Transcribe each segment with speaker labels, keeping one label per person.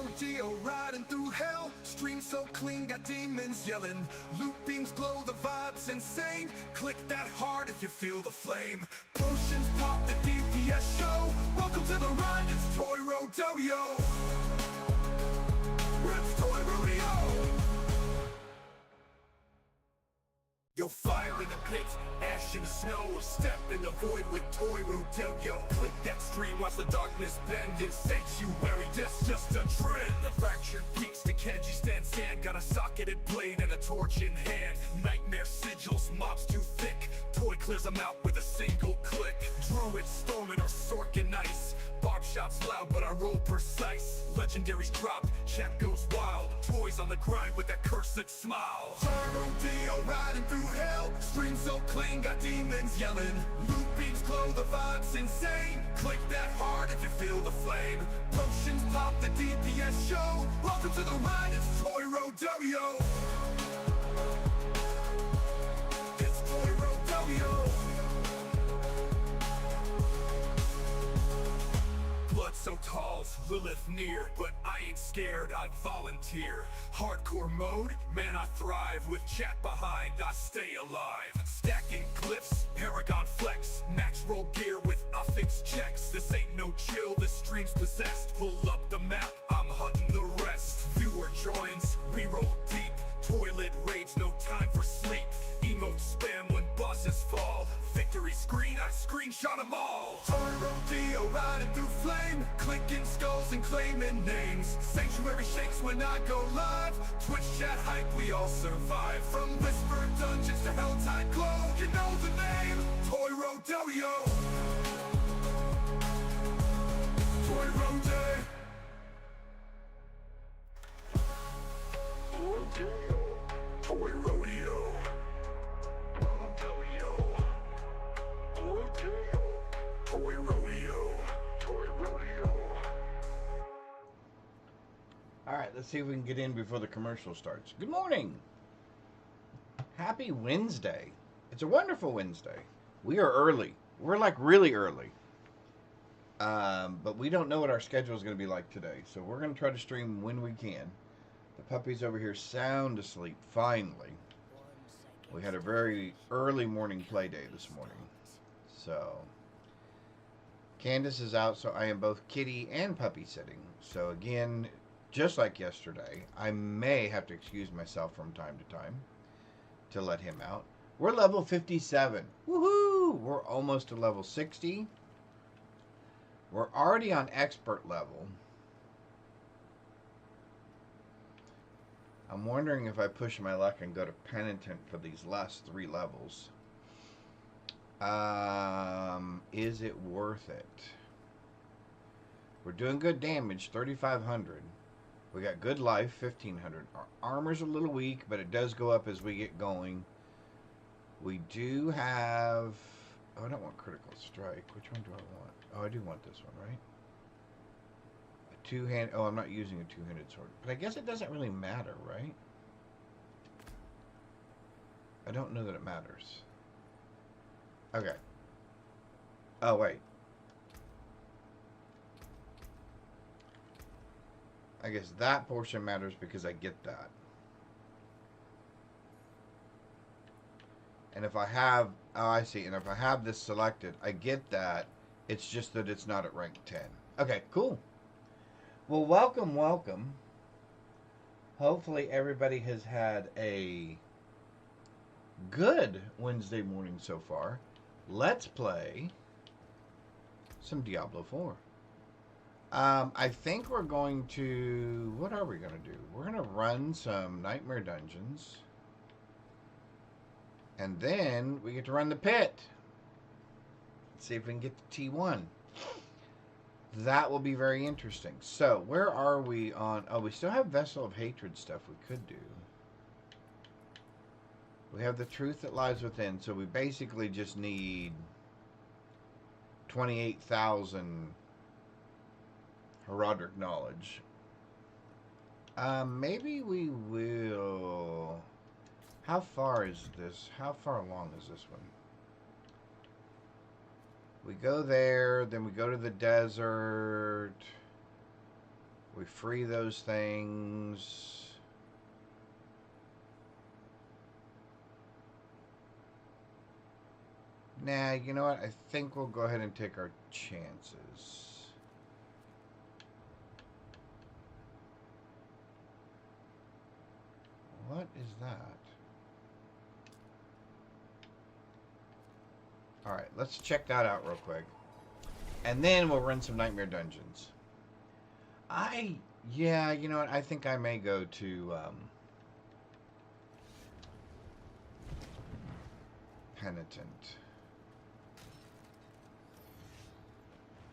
Speaker 1: rodeo riding through hell. Stream so clean, got demons yelling. Loot beams glow, the vibe's insane. Click that heart if you feel the flame. Potions pop, the DPS show. Welcome to the run, it's Toy Rodeo. It's Toy Rodeo. Yo, fire in the pit, ash in the snow, step in the void with Toy Rodeo. Click that stream, watch the darkness bend in sanctuary, that's just a trend. The fractured peaks, the Kenji stand, got a socketed blade and a torch in hand. Nightmare sigils, mobs too thick, Toy clears them out with a single click. Druids storming or Sorkin ice, Barb shots loud but I roll precise. Legendaries drop, chat goes wild, Toys on the grind with that cursed smile. Toy Rodeo riding through hell, stream so clean, got demons yelling. Loot beams glow, the vibe's insane. Click that heart if you feel the flame. Potions pop, the DPS show. Welcome to the ride, it's Toy Rodeo. It's Toy Rodeo. Blood so tall's Lilith near, but I ain't scared, I'd volunteer. Hardcore mode, man I thrive, with chat behind I stay alive. Stacking glyphs, Paragon flex, max roll gear with affix checks. This ain't no chill, this stream's possessed. Pull up the map, I'm hunting the rest. Viewer joins, we roll deep. Toilet raids, no time for sleep. Emote spam when bosses fall. Victory screen, I screenshot them all. Toy Rodeo riding through flame, clinking skulls and claiming names. Sanctuary shakes when I go live. Twitch chat hype, we all survive. From whispered dungeons to Helltide glow, you know the name, Toy Rodeo. Toy Rodeo. Toy Rodeo. Toy Rodeo. Toy Rodeo.
Speaker 2: Alright, let's see if we can get in before the commercial starts. Good morning! Happy Wednesday. It's a wonderful Wednesday. We are early. We're like really early. But we don't know what our schedule is going to be like today. So we're going to try to stream when we can. The puppy's over here sound asleep, finally. We had a very early morning play day this morning. So Candace is out, so I am both kitty and puppy sitting. So again, just like yesterday, I may have to excuse myself from time to time to let him out. We're level 57. Woohoo! We're almost to level 60. We're already on expert level. I'm wondering if I push my luck and go to penitent for these last 3 levels. Is it worth it? We're doing good damage, 3,500. We got good life, 1,500. Our armor's a little weak, but it does go up as we get going. We do have... Oh, I don't want critical strike. Which one do I want? Oh, I do want this one, right? A two-hand... Oh, I'm not using a two-handed sword. But I guess it doesn't really matter, right? I don't know that it matters. Okay. Oh, wait. I guess that portion matters because I get that. And if I have... Oh, I see. And if I have this selected, I get that. It's just that it's not at rank 10. Okay, cool. Well, welcome, welcome. Hopefully everybody has had a good Wednesday morning so far. Let's play some Diablo 4. I think we're going to... What are we going to do? We're going to run some Nightmare Dungeons. And then we get to run the pit. Let's see if we can get the T1. That will be very interesting. So, where are we on... Oh, we still have Vessel of Hatred stuff we could do. We have the Truth That Lies Within. So, we basically just need 28,000 Herodic Knowledge. Maybe we will... How far is this? How far along is this one? We go there, then we go to the desert. We free those things. Nah, you know what? I think we'll go ahead and take our chances. What is that? Alright, let's check that out real quick. And then we'll run some Nightmare Dungeons. Yeah, you know what? I think I may go to, Penitent.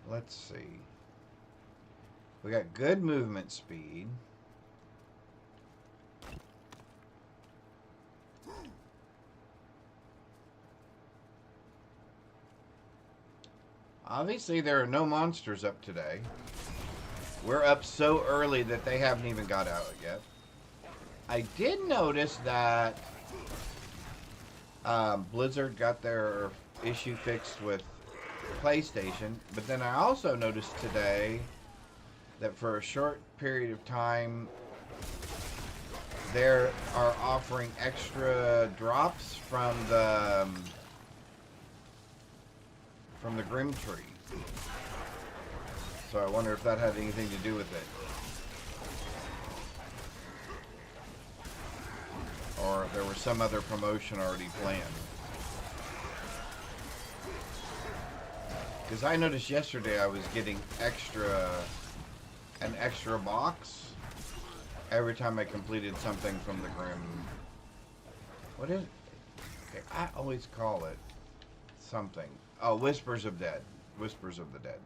Speaker 2: Let's see. We got good movement speed. Obviously, there are no monsters up today. We're up so early that they haven't even got out yet. I did notice that Blizzard got their issue fixed with PlayStation, but then I also noticed today that for a short period of time they are offering extra drops from the Grim Tree. So I wonder if that had anything to do with it. Or if there was some other promotion already planned. Because I noticed yesterday I was getting an extra box every time I completed something from the Grim. What is it? Okay, I always call it something. Oh, Whispers of Dead. Whispers of the Dead.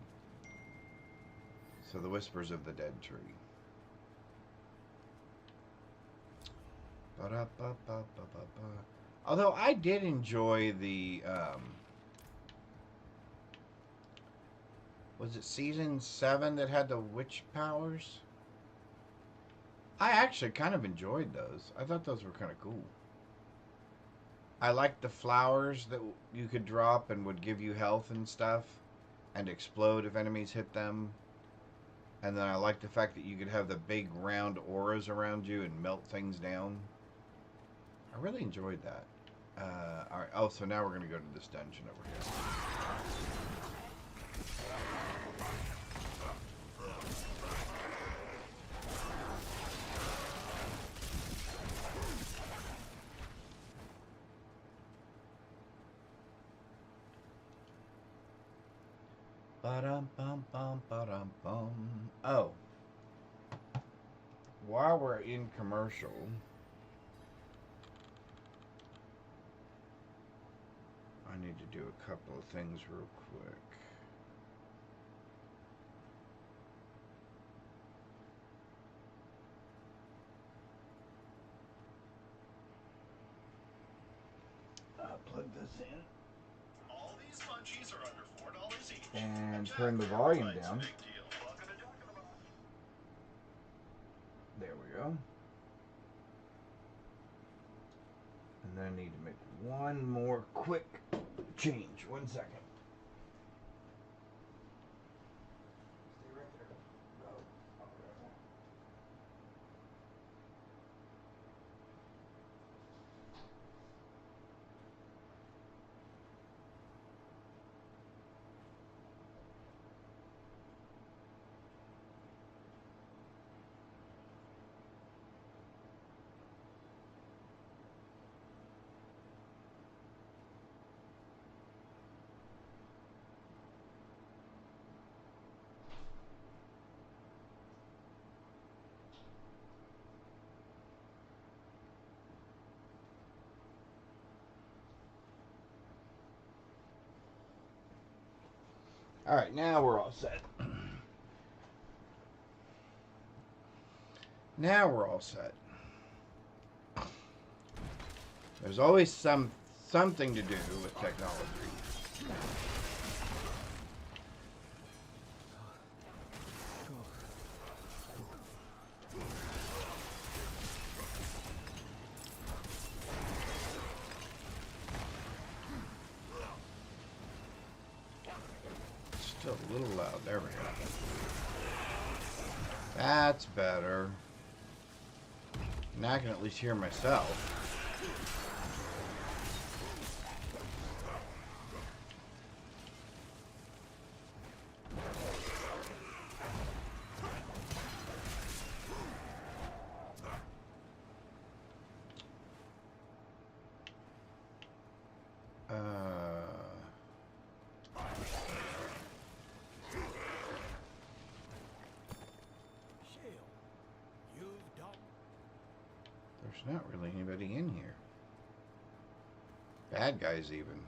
Speaker 2: So the Whispers of the Dead tree. Although I did enjoy the, was it season 7 that had the witch powers? I actually kind of enjoyed those. I thought those were kind of cool. I liked the flowers that you could drop and would give you health and stuff and explode if enemies hit them. And then I liked the fact that you could have the big round auras around you and melt things down. I really enjoyed that. Alright, oh, so now we're going to go to this dungeon over here. Ba-dum-bum-bum-ba-dum-bum. Oh. While we're in commercial, I need to do a couple of things real quick. I'll plug this in.
Speaker 1: All these munchies are under $4 each.
Speaker 2: And turn the volume down. There we go. And then I need to make one more quick change. 1 second. Stay right there. No. I'll be right back. All right, now we're all set. Now we're all set. There's always something to do with technology. Still a little loud. There we go. That's better. Now I can at least hear myself. There's not really anybody in here. Bad guys even.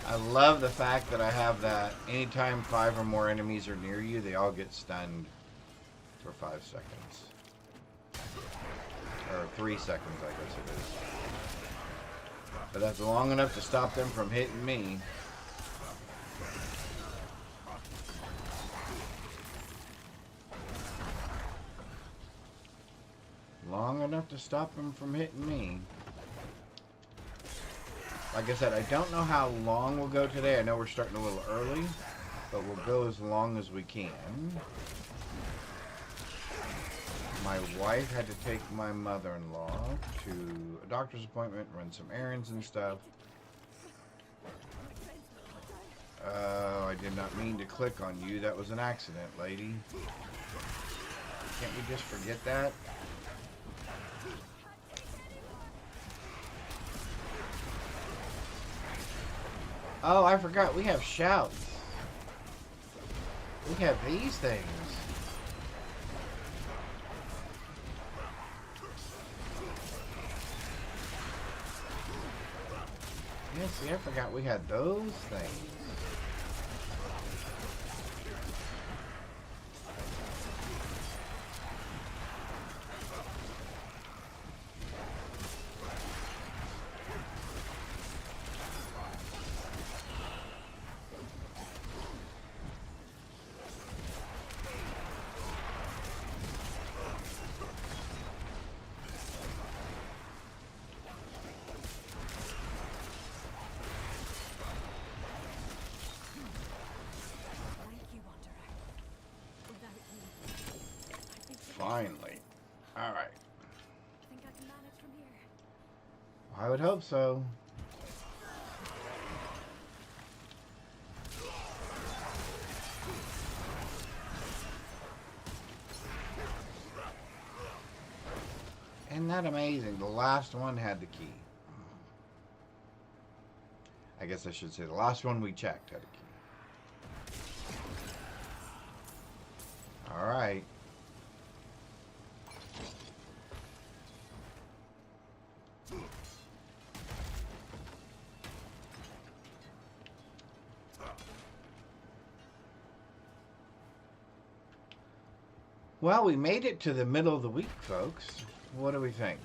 Speaker 2: I love the fact that I have that anytime 5 or more enemies are near you, they all get stunned for 5 seconds. Or 3 seconds, I guess it is. But that's long enough to stop them from hitting me. Long enough to stop them from hitting me. Like I said, I don't know how long we'll go today. I know we're starting a little early, but we'll go as long as we can. My wife had to take my mother-in-law to a doctor's appointment, run some errands and stuff. Oh, I did not mean to click on you. That was an accident, lady. Can't we just forget that? Oh, I forgot. We have shouts. We have these things. Yeah, see, I forgot we had those things. Finally. Alright.
Speaker 3: Think I can manage from here?
Speaker 2: I would hope so. Isn't that amazing? The last one had the key. I guess I should say the last one we checked had a key. Alright. Well, we made it to the middle of the week, folks. What do we think?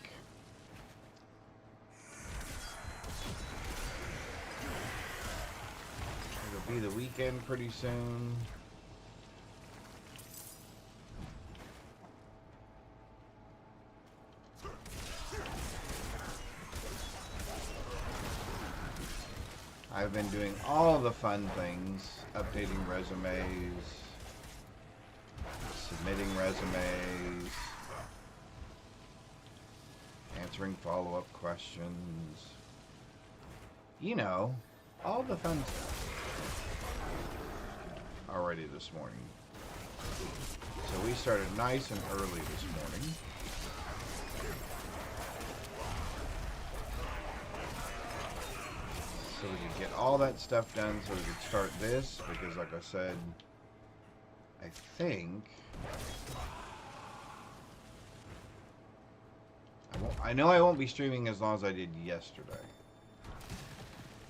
Speaker 2: It'll be the weekend pretty soon. I've been doing all the fun things, updating resumes, submitting resumes, answering follow-up questions. You know, all the fun stuff. Already this morning. So we started nice and early this morning. So we could get all that stuff done so we could start this, because like I said, I think I know I won't be streaming as long as I did yesterday.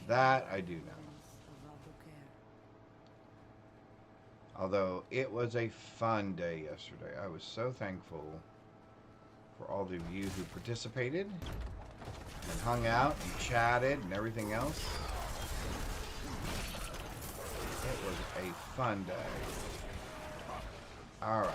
Speaker 2: That I do know. Although it was a fun day yesterday. I was so thankful for all of you who participated and hung out and chatted and everything else. It was a fun day. Alright.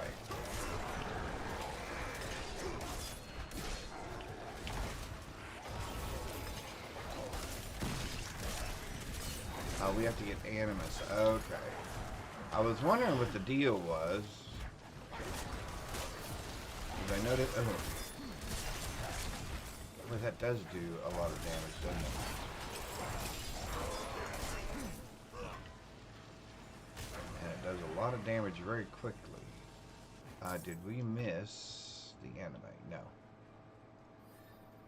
Speaker 2: We have to get Animus. Okay. I was wondering what the deal was. Because I noticed... Oh. Well, that does do a lot of damage, doesn't it? And it does a lot of damage very quickly. Did we miss the anime? No.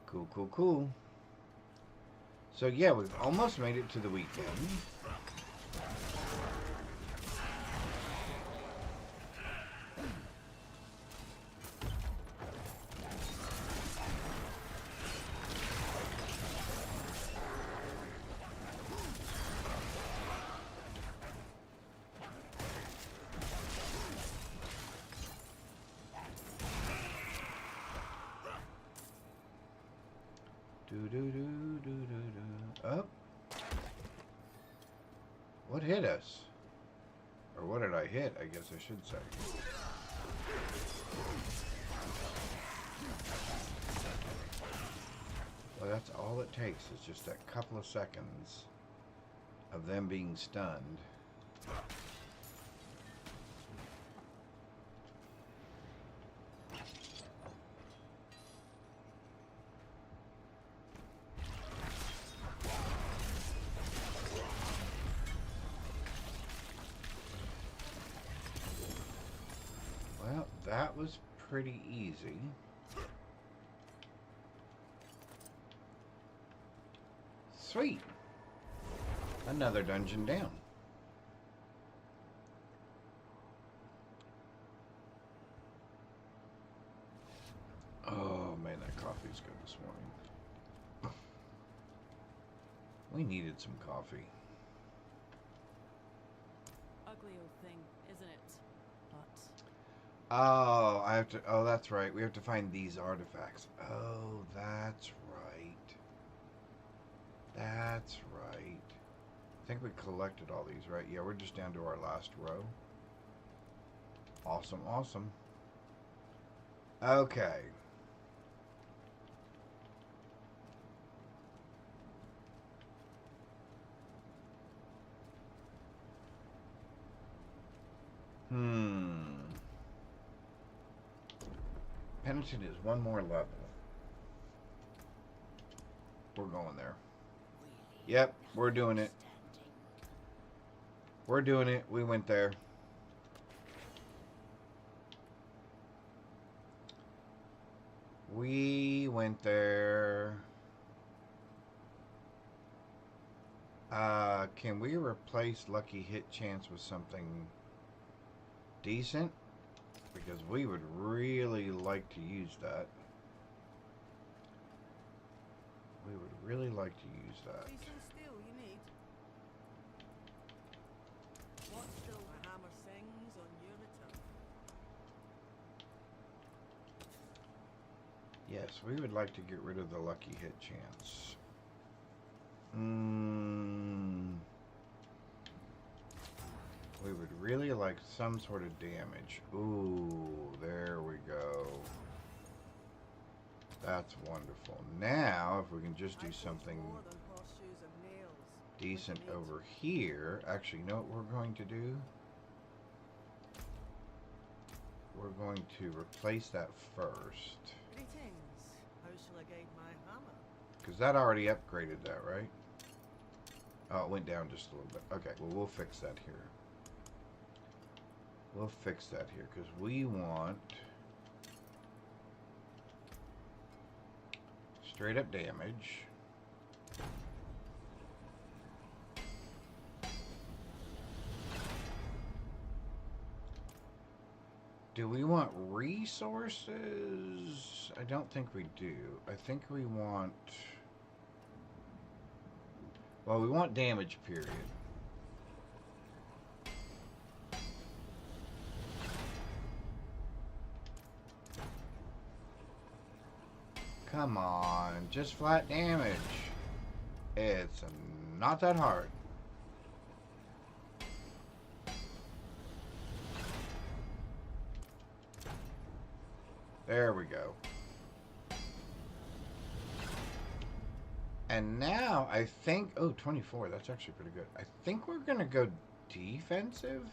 Speaker 2: Cool, cool, cool. So yeah, we've almost made it to the weekend. Up. What hit us? Or what did I hit, I guess I should say. Well, that's all it takes, is just that couple of seconds of them being stunned. Well, that was pretty easy. Sweet. Another dungeon down. Oh man, that coffee's good this morning. We needed some coffee.
Speaker 3: Ugly old thing, isn't it? But
Speaker 2: Oh, I have to. Oh, that's right. We have to find these artifacts. Oh, that's right. That's right. I think we collected all these, right? Yeah, we're just down to our last row. Awesome, awesome. Okay. Penitent is one more level. We're going there. Yep, we're doing it. We're doing it. We went there. We went there. Can we replace Lucky Hit Chance with something decent? Because we would really like to use that. We would really like to use that.
Speaker 4: Decent steel you need. What still the hammer sings on your return?
Speaker 2: Yes, we would like to get rid of the Lucky Hit Chance. We would really like some sort of damage. Ooh, there we go. That's wonderful. Now, if we can just do something
Speaker 4: More than horseshoes and nails.
Speaker 2: decent over here. Actually, you know what we're going to do? We're going to replace that first.
Speaker 4: Greetings. How shall I guide my hammer?
Speaker 2: Because that already upgraded that, right? Oh, it went down just a little bit. Okay, well, we'll fix that here. We'll fix that here, because we want straight up damage. Do we want resources? I don't think we do. I think we want... Well, we want damage, period. Come on, just flat damage. It's not that hard. There we go. And now I think, oh, 24, that's actually pretty good. I think we're going to go defensive.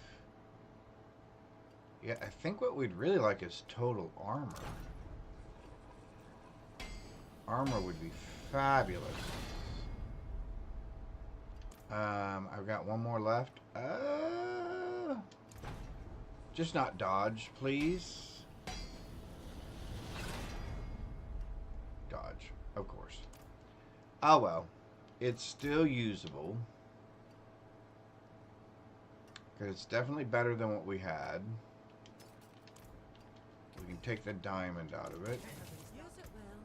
Speaker 2: Yeah, I think what we'd really like is total armor. Armor would be fabulous. I've got one more left. Just not dodge, please. Dodge, of course. Oh well, it's still usable. Because it's definitely better than what we had. We can take the diamond out of it.
Speaker 4: Use it well.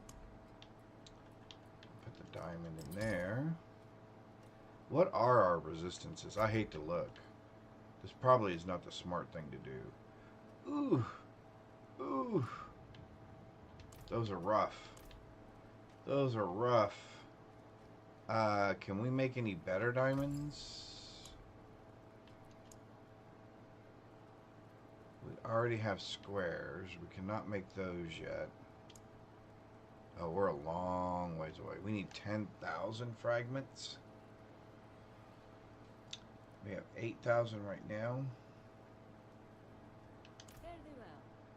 Speaker 2: Put the diamond in there. What are our resistances? I hate to look. This probably is not the smart thing to do. Ooh. Ooh. Those are rough. Those are rough. Can we make any better diamonds? We already have squares. We cannot make those yet. Oh, we're a long ways away. We need 10,000 fragments. We have 8,000 right now.
Speaker 3: Fairly well.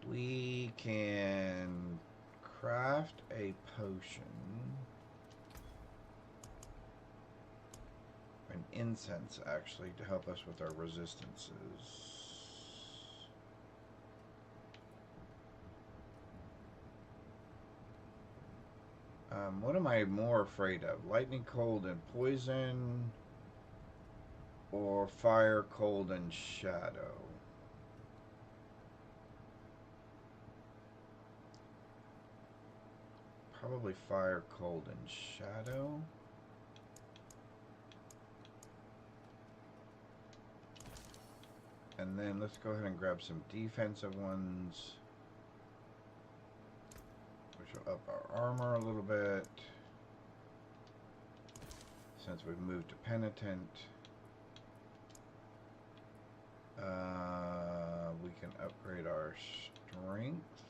Speaker 2: We can craft a potion. An incense, actually, to help us with our resistances. What am I more afraid of? Lightning, cold, and poison? Or fire, cold, and shadow? Probably fire, cold, and shadow. And then let's go ahead and grab some defensive ones, which will up our armor a little bit, since we've moved to penitent. We can upgrade our strength,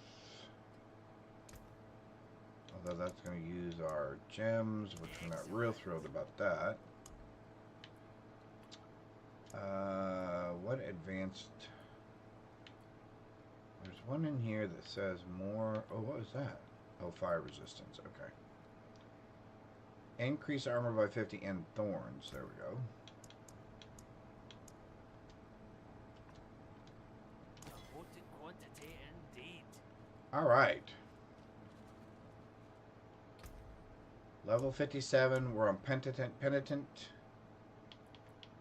Speaker 2: although that's going to use our gems, which we're not real thrilled about that. What advanced? There's one in here that says more. Oh, what is that? Oh, fire resistance. Okay. Increase armor by 50 and thorns. There we go.
Speaker 5: A potent quantity indeed.
Speaker 2: All right. Level 57. We're on penitent.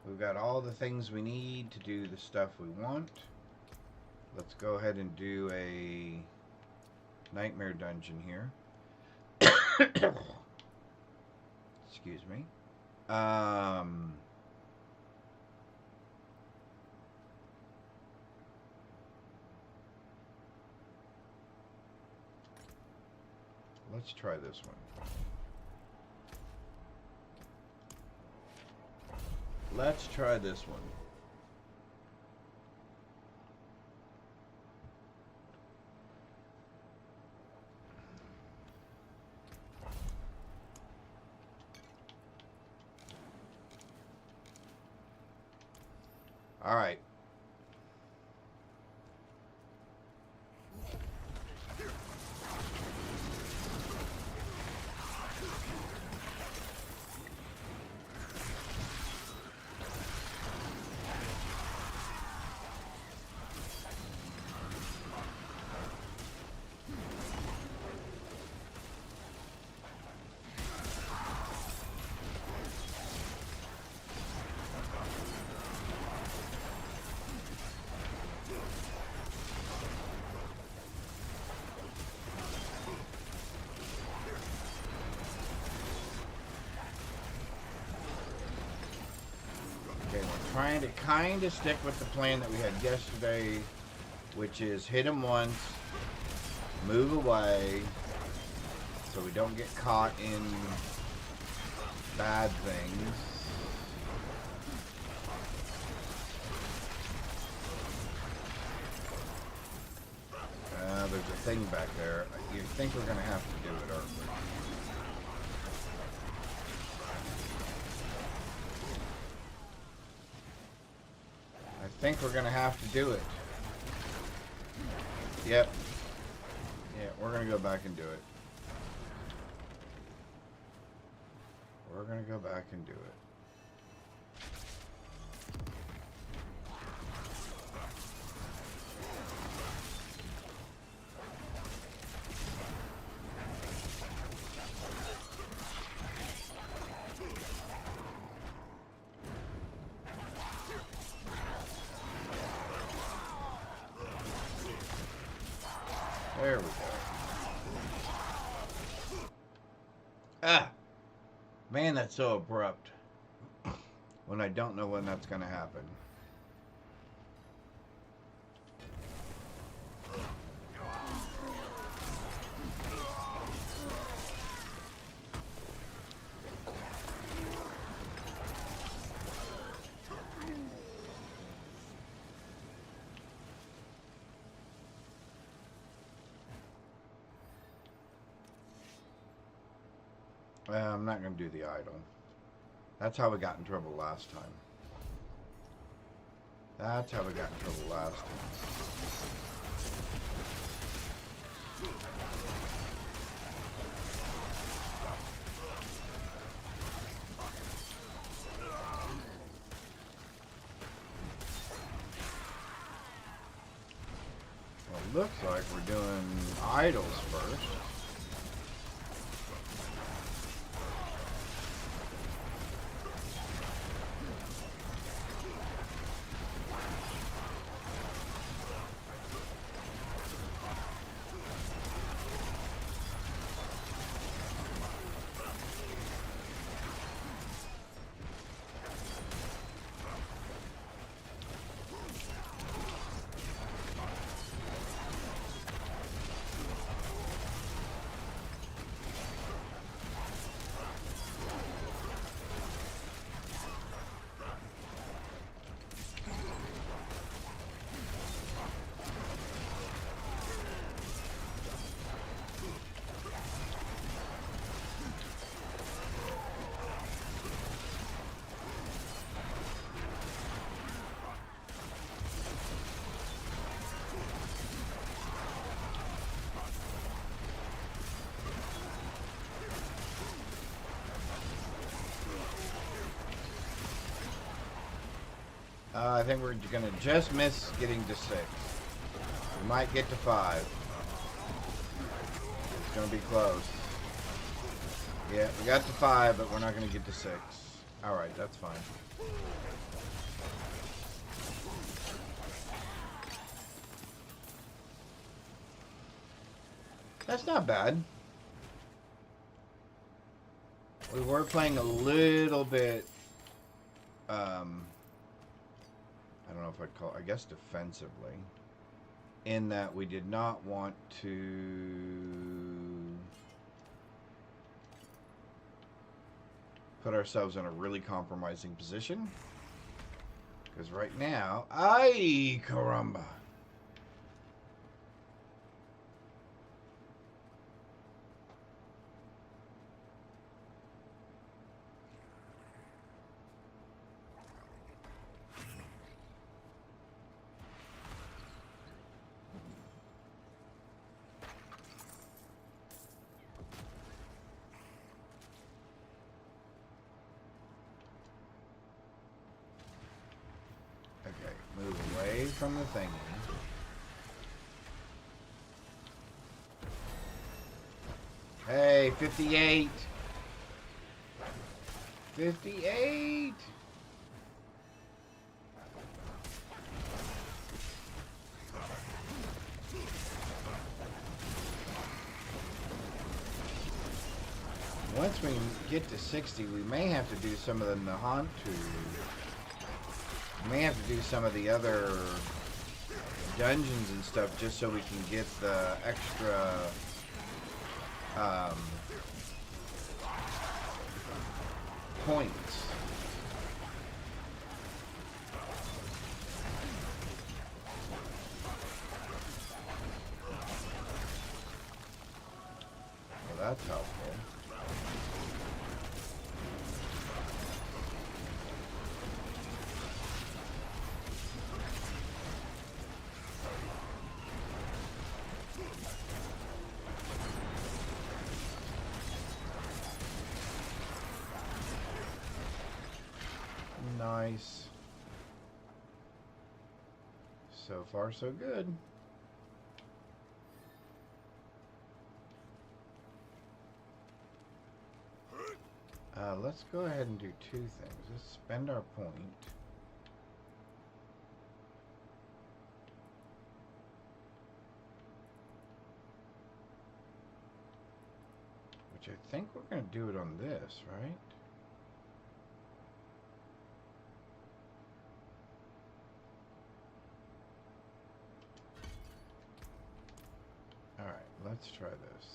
Speaker 2: We've got all the things we need to do the stuff we want. Let's go ahead and do a nightmare dungeon here. Excuse me. Let's try this one. Let's try this one. All right. Okay, we're trying to kind of stick with the plan that we had yesterday, which is hit him once, move away, so we don't get caught in bad things. There's a thing back there. You think we're going to have to do it, aren't we? think we're gonna have to do it. Yep. Yeah, we're gonna go back and do it. We're gonna go back and do it. There we go. Ah! Man, that's so abrupt. When I don't know when that's going to happen. I'm not going to do the idol. That's how we got in trouble last time. That's how we got in trouble last time. Well, it looks like we're doing idols first. I think we're going to just miss getting to 6. We might get to 5. It's going to be close. Yeah, we got to 5, but we're not going to get to 6. Alright, that's fine. That's not bad. We were playing a little bit... I don't know if I'd call it, I guess defensively, in that we did not want to put ourselves in a really compromising position. Because right now, ay caramba. Okay, move away from the thingy. Hey, 58! 58! Once we get to 60, we may have to do some of the Nahantu. We may have to do some of the other dungeons and stuff just so we can get the extra points. Well, that's helpful. Nice. So far, so good. Let's go ahead and do two things. Let's spend our point. Which I think we're going to do it on this, right? Alright, let's try this.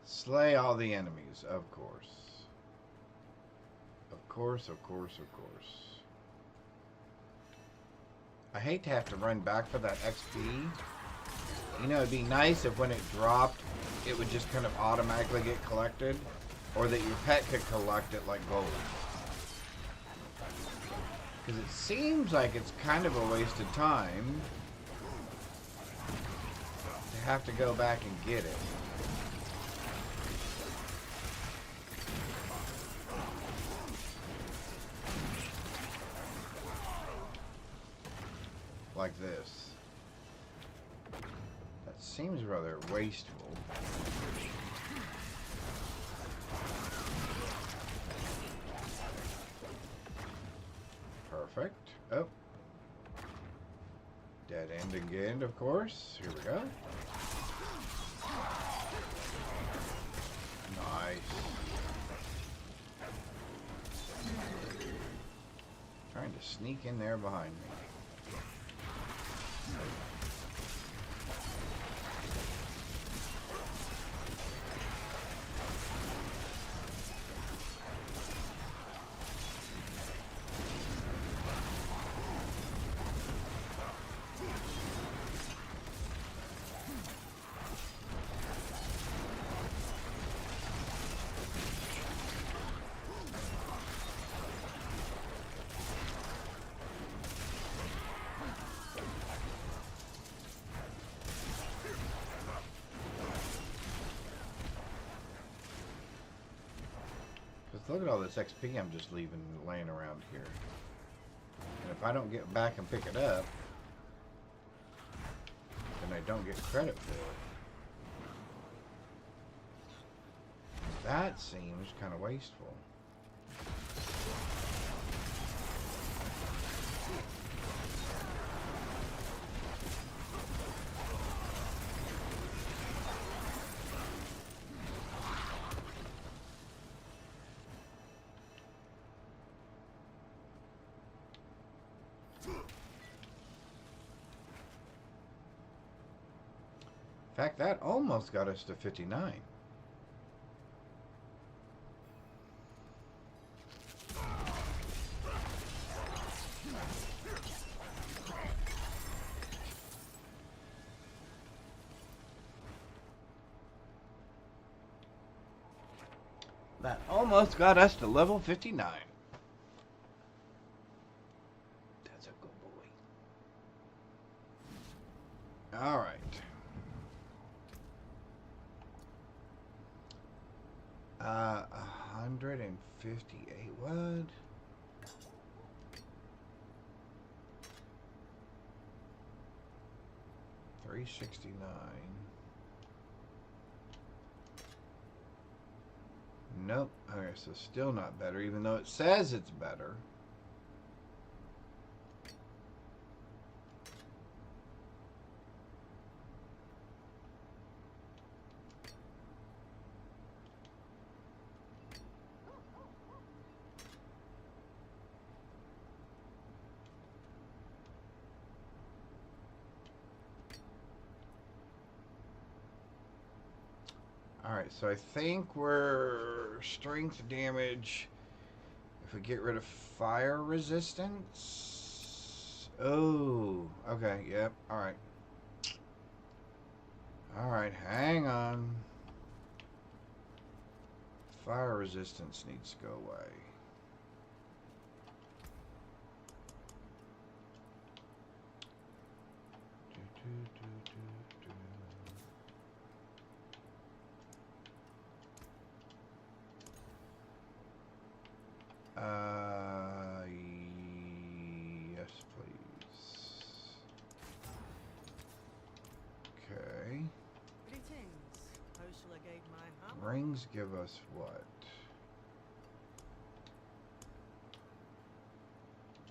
Speaker 2: Slay all the enemies, of course. Of course, of course, of course. I hate to have to run back for that XP. You know, it'd be nice if when it dropped, it would just kind of automatically get collected. Or that your pet could collect it like gold. Because it seems like it's kind of a waste of time to have to go back and get it. Like this. That seems rather wasteful. Perfect. Oh. Dead end again, of course. Here we go. Nice. Trying to sneak in there behind me. Look at all this XP I'm just leaving laying around here. And if I don't get back and pick it up, then I don't get credit for it. That seems kind of wasteful. In fact, that almost got us to 59. That almost got us to level 59. That's a good boy. All right. 158. What? 369. Nope. Okay, so still not better, even though it says it's better. Alright, so I think we're strength damage if we get rid of fire resistance. Oh, okay, yep, alright. Alright, hang on. Fire resistance needs to go away. Yes, please. Okay.
Speaker 4: Greetings. How shall I guide my hammer?
Speaker 2: Rings give us what?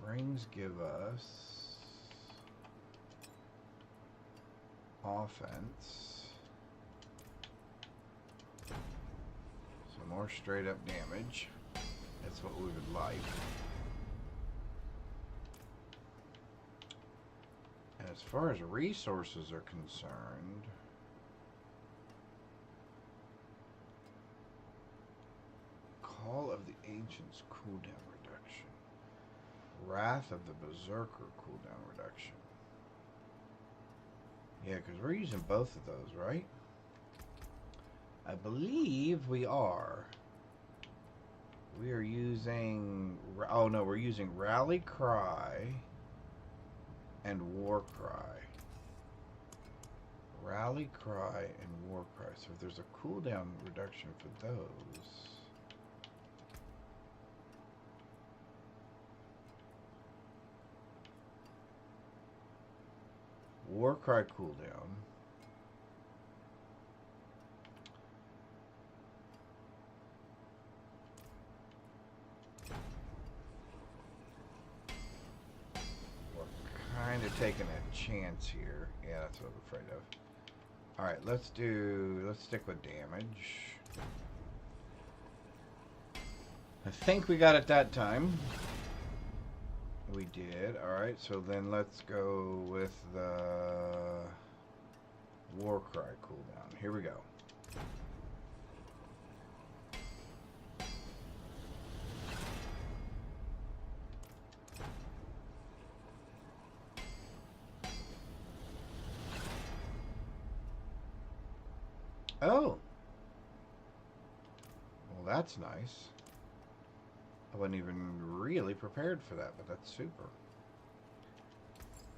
Speaker 2: Rings give us offense. So more straight up damage. That's what we would like. And as far as resources are concerned, Call of the Ancients cooldown reduction. Wrath of the Berserker cooldown reduction. Yeah, because we're using both of those, right? I believe we are. We are using... Oh, no, we're using Rally Cry and War Cry. Rally Cry and War Cry. So if there's a cooldown reduction for those... War Cry cooldown. We're kind of taking a chance here. Yeah, that's what I'm afraid of. Alright, let's stick with damage. I think we got it that time. We did. Alright, so then let's go with the War Cry cooldown. Here we go. Oh! Well, that's nice. I wasn't even really prepared for that, but that's super.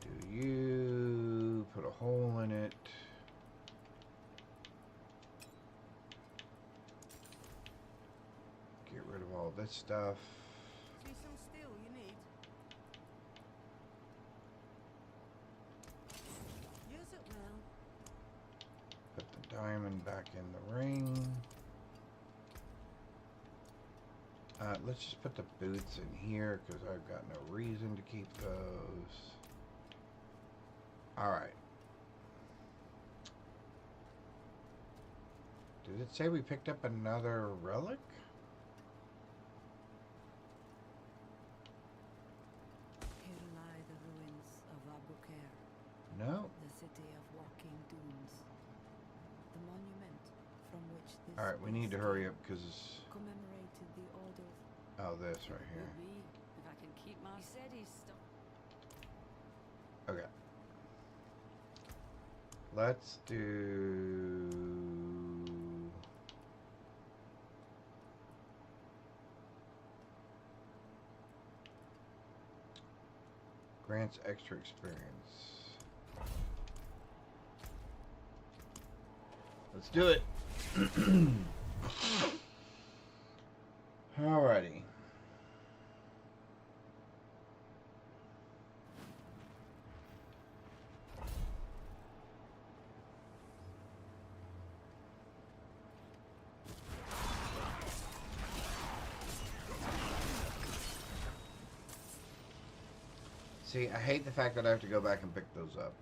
Speaker 2: Do you put a hole in it? Get rid of all this stuff.
Speaker 4: See some steel you need. Use it well.
Speaker 2: Put the diamond back in the ring. Let's just put the boots in here because I've got no reason to keep those. Alright. Did it say we picked up another relic?
Speaker 3: Here lie the ruins of Albuquerque,
Speaker 2: No.
Speaker 3: the city of walking dunes. The monument from which this
Speaker 2: Alright, we need to hurry up because...
Speaker 3: commemorated the order of
Speaker 2: Oh, this right here.
Speaker 3: Would be, if I can keep my... He said he's stuck.
Speaker 2: Okay. Let's do... Grants extra experience. Let's do it. Alrighty. See, I hate the fact that I have to go back and pick those up.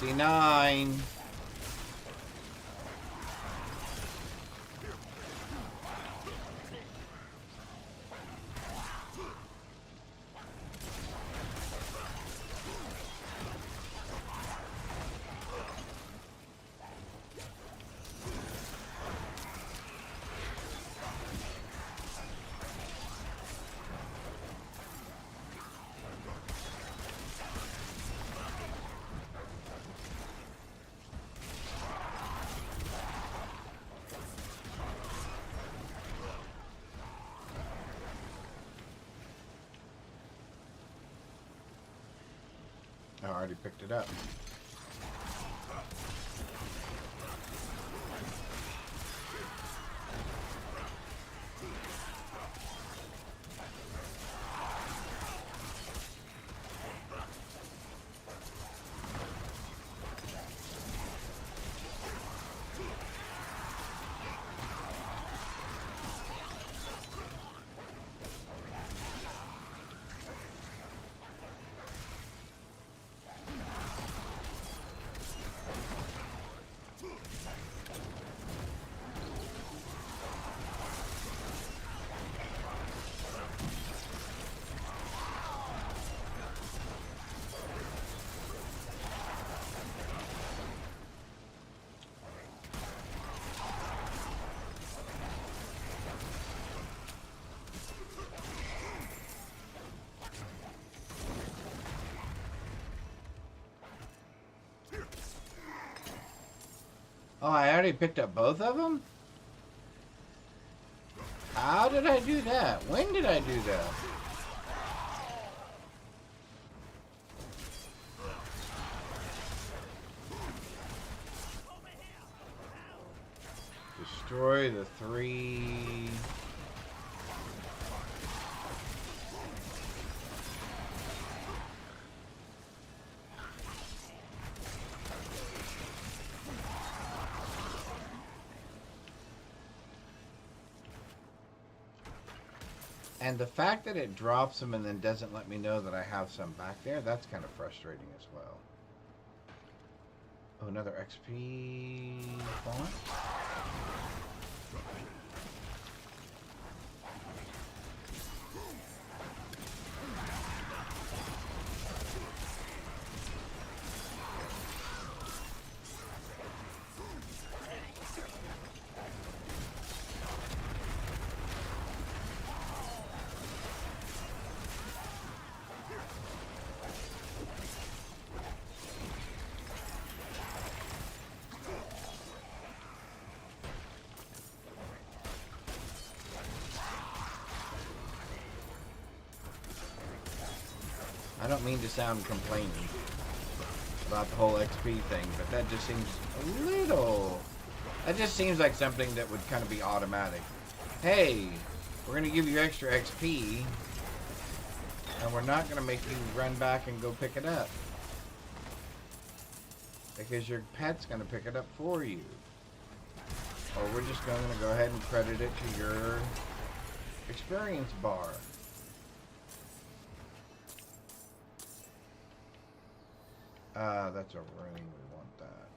Speaker 2: $59. already picked it up. Oh, I already picked up both of them? How did I do that? When did I do that? Destroy the 3... And the fact that it drops them and then doesn't let me know that I have some back there, that's kind of frustrating as well. Oh, another XP font? I don't mean to sound complaining about the whole XP thing, but that just seems a little... That just seems like something that would kind of be automatic. Hey, we're going to give you extra XP, and we're not going to make you run back and go pick it up. Because your pet's going to pick it up for you. Or we're just going to go ahead and credit it to your experience bar. That's a ring. We want that.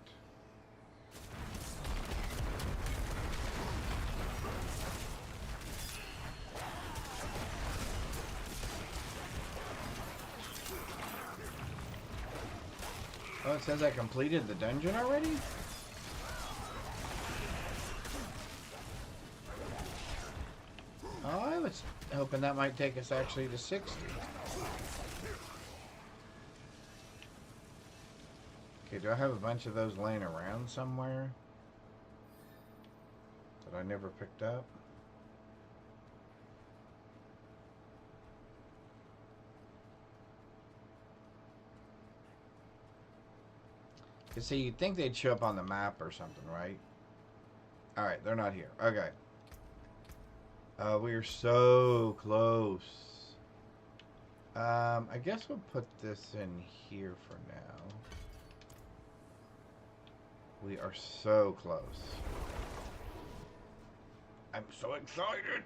Speaker 2: Oh, it says I completed the dungeon already? Oh, I was hoping that might take us actually to 60. Okay, do I have a bunch of those laying around somewhere that I never picked up? You see, you'd think they'd show up on the map or something, right? Alright, they're not here. Okay. We are so close. I guess we'll put this in here for now. We are so close. I'm so excited.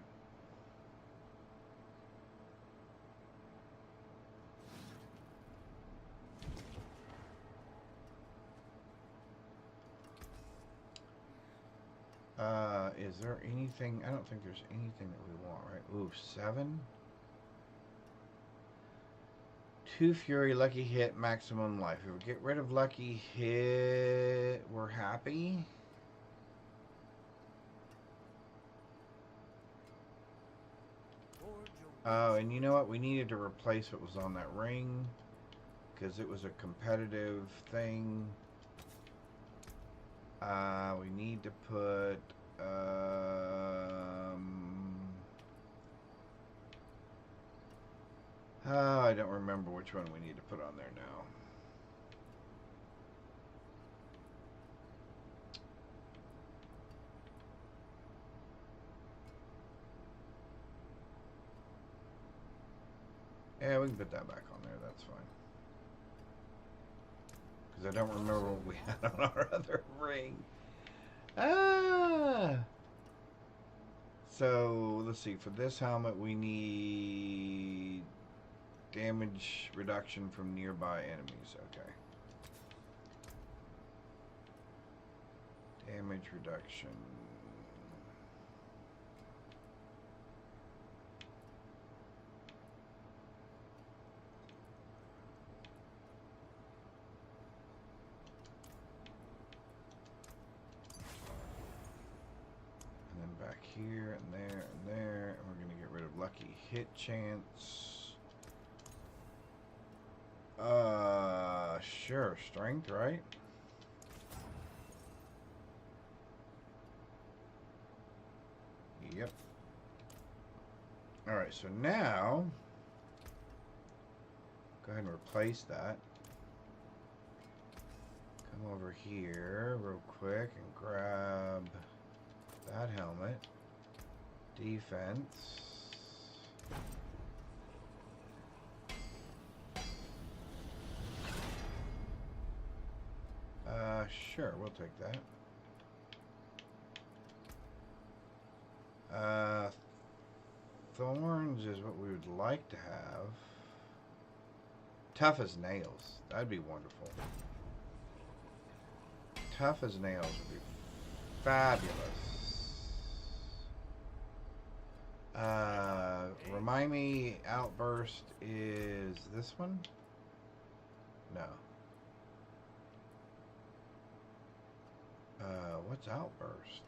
Speaker 2: Is there anything? I don't think there's anything that we want, right? Ooh, 7. 2 Fury, Lucky Hit, maximum life. If we get rid of Lucky Hit, we're happy. Oh, and you know what? We needed to replace what was on that ring because it was a competitive thing. We need to put oh, I don't remember which one we need to put on there now. Yeah, we can put that back on there. That's fine. Because I don't remember what we had on our other ring. Ah! So, let's see. For this helmet, we need damage reduction from nearby enemies. Okay. Damage reduction. And then back here and there and there. And we're going to get rid of lucky hit chance. Sure. Strength, right? Yep. Alright, so now go ahead and replace that. Come over here real quick and grab that helmet. Defense. Sure, we'll take that. Thorns is what we would like to have. Tough as nails. That'd be wonderful. Tough as nails would be fabulous. Remind me, outburst is this one? No. What's outburst?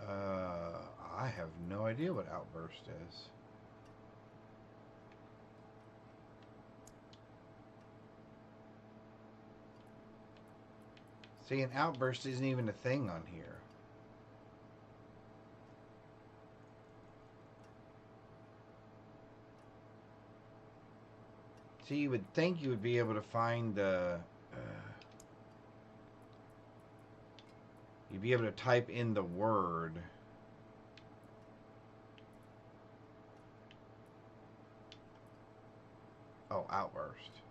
Speaker 2: I have no idea what outburst is. See, an outburst isn't even a thing on here. See, you would think you would be able to find the... you'd be able to type in the word. Oh, outburst.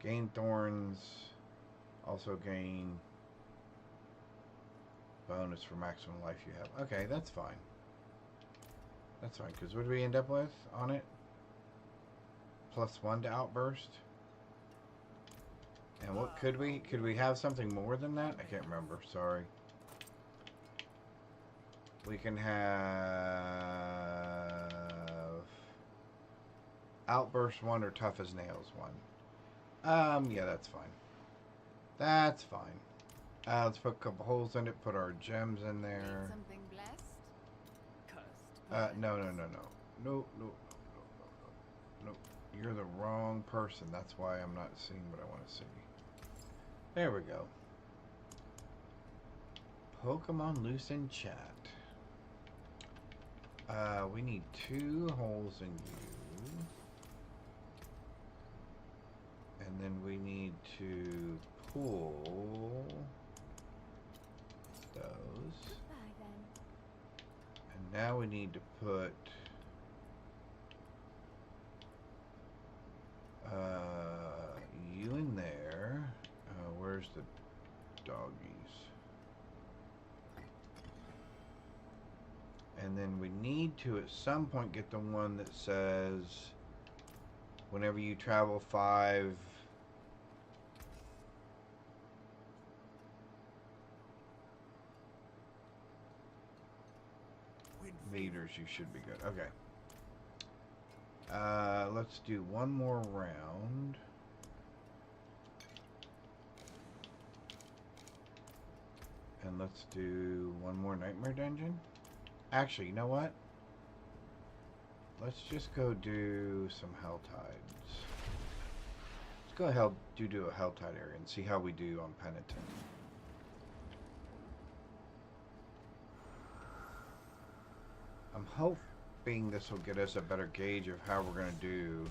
Speaker 2: Gain thorns. Also gain bonus for maximum life you have. Okay, that's fine. That's fine, because what did we end up with on it? +1 to outburst. And what could we have something more than that? I can't remember, sorry. We can have outburst 1 or tough as nails 1. Yeah, that's fine. That's fine. Let's put a couple holes in it, put our gems in there.
Speaker 3: Something blessed? Cursed.
Speaker 2: No. No. You're the wrong person. That's why I'm not seeing what I want to see. There we go. Pokemon loose in chat. We need 2 holes in you. And then we need to pull those.
Speaker 3: Goodbye, then.
Speaker 2: And now we need to put you in there. Where's the doggies? And then we need to at some point get the one that says whenever you travel 5 meters, you should be good. Okay. Let's do one more round. And let's do one more nightmare dungeon. Actually, you know what? Let's just go do some hell tides. Let's go ahead do a hell tide area and see how we do on penitent. I'm hoping this will get us a better gauge of how we're going to do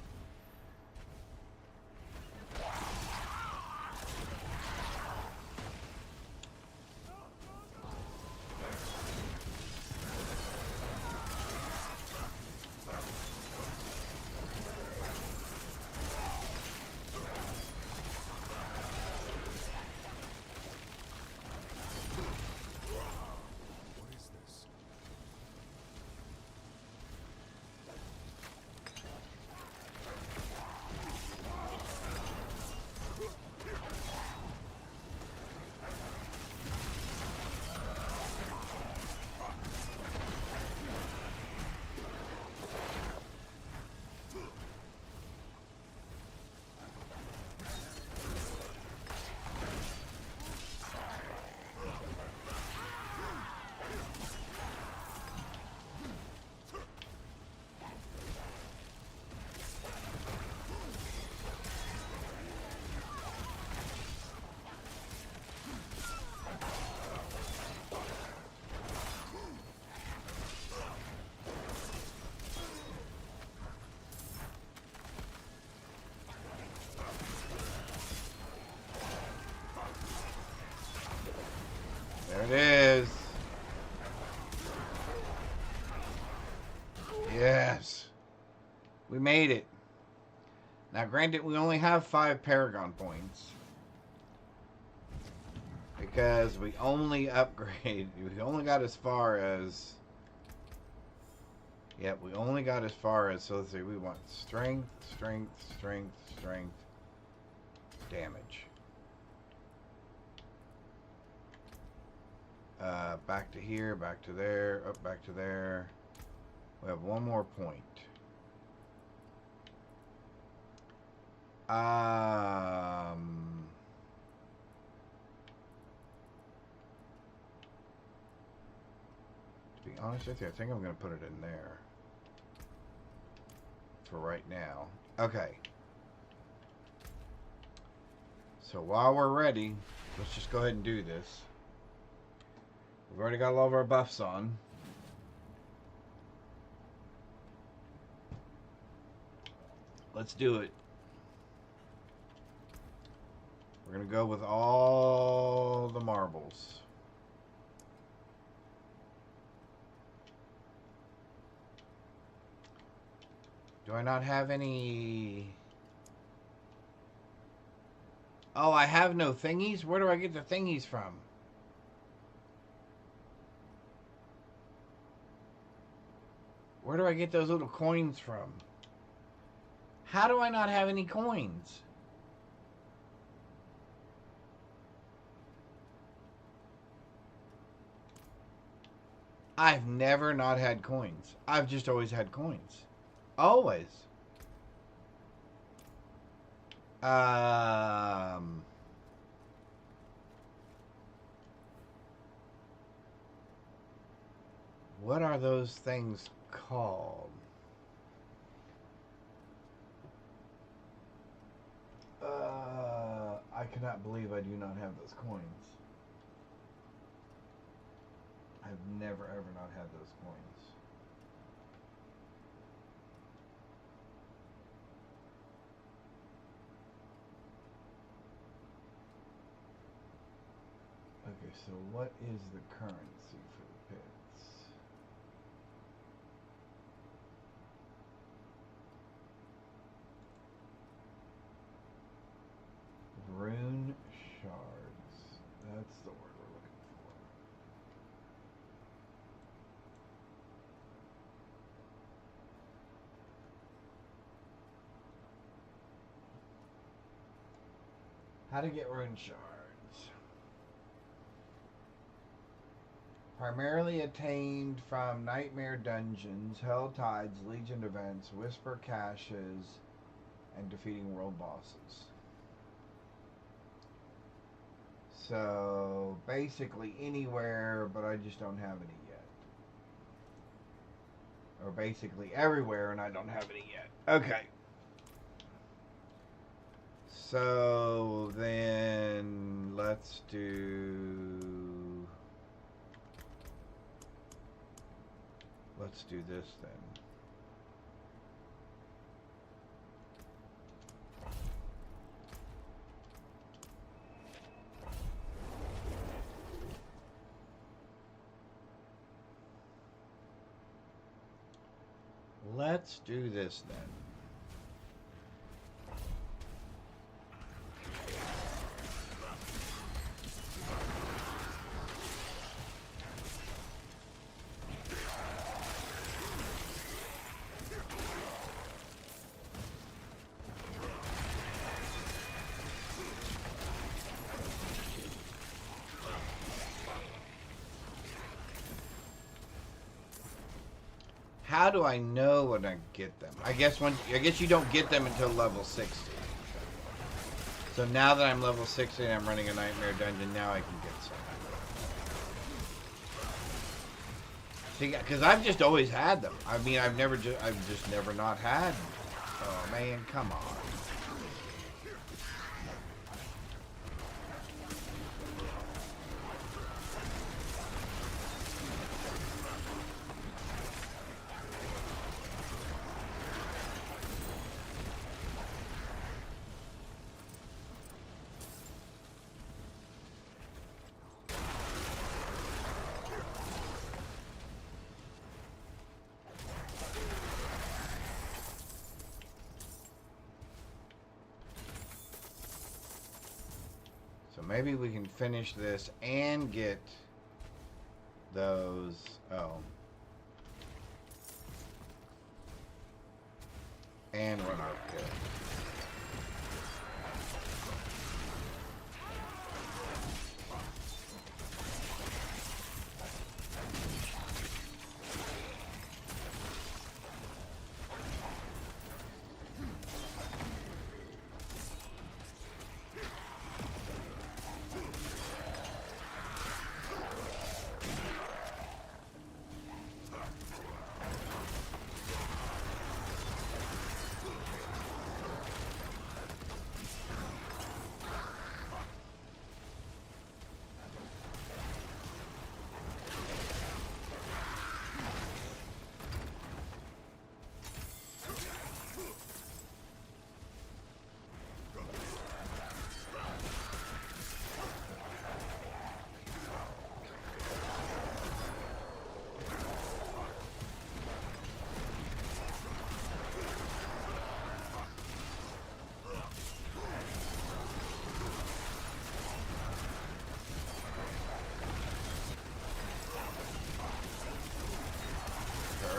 Speaker 2: Yes. We made it. Now, granted, we only have 5 Paragon points. Because we only upgrade. We only got as far as... Yep, we only got as far as... So let's see, we want strength, strength, strength, strength, damage. Back to here, back to there, up, back to there. We have 1 more point. To be honest with you, I think I'm going to put it in there. For right now. Okay. So while we're ready, let's just go ahead and do this. We've already got all of our buffs on. Let's do it. We're going to go with all the marbles. Do I not have any... Oh, I have no thingies? Where do I get the thingies from? Where do I get those little coins from? How do I not have any coins? I've never not had coins. I've just always had coins. Always. What are those things called? I cannot believe I do not have those coins. I've never ever not had those coins. Okay, so what is the currency for the pits? Rune shards. That's the word we're looking for. How to get rune shards. Primarily attained from Nightmare Dungeons, Hell Tides, Legion events, Whisper Caches, and defeating world bosses. So, basically anywhere, but I just don't have any yet. Or basically everywhere, and I don't have any yet. Okay. So, then, let's do... Let's do this then. Let's do this then. How do I know when I get them? I guess you don't get them until level 60. So now that I'm level 60 and I'm running a Nightmare Dungeon, now I can get some. See, because I've just always had them. I mean, I've just never not had them. Oh man, come on. maybe we can finish this and get those. Oh. And run our kill.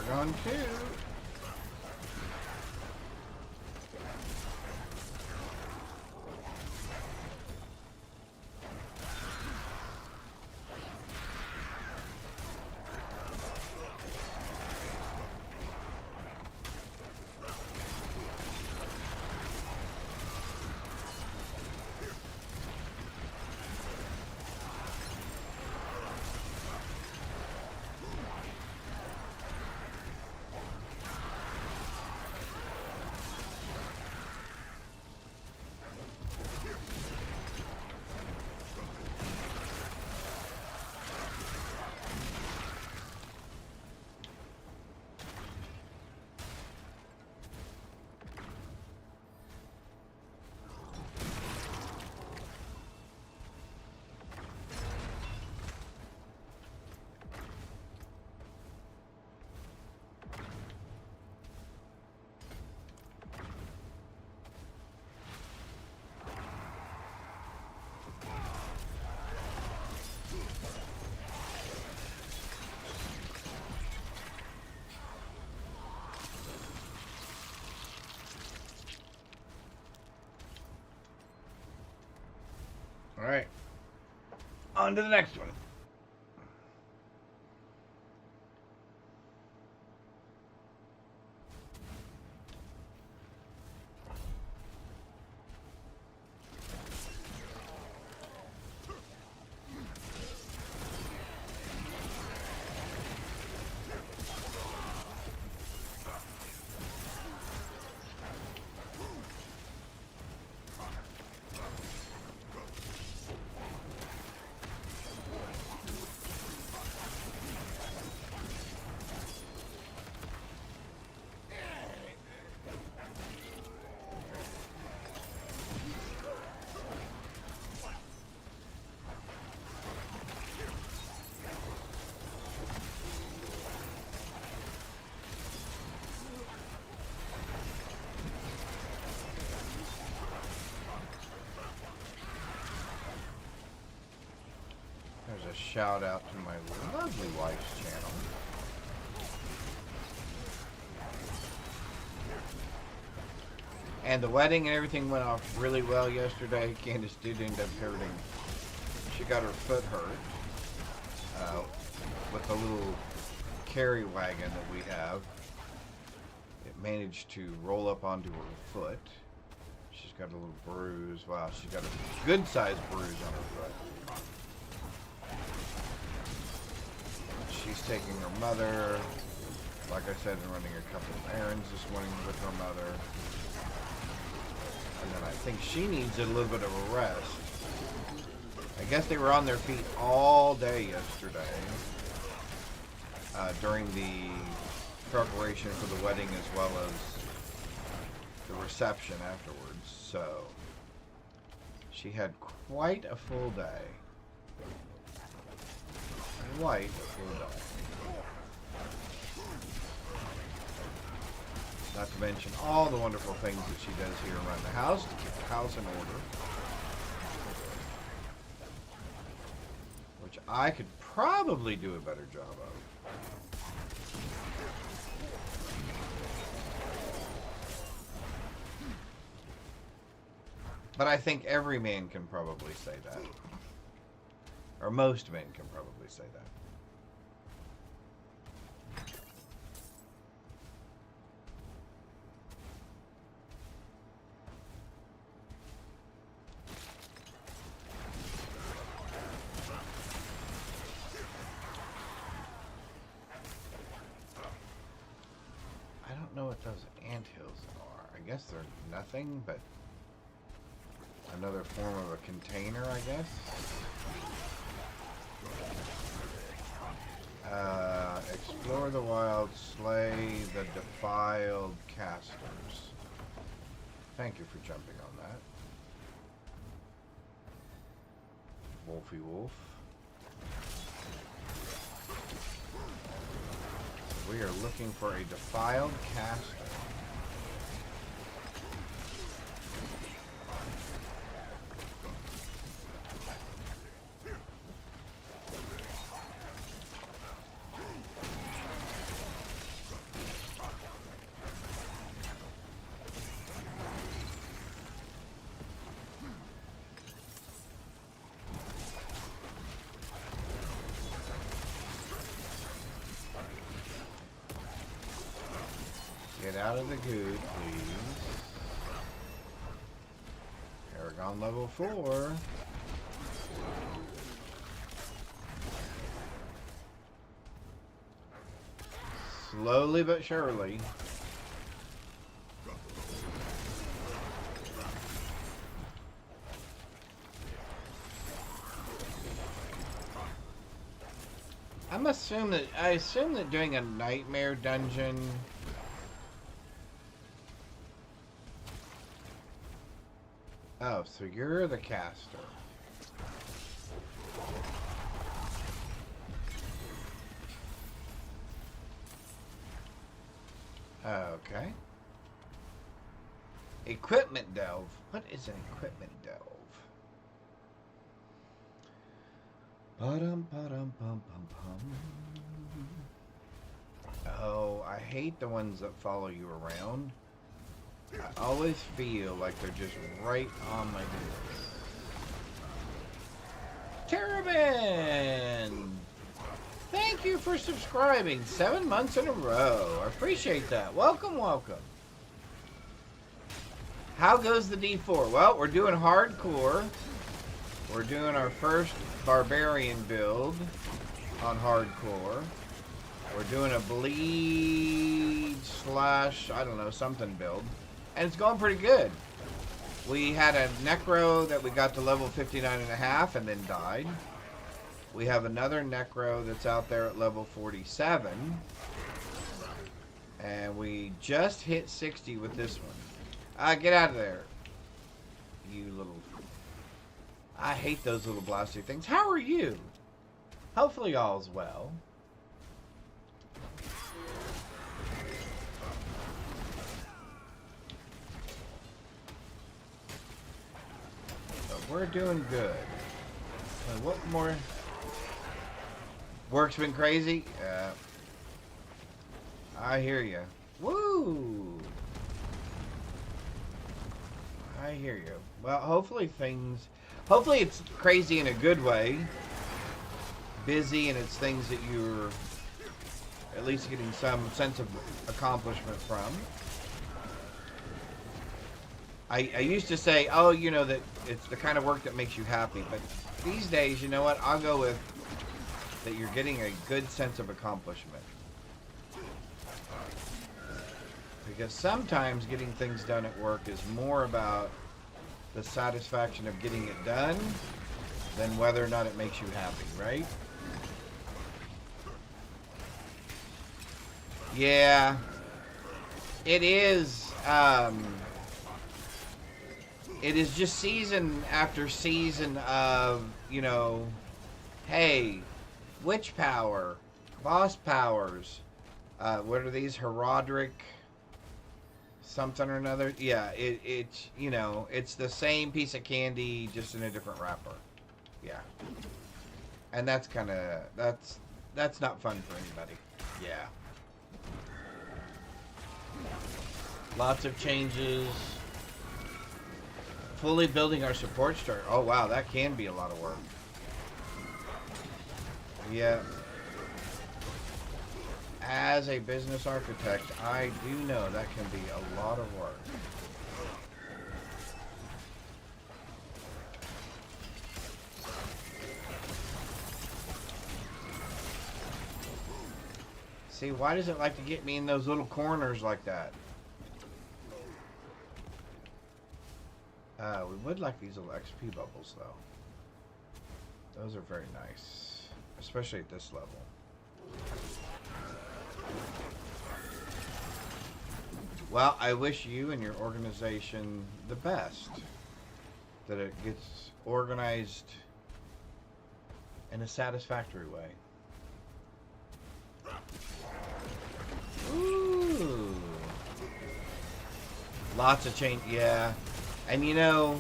Speaker 2: Paragon 2. All right. On to the next one. There's a shout out to my lovely wife's channel. And the wedding and everything went off really well yesterday. Candace did end up hurting. She got her foot hurt with the little carry wagon that we have. It managed to roll up onto her foot. She's got a little bruise. Wow, she's got a good sized bruise on her foot. She's taking her mother. Like I said, running a couple of errands this morning with her mother. And then I think she needs a little bit of a rest. I guess they were on their feet all day yesterday during the preparation for the wedding as well as the reception afterwards. So she had quite a full day. Quite a full day. Not to mention all the wonderful things that she does here around the house to keep the house in order. I could probably do a better job of. But I think every man can probably say that. Or most men can probably say that. I don't know what those anthills are. I guess they're nothing but another form of a container, I guess. Explore the wild, slay the defiled casters. Thank you for jumping on that. Wolfie wolf. We are looking for a defiled caster. Get out of the good, please. Paragon level 4. Slowly but surely. I assume that doing a nightmare dungeon. Oh, so you're the caster. Okay. Equipment delve. What is an equipment delve? Oh, I hate the ones that follow you around. I always feel like they're just right on my heels. Terrabin! Thank you for subscribing 7 months in a row. I appreciate that. Welcome, welcome. How goes the D4? Well, we're doing hardcore. We're doing our first barbarian build on hardcore. We're doing a bleed slash, I don't know, something build. And it's going pretty good. We had a necro that we got to level 59.5 and then died. We have another necro that's out there at level 47. And we just hit 60 with this one. Get out of there. You little... I hate those little blasty things. How are you? Hopefully all's well. We're doing good. What more? Work's been crazy? I hear you. Woo! I hear you. Well, hopefully it's crazy in a good way. Busy, and it's things that you're at least getting some sense of accomplishment from. I used to say, oh, you know, that it's the kind of work that makes you happy. But these days, you know what? I'll go with that you're getting a good sense of accomplishment. Because sometimes getting things done at work is more about the satisfaction of getting it done than whether or not it makes you happy, right? Yeah. It is, it is just season after season of, you know, hey, witch power, boss powers, what are these, Herodric something or another? Yeah, it's, you know, it's the same piece of candy, just in a different wrapper. Yeah. And that's kind of, that's not fun for anybody. Yeah. Lots of changes. Fully building our support structure. Oh wow, that can be a lot of work. Yeah. As a business architect, I do know that can be a lot of work. See, why does it like to get me in those little corners like that? We would like these little XP bubbles, though. Those are very nice, especially at this level. Well, I wish you and your organization the best. That it gets organized in a satisfactory way. Ooh. Lots of change, yeah. And you know,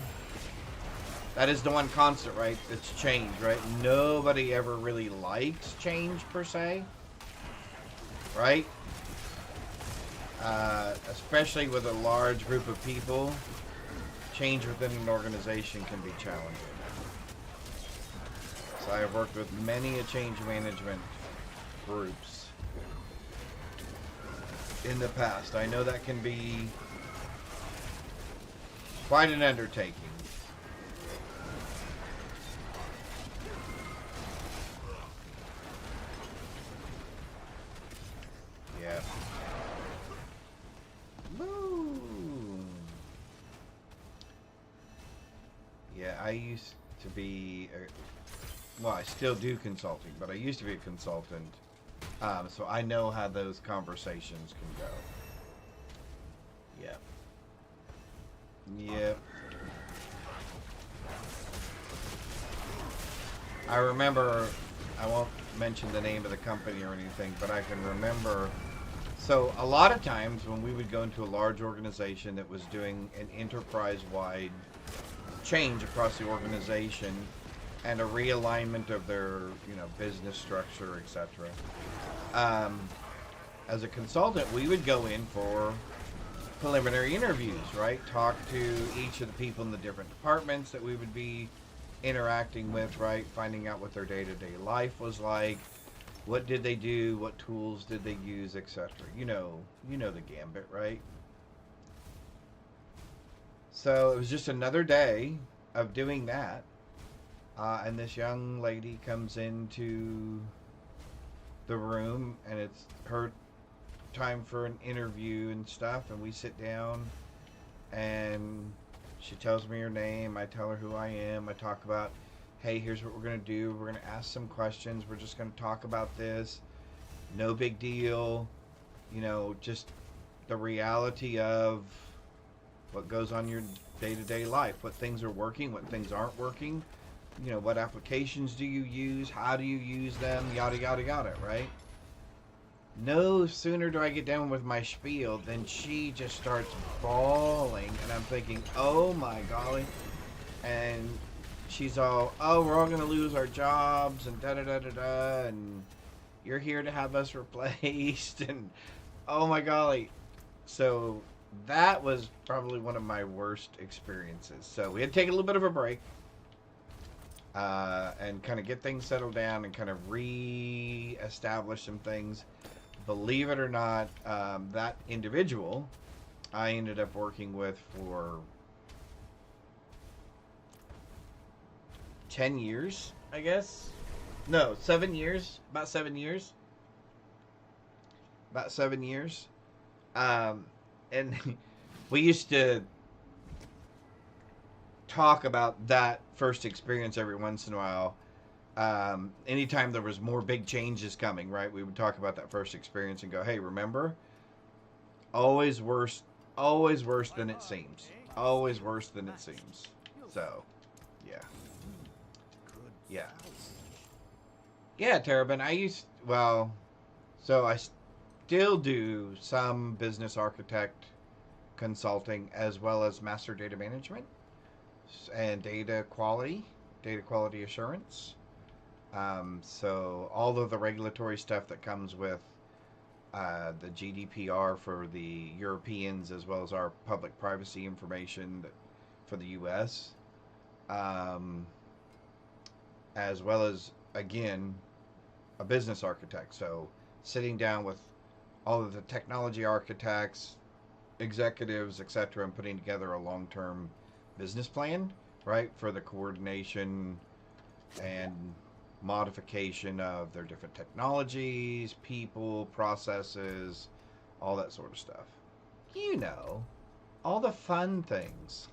Speaker 2: that is the one constant, right? It's change, right? Nobody ever really likes change, per se. Right? Especially with a large group of people, change within an organization can be challenging. So I have worked with many a change management groups in the past. I know that can be quite an undertaking. Yeah. Woo. Yeah, I used to be, well, I still do consulting, but I used to be a consultant. So I know how those conversations can go. Yep. Yep. I remember, I won't mention the name of the company or anything, but I can remember, so a lot of times when we would go into a large organization that was doing an enterprise-wide change across the organization and a realignment of their, you know, business structure, etc. As a consultant, we would go in for preliminary interviews, right? Talk to each of the people in the different departments that we would be interacting with, right? Finding out what their day-to-day life was like. What did they do? What tools did they use, etc. You know the gambit, right? So it was just another day of doing that. And this young lady comes into the room, and it's her time for an interview and stuff, and we sit down, and she tells me her name, I tell her who I am, I talk about, hey, here's what we're going to do, we're going to ask some questions, we're just going to talk about this, no big deal, you know, just the reality of what goes on in your day-to-day life, what things are working, what things aren't working, you know, what applications do you use, how do you use them, yada yada yada, right? No sooner do I get done with my spiel than she just starts bawling, and I'm thinking, oh my golly. And she's all, oh, we're all gonna lose our jobs and da da da da da, and you're here to have us replaced, and oh my golly. So that was probably one of my worst experiences. So we had to take a little bit of a break and kind of get things settled down and kind of re-establish some things. Believe it or not, that individual I ended up working with for 10 years, I guess. No, 7 years. About 7 years. About 7 years. And we used to talk about that first experience every once in a while. Anytime there was more big changes coming, right, we would talk about that first experience and go, hey, remember, always worse than it seems. Always worse than it seems. So, yeah. Yeah. Yeah, Terabin, so I still do some business architect consulting as well as master data management and data quality assurance. So all of the regulatory stuff that comes with the GDPR for the Europeans, as well as our public privacy information for the U.S., as well as, again, a business architect. So sitting down with all of the technology architects, executives, etc., and putting together a long-term business plan, right, for the coordination and modification of their different technologies, people, processes, all that sort of stuff. You know, all the fun things.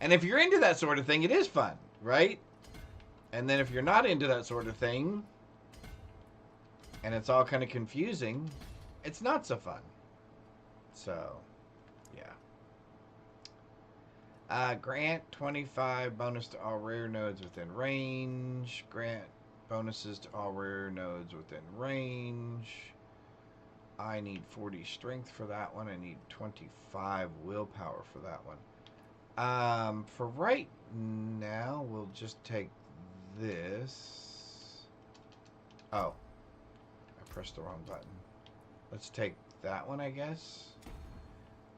Speaker 2: And if you're into that sort of thing, it is fun, right? And then if you're not into that sort of thing, and it's all kind of confusing, it's not so fun. So, yeah. Grant 25 bonus to all rare nodes within range. Grant bonuses to all rare nodes within range. I need 40 strength for that one. I need 25 willpower for that one. For right now, we'll just take this. Oh, I pressed the wrong button. Let's take that one, I guess.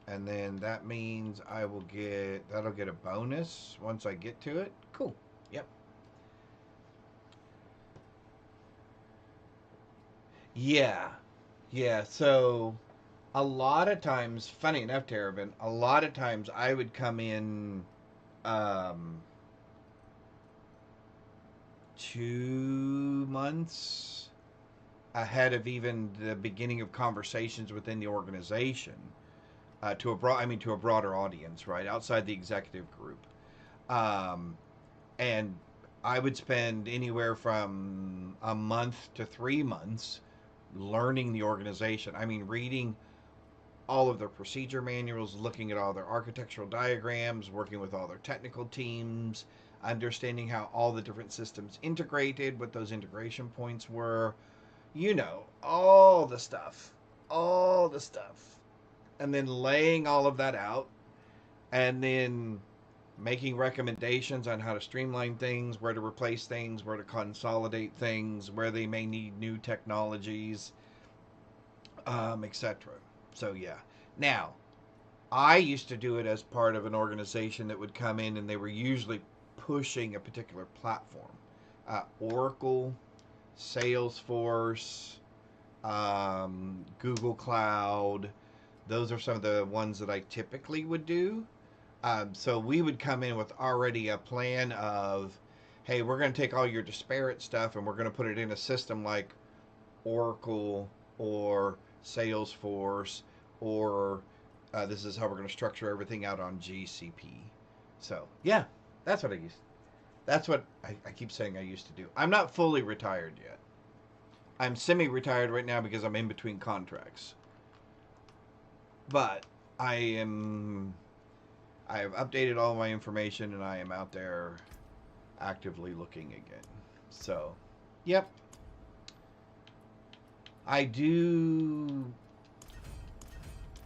Speaker 2: And then that means that'll get a bonus once I get to it. Cool. Yep. Yeah. Yeah, so a lot of times, funny enough, Terrabin, a lot of times I would come in 2 months ahead of even the beginning of conversations within the organization. To a broader audience, right, outside the executive group, and I would spend anywhere from a month to 3 months learning the organization. I mean, reading all of their procedure manuals, looking at all their architectural diagrams, working with all their technical teams, understanding how all the different systems integrated, what those integration points were, all the stuff. And then laying all of that out, and then making recommendations on how to streamline things, where to replace things, where to consolidate things, where they may need new technologies, etc. So yeah. Now, I used to do it as part of an organization that would come in, and they were usually pushing a particular platform. Oracle, Salesforce, Google Cloud. Those are some of the ones that I typically would do. So we would come in with already a plan of, hey, we're going to take all your disparate stuff and we're going to put it in a system like Oracle or Salesforce, or this is how we're going to structure everything out on GCP. So, yeah, that's what I keep saying I used to do. I'm not fully retired yet. I'm semi-retired right now because I'm in between contracts. But I have updated all my information, and I am out there actively looking again. So, yep. I do,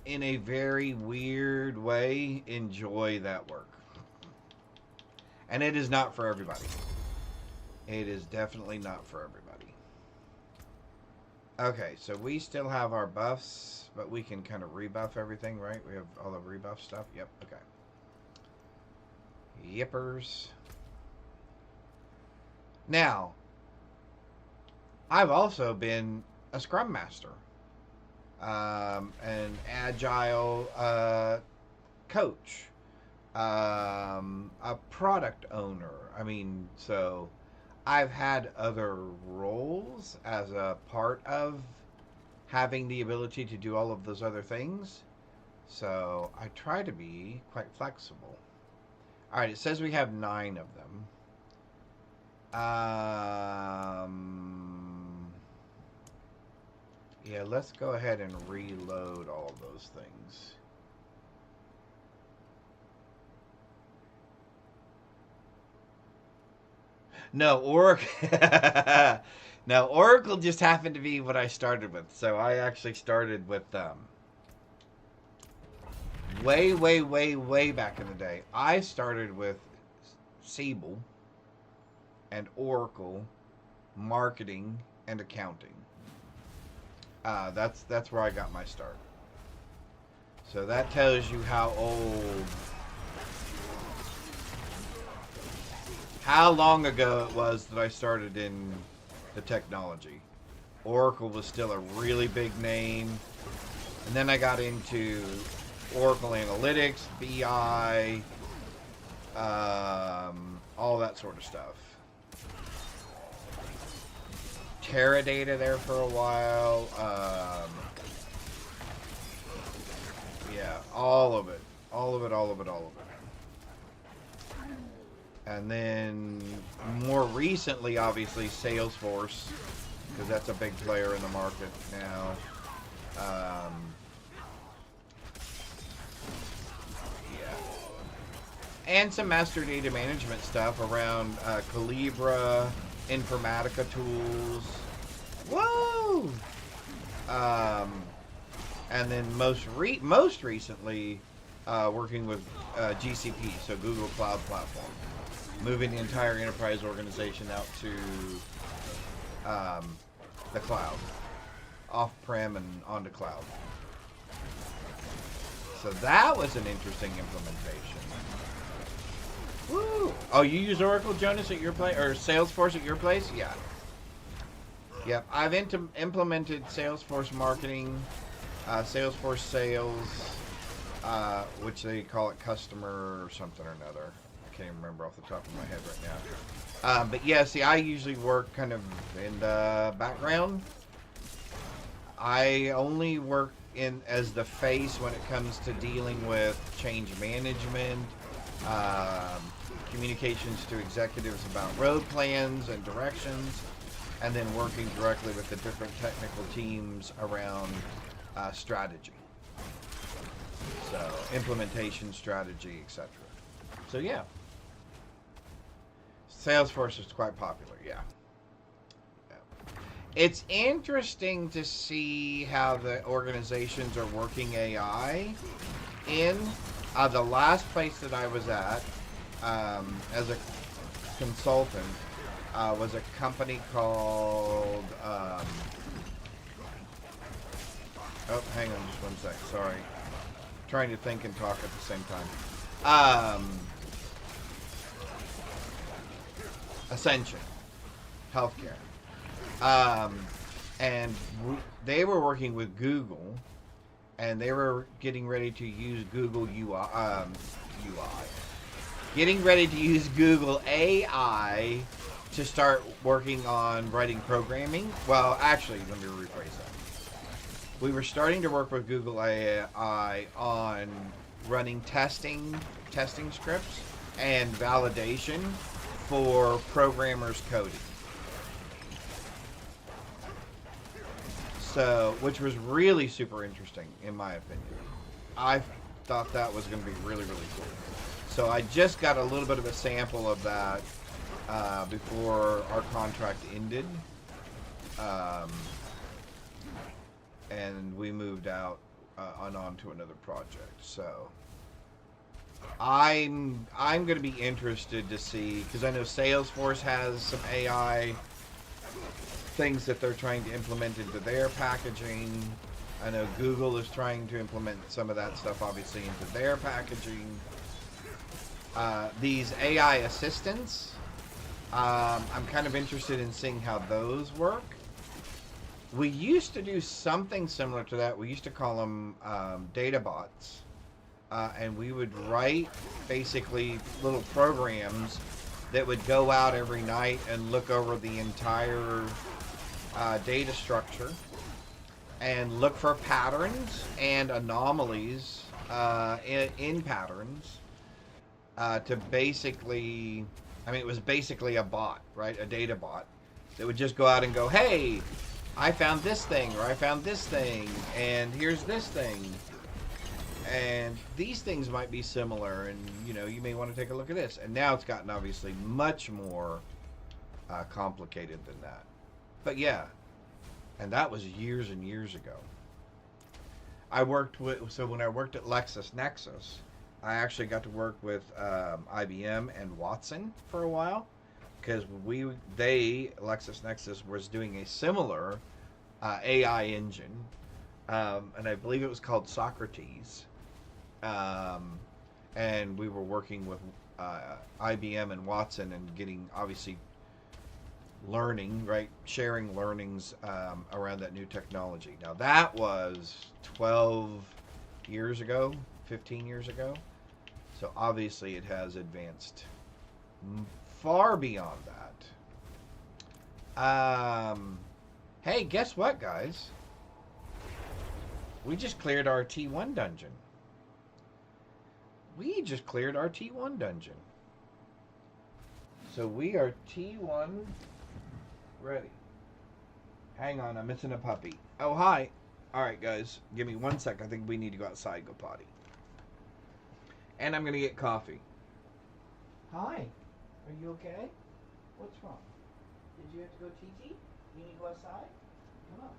Speaker 2: in a very weird way, enjoy that work. And it is not for everybody. It is definitely not for everybody. Okay, so we still have our buffs, but we can kind of rebuff everything, right? We have all the rebuff stuff. Yep, okay. Yippers. Now, I've also been a Scrum Master, an Agile coach, a product owner. I mean, so I've had other roles as a part of having the ability to do all of those other things. So I try to be quite flexible. All right, it says we have 9 of them. Yeah, let's go ahead and reload all those things. No, Oracle. No, Oracle just happened to be what I started with. So I actually started with way back in the day. I started with Siebel, and Oracle, marketing, and accounting. That's where I got my start. So that tells you how long ago it was that I started in the technology. Oracle was still a really big name. And then I got into Oracle Analytics, BI, all that sort of stuff. Teradata there for a while. Yeah, all of it. And then more recently, obviously, Salesforce, because that's a big player in the market now. Yeah. And some master data management stuff around Calibra, Informatica tools. Whoa! And then most recently, working with GCP, so Google Cloud Platform, moving the entire enterprise organization out to the cloud, off-prem and onto cloud. So that was an interesting implementation. Woo! Oh, you use Oracle, Jonas, at your place, or Salesforce at your place? Yeah. Yep, I've implemented Salesforce marketing, Salesforce sales, which they call it customer or something or another. I can't even remember off the top of my head right now. But yeah, see, I usually work kind of in the background. I only work in as the face when it comes to dealing with change management, communications to executives about road plans and directions, and then working directly with the different technical teams around strategy. So implementation, strategy, etc. So yeah, Salesforce is quite popular. Yeah. It's interesting to see how the organizations are working AI in the last place that I was at as a consultant was a company called oh, hang on just one sec, sorry, trying to think and talk at the same time. Ascension Healthcare. And they were working with Google, and they were getting ready to use Google getting ready to use Google AI to start working on writing programming. Well, actually, let me rephrase that. We were starting to work with Google AI on running testing scripts and validation for programmers coding. So, which was really super interesting, in my opinion. I thought that was going to be really, really cool. So I just got a little bit of a sample of that before our contract ended. And we moved out on to another project. So I'm going to be interested to see, because I know Salesforce has some AI things that they're trying to implement into their packaging. I know Google is trying to implement some of that stuff, obviously, into their packaging. These AI assistants, I'm kind of interested in seeing how those work. We used to do something similar to that. We used to call them data bots. And we would write basically little programs that would go out every night and look over the entire data structure and look for patterns and anomalies in patterns to basically, I mean, it was basically a bot, right? A data bot that would just go out and go, hey, I found this thing, or I found this thing, and here's this thing. And these things might be similar, and, you know, you may want to take a look at this. And now it's gotten, obviously, much more complicated than that. But, yeah. And that was years and years ago. I worked with, so when I worked at LexisNexis, I actually got to work with IBM and Watson for a while. because LexisNexis was doing a similar AI engine, and I believe it was called Socrates. And we were working with IBM and Watson and getting, obviously, learning, right? Sharing learnings around that new technology. Now, that was 12 years ago, 15 years ago. So, obviously, it has advanced far beyond that. Hey, guess what, guys? We just cleared our T1 dungeon. So we are T1 ready. Hang on, I'm missing a puppy. Oh, hi. All right, guys. Give me 1 sec. I think we need to go outside, go potty. And I'm going to get coffee. Hi. Are you okay? What's wrong? Did you have to go TT? You need to go outside? Come on.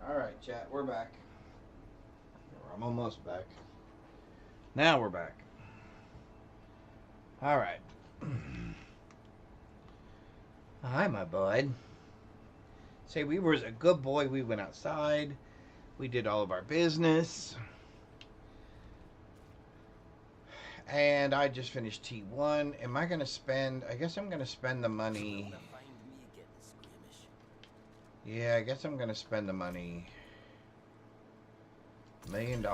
Speaker 2: All right, chat, we're back. I'm almost back. Now we're back. All right. Hi, my bud. Say, we was a good boy. We went outside. We did all of our business. And I just finished T1. Am I going to spend... I guess I'm going to spend the money...
Speaker 5: Gonna find me getting squeamish.
Speaker 2: Yeah, I guess I'm going to spend the money. $1 million.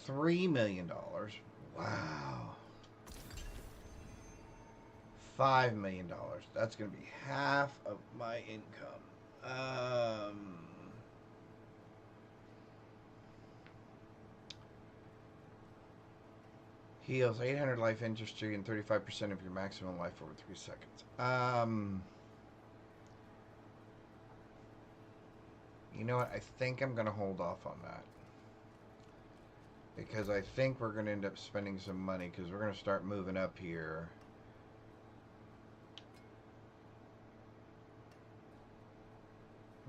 Speaker 2: $3 million. Wow. $5 million. That's going to be half of my income. Heals 800 life industry and 35% of your maximum life over 3 seconds. You know what? I think I'm going to hold off on that. Because I think we're going to end up spending some money because we're going to start moving up here.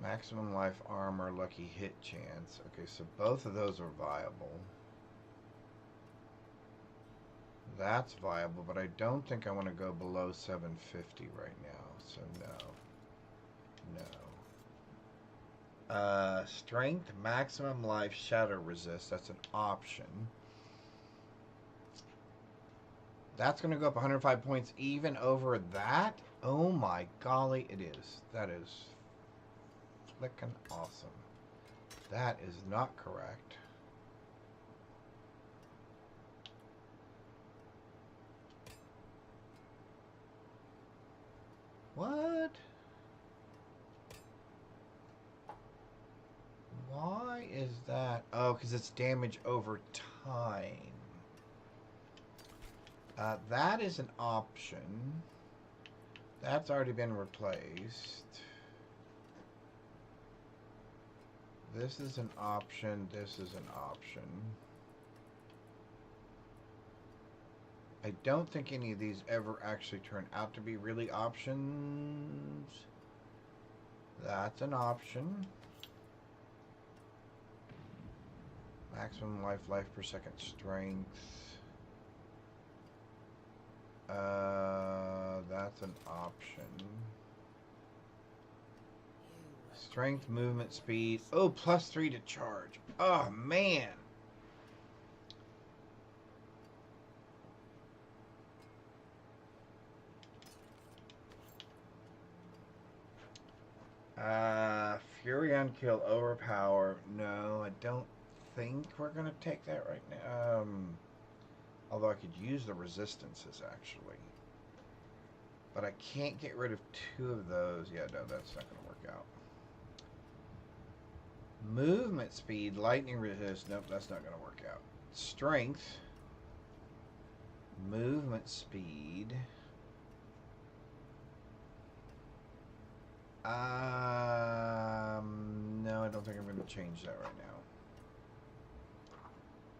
Speaker 2: Maximum life armor, lucky hit chance. Okay, so both of those are viable. That's viable, but I don't think I want to go below 750 right now. So no. Strength, maximum life, shadow resist. That's an option. That's going to go up 105 points even over that? Oh my golly, it is. That is flickin' awesome. That is not correct. What? Why is that? Oh, because it's damage over time. That is an option. That's already been replaced. This is an option. This is an option. I don't think any of these ever actually turn out to be really options. That's an option. Maximum life per second strength. That's an option. Strength, movement, speed. Oh, +3 to charge. Oh, man. Fury on kill, overpower. No, I don't think we're going to take that right now. Although I could use the resistances, actually. But I can't get rid of 2 of those. Yeah, no, that's not going to work out. Movement speed, lightning resist. Nope, that's not going to work out. Strength. Movement speed. No, I don't think I'm going to change that right now.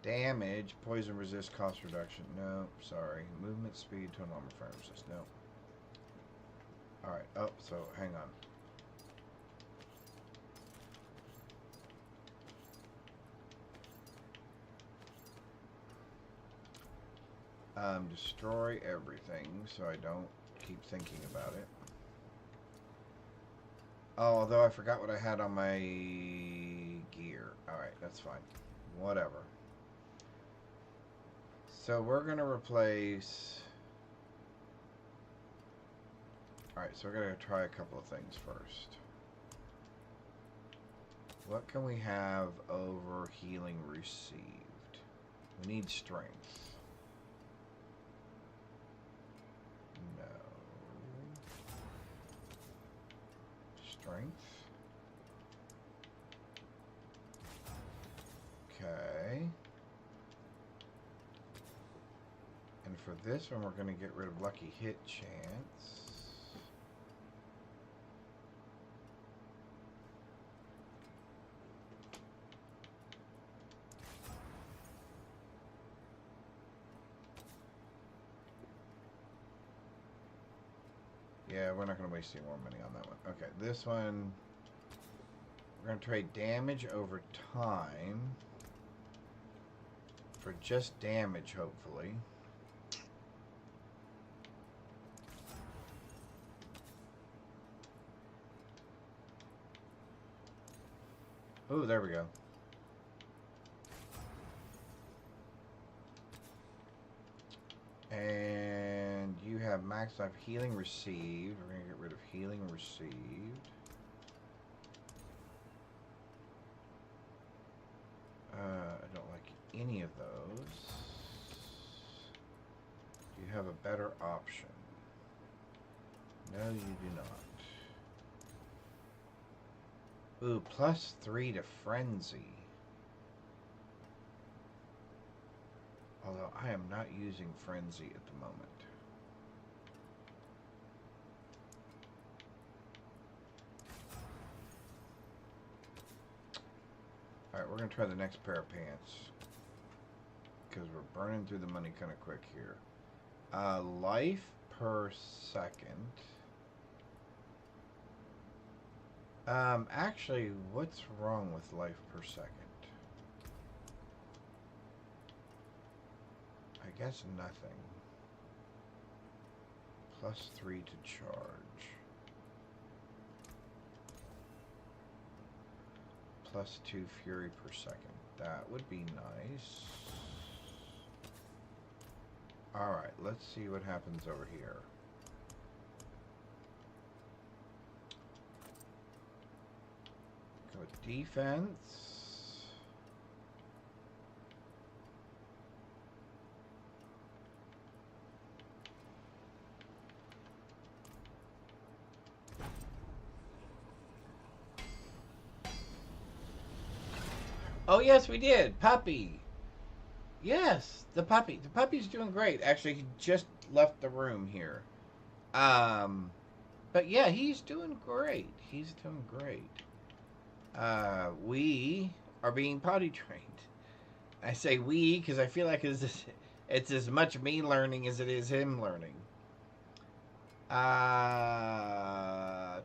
Speaker 2: Damage, poison resist, cost reduction. No, sorry. Movement speed, total armor, fire resist. No. Alright, oh, so hang on. Destroy everything so I don't keep thinking about it. Oh, although I forgot what I had on my gear. Alright, that's fine. Whatever. So we're going to replace... Alright, so we're going to try a couple of things first. What can we have over healing received? We need strength. No. Strength. Okay. And for this one, we're going to get rid of lucky hit chance. Yeah, we're not going to waste any more money on that one. Okay, this one, we're going to trade damage over time for just damage, hopefully. Oh, there we go. And you have max life healing received. We're going to get rid of healing received. I don't like any of those. Do you have a better option? No, you do not. Ooh, +3 to frenzy. Although I am not using frenzy at the moment. Alright, we're going to try the next pair of pants. Because we're burning through the money kind of quick here. Life per second. Actually, what's wrong with life per second? I guess nothing. +3 to charge. +2 fury per second. That would be nice. Alright, let's see what happens over here. Go with defense. Oh, yes, we did. Puppy. Yes, the puppy. The puppy's doing great. Actually, he just left the room here. But yeah, he's doing great. He's doing great. We are being potty trained. I say we because I feel like it's as much me learning as it is him learning.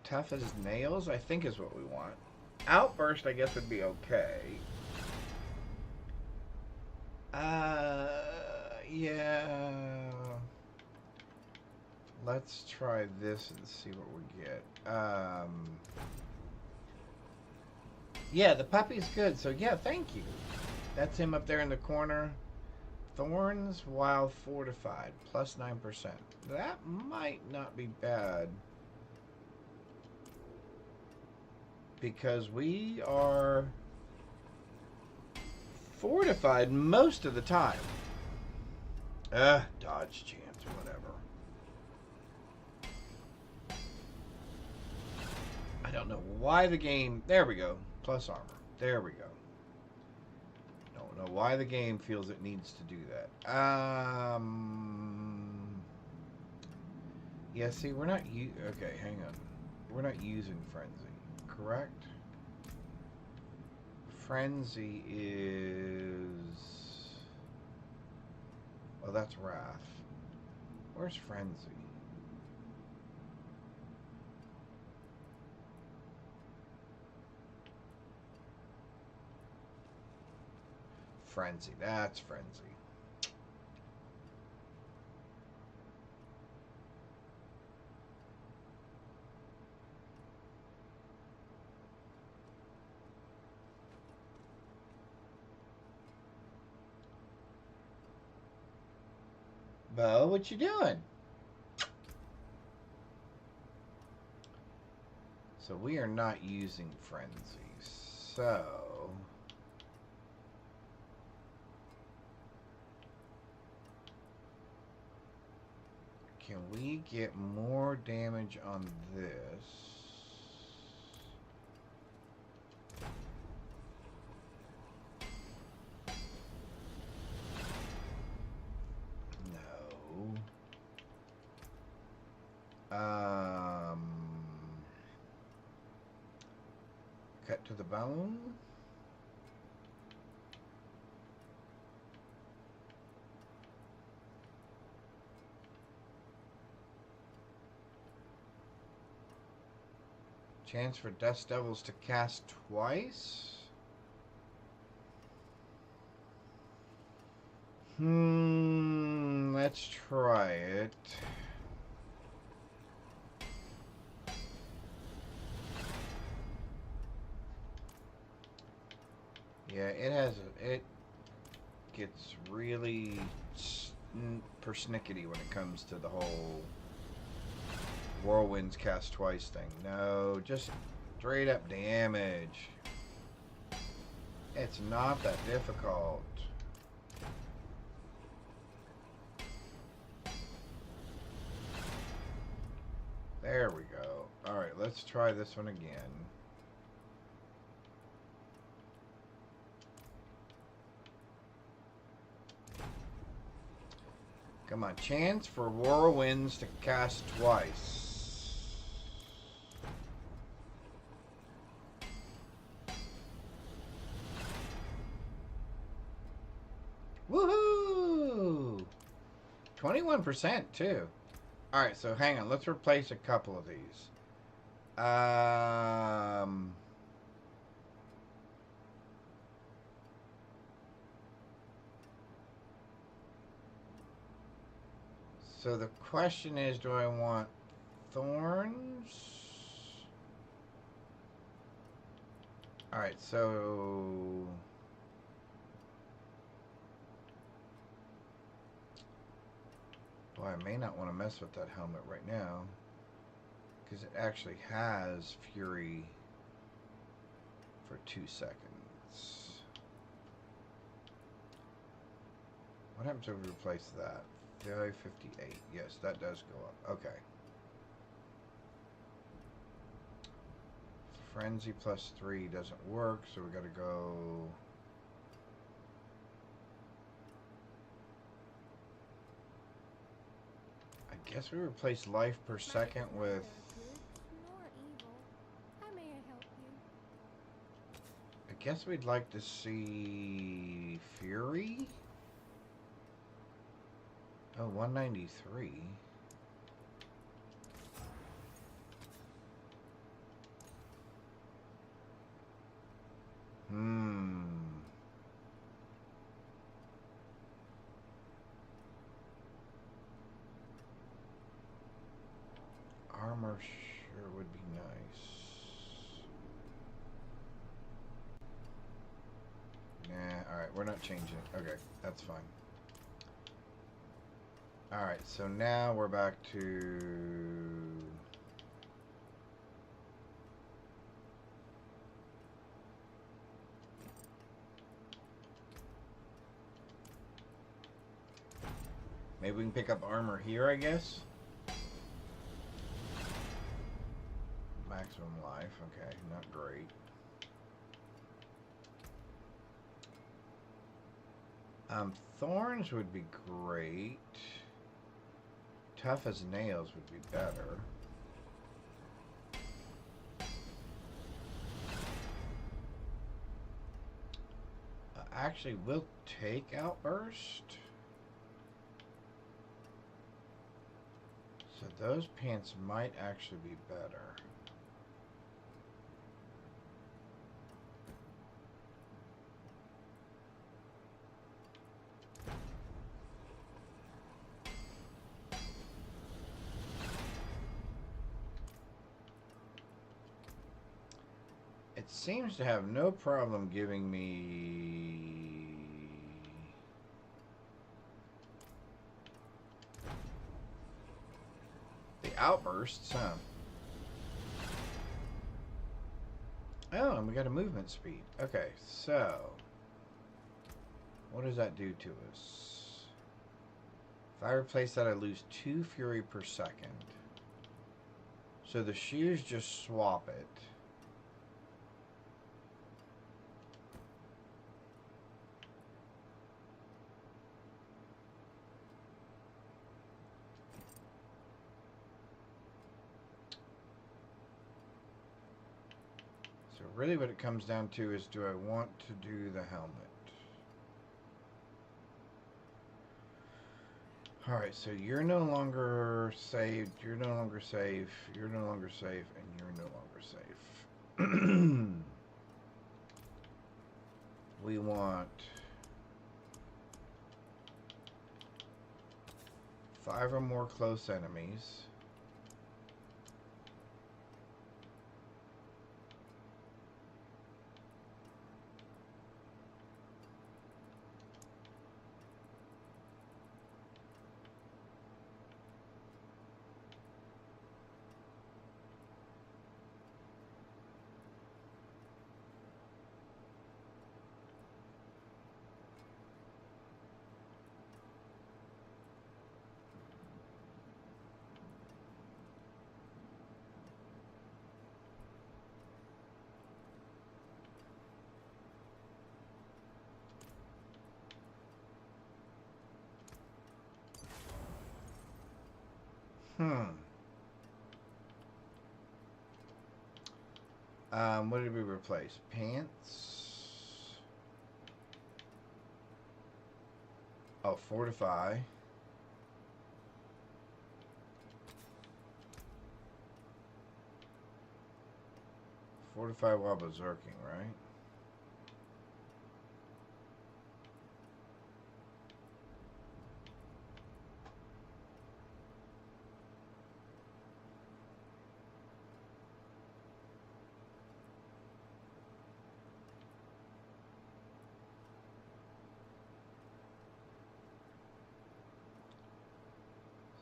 Speaker 2: Tough as nails, I think is what we want. Outburst, I guess, would be okay. Yeah. Let's try this and see what we get. Yeah, the puppy's good. So, yeah, thank you. That's him up there in the corner. Thorns while fortified. +9%. That might not be bad. Because we are fortified most of the time. Dodge chance, whatever. I don't know why the game... There we go. Plus armor. There we go. Don't know why the game feels it needs to do that. Yeah, see, we're not... Okay, hang on. We're not using Frenzy, correct? Frenzy is... Oh, that's Wrath. Where's Frenzy? Frenzy. That's Frenzy. Bo, what you doing? So we are not using Frenzy. So... Can we get more damage on this? No. Cut to the bone. Chance for Dust Devils to cast twice. Let's try it. Yeah, it gets really persnickety when it comes to the whole whirlwinds cast twice thing. No, just straight up damage. It's not that difficult. There we go. Alright, let's try this one again. Come on, chance for whirlwinds to cast twice. Woohoo! 21% too. Alright, so hang on. Let's replace a couple of these. So the question is, do I want thorns? Alright, so... Well, I may not want to mess with that helmet right now, because it actually has Fury for 2 seconds. What happens if we replace that? 58. Yes, that does go up. Okay. Frenzy plus 3 doesn't work, so we got to go... I guess we replace life per second with... I guess we'd like to see Fury? Oh, 193. Armor sure would be nice. Nah, alright, we're not changing it. Okay, that's fine. Alright, so now we're back to... Maybe we can pick up armor here, I guess? Maximum life, okay, not great. Thorns would be great. Tough as nails would be better. Actually, we'll take Outburst. So those pants might actually be better. It seems to have no problem giving me... the outbursts, huh? Oh, and we got a movement speed. Okay, so... what does that do to us? If I replace that, I lose 2 fury per second. So the shoes just swap it. So really what it comes down to is, do I want to do the helmet? Alright, so you're no longer saved, you're no longer safe, you're no longer safe, and you're no longer safe. We want 5 or more close enemies. What did we replace? Pants. Oh, fortify. Fortify while berserking, right?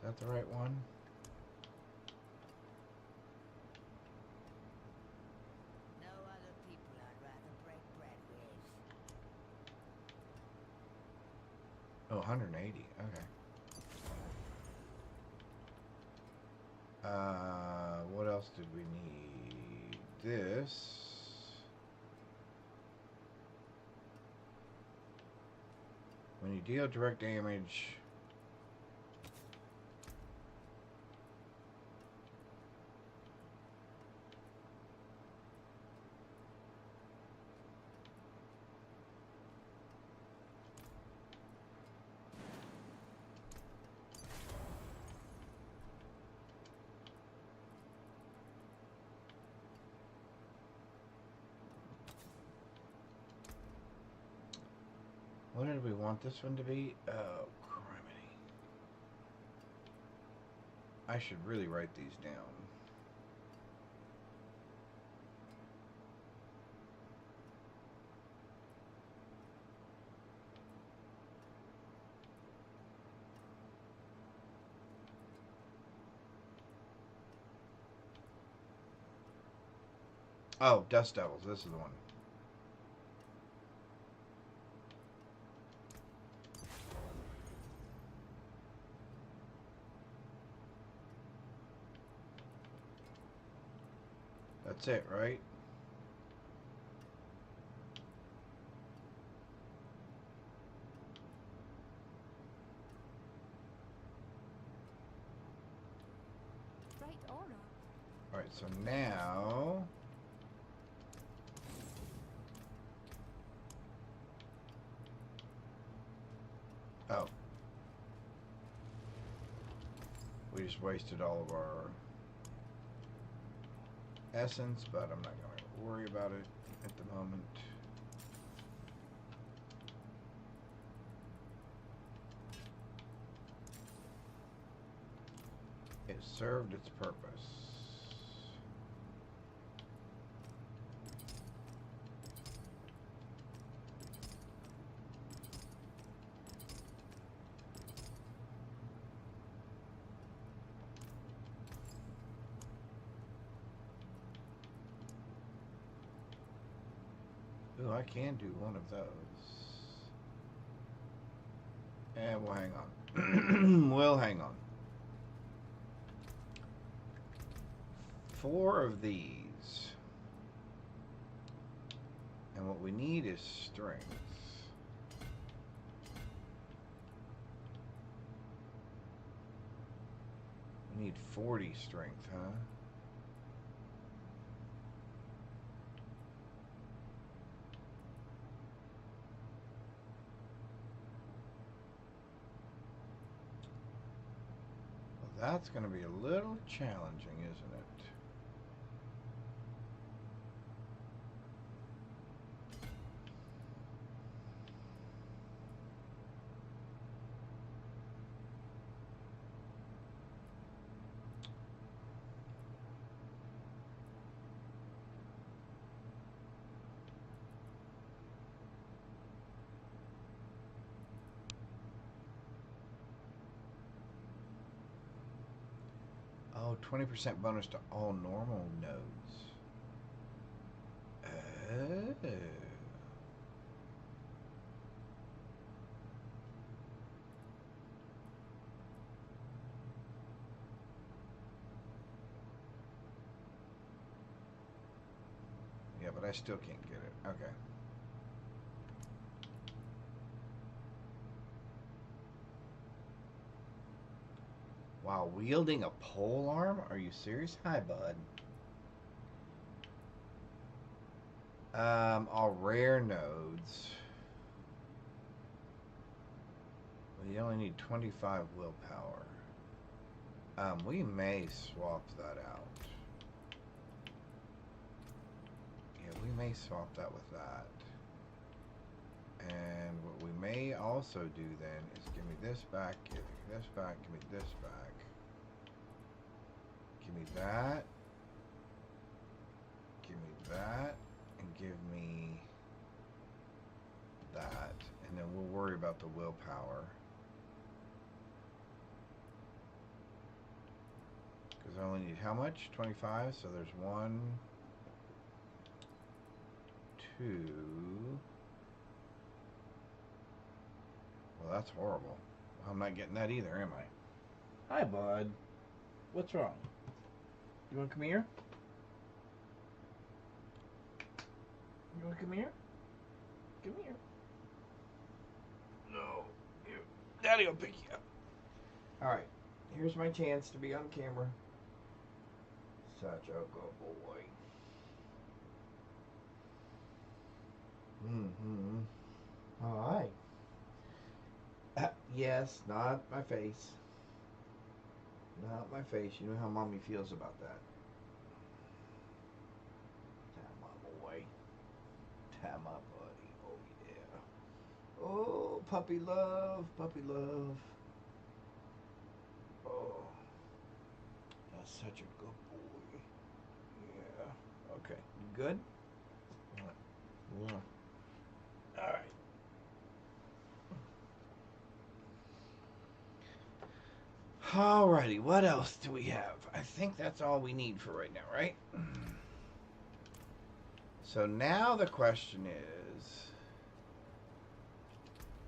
Speaker 2: Is that the right one?
Speaker 6: No other people I'd rather break bread with.
Speaker 2: Oh, 180. Okay. What else did we need? This. When you deal direct damage. What did we want this one to be? Oh, criminy. I should really write these down. Oh, Dust Devils. This is the one. That's it, right?
Speaker 3: Right order.
Speaker 2: Alright, so now... Oh. We just wasted all of our essence, but I'm not going to worry about it at the moment. It served its purpose. Ooh, I can do one of those. And we'll hang on. We'll hang on. 4 of these. And what we need is strength. We need 40 strength, huh? Well, that's going to be a little challenging, isn't it? 20% bonus to all normal nodes. Oh. Yeah, but I still can't get it. Okay. While wielding a pole arm? Are you serious? Hi, bud. All rare nodes. Well, you only need 25 willpower. We may swap that out. Yeah, we may swap that with that. And what we may also do then is give me this back, give me this back, give me this back. Give me that. Give me that. And give me that. And then we'll worry about the willpower. Because I only need how much? 25. So there's 1, 2. Well, that's horrible. I'm not getting that either, am I? Hi, bud. What's wrong? You want to come here? You want to come here? Come here. No. You. Daddy will pick you up. Alright. Here's my chance to be on camera. Such a good boy. Mm-hmm. Alright. Yes, not my face. Not my face. You know how mommy feels about that. Tap my boy. Tap my buddy. Oh, yeah. Oh, puppy love. Puppy love. Oh. That's such a good boy. Yeah. Okay. You good? Yeah. All right. Alrighty, what else do we have? I think that's all we need for right now, right? So now the question is,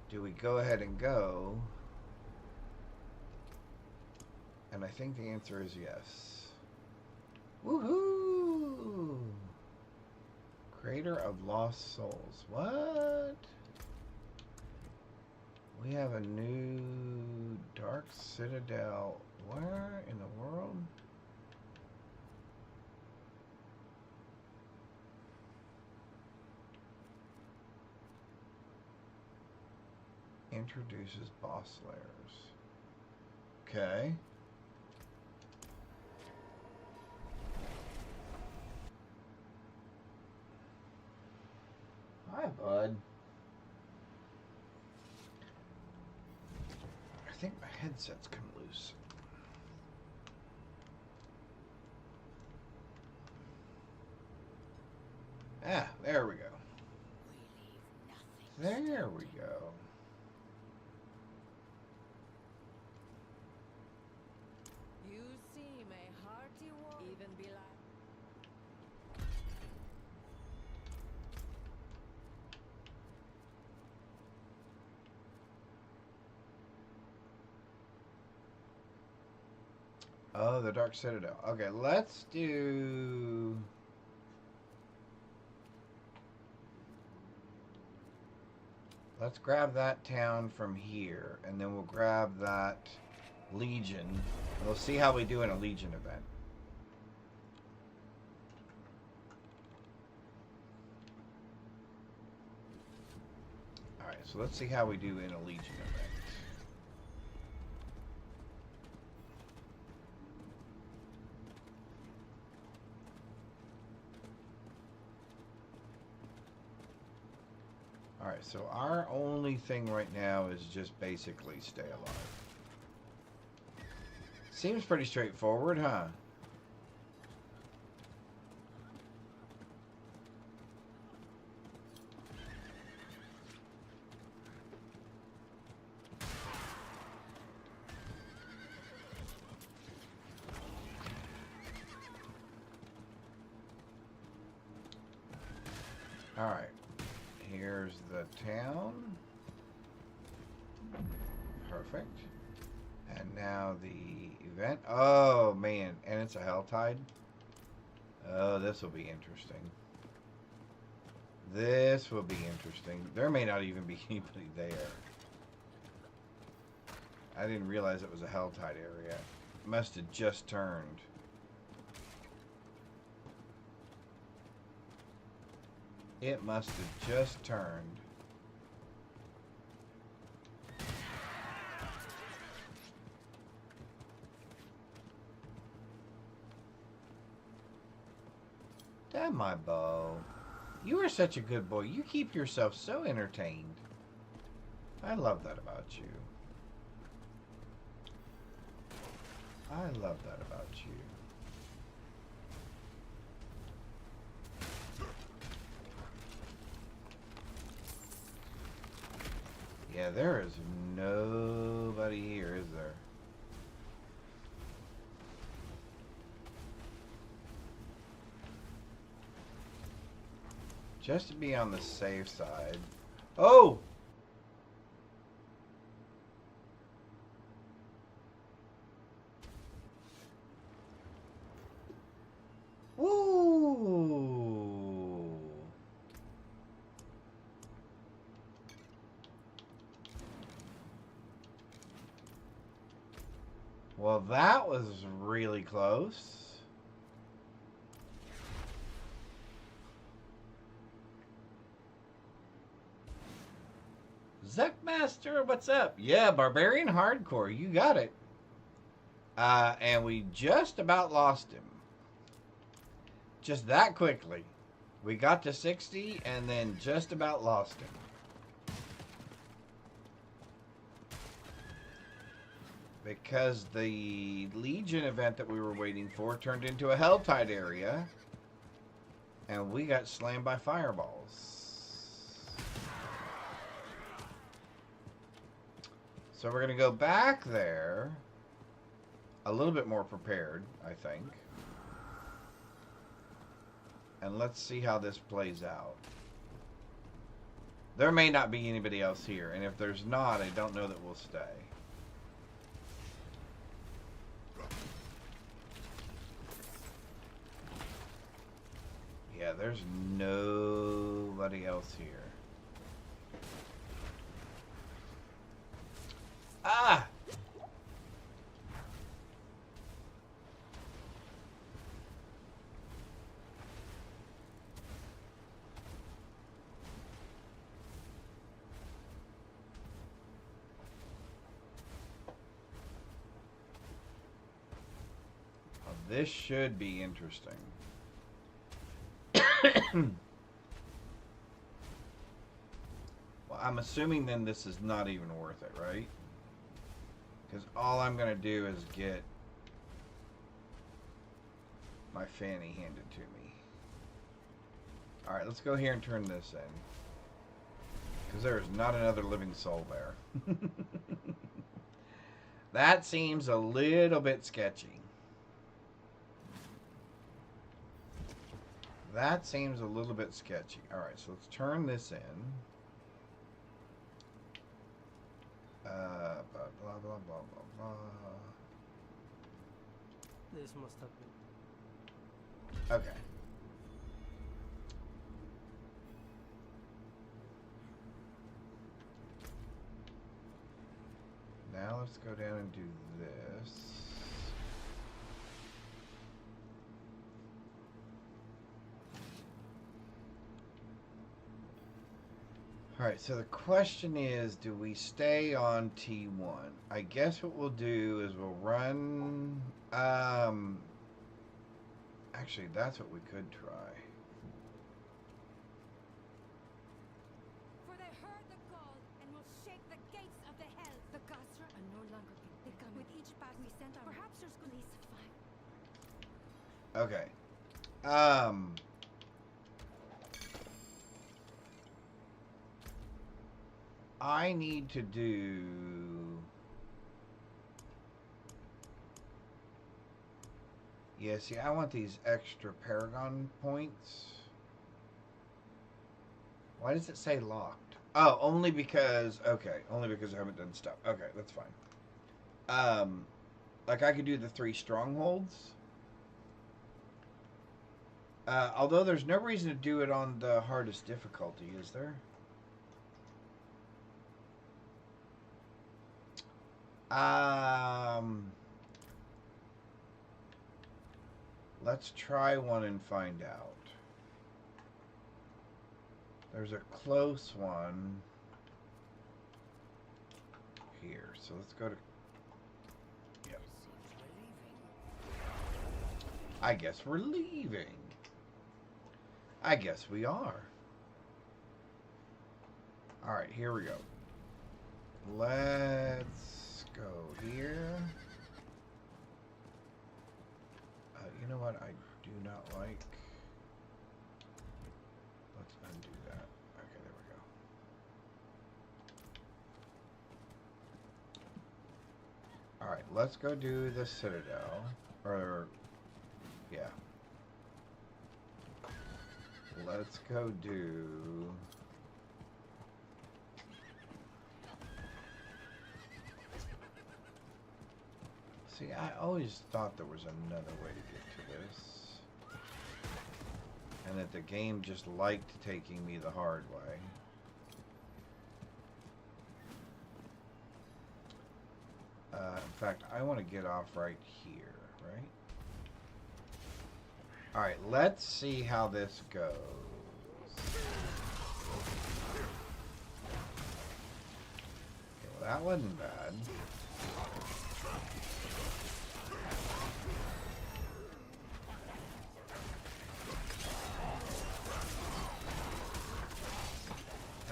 Speaker 2: do we go ahead and go? And I think the answer is yes. Woohoo! Crater of Lost Souls. What? We have a new Dark Citadel. Where in the world? Introduces boss layers. Okay. Hi, bud. I think my headset's come loose. Ah, there we go. There we go.
Speaker 4: You seem a hearty one. Even be like.
Speaker 2: Oh, the Dark Citadel. Okay, let's do... Let's grab that town from here, and then we'll grab that Legion. We'll see how we do in a Legion event. Alright, so let's see how we do in a Legion event. Alright, so our only thing right now is just basically stay alive. Seems pretty straightforward, huh? Alright. Here's the town. Perfect. And now the event. Oh, man. And it's a Helltide. Oh, this will be interesting. This will be interesting. There may not even be anybody there. I didn't realize it was a Helltide area. It must have just turned. It must have just turned. Damn, my bow. You are such a good boy. You keep yourself so entertained. I love that about you. I love that about you. Yeah, there is nobody here, is there? Just to be on the safe side. Oh! Woo! Well, that was really close. Zuckmaster, what's up? Yeah, Barbarian Hardcore, you got it. And we just about lost him. Just that quickly. We got to 60 and then just about lost him. Because the Legion event that we were waiting for turned into a Helltide area. And we got slammed by fireballs. So we're going to go back there a little bit more prepared, I think. And let's see how this plays out. There may not be anybody else here, and if there's not, I don't know that we'll stay. Yeah, there's nobody else here. Ah! Well, this should be interesting. Well, I'm assuming then this is not even worth it, right? Because all I'm going to do is get my fanny handed to me. Alright, let's go here and turn this in. Because there is not another living soul there. That seems a little bit sketchy. That seems a little bit sketchy. Alright, so let's turn this in. Blah, blah, blah, blah, blah, blah.
Speaker 5: This must have been.
Speaker 2: Okay. Now let's go down and do this. Alright, so the question is, do we stay on T1? I guess what we'll do is we'll run... actually, that's what we could try.
Speaker 4: For they heard the call and will shake the gates of the hell. The Gasra are no longer they come with each pass we sent our perhaps there's police fine.
Speaker 2: Okay. I need to do... Yeah, see, I want these extra Paragon points. Why does it say locked? Oh, only because, okay, only because I haven't done stuff. Okay, that's fine. Like I could do the 3 strongholds. Although there's no reason to do it on the hardest difficulty, is there? Let's try one and find out. There's a close one here, so let's go to. Yep. I guess we're leaving. I guess we are. All right, here we go. Let's go here. You know what I do not like? Let's undo that. Okay, there we go. Alright, let's go do the Citadel. Or, yeah. Let's go do... See, I always thought there was another way to get to this. And that the game just liked taking me the hard way. In fact, I want to get off right here, right? Alright, let's see how this goes. Okay, well, that wasn't bad.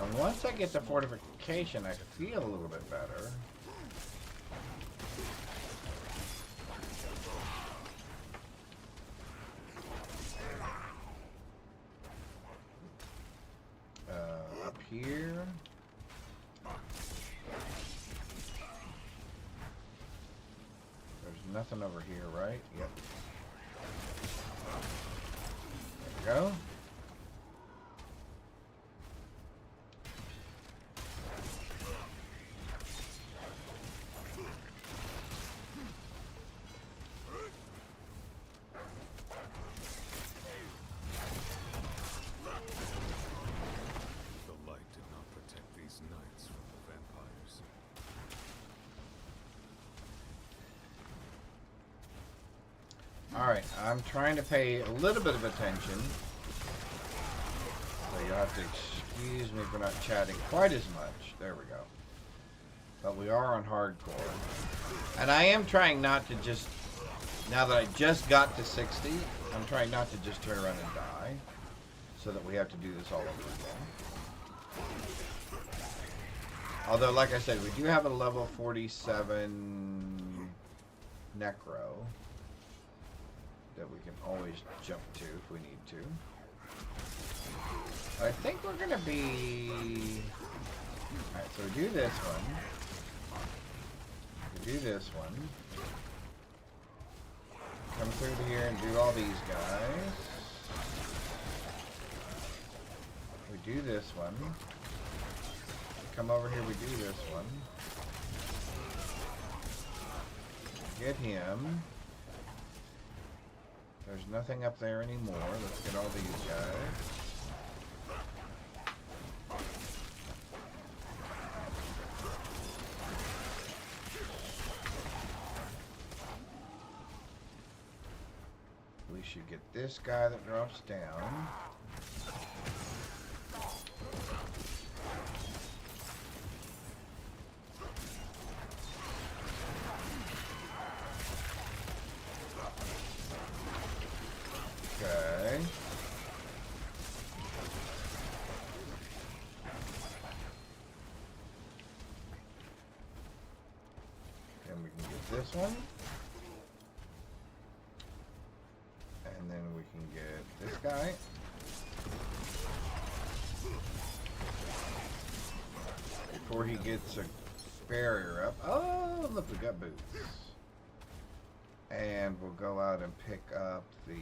Speaker 2: And once I get the fortification, I feel a little bit better. Up here. There's nothing over here, right? Yep. There we go. Alright, I'm trying to pay a little bit of attention. So you'll have to excuse me for not chatting quite as much. There we go. But we are on hardcore. And I am trying not to just... Now that I just got to 60, I'm trying not to just turn around and die. So that we have to do this all over again. Although, like I said, we do have a level 47 Necro that we can always jump to if we need to. I think we're gonna be... Alright, so we do this one. We do this one. Come through here and do all these guys. We do this one. Come over here, we do this one. Get him. There's nothing up there anymore. Let's get all these guys. We should get this guy that drops down. Okay. Then we can get this one. And then we can get this guy. Before he gets a barrier up. Oh, look, we got boots. And we'll go out and pick up the...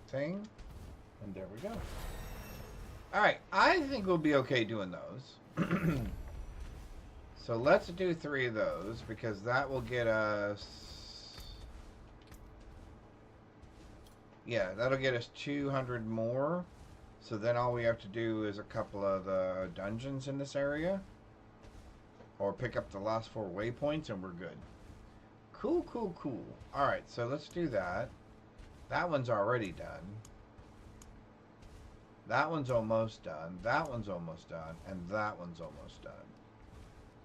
Speaker 2: thing. And there we go. Alright, I think we'll be okay doing those. So let's do 3 of those, because that will get us... Yeah, that'll get us 200 more. So then all we have to do is a couple of the dungeons in this area. Or pick up the last 4 waypoints and we're good. Cool, cool, cool. Alright, so let's do that. That one's already done. That one's almost done. That one's almost done. And that one's almost done.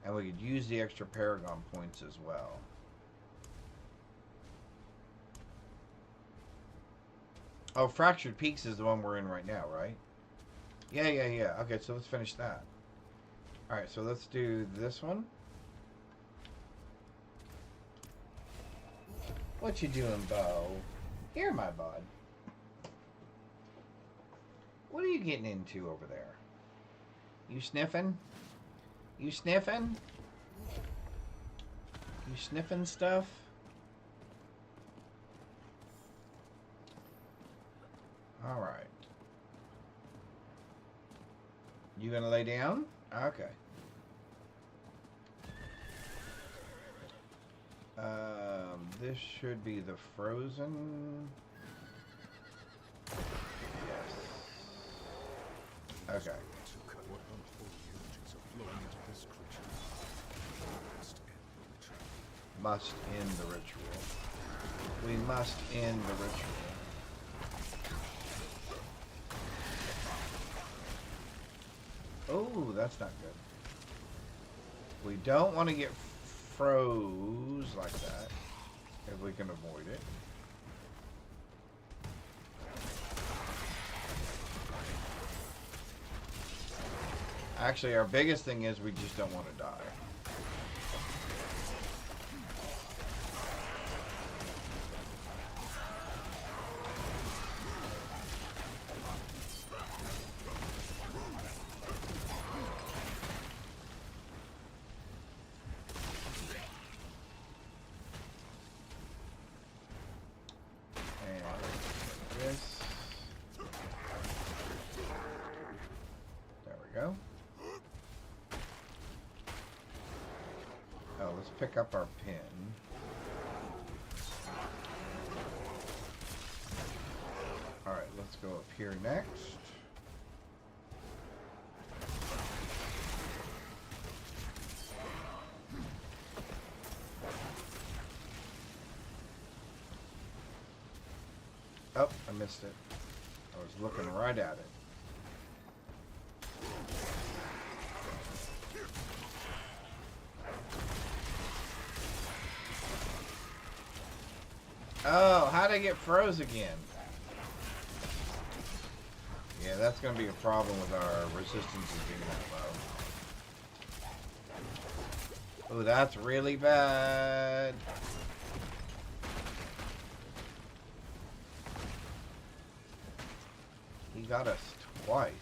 Speaker 2: And we could use the extra Paragon points as well. Oh, Fractured Peaks is the one we're in right now, right? Yeah. Okay, so let's finish that. Alright, so let's do this one. What you doing, Bo? Here, my bud. What are you getting into over there? You sniffing? You sniffing? You sniffing stuff? Alright. You gonna lay down? Okay. This should be the frozen. Yes. Okay.
Speaker 1: What unholy energies are flowing into this creature? Must end the ritual.
Speaker 2: Must end the ritual. We must end the ritual. Oh, that's not good. We don't want to get froze like that, if we can avoid it. Actually, our biggest thing is we just don't want to die. Pick up our pin. Alright, let's go up here next. Oh, I missed it. I was looking right at it. Oh, how'd I get froze again? Yeah, that's going to be a problem with our resistances being that low. Oh, that's really bad. He got us twice.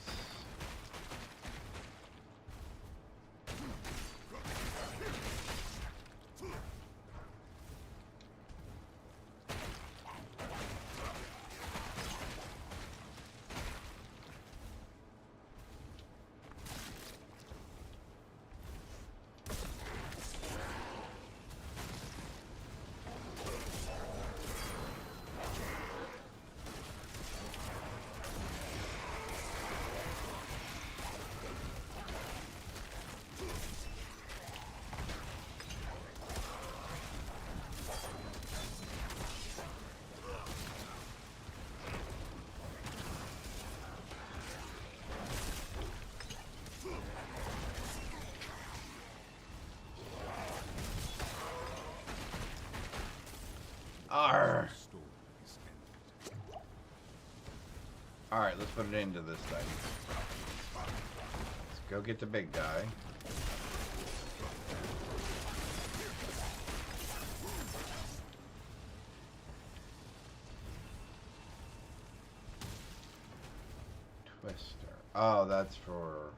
Speaker 2: Arr. Alright, let's put it into this thing. Let's go get the big guy. Twister. Oh, that's for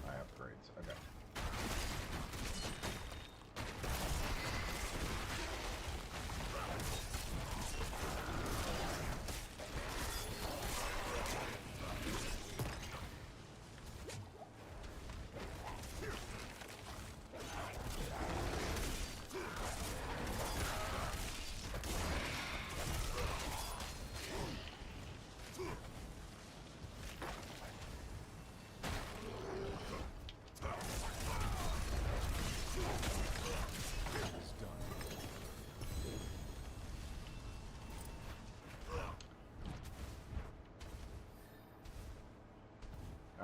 Speaker 2: my upgrades. Okay.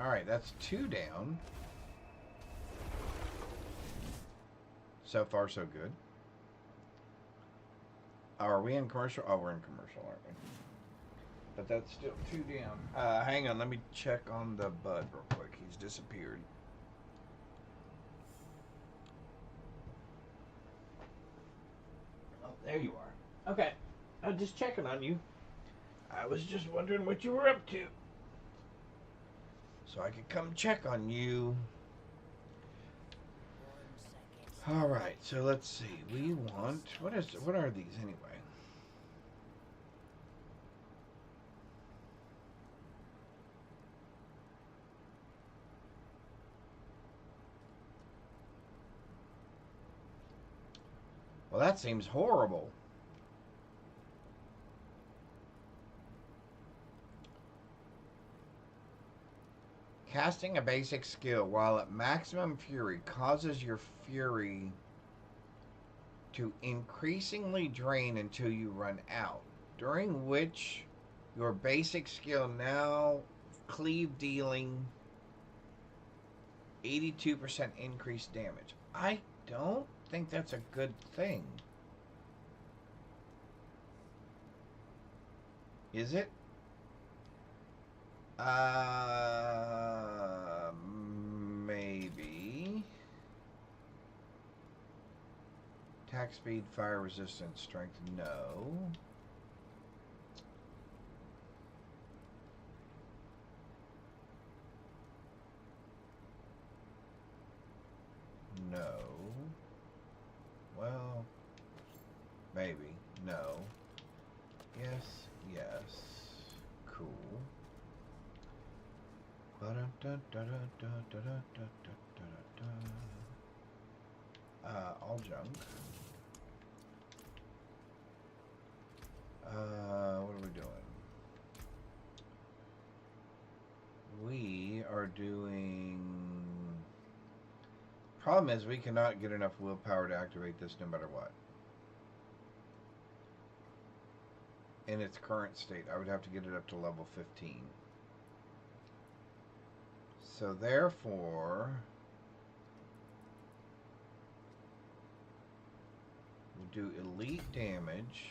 Speaker 2: Alright, that's 2 down. So far, so good. Oh, are we in commercial? Oh, we're in commercial, aren't we? But that's still 2 down. Hang on, let me check on the bud real quick. He's disappeared. Oh, there you are. Okay. I'm just checking on you. I was just wondering what you were up to. So I could come check on you.
Speaker 6: 1 second.
Speaker 2: Alright, so let's see. We want... What are these anyway? Well, that seems horrible. Casting a basic skill while at maximum fury causes your fury to increasingly drain until you run out, during which your basic skill now cleave dealing 82% increased damage. I don't think that's a good thing. Is it? Maybe. Attack speed, fire resistance, strength, no. No. Well, maybe. No. Yes, yes. Cool. All junk. What are we doing? We are doing... Problem is we cannot get enough willpower to activate this no matter what. In its current state, I would have to get it up to level 15. So therefore, we'll do elite damage.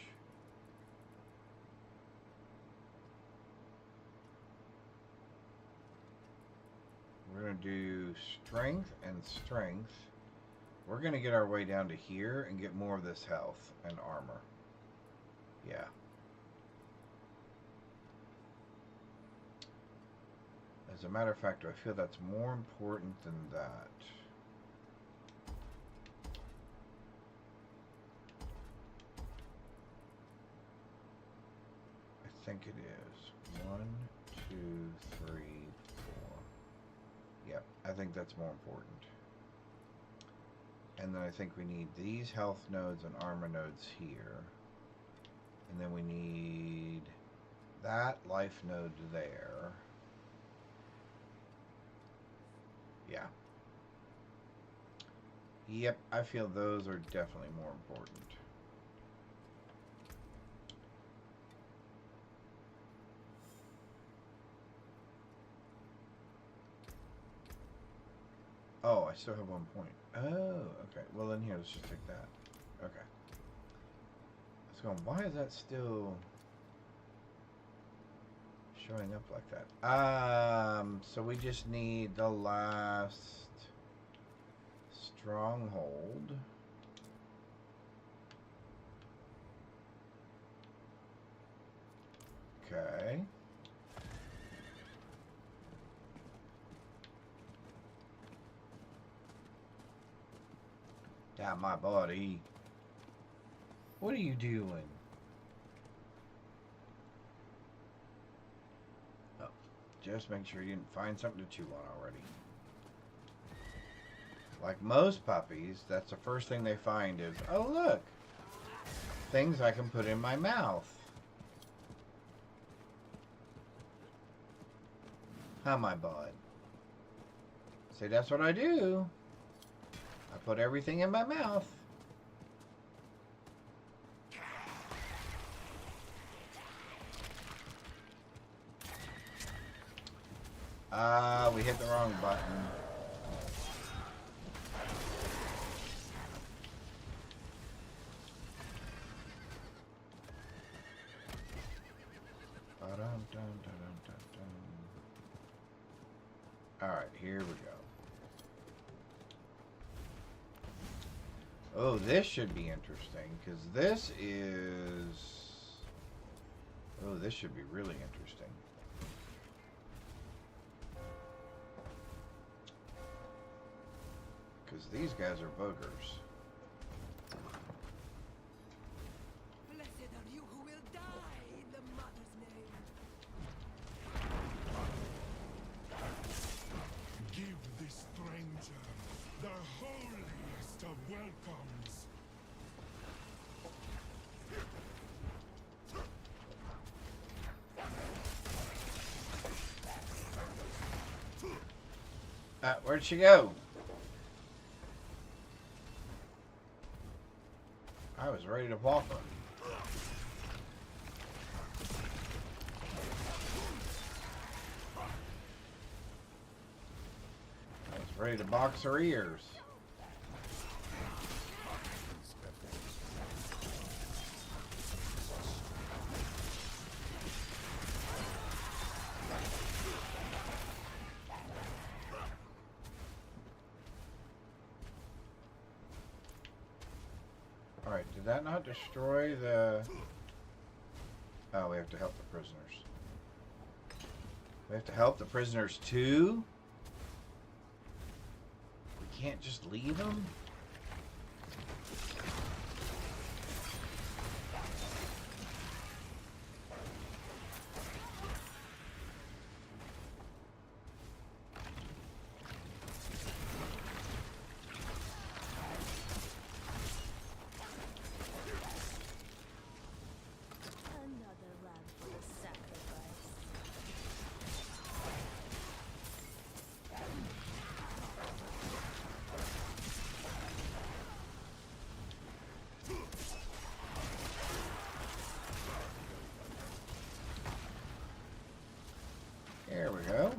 Speaker 2: We're going to do strength and strength. We're going to get our way down to here and get more of this health and armor. Yeah. As a matter of fact, I feel that's more important than that. I think it is. 1, 2, 3, 4. Yep, I think that's more important. And then I think we need these health nodes and armor nodes here. And then we need that life node there. Yeah. Yep, I feel those are definitely more important. Oh, I still have 1 point. Oh, okay. Well, then here, let's just take that. Okay. Let's go. Why is that still showing up like that? So we just need the last stronghold. Okay. Got my body. What are you doing? Oh, just make sure you didn't find something to chew on already. Like most puppies, that's the first thing they find is, oh look, things I can put in my mouth. Huh, my bud? Say, that's what I do. I put everything in my mouth. We hit the wrong button. Alright, here we go. Oh, this should be interesting, because this is... Oh, this should be really interesting. Because these guys are boogers.
Speaker 6: Blessed are you who will die in the mother's name.
Speaker 1: Give this stranger the holiest of welcomes.
Speaker 2: Where'd she go? I was ready to pop her. I was ready to box her ears. Alright, did that not destroy the... Oh, we have to help the prisoners. We have to help the prisoners too? We can't just leave them?
Speaker 6: Another lamb for the sacrifice.
Speaker 2: There we go.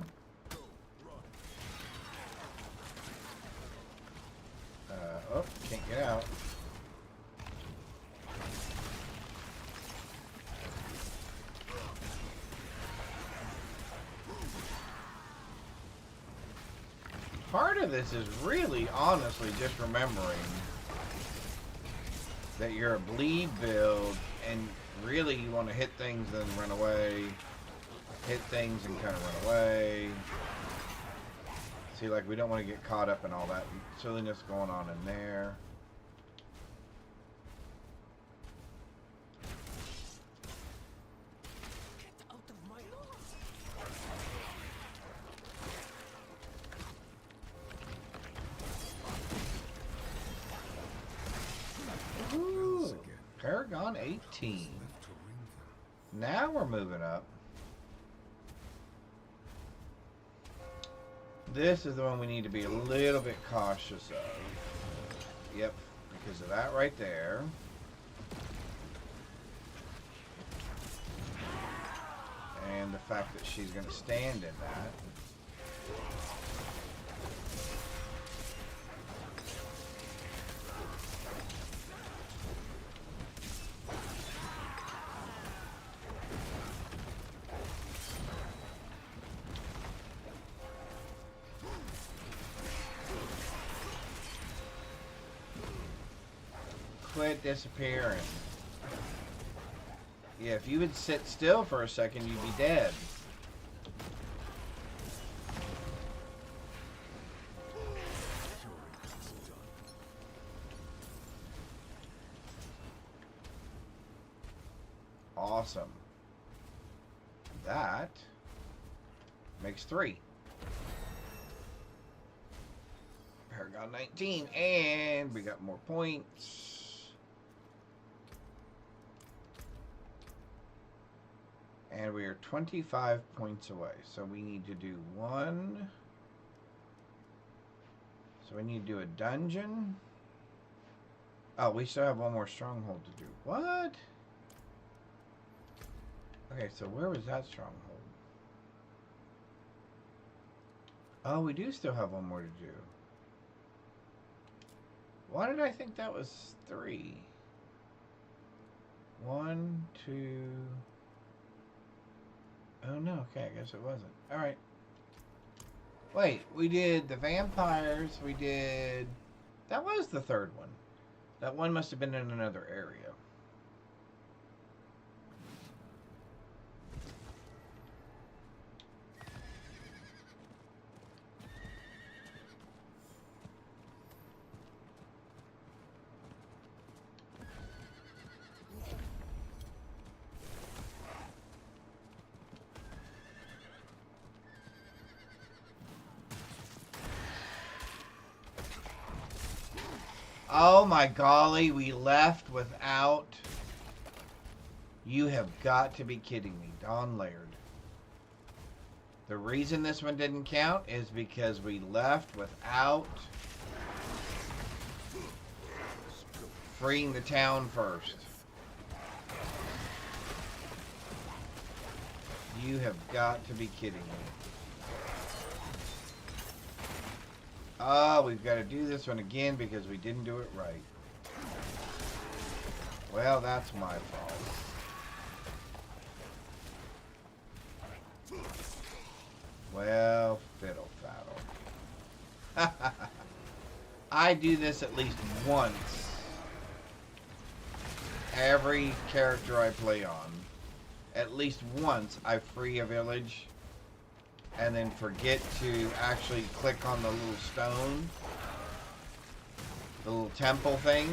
Speaker 2: Oh, can't get out. Part of this is really, honestly, just remembering that you're a bleed build, and really you want to hit things and then run away. Hit things and kind of run away. See, like, we don't want to get caught up in all that silliness going on in there.
Speaker 5: Get out of my
Speaker 2: Ooh, Paragon 18. Now we're moving up. This is the one we need to be a little bit cautious of. Yep, because of that right there. And the fact that she's going to stand in that. Quit disappearing. Yeah, if you would sit still for a second, you'd be dead. Awesome. That makes 3. Paragon 19, and we got more points. And we are 25 points away. So we need to do 1. So we need to do a dungeon. Oh, we still have 1 more stronghold to do. What? Okay, so where was that stronghold? Oh, we do still have one more to do. Why did I think that was 3? 1, 2... Oh no, okay, I guess it wasn't. Alright. Wait, we did the vampires, we did... That was the 3rd one. That one must have been in another area. Oh my golly, we left without... You have got to be kidding me. Don Laird. The reason this one didn't count is because we left without freeing the town first. You have got to be kidding me. Oh, we've got to do this one again because we didn't do it right. Well, that's my fault. Well, fiddle faddle. I do this at least once. Every character I play on. At least once I free a village and then forget to actually click on the little stone. The little temple thing.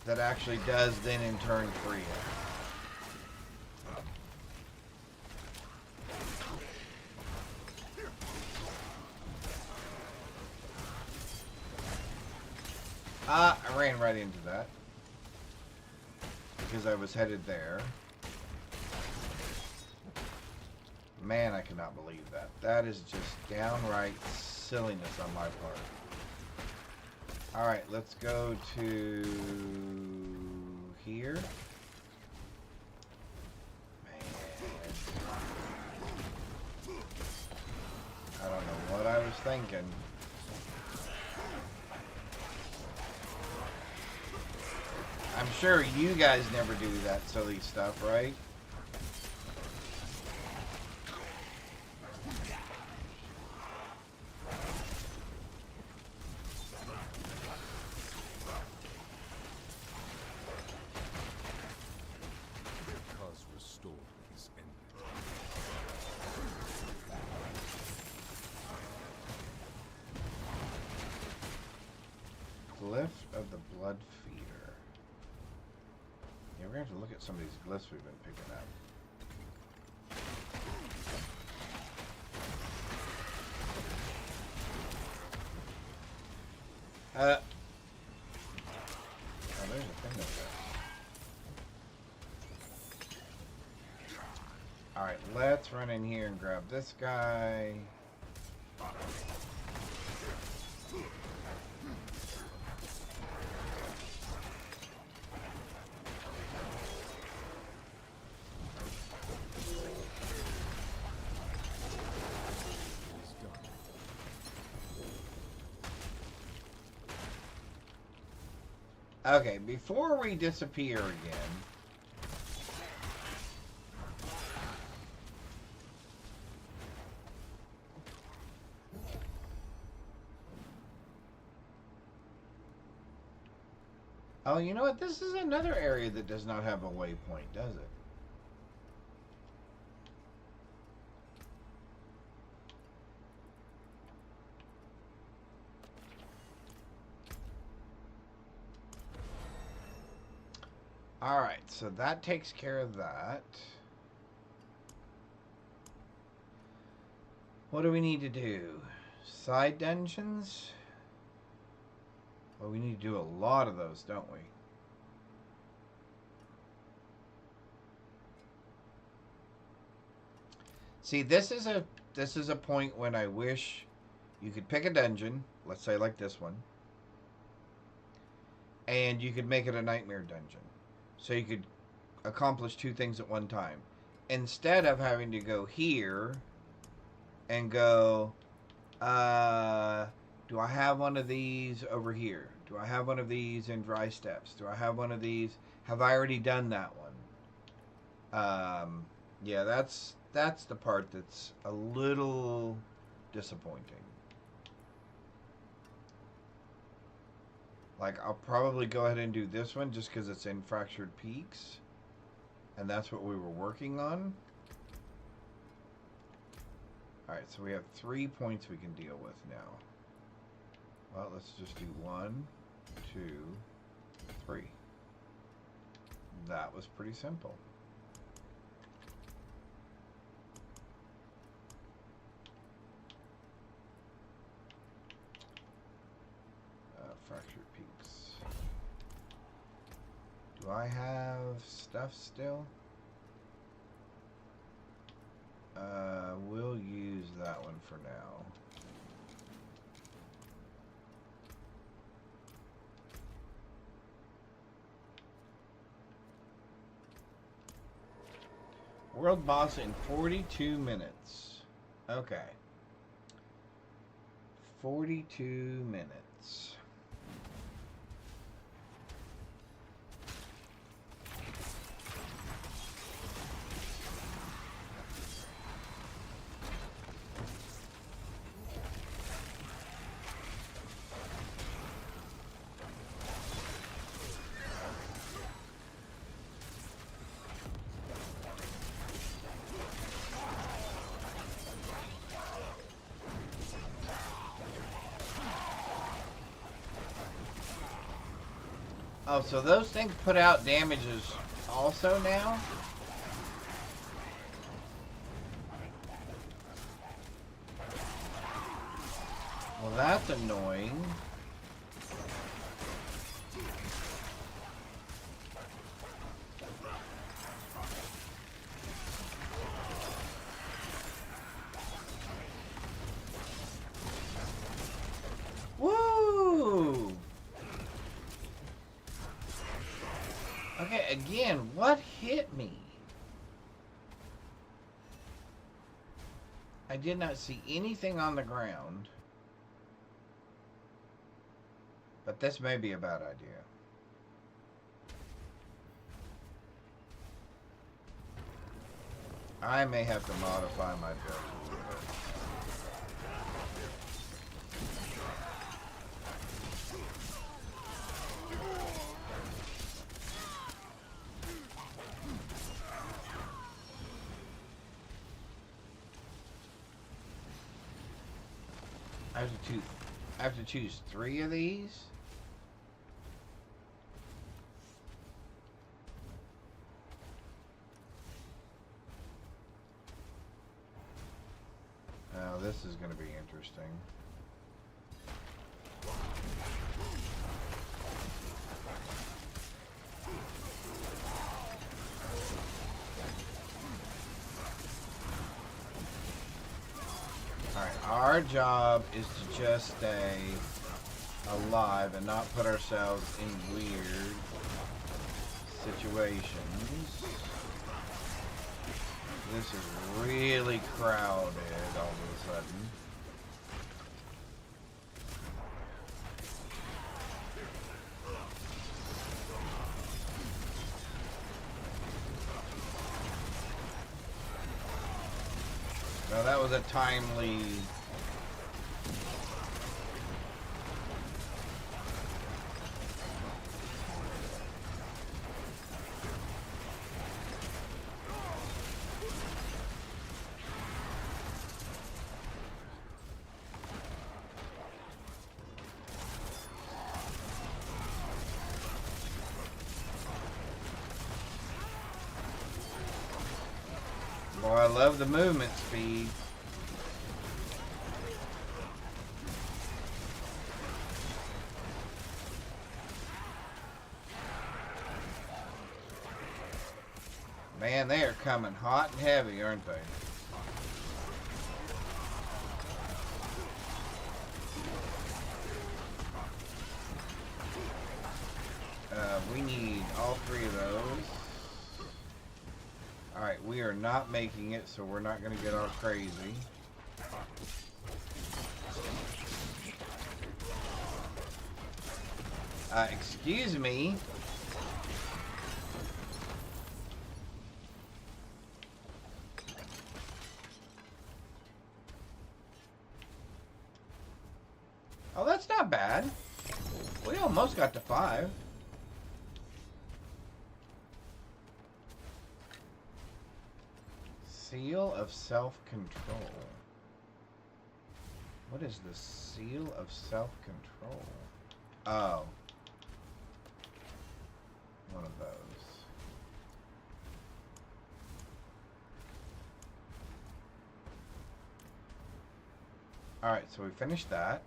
Speaker 2: That actually does then in turn free it. I ran right into that. Because I was headed there. Man, I cannot believe that. That is just downright silliness on my part. Alright, let's go to here. Man. I don't know what I was thinking. I'm sure you guys never do that silly stuff, right?
Speaker 1: Because restored is ended.
Speaker 2: Glyph of the Blood Feeder. Yeah, we're going to have to look at some of these glyphs we've been picking up. Oh, there's a thing up there. Alright, let's run in here and grab this guy. Okay, before we disappear again, oh, you know what? This is another area that does not have a waypoint, does it? Alright, so that takes care of that. What do we need to do? Side dungeons? Well, we need to do a lot of those, don't we? See, this is a point when I wish you could pick a dungeon, let's say like this one, and you could make it a nightmare dungeon. So you could accomplish 2 things at one time. Instead of having to go here and go, do I have one of these over here? Do I have one of these in Dry Steps? Do I have one of these? Have I already done that one? Yeah, that's the part that's a little disappointing. Like, I'll probably go ahead and do this one just because it's in Fractured Peaks. And that's what we were working on. Alright, so we have 3 points we can deal with now. Well, let's just do 1, 2, 3. That was pretty simple. Fractured Peaks. Do I have stuff still? We'll use that one for now. World boss in 42 minutes. Okay. 42 minutes. Oh, so those things put out damages also now? Well, that's annoying. Woo! Okay, again, what hit me? I did not see anything on the ground. But this may be a bad idea. I may have to modify my build a little bit. I have to choose 3 of these? Now this is going to be interesting. Alright, our job is to just stay alive and not put ourselves in weird situations. This is really crowded all of a sudden. Now that was a timely... Boy, I love the movement speed. Man, they are coming hot and heavy, aren't they? We need all 3 of those. Alright, we are not making it, so we're not going to get all crazy. Excuse me. Oh, that's not bad. We almost got to 5. Seal of self-control. What is the seal of self-control? Oh. One of those. Alright, so we finished that.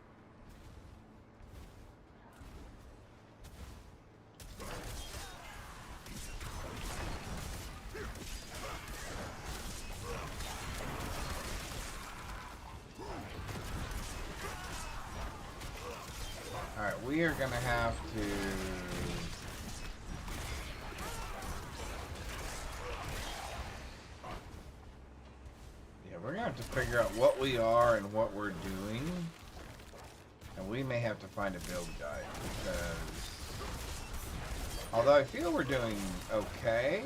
Speaker 2: Alright, we are gonna have to... Yeah, we're gonna have to figure out what we are and what we're doing. And we may have to find a build guide, because... although I feel we're doing okay,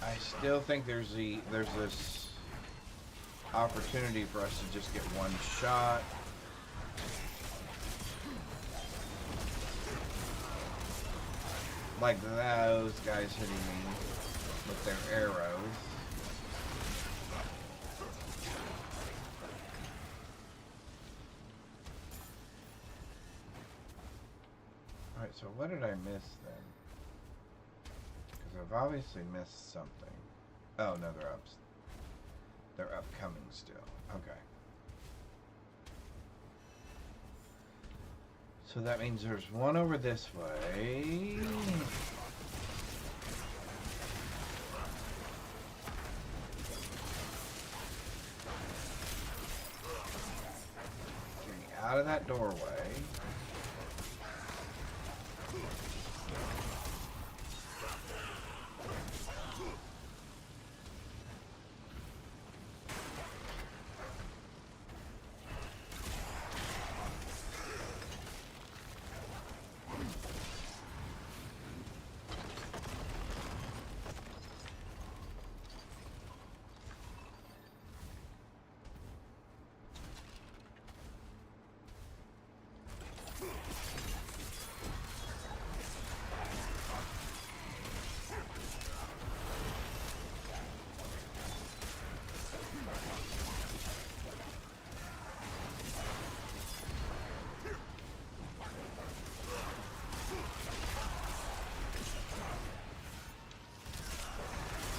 Speaker 2: I still think there's this opportunity for us to just get one shot. Like those guys hitting me with their arrows. Alright, so what did I miss then? Because I've obviously missed something. Oh, no, they're upcoming still. Okay. So that means there's one over this way. Getting out of that doorway.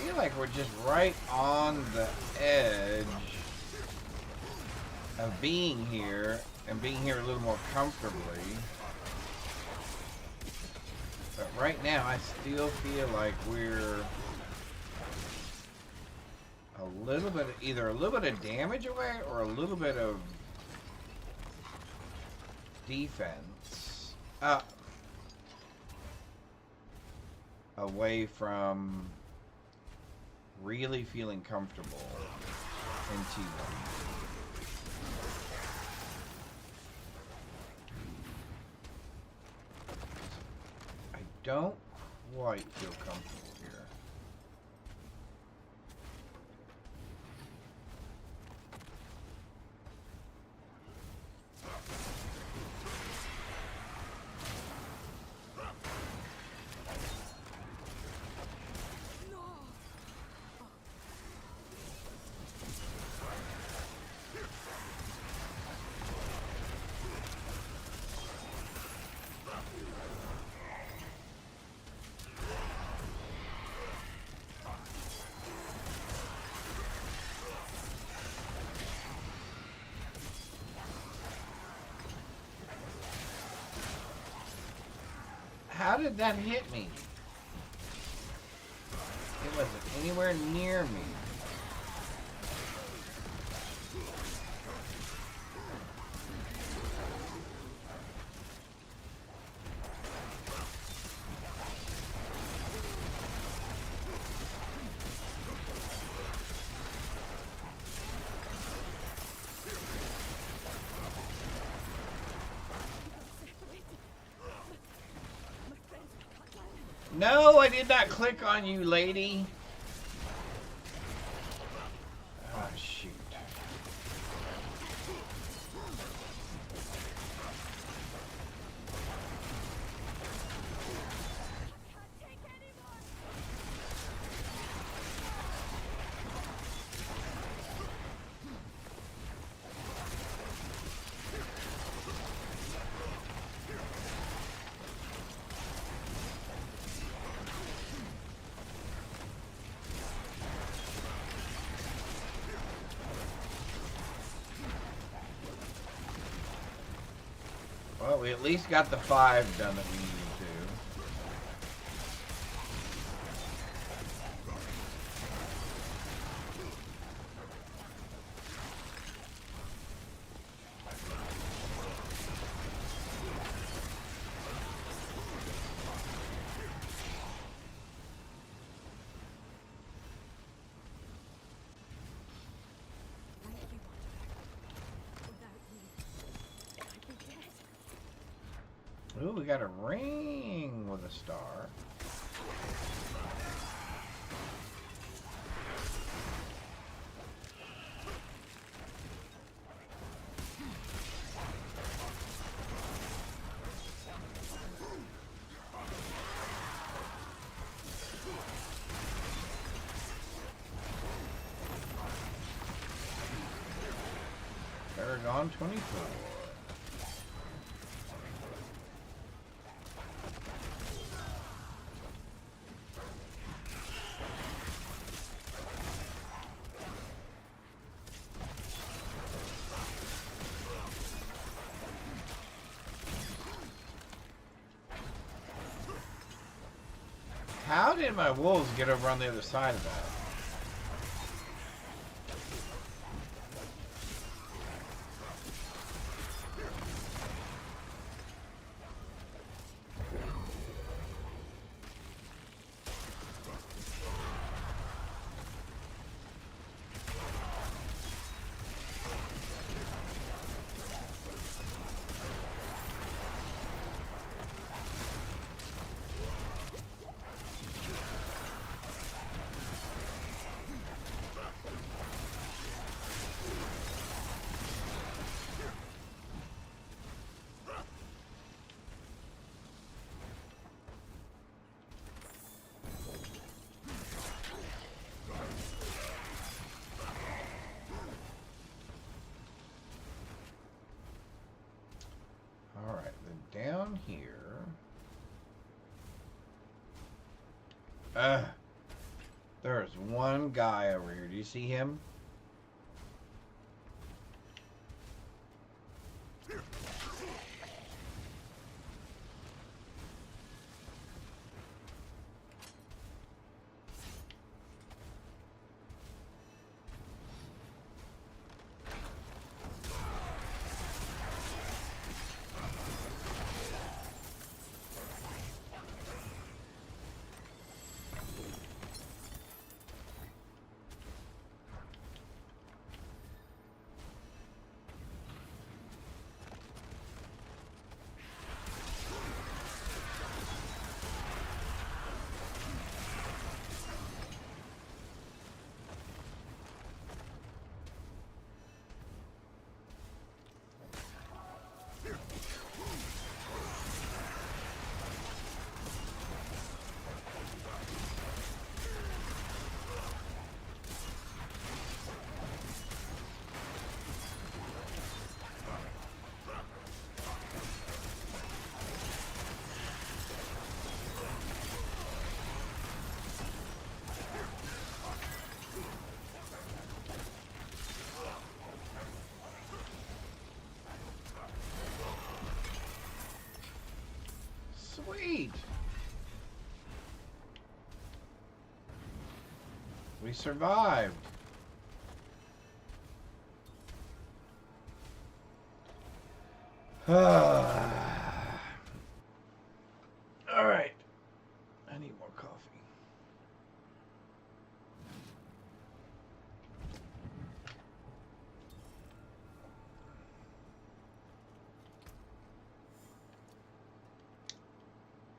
Speaker 2: I feel like we're just right on the edge of being here and being here a little more comfortably. But right now I still feel like we're a little bit, either a little bit of damage away or a little bit of defense away from really feeling comfortable in T1. I don't quite feel comfortable here. How did that hit me? It wasn't anywhere near me. No, I did not click on you, lady. Ah, shoot. Well, we at least got the 5 done that we needed to. Ooh, we got a ring with a star. Paragon 24. How did my wolves get over on the other side of that? Alright, then down here. There's one guy over here. Do you see him? Sweet. We survived. All right. I need more coffee.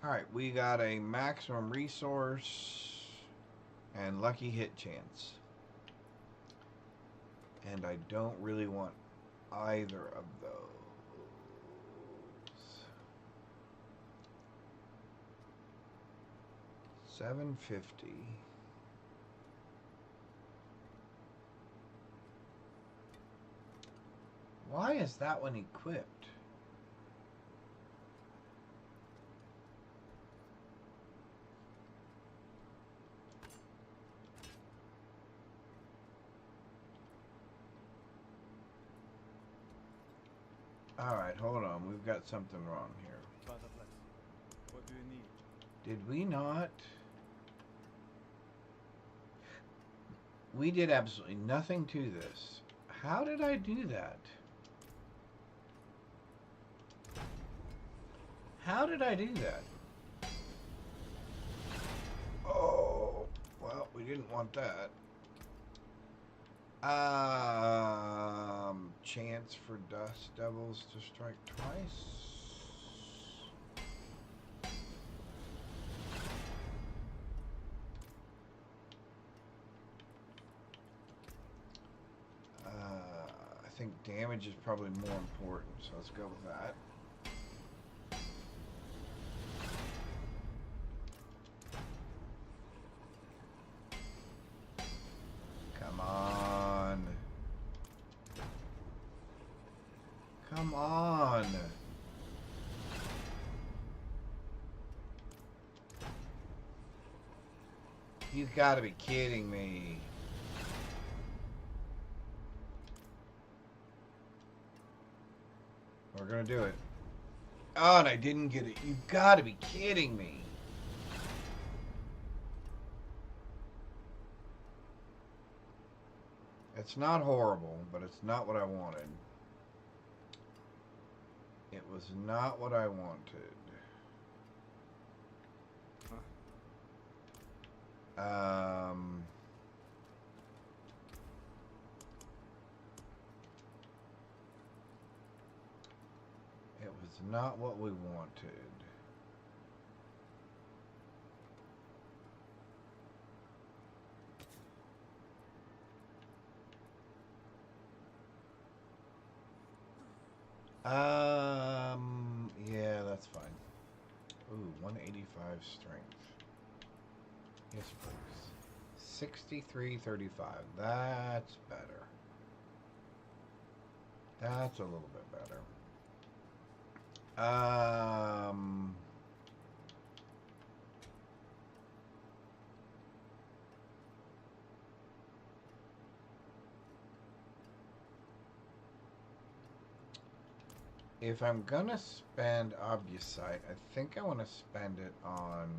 Speaker 2: Alright, we got a maximum resource and lucky hit chance. And I don't really want either of those. 750. Why is that one equipped? Alright, hold on. We've got something wrong here.
Speaker 7: What do you need?
Speaker 2: Did we not? We did absolutely nothing to this. How did I do that? How did I do that? Oh, well, we didn't want that. Chance for dust devils to strike twice. I think damage is probably more important, so let's go with that. Come on. Come on. You've got to be kidding me. We're gonna do it. Oh, and I didn't get it. You've got to be kidding me. It's not horrible, but it's not what I wanted. It was not what I wanted. It was not what we wanted. Yeah, that's fine. Ooh, 185 strength. Yes, please. 63.35. That's better. That's a little bit better. If I'm gonna spend Obusite, I think I want to spend it on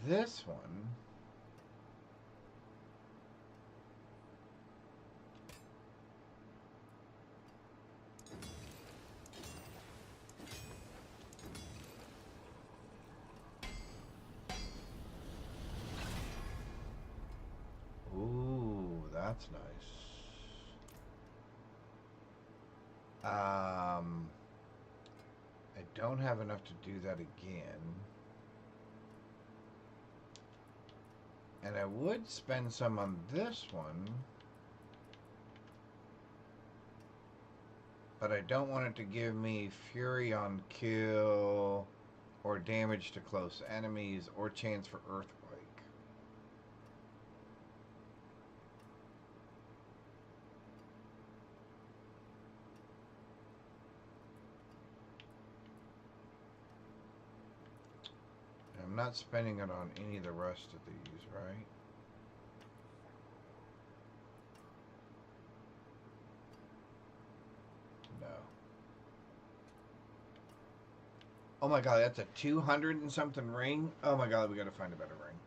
Speaker 2: this one. Ooh, that's nice. I don't have enough to do that again. And I would spend some on this one. But I don't want it to give me Fury on kill, or damage to close enemies, or chance for Earthquake. I'm not spending it on any of the rest of these, right? No. Oh my god, that's a 200 and something ring? Oh my god, we gotta find a better ring.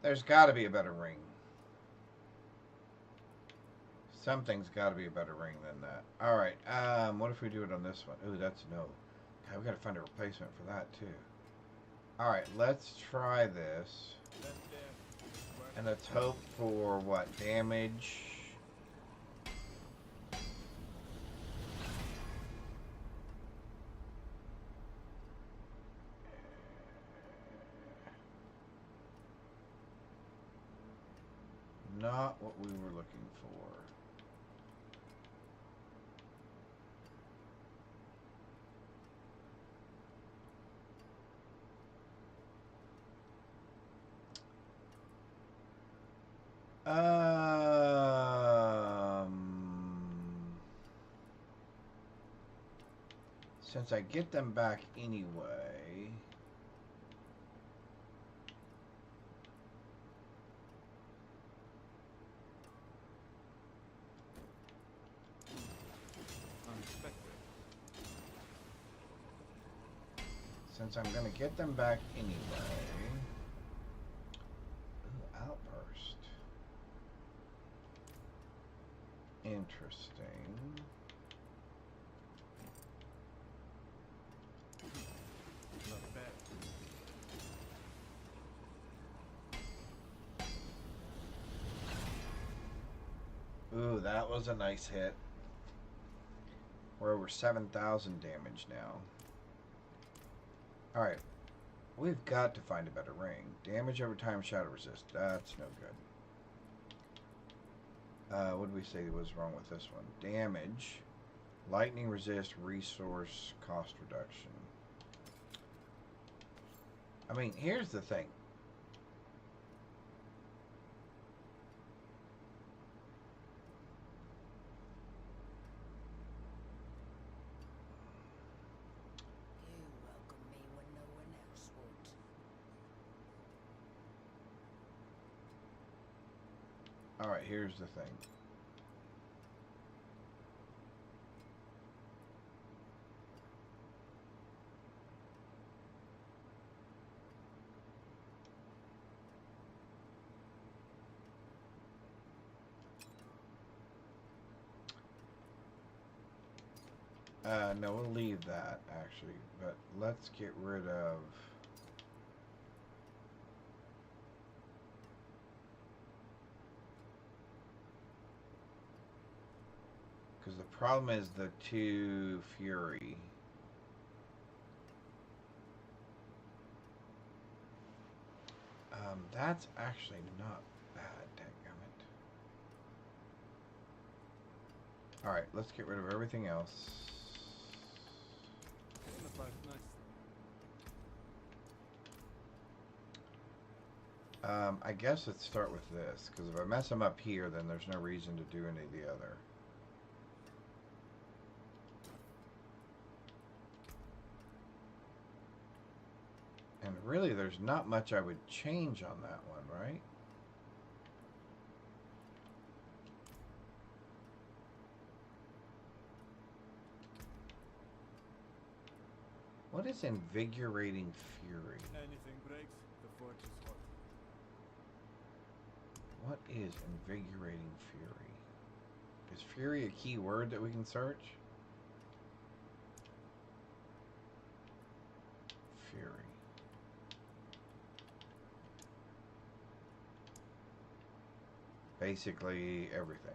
Speaker 2: There's gotta be a better ring. Something's gotta be a better ring than that. Alright, what if we do it on this one? Ooh, that's no. God, we gotta find a replacement for that too. Alright, let's try this. And let's hope for what? Damage. not what we were looking for. Since I get them back anyway,
Speaker 7: Unexpected.
Speaker 2: since I'm gonna get them back anyway. Ooh, outburst. Interesting.
Speaker 7: Not bad.
Speaker 2: Ooh, that was a nice hit. We're over 7,000 damage now. Alright. We've got to find a better ring. Damage over time, shadow resist. That's no good. What did we say was wrong with this one? Damage. Lightning resist, resource, cost reduction. I mean, here's the thing.
Speaker 6: You welcome me when no one else would.
Speaker 2: Alright, here's the thing. No, we'll leave that, actually. But let's get rid of... Because the problem is the 2 Fury. That's actually not bad, dadgummit. Alright, let's get rid of everything else.
Speaker 7: Not like nice.
Speaker 2: I guess let's start with this, because if I mess them up here, then there's no reason to do any of the other. And really, there's not much I would change on that one, right? What is Invigorating Fury?
Speaker 7: Anything breaks, the forge is hot.
Speaker 2: What is Invigorating Fury? Is Fury a key word that we can search? Fury. Basically everything.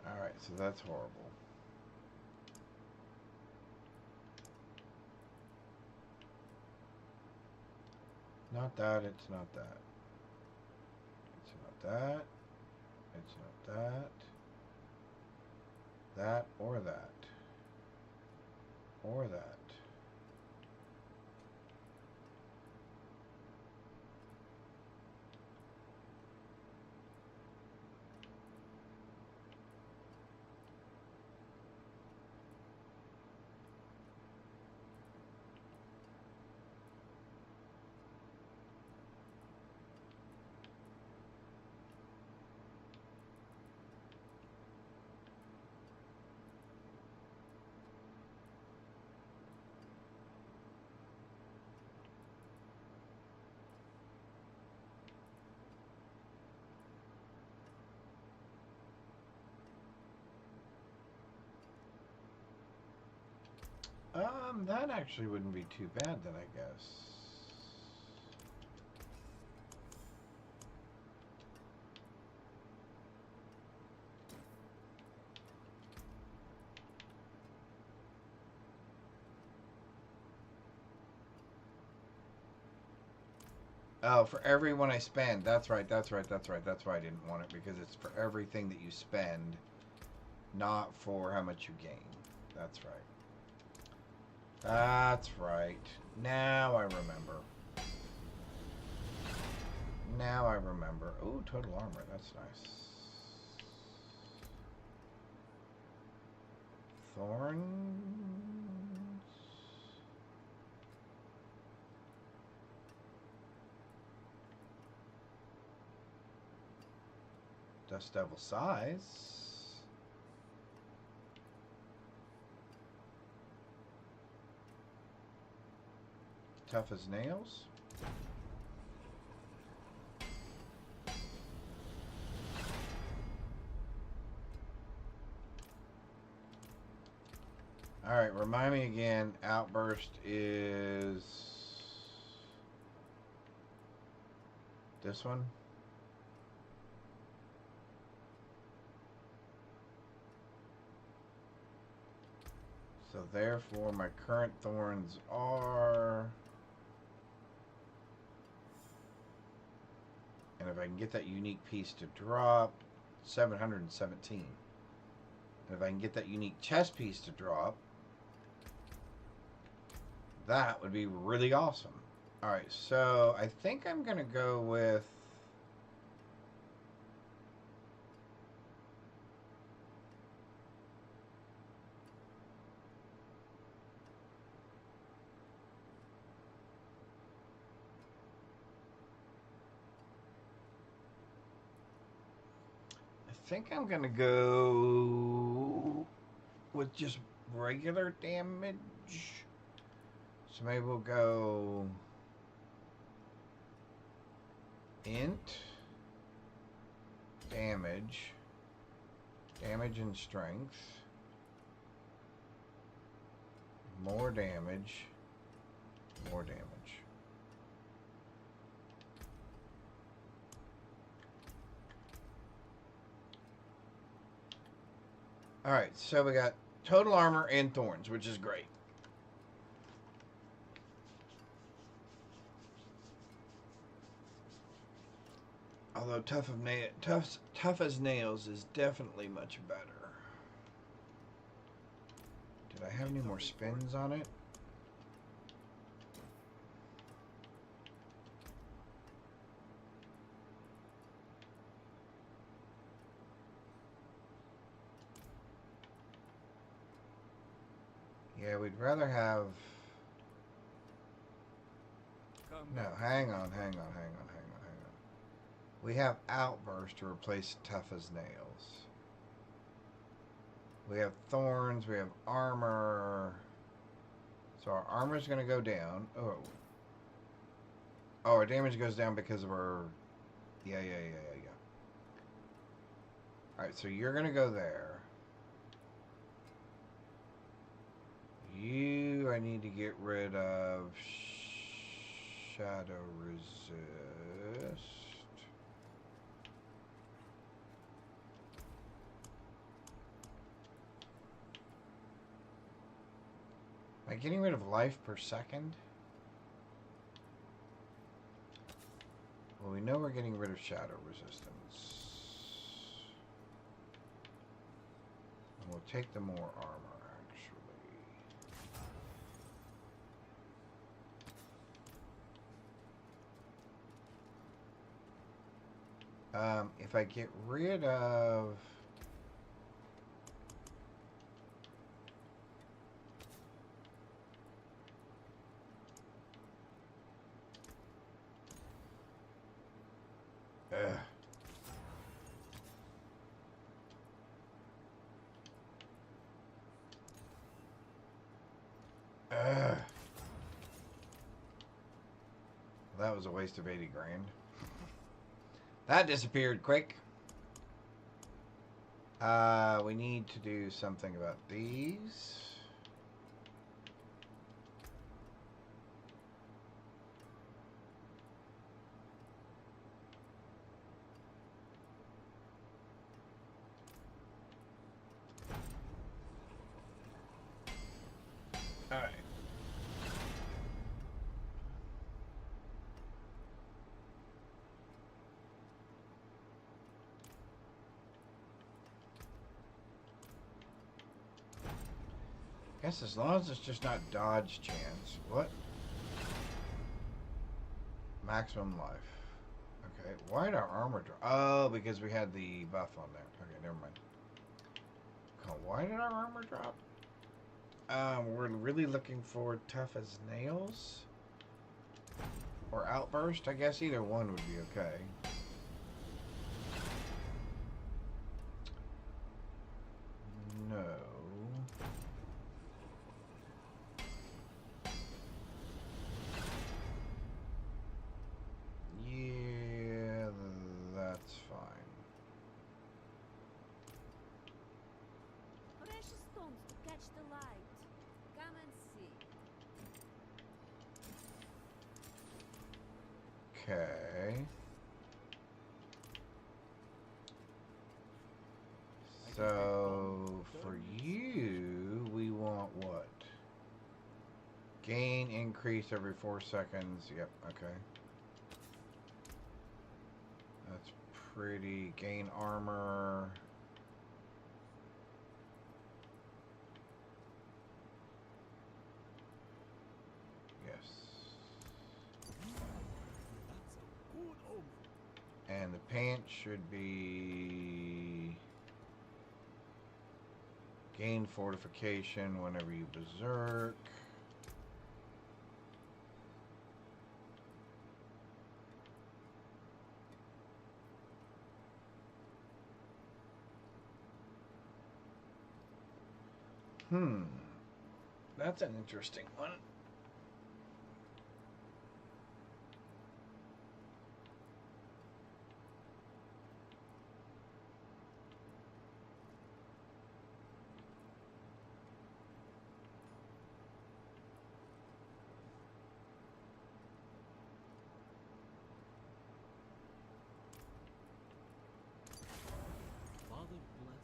Speaker 2: Alright, so that's horrible. Not that, it's not that. It's not that. It's not that. That or that. Or that. That actually wouldn't be too bad then, I guess. Oh, for every one I spend. That's right, that's right, that's right. That's why I didn't want it, because it's for everything that you spend, not for how much you gain. That's right. That's right. Now I remember. Now I remember. Oh, total armor. That's nice. Thorns. Dust Devil size. Tough as nails. Alright, remind me again, Outburst is this one? So therefore my current thorns are, and if I can get that unique piece to drop, 717. And if I can get that unique chest piece to drop, that would be really awesome. Alright, so I think I'm going to go with with just regular damage. So maybe we'll go int damage, damage and strength, more damage, more damage. Alright, so we got total armor and thorns, which is great. Although tough as nails is definitely much better. Did I have any more spins on it? Yeah, we'd rather have... No, hang on. We have Outburst to replace Tough as Nails. We have Thorns, we have Armor. So our armor's going to go down. Oh, our damage goes down because of our... Yeah. Alright, so you're going to go there. You, I need to get rid of Shadow Resist. Am I getting rid of life per second? Well, we know we're getting rid of Shadow Resistance. And we'll take the more armor, actually. If I get rid of... That was a waste of 80 grand. That disappeared quick. We need to do something about these. Alright. Guess as long as it's just not dodge chance. What? Maximum life. Okay. Why did our armor drop? Oh, because we had the buff on there. Okay, never mind. Oh, why did our armor drop? We're really looking for tough as nails. Or outburst. I guess either one would be okay. No. Yeah, that's fine.
Speaker 4: Precious stones to catch the light. Come and see.
Speaker 2: Okay. So, for you, we want what? Gain increase every 4 seconds. Yep, okay. That's pretty. Gain armor. Yes.
Speaker 7: That's a good omen.
Speaker 2: And the pants should be gain fortification whenever you berserk. That's an interesting one.
Speaker 5: Father bless.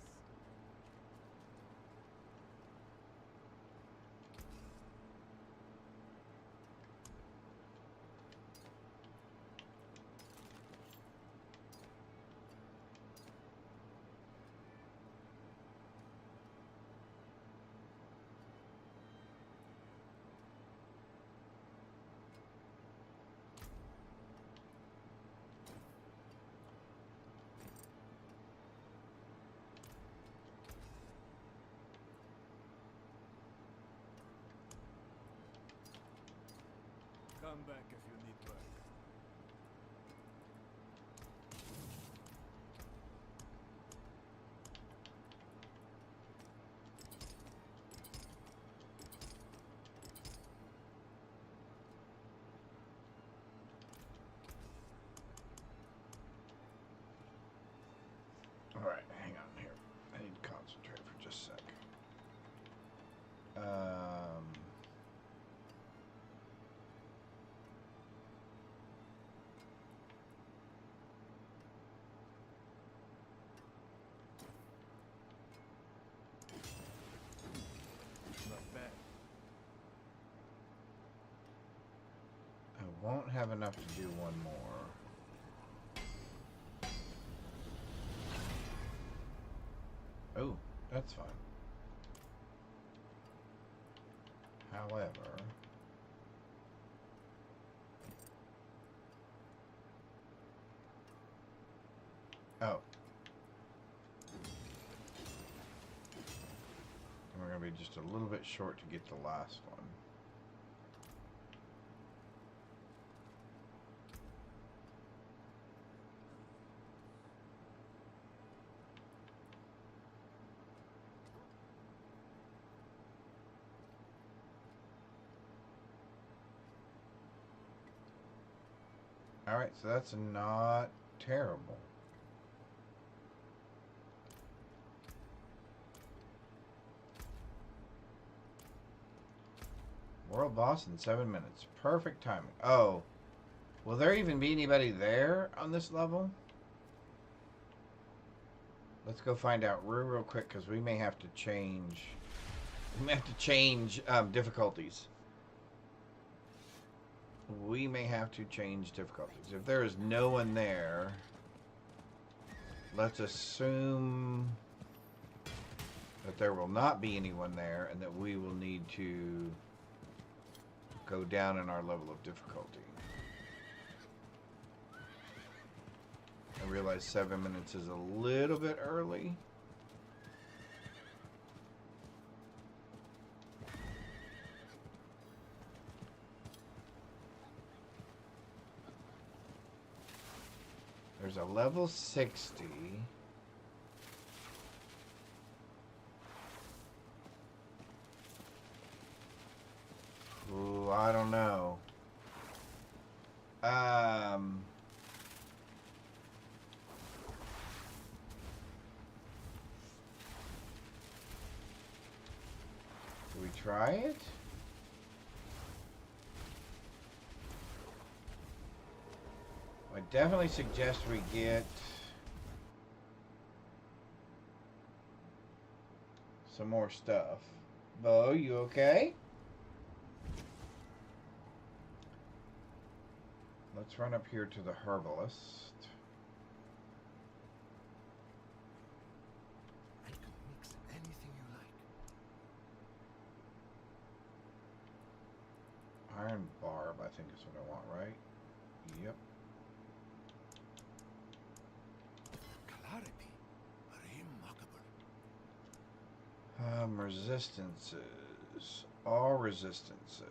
Speaker 7: Come back if you need work.
Speaker 2: Alright, hang on here. I need to concentrate for just a sec.
Speaker 7: Not bad.
Speaker 2: I won't have enough to do one more. Oh, that's fine. However, oh, we're gonna be just a little bit short to get the last one. Alright, so that's not terrible. World boss in 7 minutes. Perfect timing. Oh, will there even be anybody there on this level? Let's go find out real quick, because we may have to change We may have to change difficulties. We may have to change difficulties. If there is no one there, let's assume that there will not be anyone there and that we will need to go down in our level of difficulty. I realize 7 minutes is a little bit early. There's a level 60. Ooh, I don't know. Do we try it? I definitely suggest we get some more stuff. Bo, you okay? Let's run up here to the herbalist.
Speaker 1: I can mix anything you like.
Speaker 2: Iron Barb, I think is what I want, right? Yep.
Speaker 1: Clarity. Remarkable.
Speaker 2: Resistances. All resistances.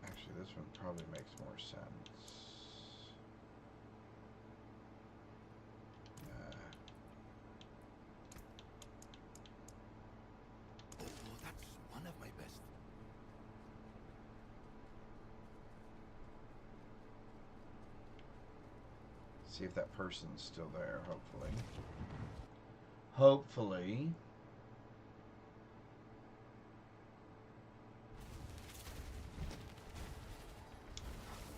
Speaker 2: Actually, this one probably makes more sense.
Speaker 1: Oh, that's one of my best.
Speaker 2: See if that person's still there, hopefully. Hopefully.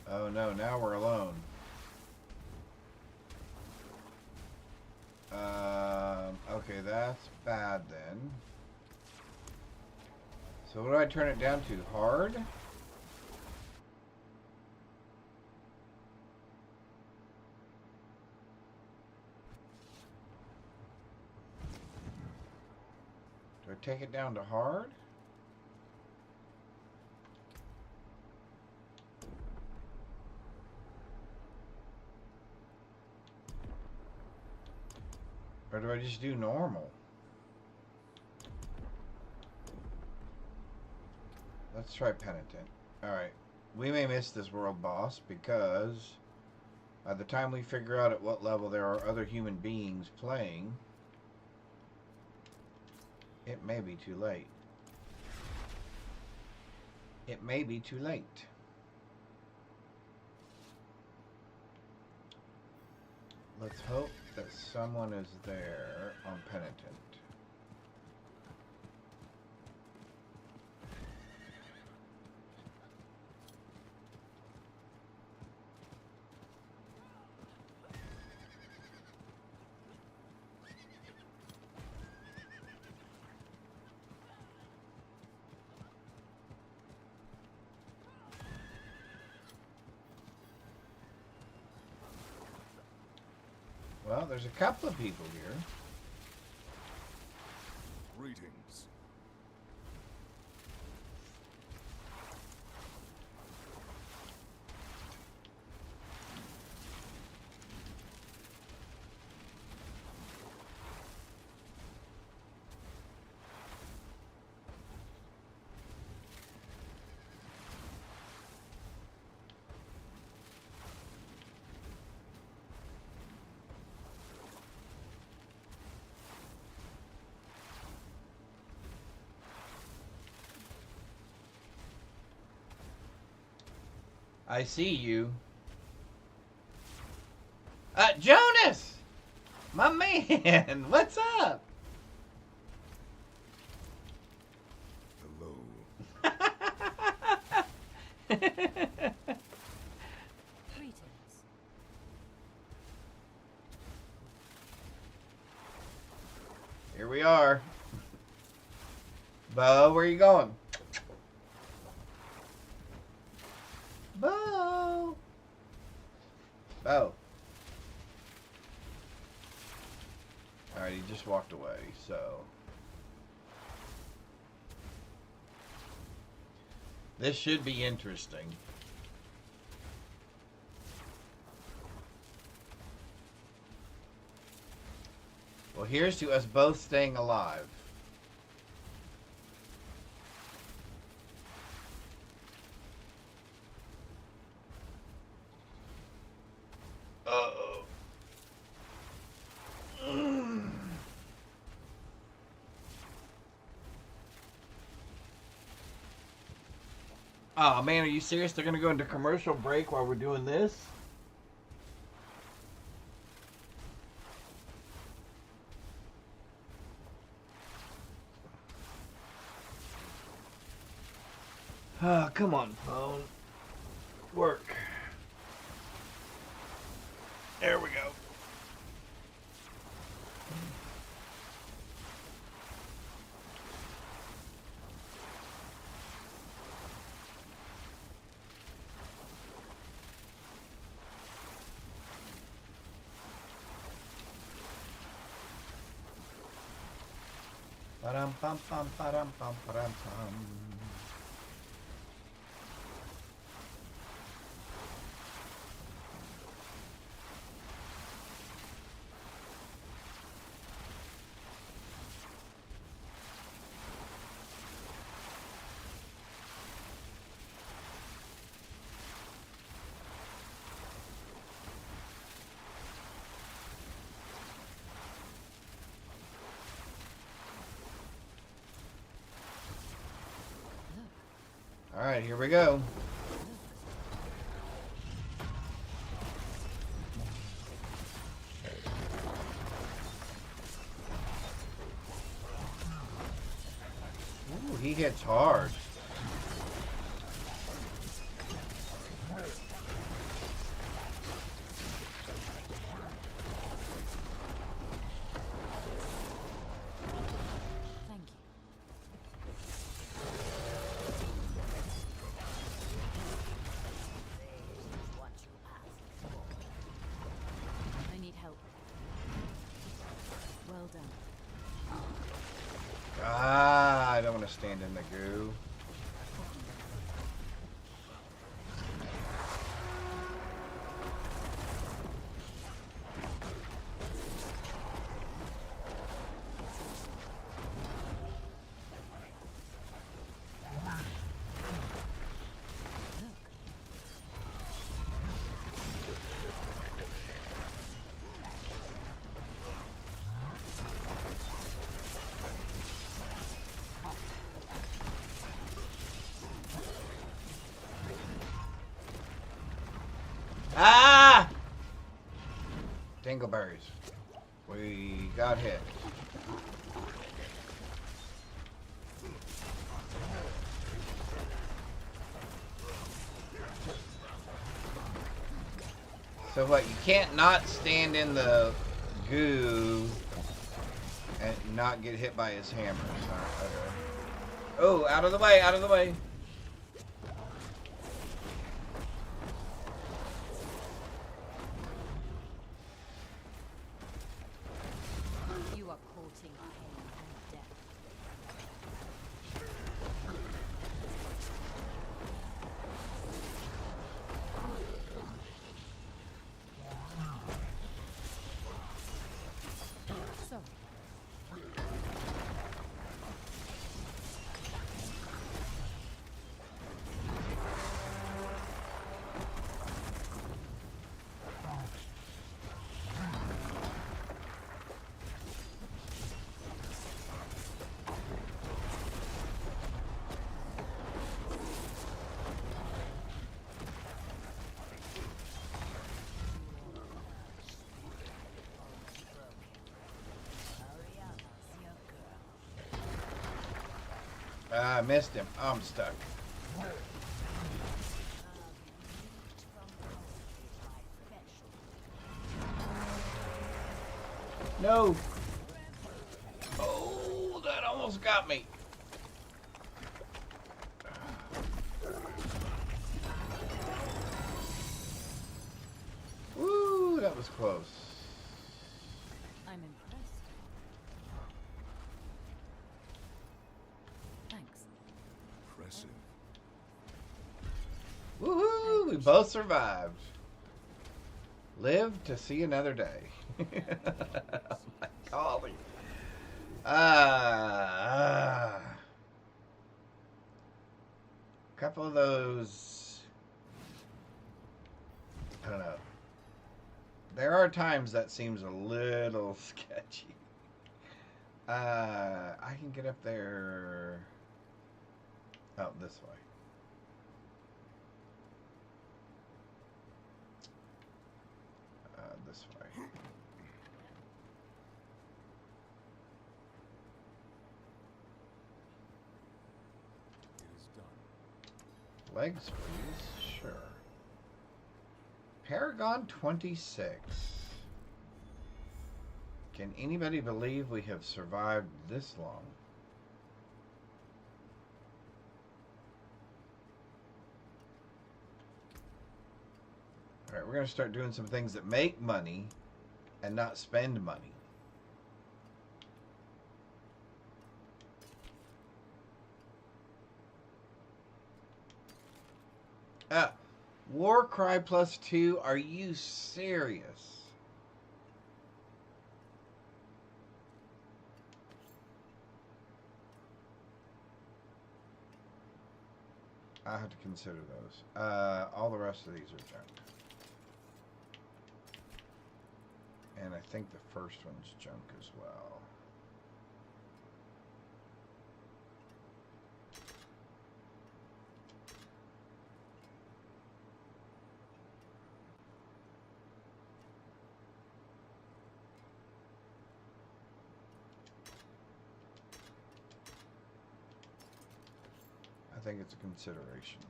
Speaker 2: Oh no, now we're alone. Okay, that's bad then. So what do I turn it down to? Hard? Do I take it down to hard? Or do I just do normal? Let's try Penitent. Alright. We may miss this world boss because by the time we figure out at what level there are other human beings playing, it may be too late. It may be too late. Let's hope that someone is there on Penitent. Well, there's a couple of people here.
Speaker 7: Greetings.
Speaker 2: I see you. Jonas! My man! What's up?
Speaker 1: Hello.
Speaker 3: Greetings.
Speaker 2: Here we are. Bo, where you going? Bo. Bo. Alright, he just walked away, so. This should be interesting. Well, here's to us both staying alive. Uh-oh. Oh man, are you serious? They're gonna go into commercial break while we're doing this? Ah, come on, phone. Work. There we go. Ba-dum, bum, bum, ba-dum, bum, ba-dum, bum. All right, here we go. Ooh, he hits hard.
Speaker 3: Thank you. I need help. Well done.
Speaker 2: Ah, I don't want to stand in the goo. Ah! Dingleberries. We got hit. So what, you can't not stand in the goo and not get hit by his hammers. Huh? Okay. Oh, out of the way, out of the way.
Speaker 3: You are courting pain and death. So,
Speaker 2: I missed him. Oh, I'm stuck. No. Oh, that almost got me. Woo, that was close.
Speaker 3: I'm impressed. Thanks.
Speaker 1: Impressive.
Speaker 2: Woohoo! We both survived. Live to see another day. Oh my golly. Couple of those. I don't know. There are times that seems a little sketchy. I can get up there. Oh, this way. This way.
Speaker 1: It is done.
Speaker 2: Legs, please. Sure. Paragon 26. Can anybody believe we have survived this long? Alright, we're going to start doing some things that make money and not spend money. Warcry +2? Are you serious? I have to consider those. All the rest of these are junk. And I think the first one's junk as well. I think it's a consideration.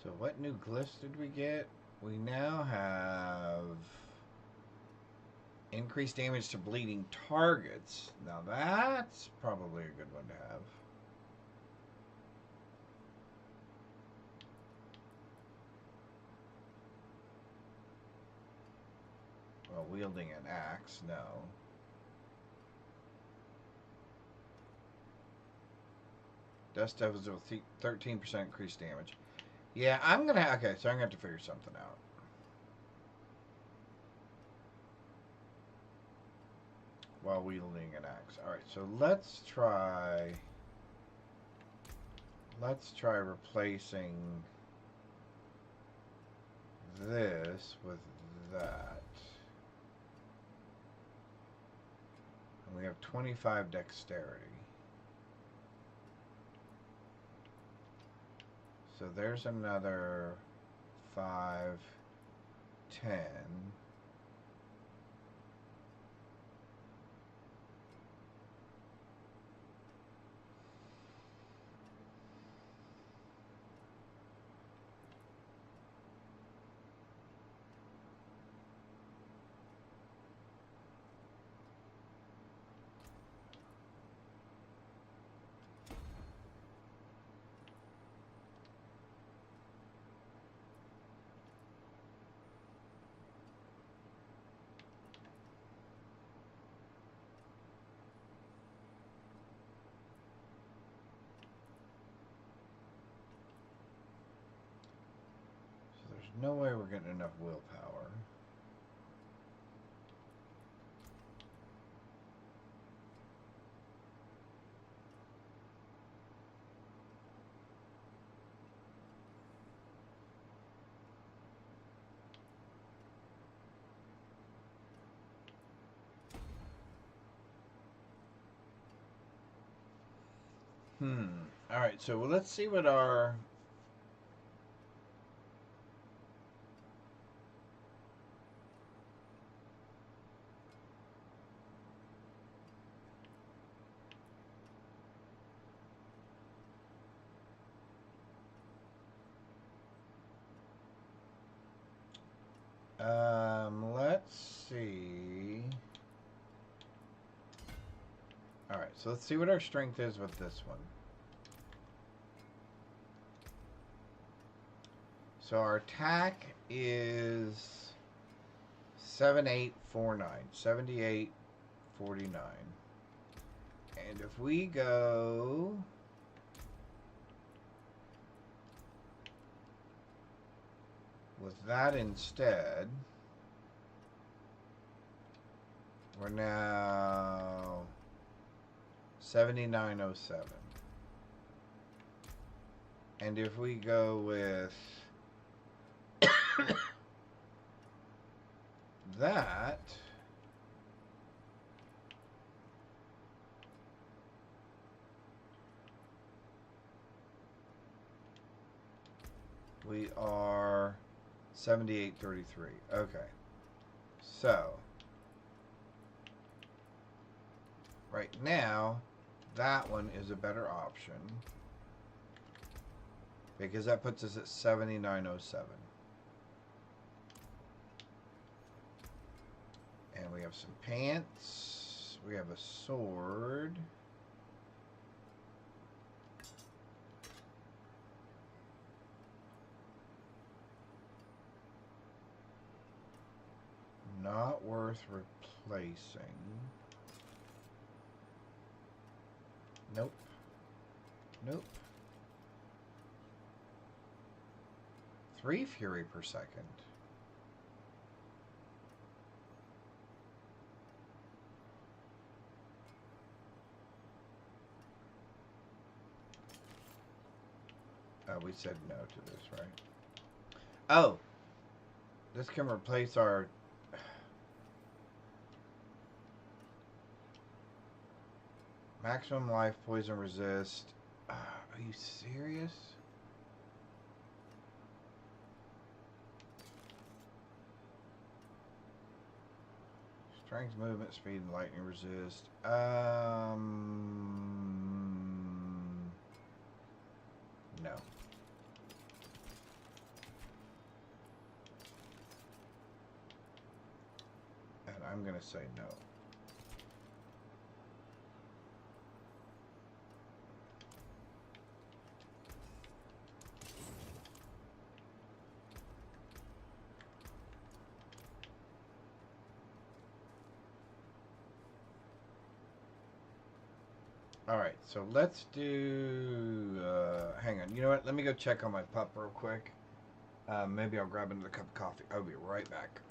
Speaker 2: So what new glyphs did we get? We now have increased damage to bleeding targets. Now that's probably a good one to have. Well, wielding an axe, no. Dust devils with 13% increased damage. Yeah, I'm gonna. Okay, so I'm gonna have to figure something out. While wielding an axe. All right, so let's try. Let's try replacing this with that. And we have 25 dexterity. So there's another 5, 10. No way we're getting enough willpower. Alright, so let's see what our... let's see. Alright, so let's see what our strength is with this one. So our attack is 7849. 7849. And if we go with that instead, we're now 7907. And if we go with that, we are 7833. Okay. So, right now, that one is a better option because that puts us at 7907. And we have some pants. We have a sword. Not worth replacing. Nope. Nope. 3 fury per second. We said no to this, right? Oh! This can replace our... maximum life, poison resist. Are you serious? Strength, movement, speed, and lightning resist. No. And I'm going to say no. Alright, so let's do... hang on. You know what? Let me go check on my pup real quick. Maybe I'll grab another cup of coffee. I'll be right back.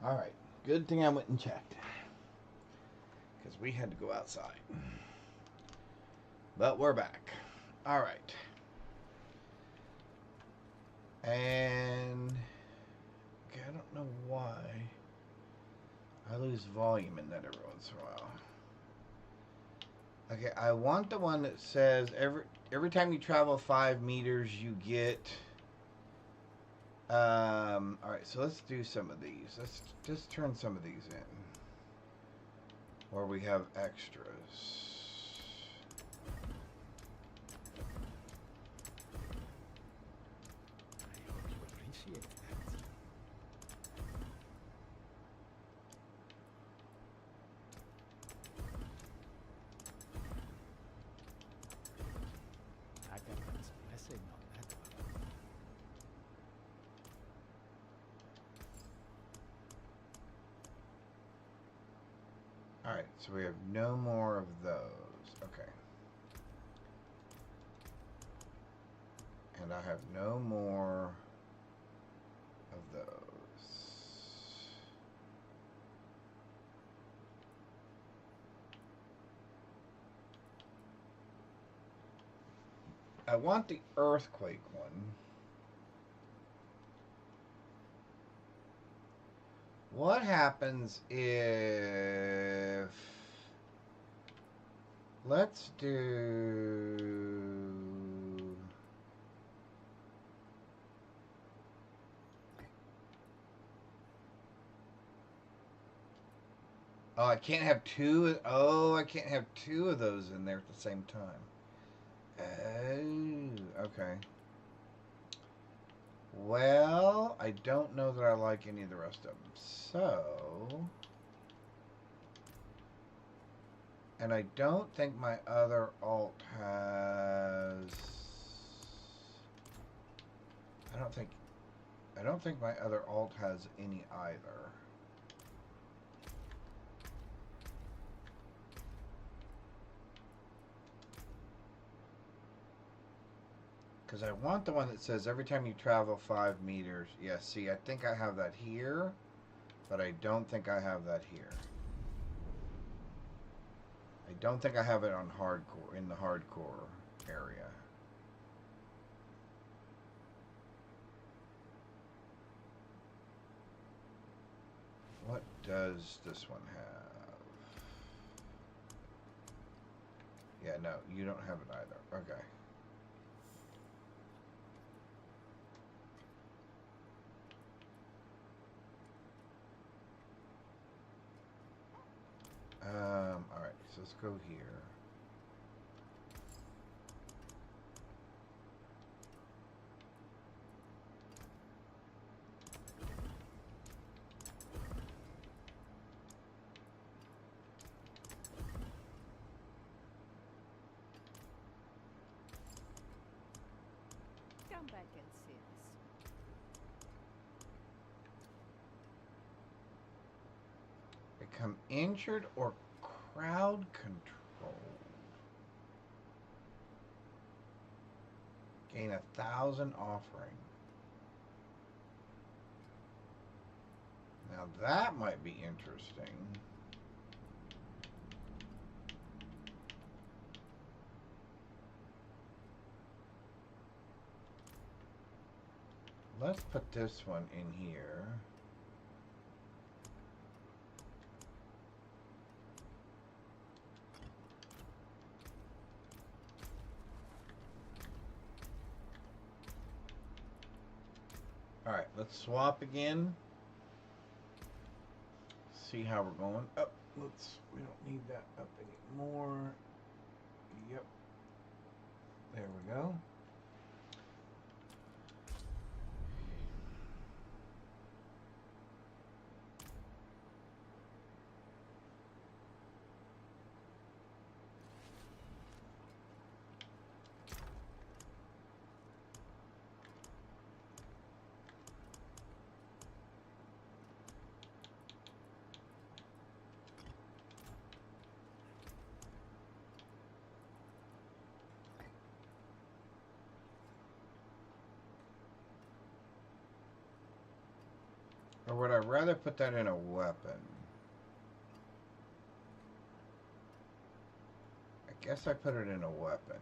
Speaker 2: Alright, good thing I went and checked. Because we had to go outside. But we're back. Alright. And okay, I don't know why I lose volume in that every once in a while. Okay, I want the one that says every time you travel 5 meters you get alright, so let's do some of these. Let's just turn some of these in. Where we have extras.
Speaker 5: I hope you appreciate that. Agatha's blessing on that one.
Speaker 2: Alright, so we have no more of those. Okay. And I have no more of those. I want the earthquake one. What happens if... Let's do... Oh, I can't have two... Oh, I can't have two of those in there at the same time. Oh, okay. Well, I don't know that I like any of the rest of them. So... And I don't think my other alt has... I don't think my other alt has any either. Because I want the one that says every time you travel 5 meters. Yeah, see, I think I have that here, but I don't think I have that here. I don't think I have it on hardcore, in the hardcore area. What does this one have? Yeah, no, you don't have it either. Okay. Alright, so let's go here.
Speaker 3: Come back and see us.
Speaker 2: Become injured or crowd controlled. Gain 1,000 offering. Now that might be interesting. Let's put this one in here. Alright, let's swap again. See how we're going. Oh, we don't need that up anymore. Yep. There we go. Or would I rather put that in a weapon? I guess I put it in a weapon.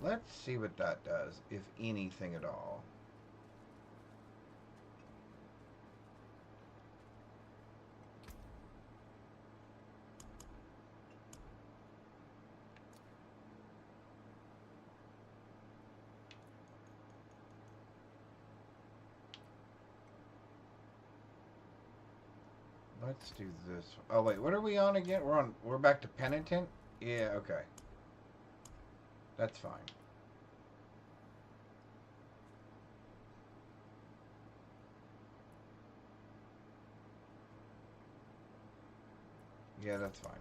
Speaker 2: Let's see what that does, if anything at all. Let's do this. Oh wait, what are we on again? We're back to penitent? Yeah, okay. That's fine. Yeah, that's fine.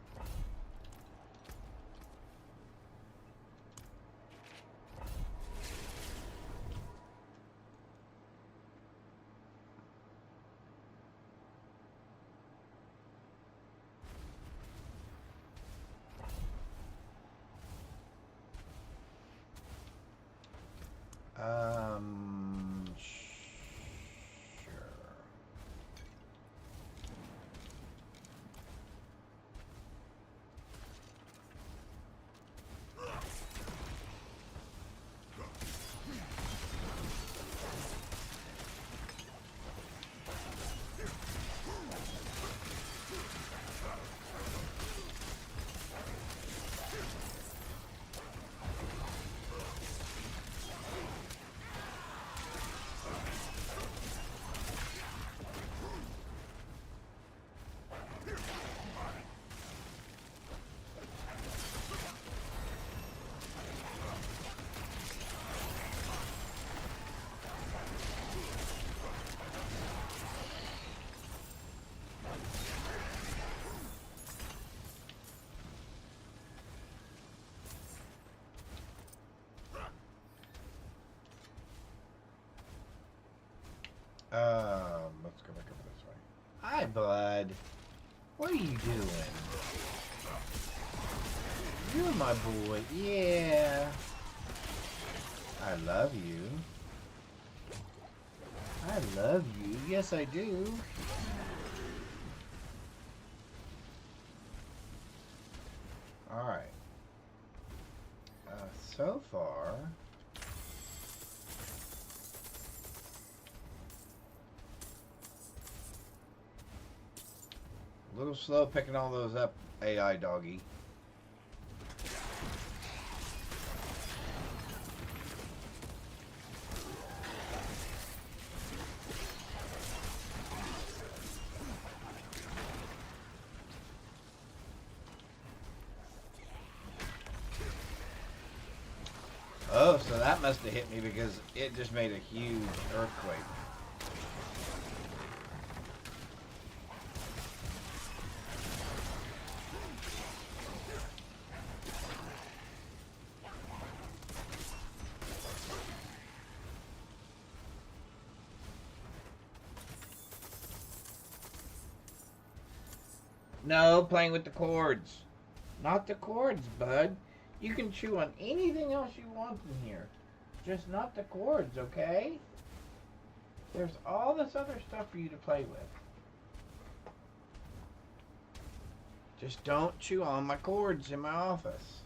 Speaker 2: Sure. Let's go back over this way. Hi, bud. What are you doing? You're my boy. Yeah. I love you. I love you. Yes, I do. Alright. So far... a little slow picking all those up, AI doggy. Oh, so that must have hit me because it just made a huge earthquake. No, playing with the cords. Not the cords, bud. You can chew on anything else you want in here. Just not the cords, okay? There's all this other stuff for you to play with. Just don't chew on my cords in my office.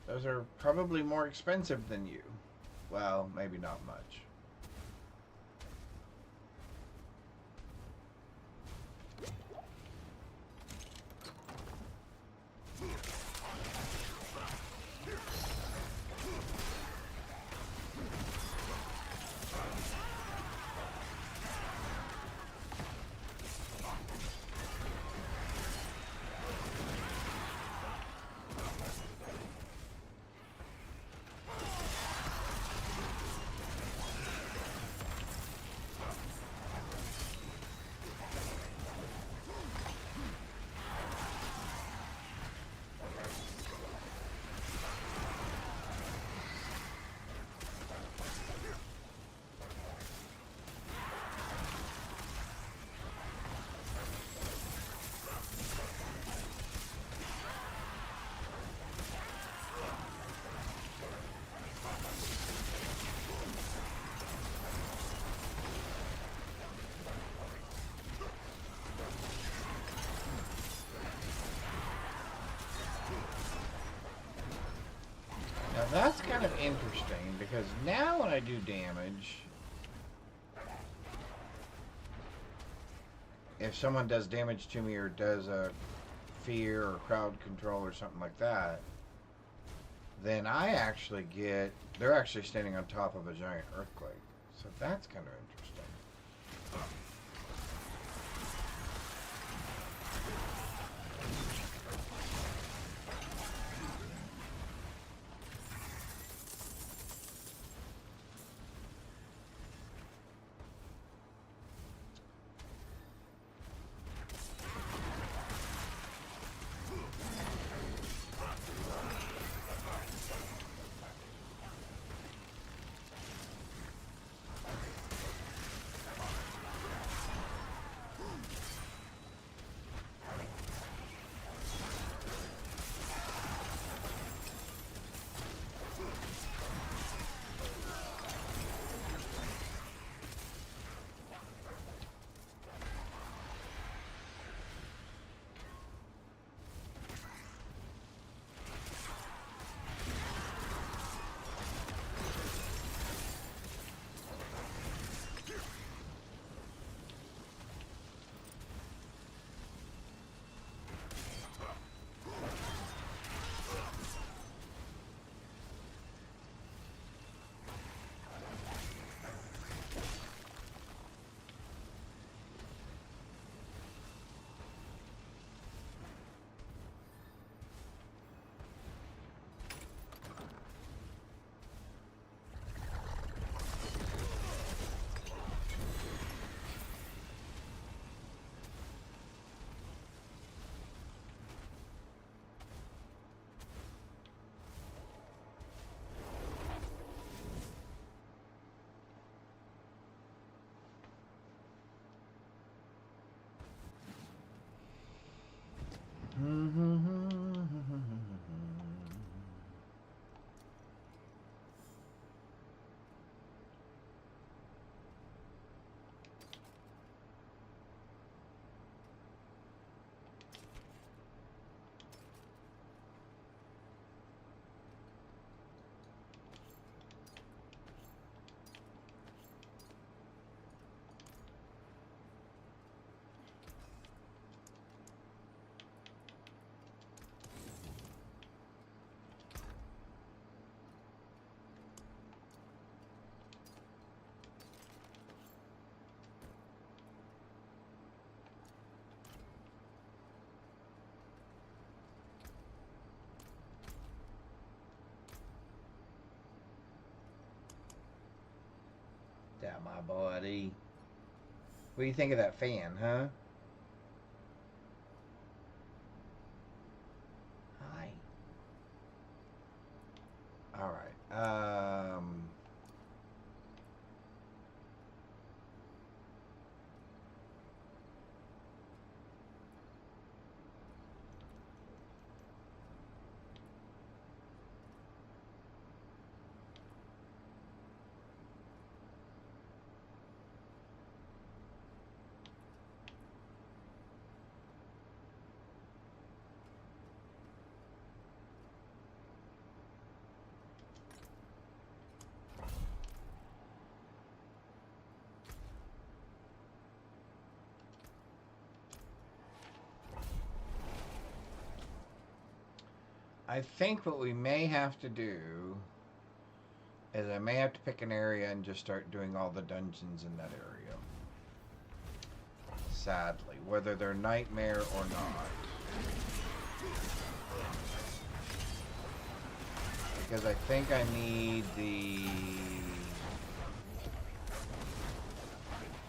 Speaker 2: Those are probably more expensive than you. Well, maybe not much. interesting because now when I do damage, if someone does damage to me or does a fear or crowd control or something like that, then I actually get, they're actually standing on top of a giant earthquake. So that's kind of interesting. Yeah, my buddy. What do you think of that fan, huh? Hi. Alright, I think what we may have to do is I may have to pick an area and just start doing all the dungeons in that area. Sadly, whether they're nightmare or not. Because I think I need the...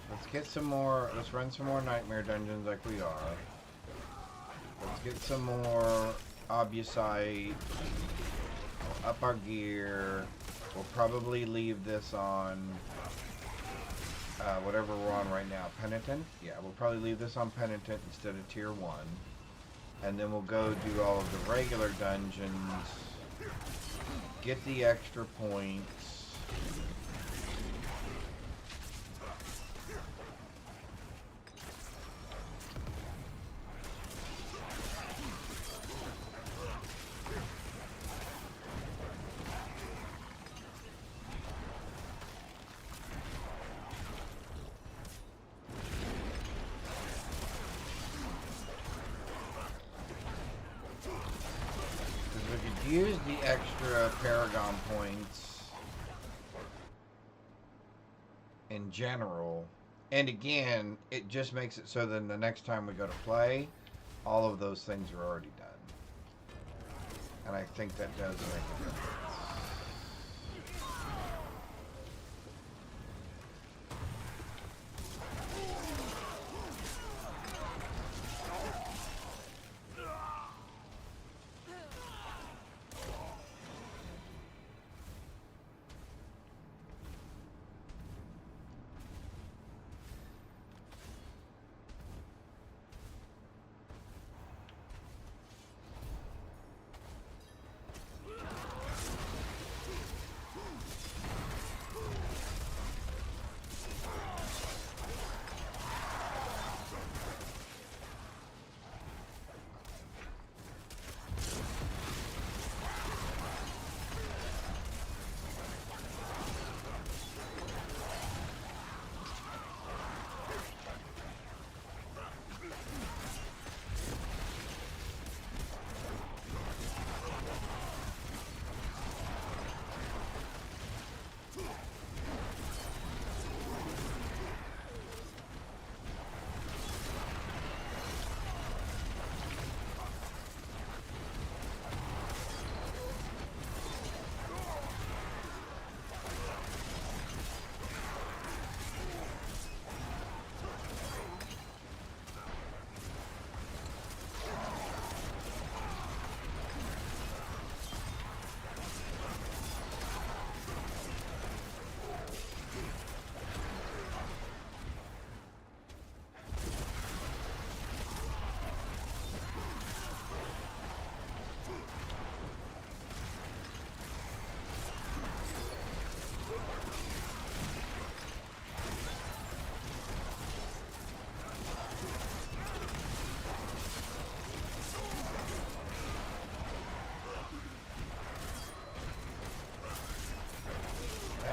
Speaker 2: Let's get some more, let's run some more nightmare dungeons like we are. Let's get some more Obusite. We'll up our gear. We'll probably leave this on whatever we're on right now. Penitent? Yeah, we'll probably leave this on Penitent instead of Tier 1. And then we'll go do all of the regular dungeons. Get the extra points. use the extra Paragon points in general. And again, it just makes it so then the next time we go to play, all of those things are already done. And I think that does make a difference.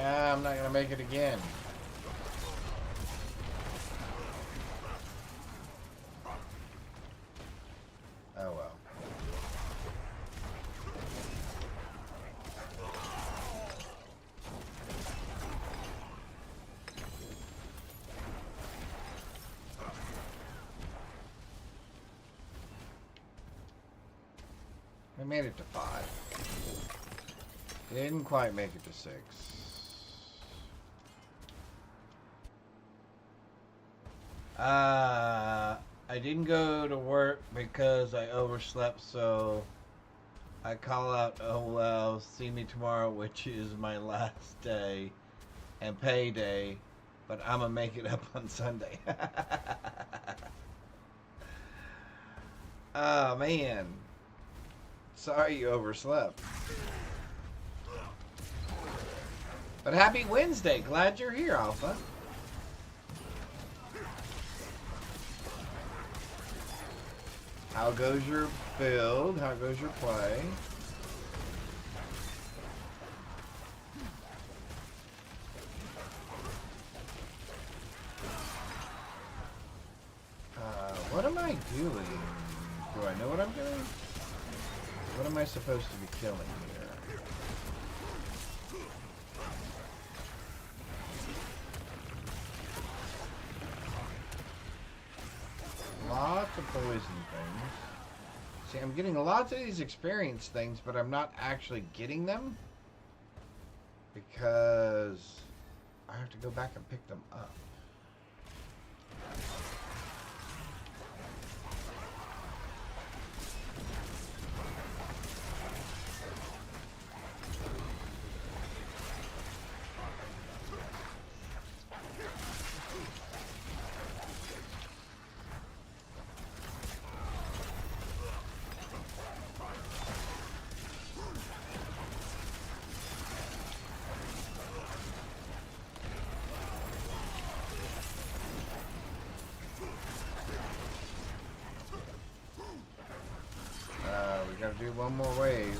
Speaker 2: I'm not gonna make it again. Oh well. I made it to 5. Didn't quite make it to 6. I didn't go to work because I overslept, so I call out, oh well, see me tomorrow, which is my last day and payday, but I'm gonna make it up on Sunday. Oh man, sorry you overslept. But happy Wednesday, glad you're here, Alpha. How goes your build? How goes your play? What am I doing? Do I know what I'm doing? What am I supposed to be killing here? Lots of poison things. See, I'm getting lots of these experience things, but I'm not actually getting them because I have to go back and pick them up. Gotta do one more wave.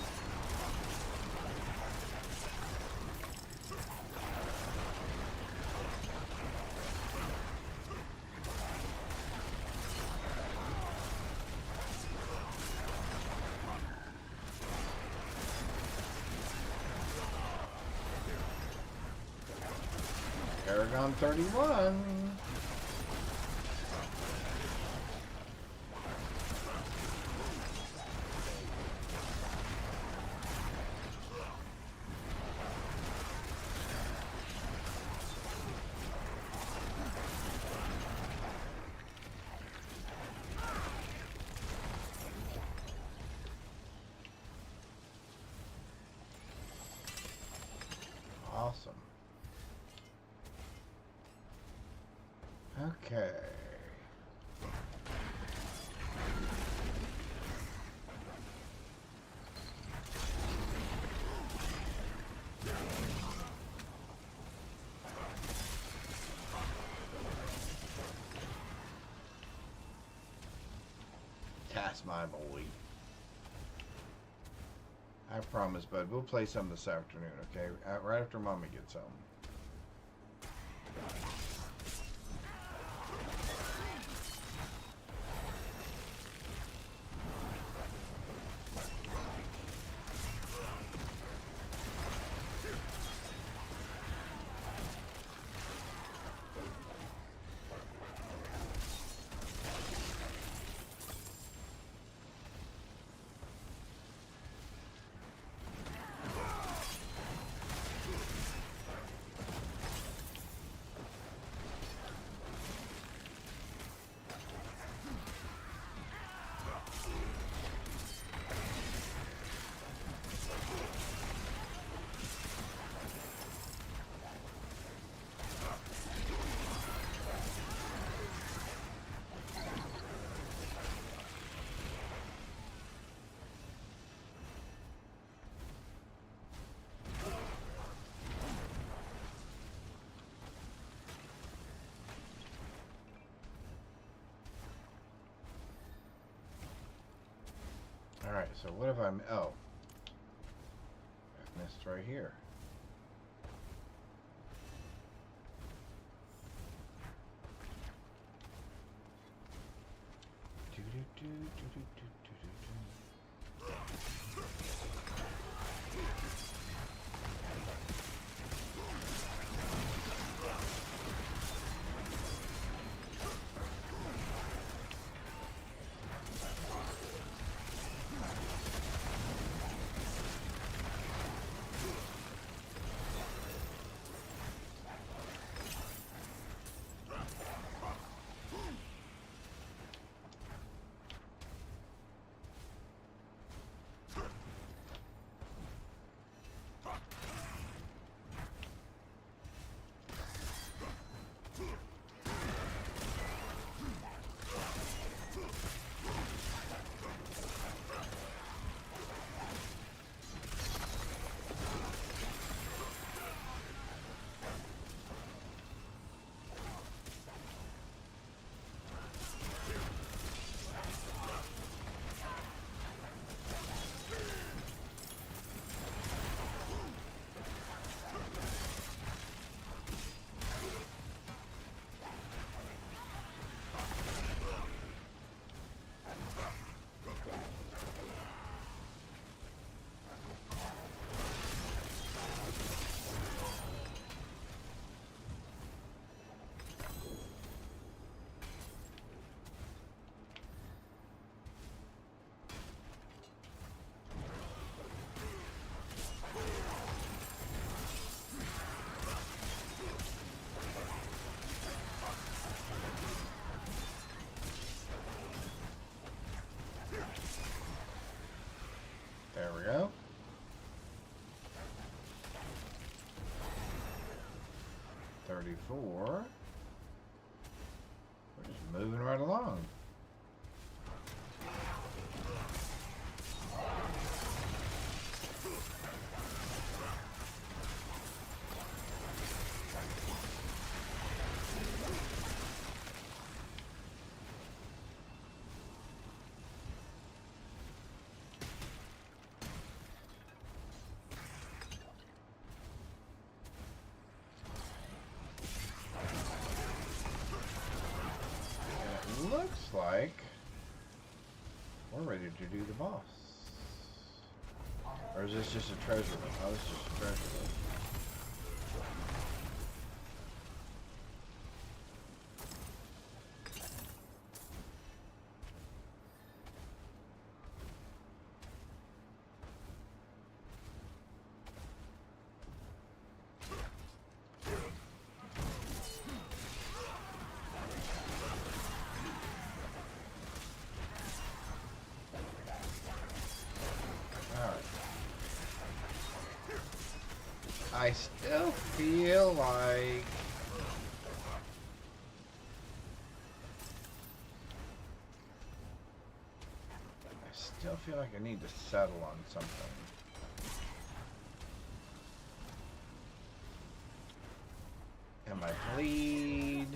Speaker 2: Paragon 31. Awesome. Okay. That's my boy. I promise, bud. We'll play some this afternoon, okay? Right after Mommy gets home. Alright, so what if I'm... Oh. I've missed right here. There we go. 34. We're just moving right along. Looks like we're ready to do the boss. Or is this just a treasure room? Oh, it's just a treasure room. I still feel like I need to settle on something. Am I bleed?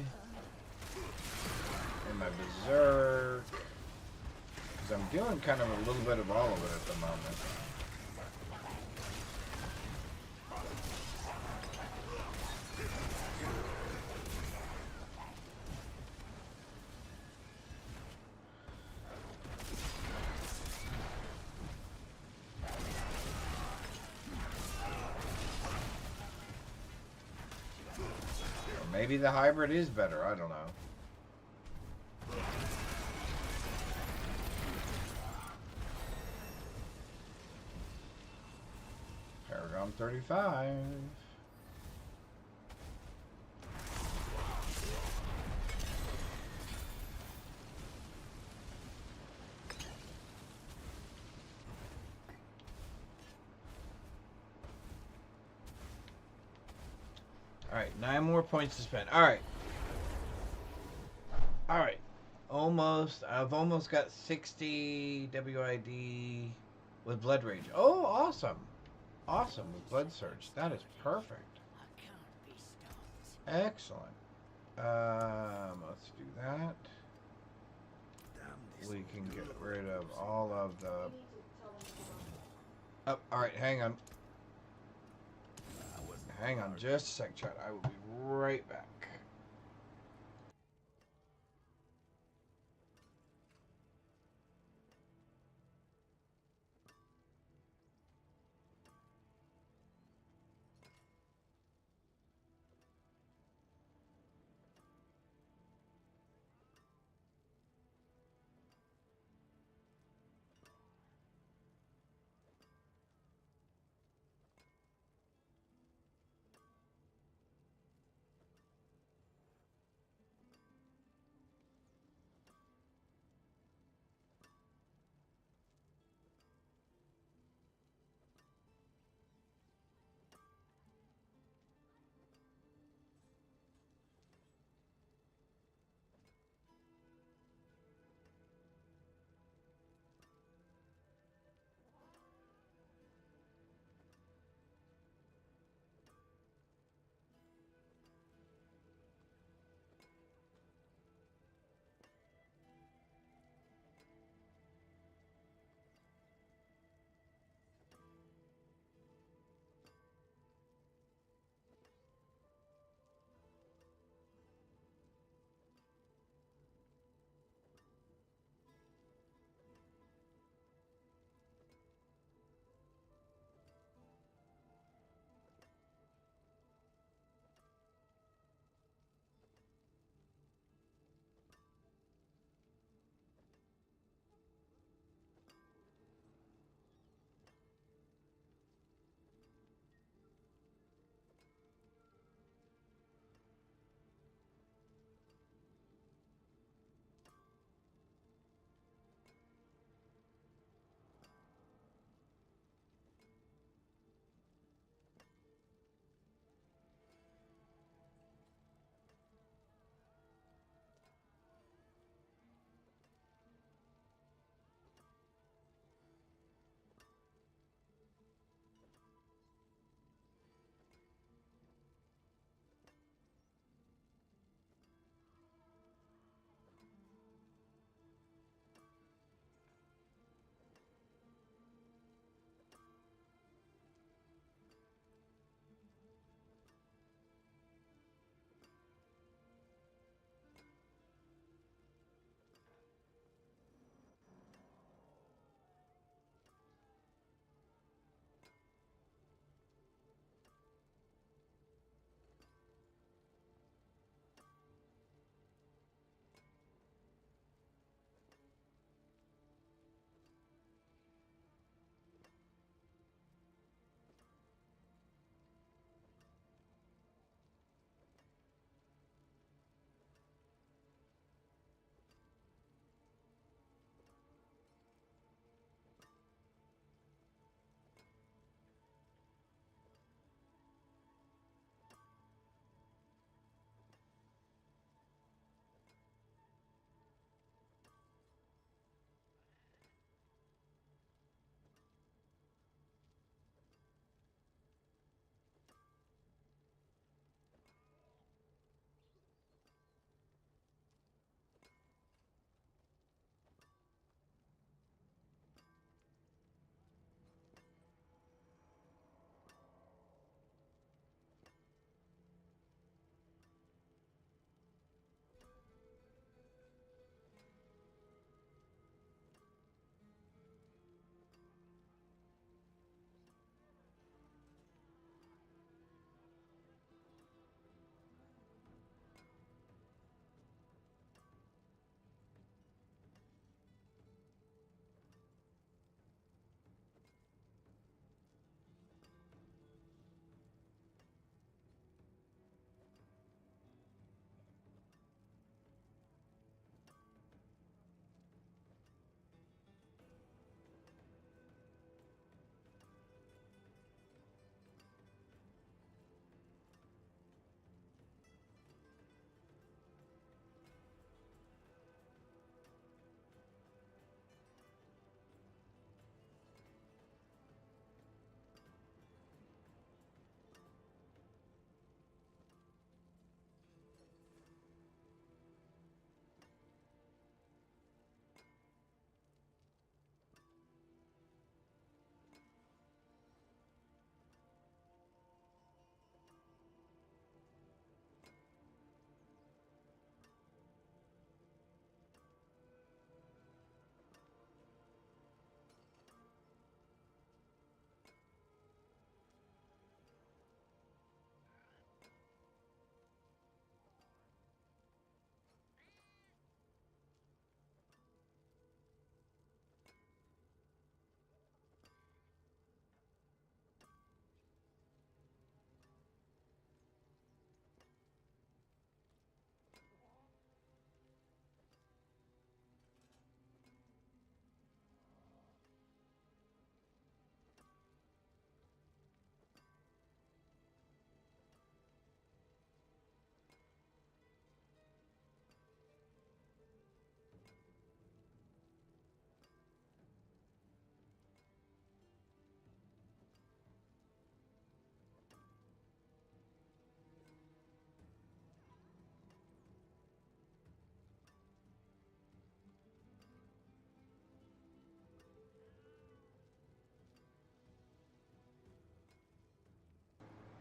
Speaker 2: Am I berserk? Because I'm doing kind of a little bit of all of it at the moment. Maybe the hybrid is better, I don't know. Paragon 35. Alright, 9 more points to spend. Alright. Alright. I've almost got 60 WID with Blood Rage. Oh, awesome. Awesome with Blood Surge. That is perfect. Excellent. Let's do that. We can get rid of all of the... Oh, alright, hang on. Hang on just a sec, chat. I will be right back.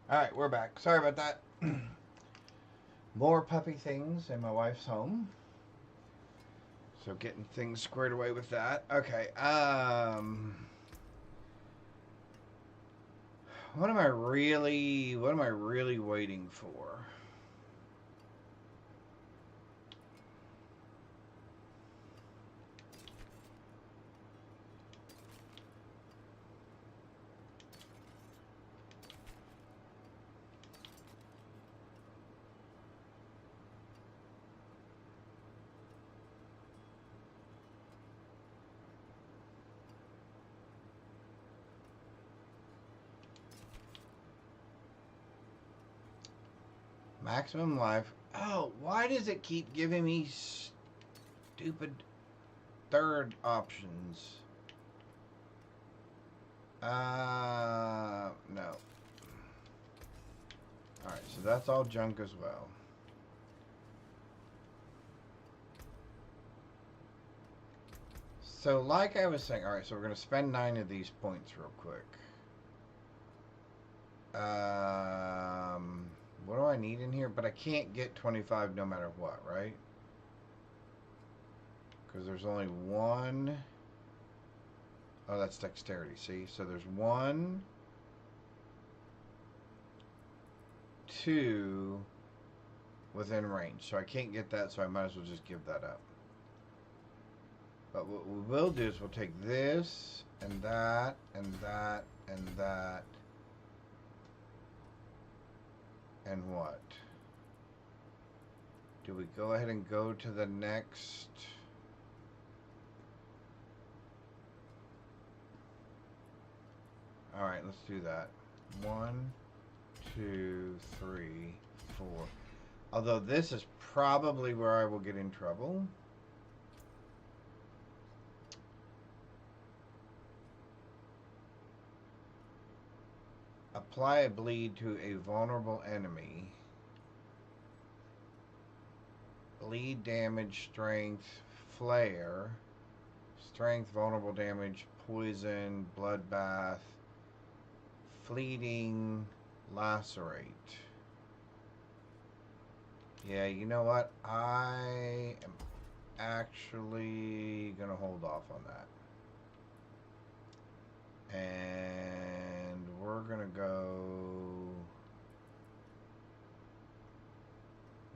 Speaker 2: Alright, we're back. Sorry about that. More puppy things in my wife's home. So getting things squared away with that. Okay, what am I really waiting for? Maximum life. Oh, why does it keep giving me stupid third options? No. Alright, so that's all junk as well. So like I was saying, alright, so we're going to spend 9 of these points real quick. What do I need in here? But I can't get 25 no matter what, right? Because there's only one. Oh, that's dexterity, see? So there's 1, 2 within range. So I can't get that, so I might as well just give that up. But what we will do is we'll take this, and that, and that, and that. And what? Do we go ahead and go to the next? Alright, let's do that. 1, 2, 3, 4. Although this is probably where I will get in trouble. Apply a bleed to a vulnerable enemy. Bleed damage, strength, flare. Strength, vulnerable damage, poison, bloodbath, fleeting, lacerate. Yeah, you know what? I am actually going to hold off on that. And we're going to go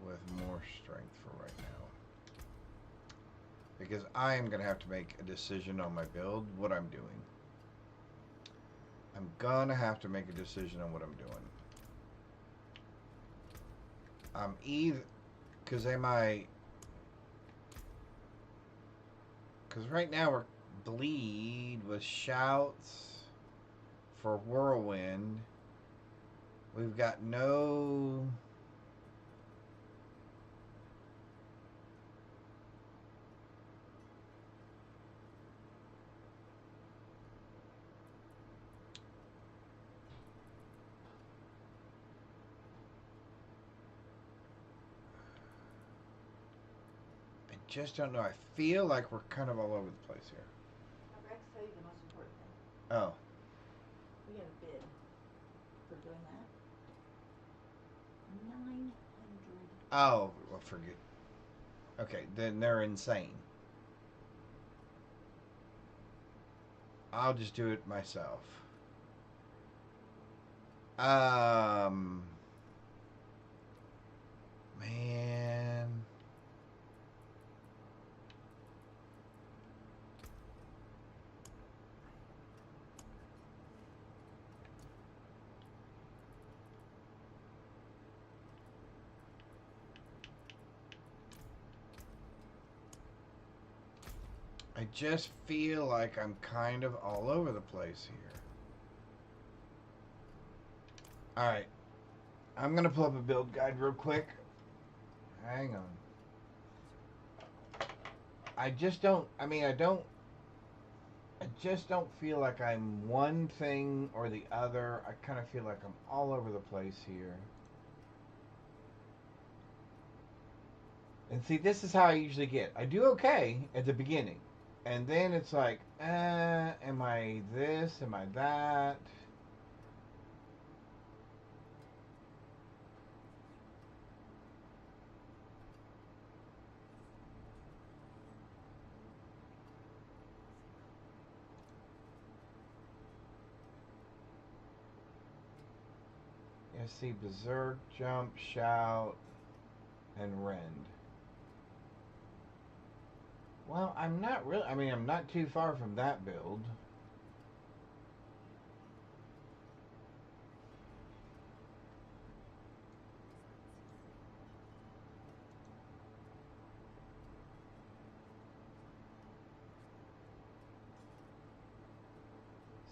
Speaker 2: with more strength for right now. Because I am going to have to make a decision on my build, what I'm doing. I'm going to have to make a decision on what I'm doing. I'm either... Because right now we're bleed with shouts for whirlwind. We've got no... I just don't know. I feel like we're kind of all over the place here.
Speaker 8: Rex, tell you the most important thing.
Speaker 2: Oh.
Speaker 8: We got a bid for doing that. 900.
Speaker 2: Oh, well, forget. Okay, then they're insane. I'll just do it myself. Man. I just feel like I'm kind of all over the place here. Alright. I'm going to pull up a build guide real quick. Hang on. I just don't feel like I'm one thing or the other. I kind of feel like I'm all over the place here. And see, this is how I usually get. I do okay at the beginning. And then it's like, am I this? Am I that? see Berserk, Jump, Shout, and Rend. Well, I'm not really... I mean, I'm not too far from that build.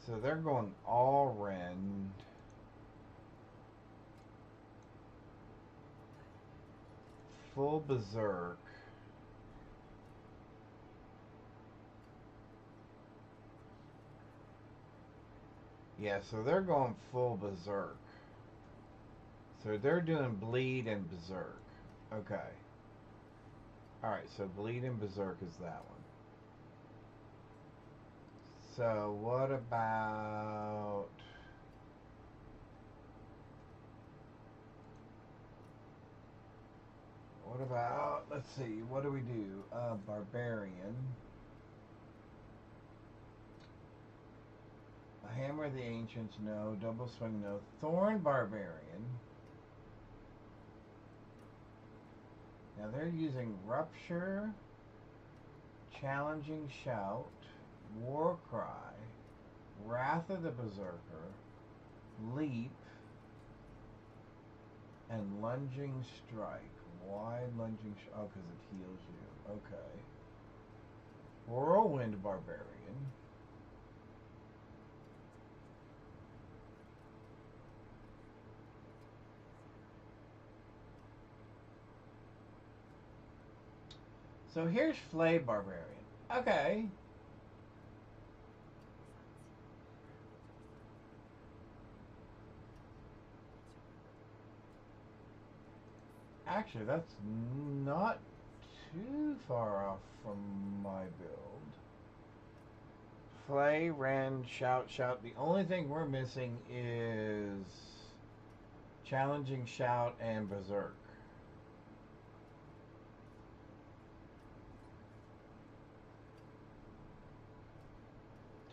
Speaker 2: So they're going all Rend. Full Berserk. Yeah, so they're going full Berserk. So they're doing Bleed and Berserk. Okay. Alright, so Bleed and Berserk is that one. So what about... let's see, what do we do? Barbarian. A Hammer of the Ancients, no. Double Swing, no. Thorn Barbarian. Now they're using Rupture, Challenging Shout, War Cry, Wrath of the Berserker, Leap, and Lunging Strike. Why Lunging Strike? Oh, because it heals you. Okay. Whirlwind Barbarian. So here's Flay Barbarian. Okay. Actually, that's not too far off from my build. Flay, Rend, Shout, Shout. The only thing we're missing is Challenging Shout and Berserk.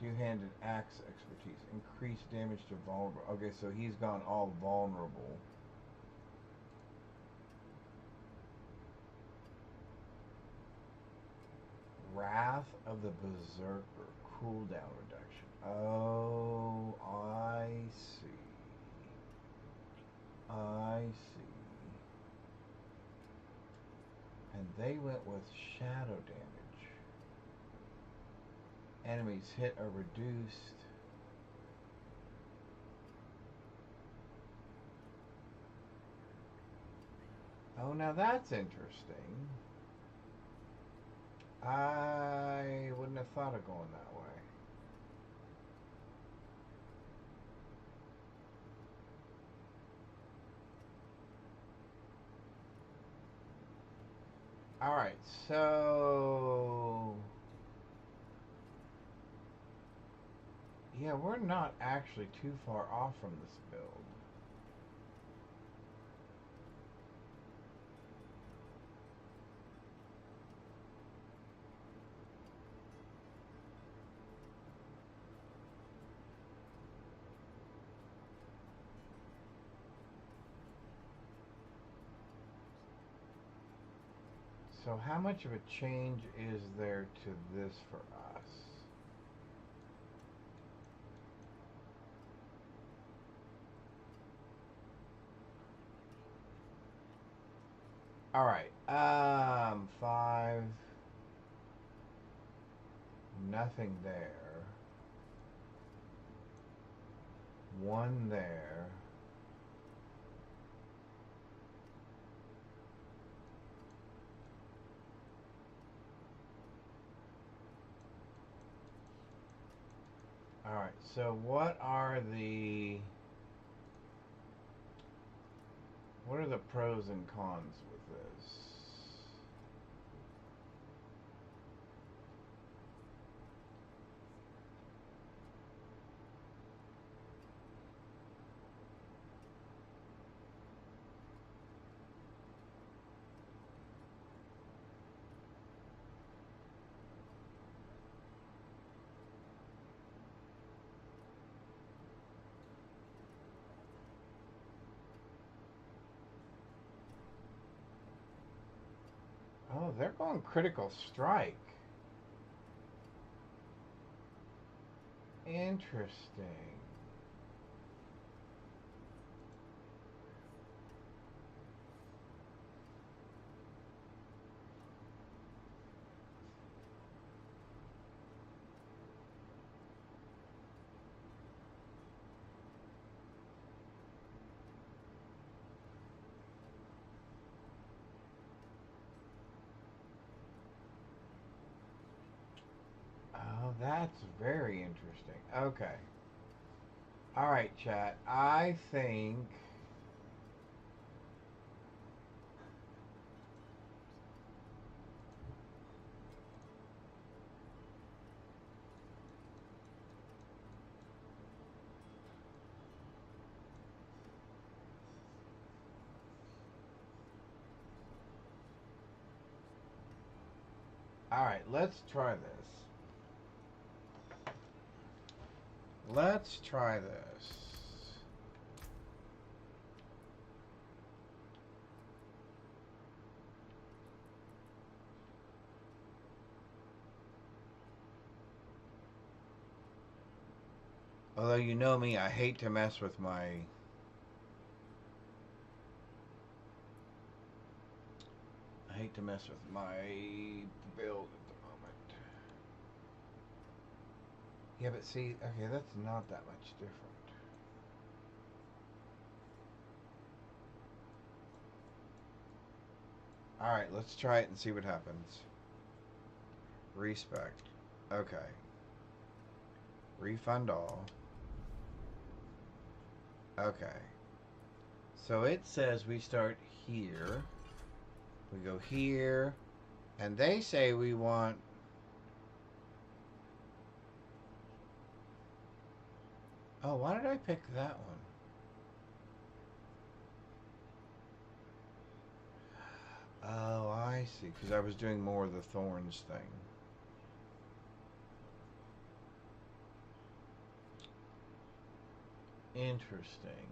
Speaker 2: Two-handed axe expertise. Increased damage to vulnerable. Okay, so he's gone all vulnerable. Wrath of the Berserker. Cooldown reduction. Oh, I see. I see. And they went with shadow damage. Enemies hit or reduced. Oh, now that's interesting. I wouldn't have thought of going that way. Alright, so... yeah, we're not actually too far off from this build. So how much of a change is there to this for us? All right, 5, nothing there, 1 there, all right, so what are the pros and cons with this? they're going critical strike. Interesting. Oh, that's very interesting. Okay. All right, chat. I think all right, let's try this. Let's try this. Although you know me, I hate to mess with my build at the moment. Yeah, but see, okay, that's not that much different. Alright, let's try it and see what happens. Respect. Okay. Refund all. Okay. So it says we start here. We go here. And they say we want... Oh, why did I pick that one? Oh, I see. Because I was doing more of the thorns thing. Interesting.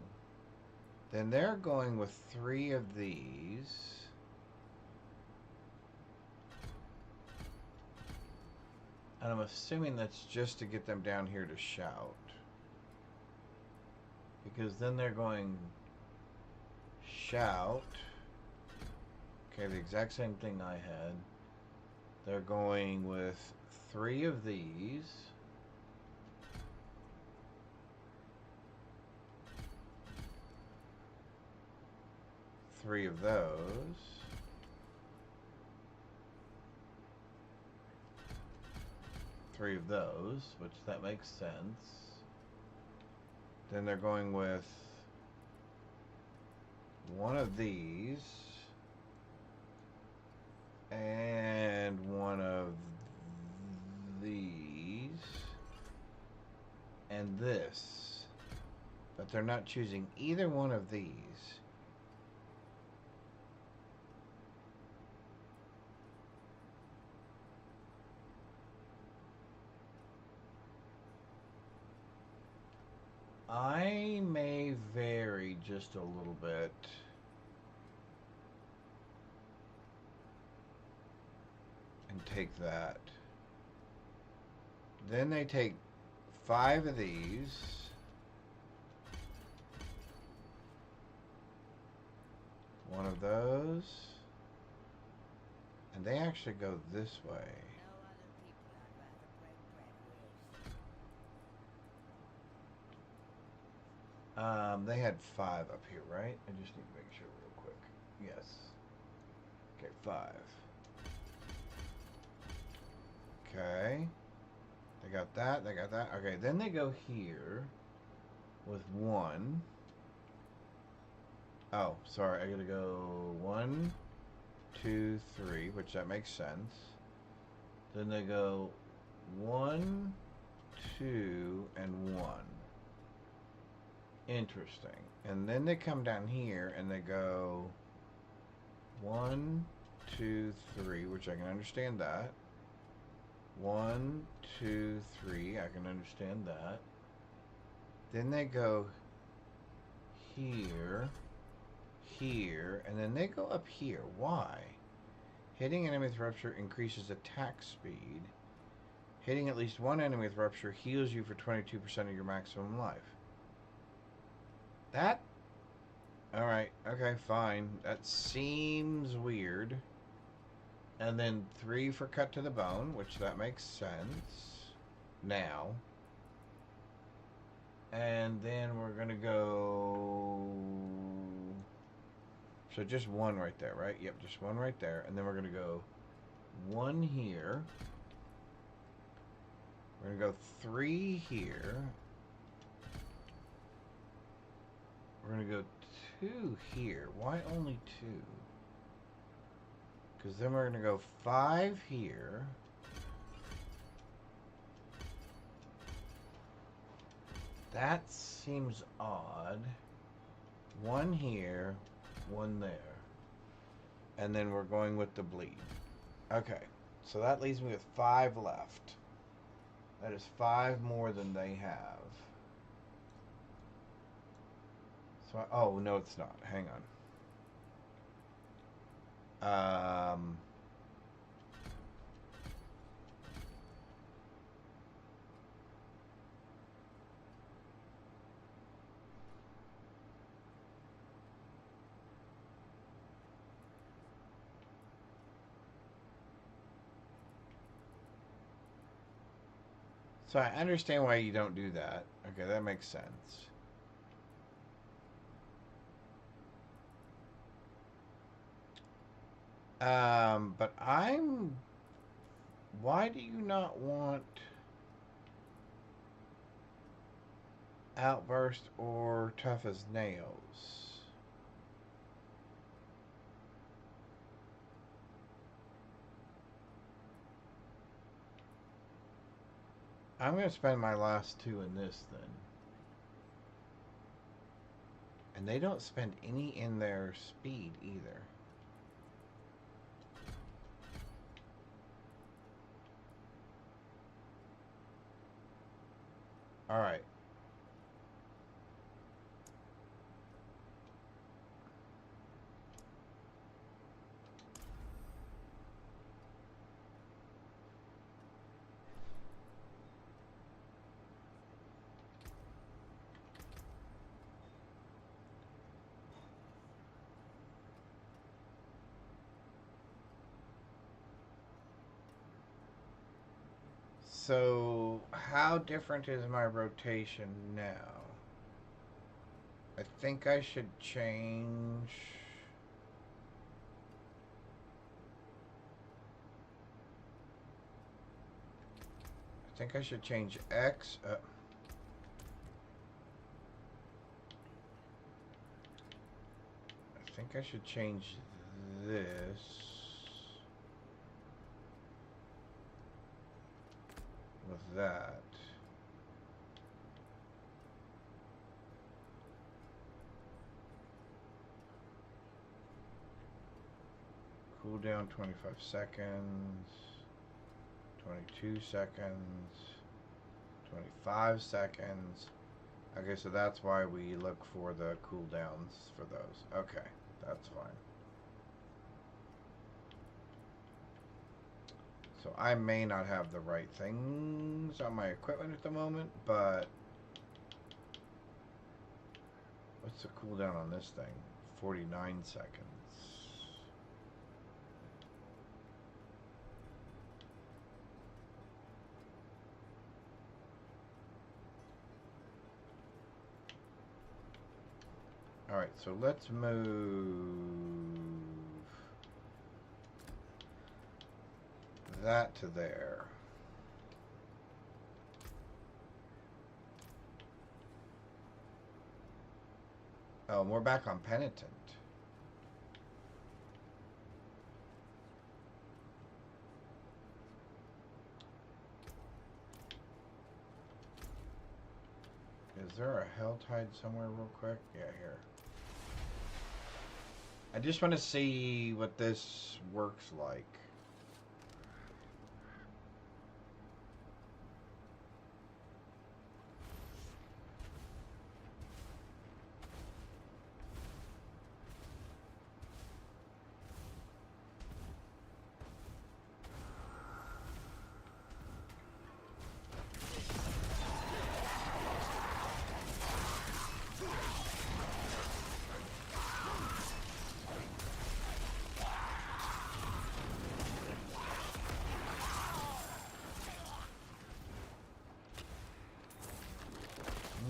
Speaker 2: Then they're going with 3 of these. And I'm assuming that's just to get them down here to shout. Because then they're going shout. Okay, the exact same thing I had. They're going with 3 of these. Three of those. Three of those, which that makes sense. Then they're going with 1 of these and 1 of these and this. But they're not choosing either one of these. I may vary just a little bit. And take that. Then they take 5 of these. One of those. And they actually go this way. They had 5 up here, right? I just need to make sure real quick. Yes. Okay, 5. Okay. They got that, they got that. Okay, then they go here with 1. Oh, sorry, I gotta go 1, 2, 3, which that makes sense. Then they go 1, 2, and 1. Interesting. And then they come down here and they go 1, 2, 3, which I can understand that. 1, 2, 3, I can understand that. Then they go here, here, and then they go up here. Why? Hitting enemy with rupture increases attack speed. Hitting at least one enemy with rupture heals you for 22% of your maximum life. That? Alright, okay, fine. That seems weird. And then 3 for cut to the bone, which that makes sense. Now. And then we're gonna go... So just 1 right there, right? Yep, just 1 right there. And then we're gonna go 1 here. We're gonna go 3 here. We're gonna go 2 here. Why only 2? Because then we're gonna go 5 here. That seems odd. 1 here, 1 there. And then we're going with the bleed. Okay, so that leaves me with 5 left. That is 5 more than they have. So oh, no, it's not. Hang on. So I understand why you don't do that. Okay, that makes sense. But why do you not want Outburst or Tough as Nails? I'm going to spend my last 2 in this then. And they don't spend any in their speed either. Alright. So, how different is my rotation now? I think I should change... I think I should change X. I think I should change this. With that. Cool down 25 seconds. 22 seconds. 25 seconds. Okay, so that's why we look for the cooldowns for those. Okay, that's fine. So I may not have the right things on my equipment at the moment, but what's the cooldown on this thing? 49 seconds. Alright, so let's move that to there. Oh, and we're back on Penitent. Is there a Hell Tide somewhere real quick? Yeah, here. I just want to see what this works like.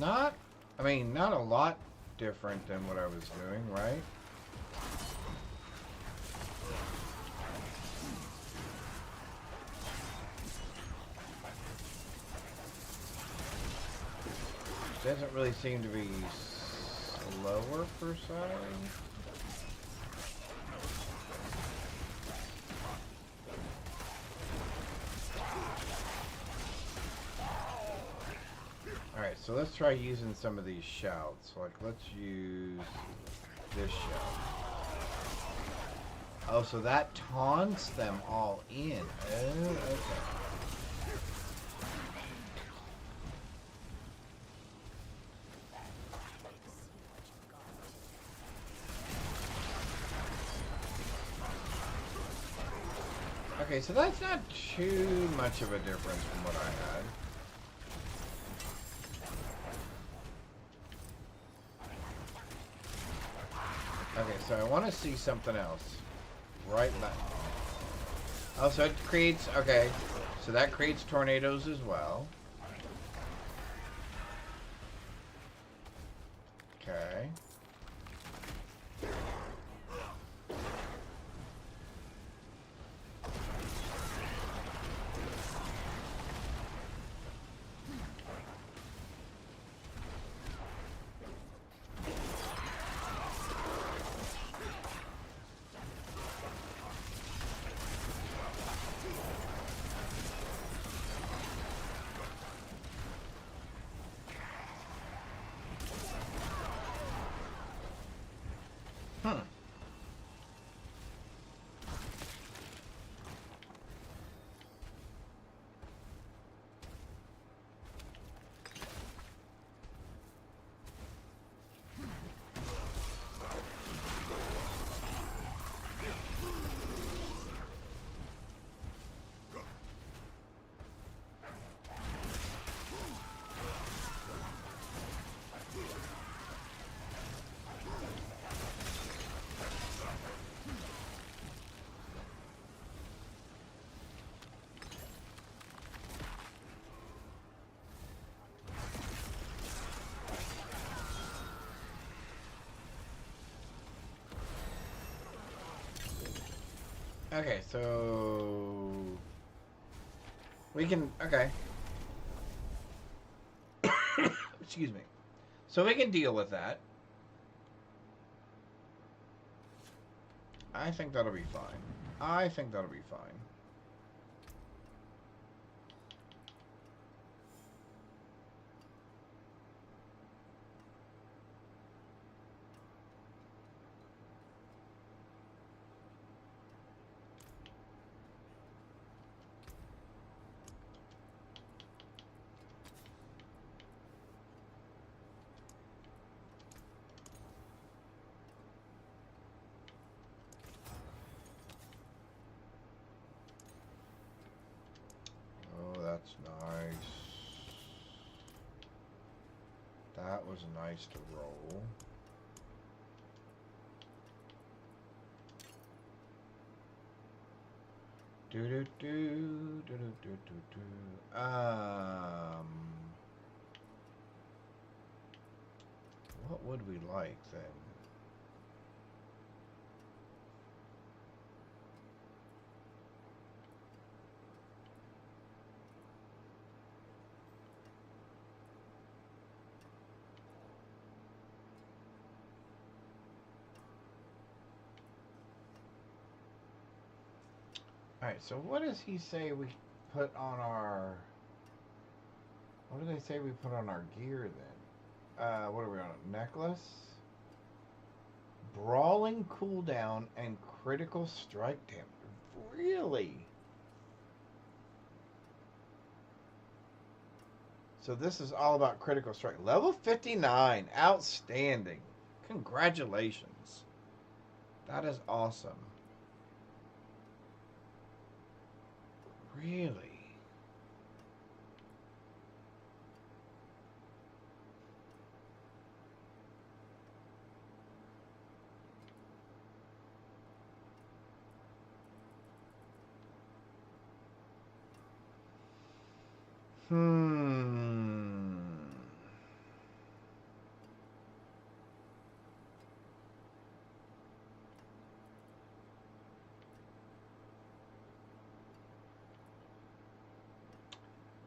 Speaker 2: Not, I mean, not a lot different than what I was doing, right? Doesn't really seem to be slower per se. Alright, so let's try using some of these shouts. Like, let's use this shout. Oh, so that taunts them all in. Oh, okay. Okay, so that's not too much of a difference from what I had. Okay, so I want to see something else. Right back. Oh, so it creates... Okay, so that creates tornadoes as well. Okay. Hmm. Okay, so we can, okay. Excuse me. So we can deal with that. I think that'll be fine. I think that'll be fine. That's nice. That was nice to roll. Do do do do do do do do. What would we like then? Alright, so what does he say we put on our... What do they say we put on our gear then? What are we on? Necklace? Brawling cooldown and critical strike damage. Really? So this is all about critical strike. Level 59. Outstanding. Congratulations. That is awesome. Really?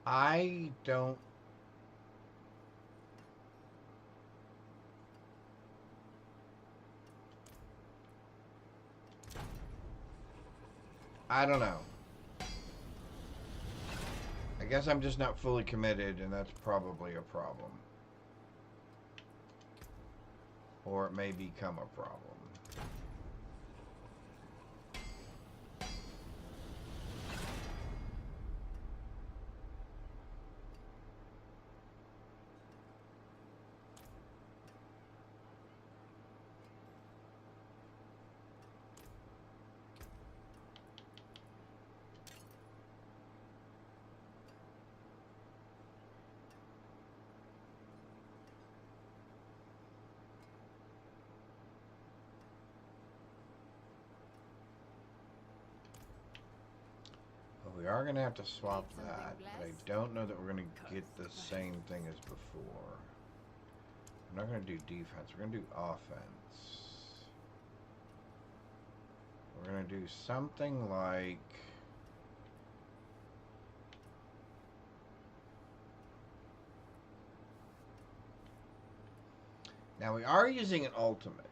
Speaker 2: I don't. I don't know. I guess I'm just not fully committed, and that's probably a problem. Or it may become a problem. We are going to have to swap that, but I don't know that we're going to get the same thing as before. We're not going to do defense. We're going to do offense. We're going to do something like... Now, we are using an ultimate.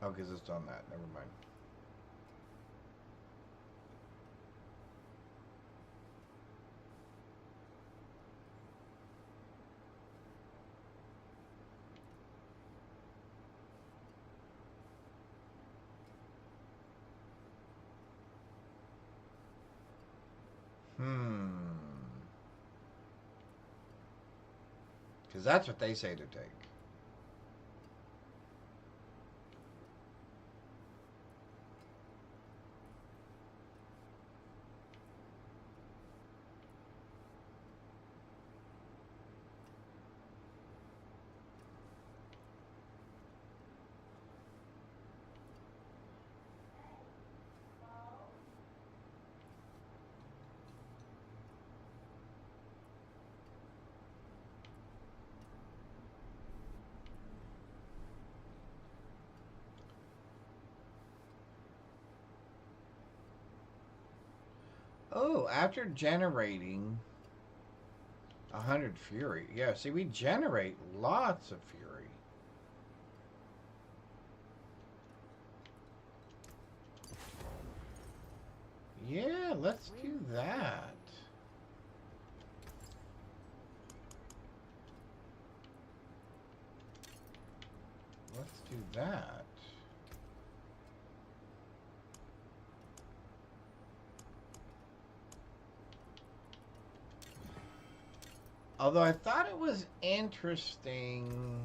Speaker 2: Oh, because it's on that. Never mind. Because that's what they say to take. Oh, after generating 100 fury. Yeah, see, we generate lots of fury. Yeah, let's do that. Let's do that. Although I thought it was interesting.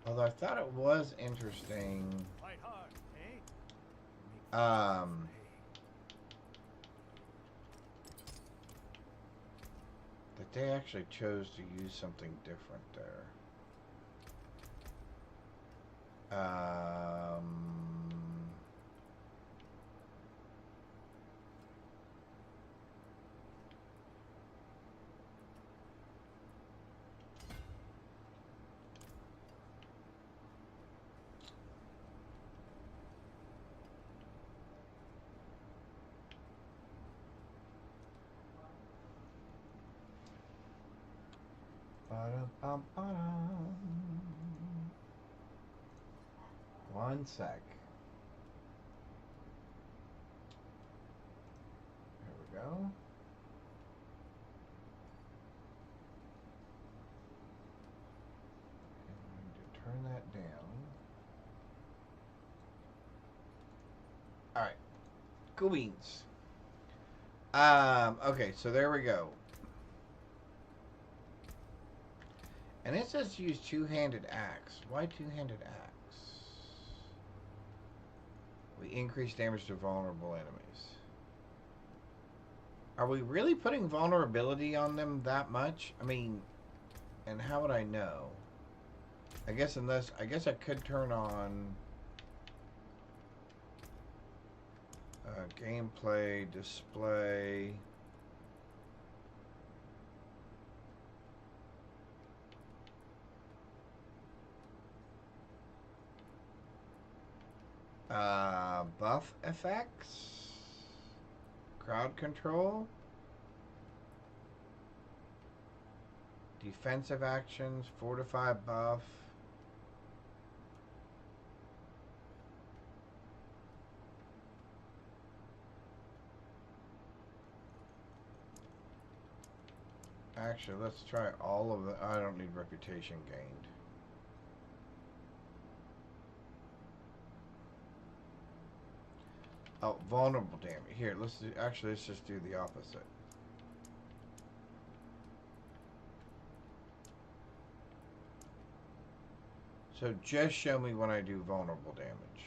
Speaker 2: Although I thought it was interesting.
Speaker 7: Fight hard, eh?
Speaker 2: That they actually chose to use something different there. One sec. There we go. And I'm going to turn that down. Alright. Cool beans. Okay, so there we go. And it says use two-handed axe. Why two-handed axe? increased damage to vulnerable enemies. Are we really putting vulnerability on them that much? I mean, and how would I know? I guess I could turn on gameplay, display. Buff effects, crowd control, defensive actions, fortify buff. Actually, let's try all of the. I don't need reputation gained. Oh, vulnerable damage. Here, let's do. Actually, let's just do the opposite. So just show me when I do vulnerable damage.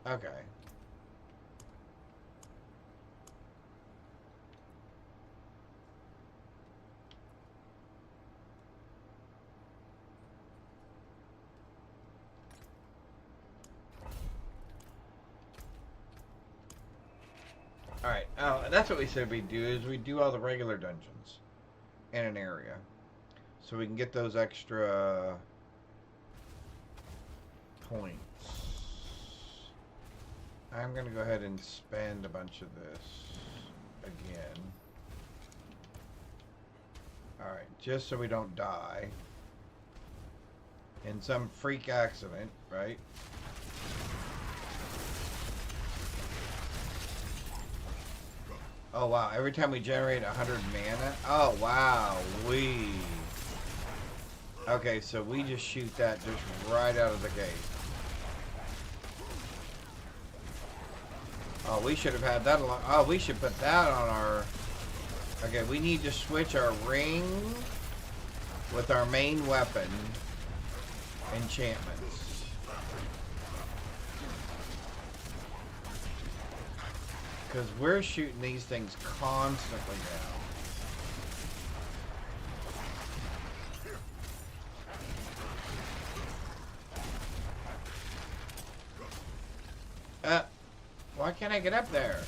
Speaker 2: Okay. Alright, oh, that's what we said we'd do, is we do all the regular dungeons in an area. So we can get those extra points. I'm going to go ahead and spend a bunch of this again. Alright, just so we don't die in some freak accident, right? Oh wow, every time we generate 100 mana? Oh wow, okay, so we just shoot that just right out of the gate. Oh, we should have had that along. Oh, we should put that on our... Okay, we need to switch our ring with our main weapon enchantments. Because we're shooting these things constantly now. Why can't I get up there?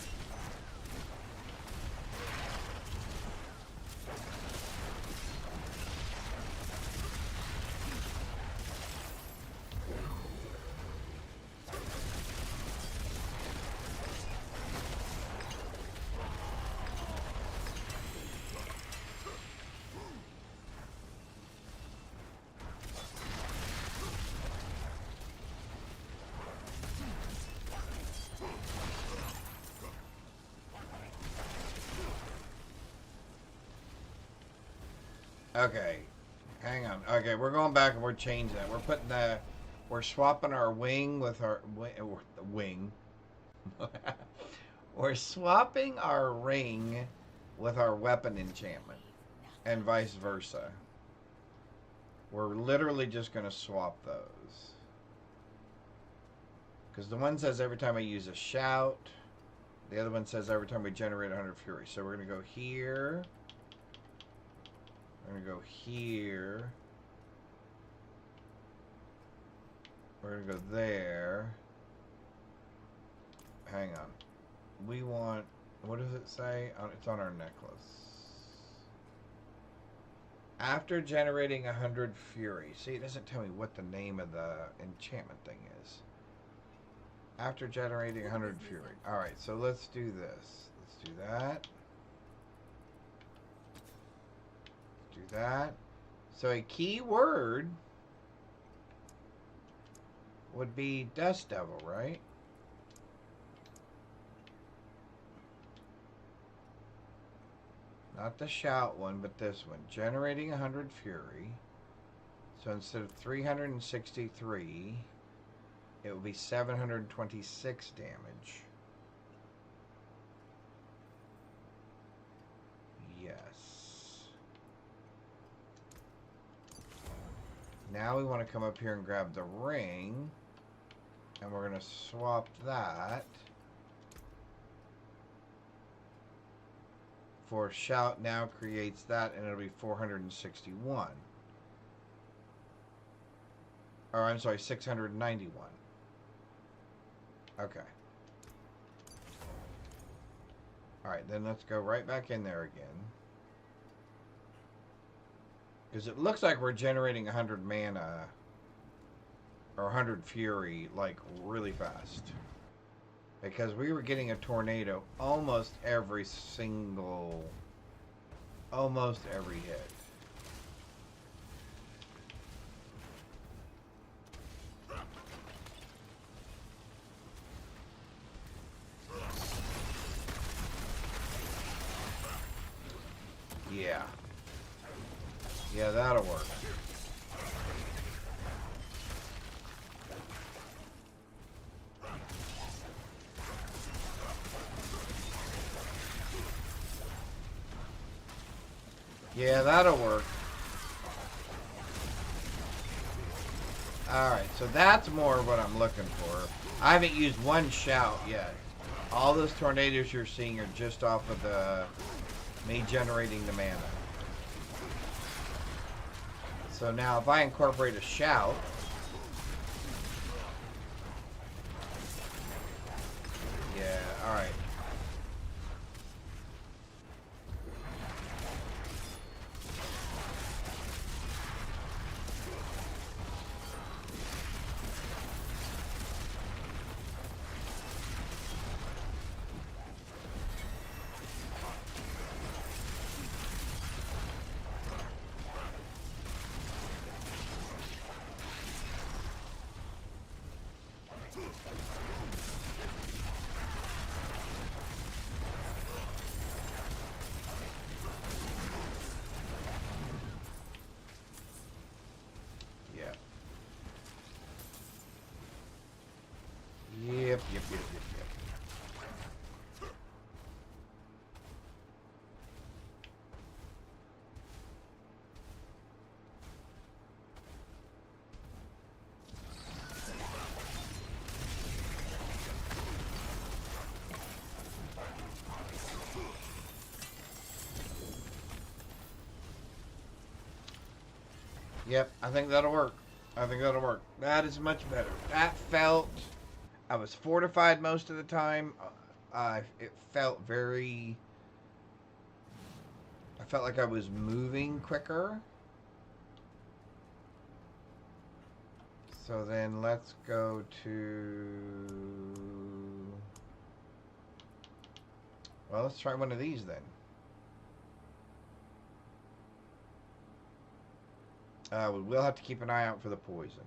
Speaker 2: Okay, hang on. Okay, we're going back and we're changing that. We're putting the, we're swapping our wing with our wing. We're swapping our ring with our weapon enchantment, and vice versa. We're literally just going to swap those. Because the one says every time I use a shout. The other one says every time we generate 100 fury. So we're going to go here. We're going to go here. We're going to go there. Hang on. We want... What does it say? It's on our necklace. After generating 100 fury. See, it doesn't tell me what the name of the enchantment thing is. After generating 100 fury. Alright, so let's do this. Let's do that. Do that. So a key word would be Dust Devil, right? Not the shout one, but this one. Generating 100 fury. So instead of 363, it will be 726 damage. Yes. now we want to come up here and grab the ring. And we're going to swap that for shout now creates that, and it'll be 461. Or I'm sorry, 691. Okay. Alright, then let's go right back in there again. Because it looks like we're generating 100 mana or 100 fury like really fast. Because we were getting a tornado almost every hit. Yeah. Yeah, that'll work. Yeah, that'll work. Alright, so that's more what I'm looking for. I haven't used one shout yet. All those tornadoes you're seeing are just off of me generating the mana. So now if I incorporate a shout, yeah, alright. Yep, I think that'll work. That is much better. That felt... I was fortified most of the time. It felt very... I felt like I was moving quicker. So then let's go to... Well, let's try one of these then. We will have to keep an eye out for the poison.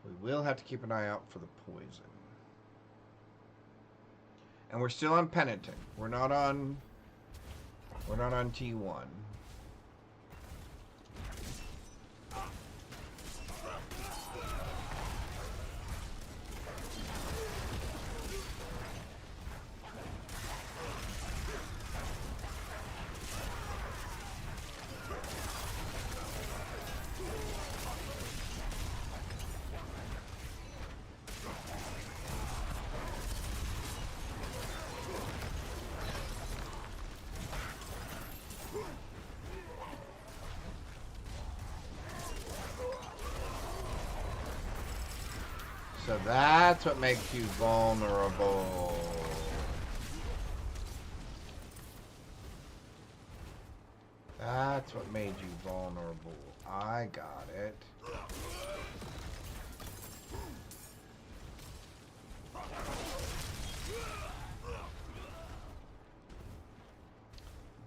Speaker 2: We will have to keep an eye out for the poison. And we're still on Penitent. We're not on T1. So that's what makes you vulnerable. That's what made you vulnerable. I got it.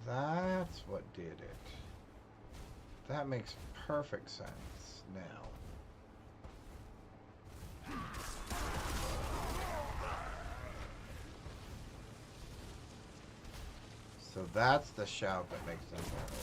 Speaker 2: That's what did it. That makes perfect sense now. So that's the shout that makes them vulnerable.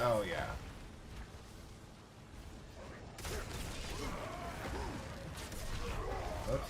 Speaker 2: Oh, yeah. Oops.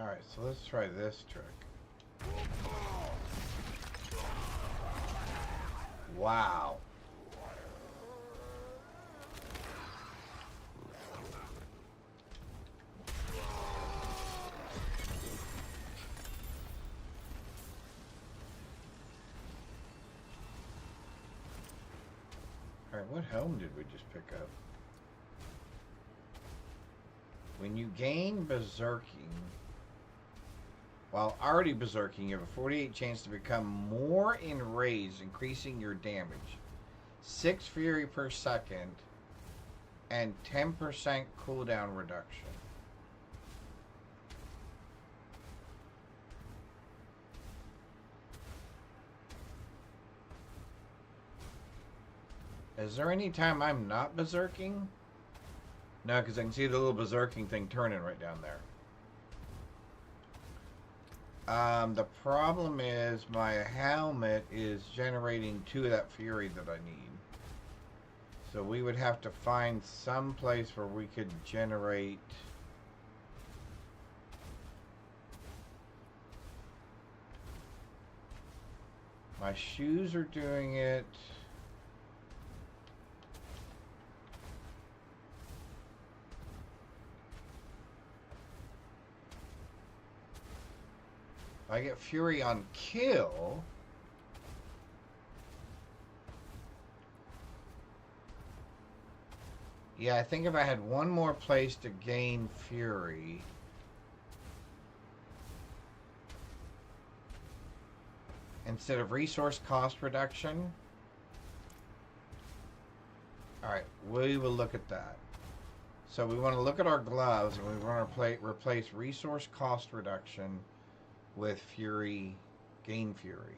Speaker 2: Alright, so let's try this trick. Wow. Alright, what helm did we just pick up? When you gain berserking, while already berserking, you have a 48 chance to become more enraged, increasing your damage. 6 fury per second, and 10% cooldown reduction. Is there any time I'm not berserking? No, because I can see the little berserking thing turning right down there. The problem is my helmet is generating 2 of that fury that I need. So we would have to find some place where we could generate... My shoes are doing it. I get fury on kill. Yeah, I think if I had one more place to gain fury. Instead of resource cost reduction. Alright, we will look at that. So we want to look at our gloves and we want to replace resource cost reduction with fury, gain fury.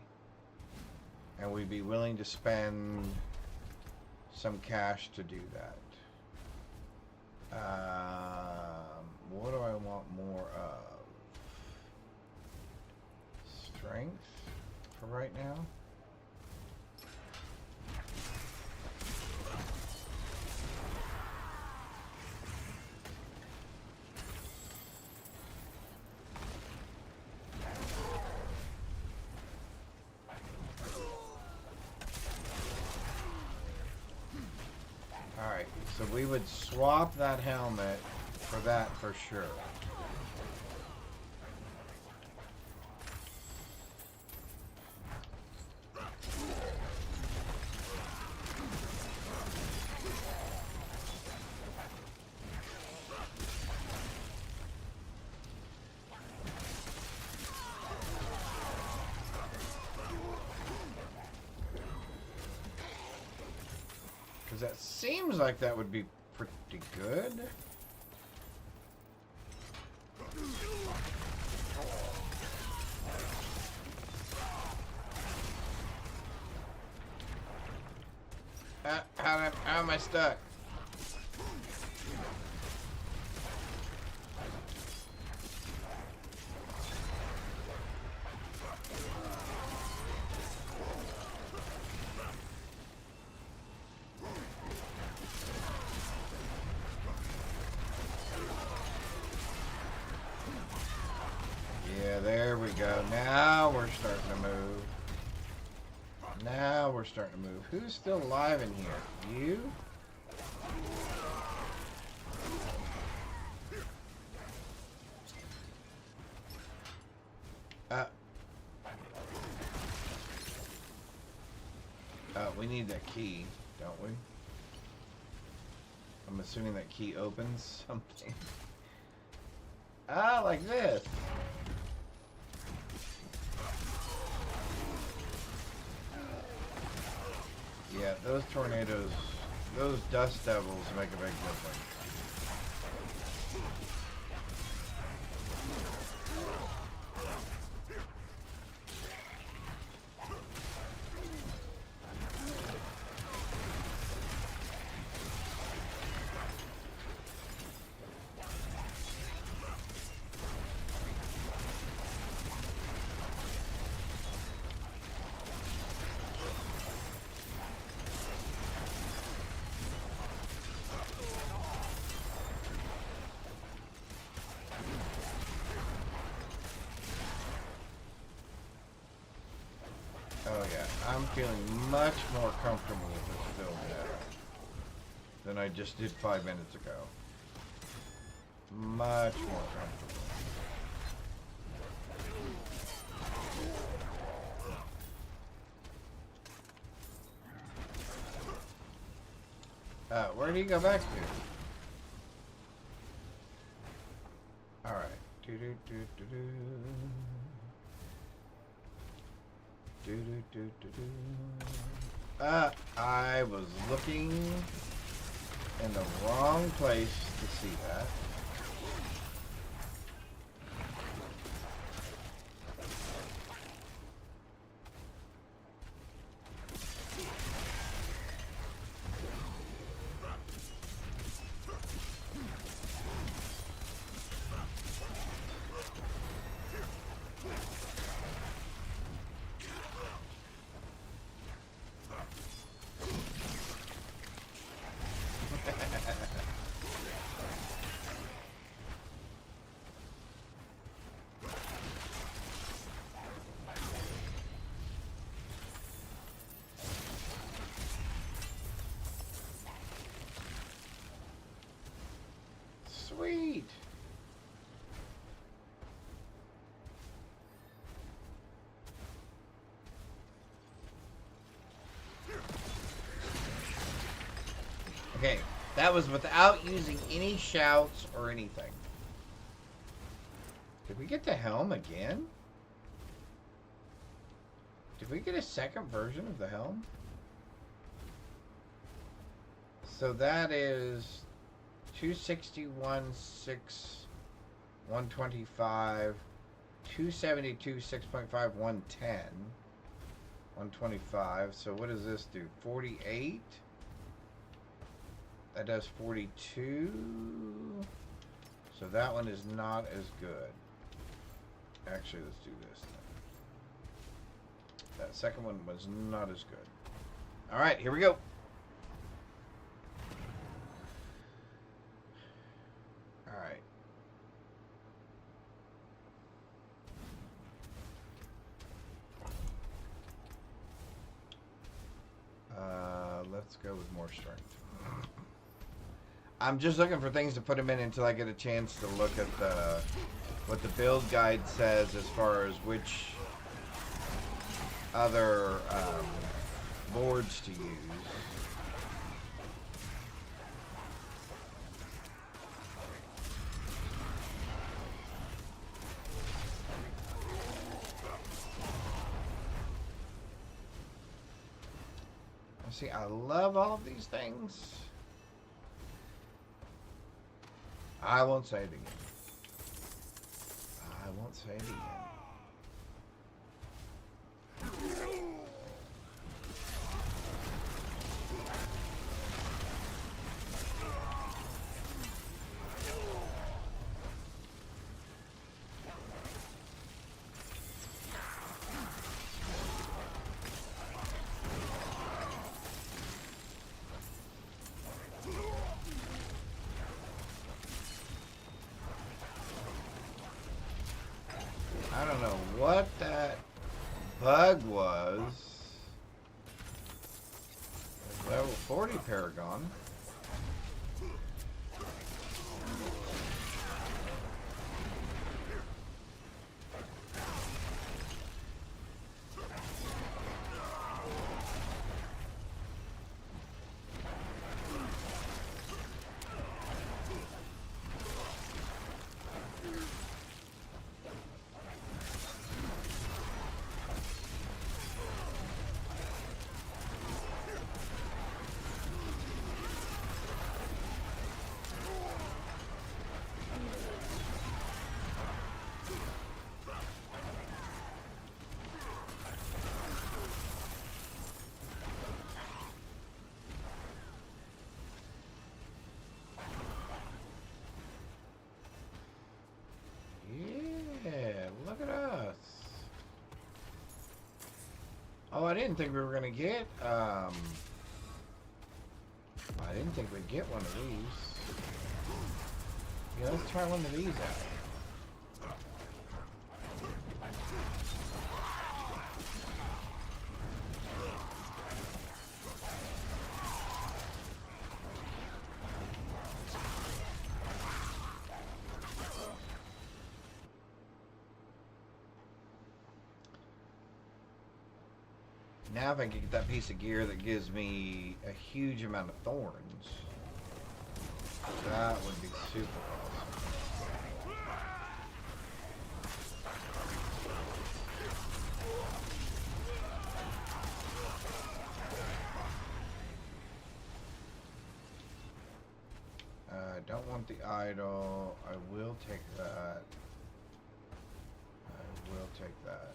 Speaker 2: And we'd be willing to spend some cash to do that. What do I want more of? Strength for right now. Alright, so we would swap that helmet for that for sure. Because that seems like that would be pretty good. How am I stuck? go. Now we're starting to move. Now we're starting to move. Who's still alive in here? You? We need that key, don't we? I'm assuming that key opens something. Ah, like this. Yeah, those tornadoes, those dust devils make a big difference. Oh yeah, I'm feeling much more comfortable with this build now than I just did 5 minutes ago. Much more comfortable. Where do you go back to? Alright. I was looking in the wrong place to see that. Sweet. Okay, that was without using any shouts or anything. Did we get the helm again? Did we get a second version of the helm? So that is 261, 6, 125, 272, 6.5, 110, 125. So what does this do? 48? That does 42. So that one is not as good. Actually, let's do this then. That second one was not as good. Alright, here we go. Alright. Let's go with more strength. I'm just looking for things to put them in until I get a chance to look at the what the build guide says as far as which other boards to use. See, I love all of these things. I won't say it again. I won't say it again. 40 Paragon. Yeah, look at us. Oh, I didn't think we were gonna get, I didn't think we'd get one of these. Yeah, let's try one of these out. Now if I can get that piece of gear that gives me a huge amount of thorns, that would be super awesome. I don't want the idol. I will take that. I will take that.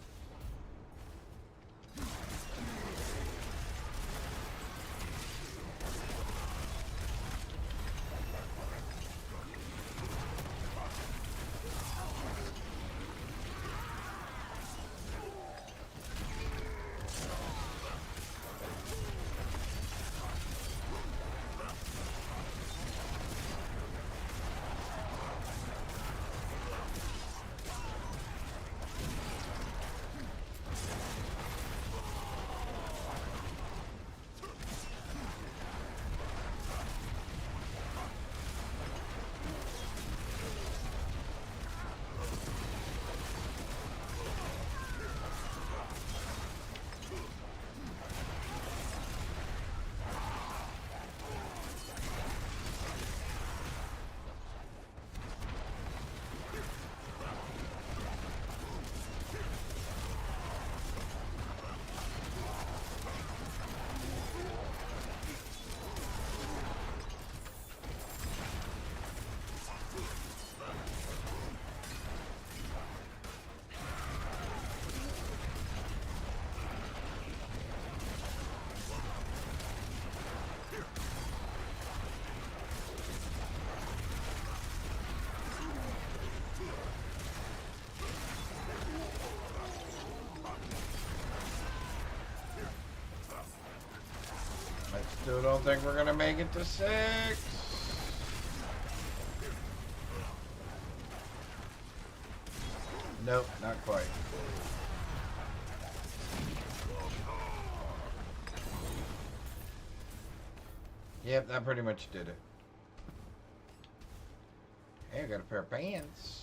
Speaker 2: Still don't think we're gonna make it to 6. Nope, not quite. Yep, that pretty much did it. Hey, I got a pair of pants.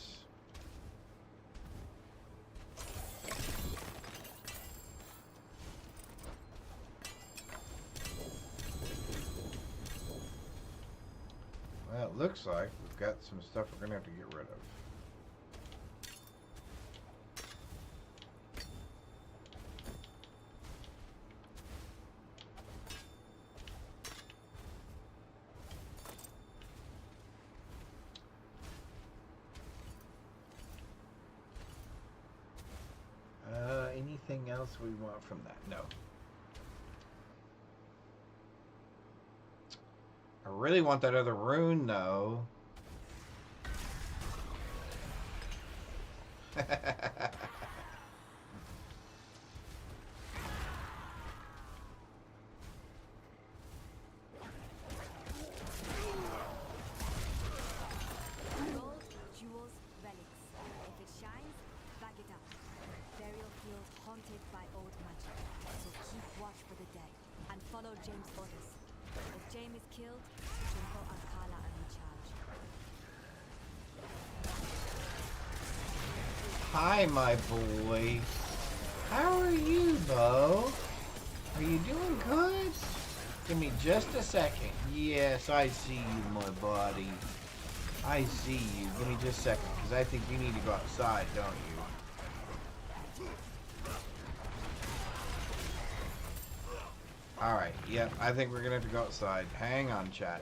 Speaker 2: Well, it looks like we've got some stuff we're going to have to get rid of. Anything else we want from that? No. I really want that other rune, though.
Speaker 4: Gold, jewels, relics. If it shines, back it up. Burial field haunted by old magic. So keep watch for the dead and follow James' orders. If James is killed, Jimbo and Carla are in charge.
Speaker 2: Hi, my boy. How are you, Bo? Are you doing good? Give me just a second. Yes, I see you, my buddy. I see you. Give me just a second, because I think you need to go outside, don't you? Alright, yep, I think we're going to have to go outside. Hang on, chat.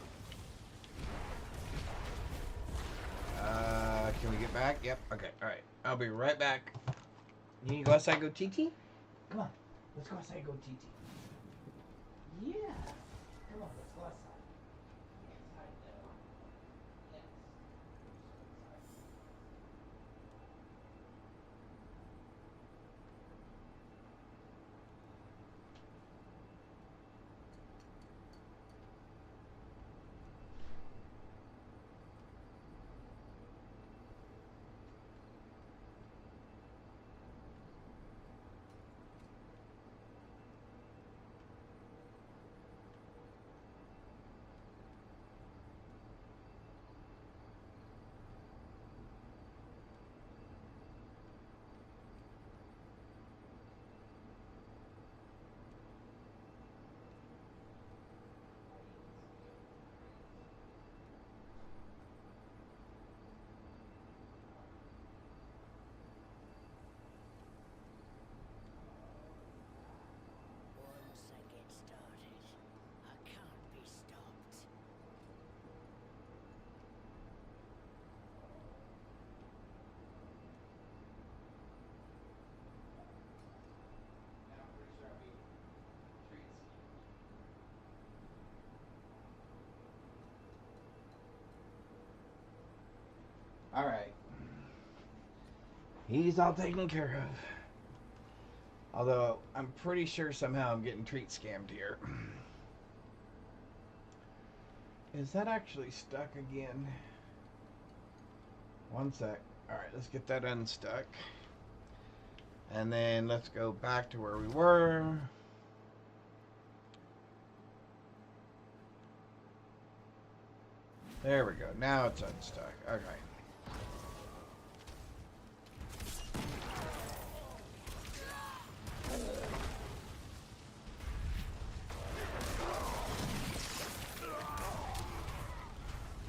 Speaker 2: Can we get back? Yep, okay, alright. I'll be right back. You need to go outside, go TT? Come on, let's go outside, go TT. Yeah. Come on, let's go outside. Yes, I know. Yes.
Speaker 6: Once I get started, I can't be stopped.
Speaker 2: Alright. He's all taken care of. Although, I'm pretty sure somehow I'm getting treat scammed here. Is that actually stuck again? One sec. Alright, let's get that unstuck. And then let's go back to where we were. There we go. Now it's unstuck. Okay.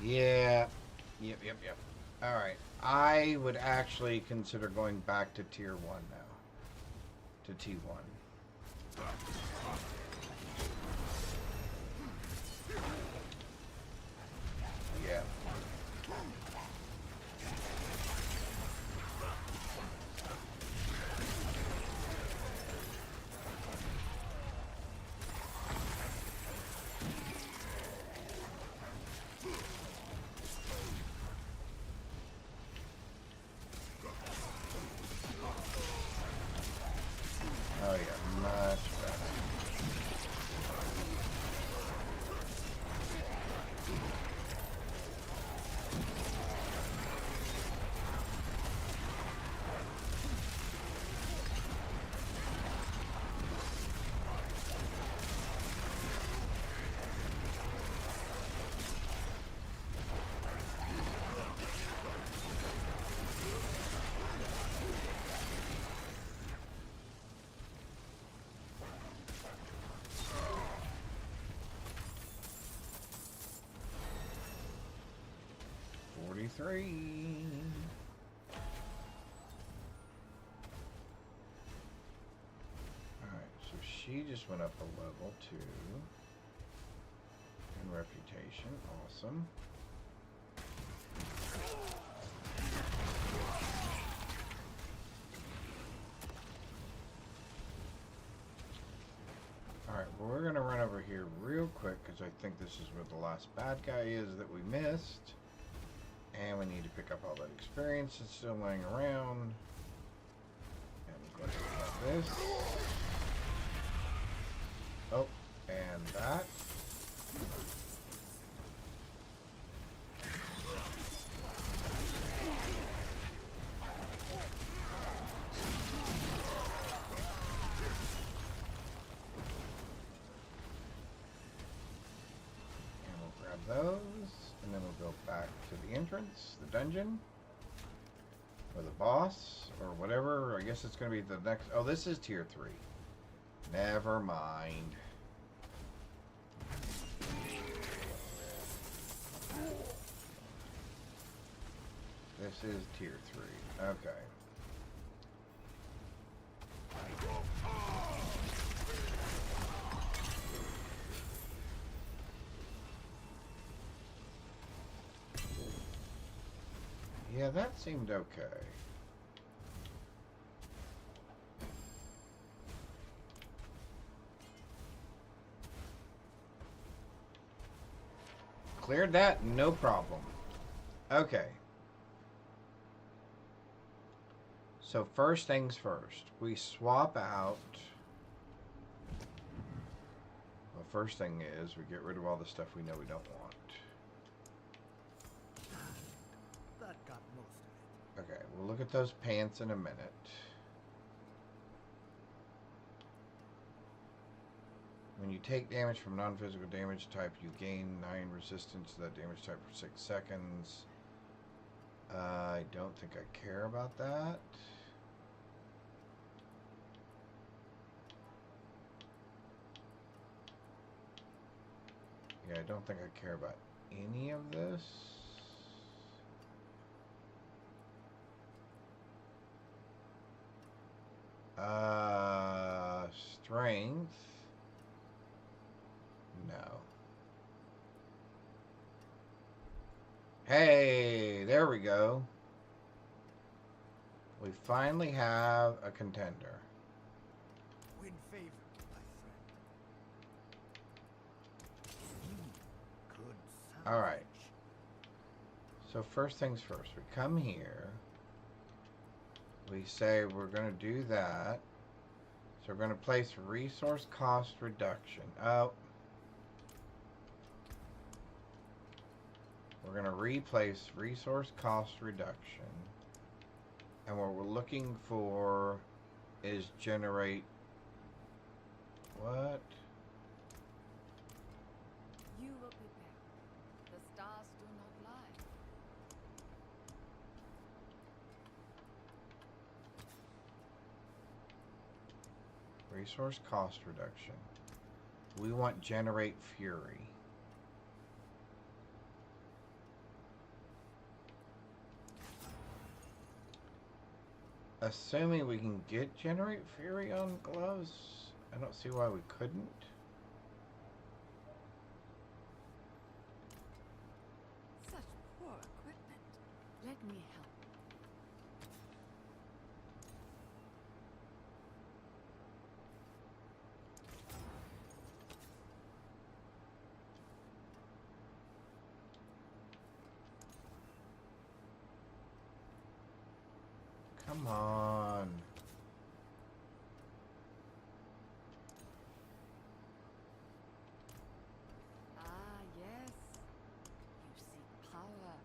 Speaker 2: Yeah. Yep. Alright. I would actually consider going back to tier 1 now. To T1. Yeah. Oh yeah, much better. Three. Alright, so she just went up a level 2 in reputation. Awesome. Alright, well, we're going to run over here real quick because I think this is where the last bad guy is that we missed. And we need to pick up all that experience that's still laying around. And go ahead and have this. Oh, and that. those, and then we'll go back to the entrance, the dungeon, or the boss, or whatever. I guess it's going to be the next... Oh, this is tier 3. Never mind. This is tier 3. Okay. Yeah, that seemed okay. Cleared that, no problem. Okay. So first things first, we swap out. Well, first thing is we get rid of all the stuff we know we don't want.
Speaker 7: That got most of it.
Speaker 2: Okay, we'll look at those pants in a minute. When you take damage from non-physical damage type, you gain 9 resistance to that damage type for 6 seconds. I don't think I care about that. Yeah, I don't think I care about any of this. Strength. No. Hey, there we go. We finally have a contender.
Speaker 7: Win favor, my friend. Good
Speaker 2: All right.
Speaker 7: salvage.
Speaker 2: So first things first, we come here. We say we're going to do that. So we're going to place resource cost reduction. Oh. We're going to replace resource cost reduction. And what we're looking for is generate... What?
Speaker 3: You will prepare. The stars do not lie.
Speaker 2: Resource cost reduction. We want generate fury. Assuming we can get generate fury on gloves, I don't see why we couldn't.
Speaker 3: Such poor equipment. Let me help.
Speaker 2: Come on.
Speaker 3: Ah, yes. You see power.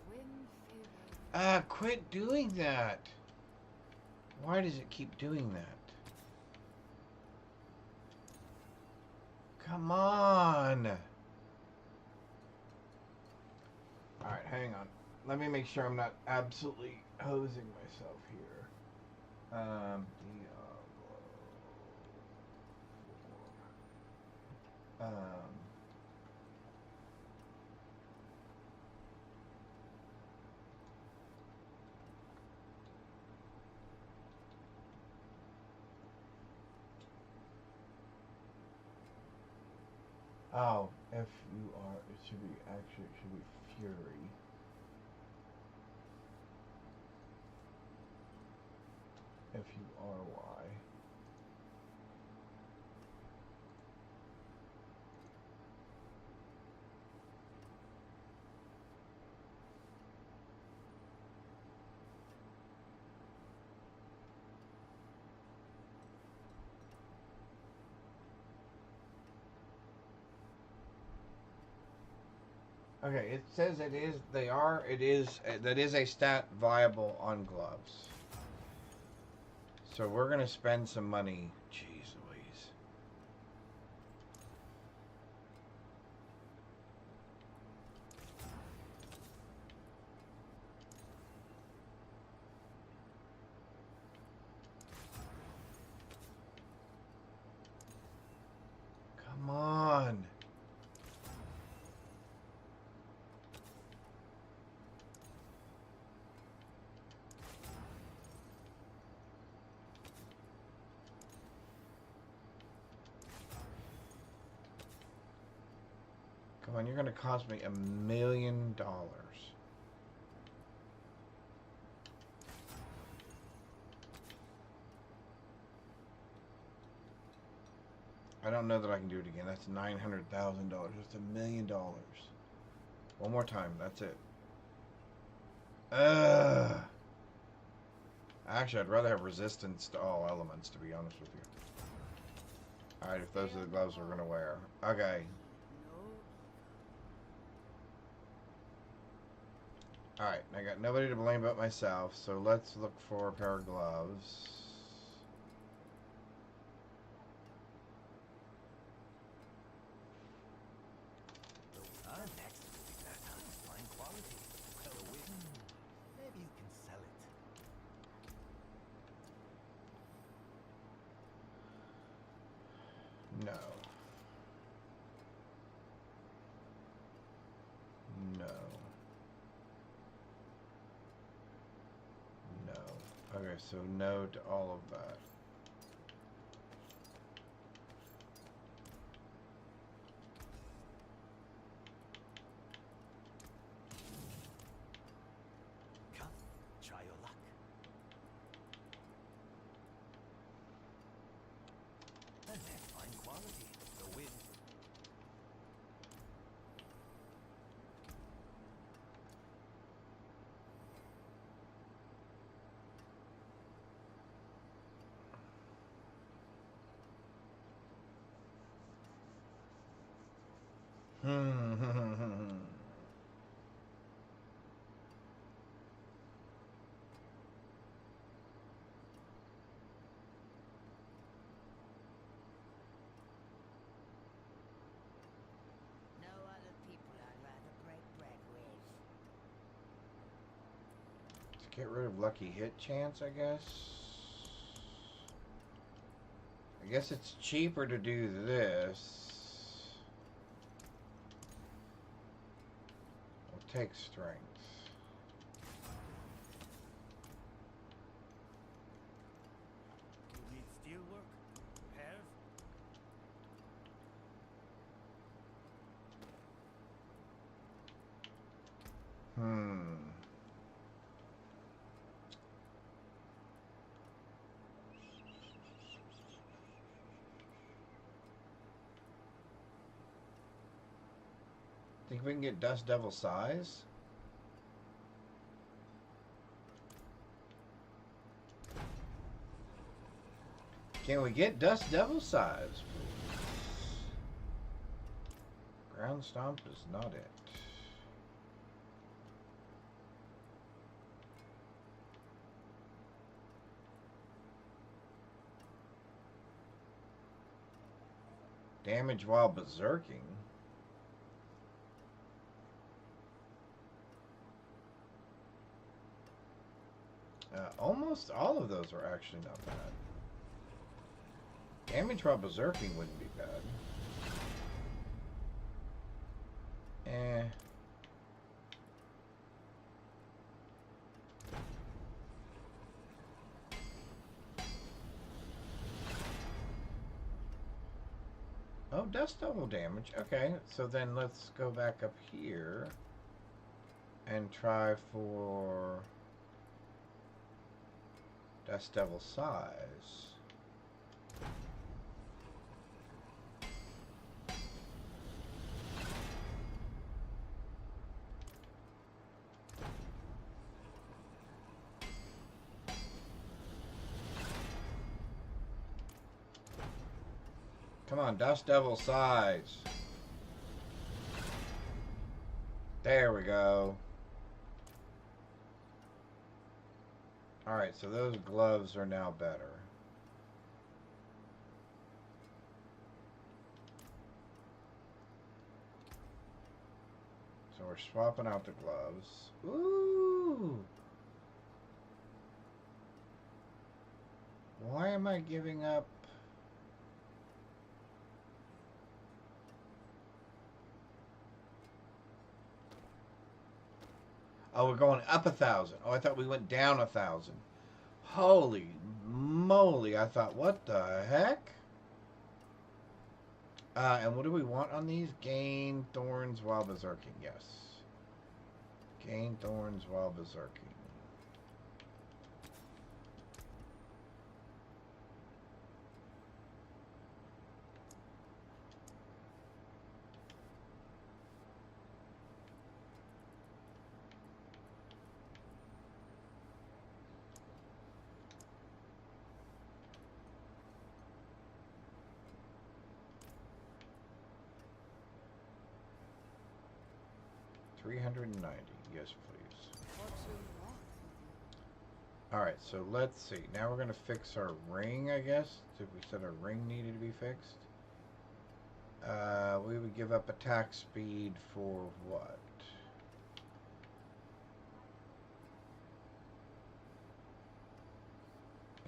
Speaker 3: Win favor.
Speaker 2: Quit doing that. Why does it keep doing that? Come on. Alright, hang on. Let me make sure I'm not absolutely hosing myself here. Diablo 4. Oh, F-U-R, it should be, actually, it should be Fury. F-U-R-Y. Okay, it says it is. They are. It is. That is a stat viable on gloves. So we're gonna spend some money. Jeez Louise. Come on. Come on, you're gonna cost me $1 million. I don't know that I can do it again. That's $900,000. That's $1 million. One more time. That's it. Actually, I'd rather have resistance to all elements, to be honest with you. Alright, if those are the gloves we're going to wear. Okay. Alright, I got nobody to blame but myself, so let's look for a pair of gloves.
Speaker 7: Fine quality. Maybe you can sell it.
Speaker 2: No. No. No. Okay, so no to all of that.
Speaker 7: Come, try your luck. And that's fine quality. The win.
Speaker 6: No other people I'd rather break bread with.
Speaker 2: Let's get rid of lucky hit chance, I guess. I guess it's cheaper to do this. We'll take strength.
Speaker 7: You need steel work? Repairs?
Speaker 2: Think we can get Dust Devil size? Can we get Dust Devil size, please? Ground Stomp is not it. Damage while berserking. Almost all of those are actually not bad. Damage while berserking wouldn't be bad. Oh, Dust Devil damage. Okay, so then let's go back up here and try for Dust Devil size. Come on, Dust Devil size. There we go. Alright, so those gloves are now better. So we're swapping out the gloves. Ooh! Why am I giving up? Oh, we're going up 1,000. Oh, I thought we went down 1,000. Holy moly. I thought, what the heck? And what do we want on these? Gain thorns while berserking. Yes. Gain thorns while berserking. $390. Yes, please. Alright, so let's see. Now we're going to fix our ring, I guess. If we said our ring needed to be fixed. We would give up attack speed for what?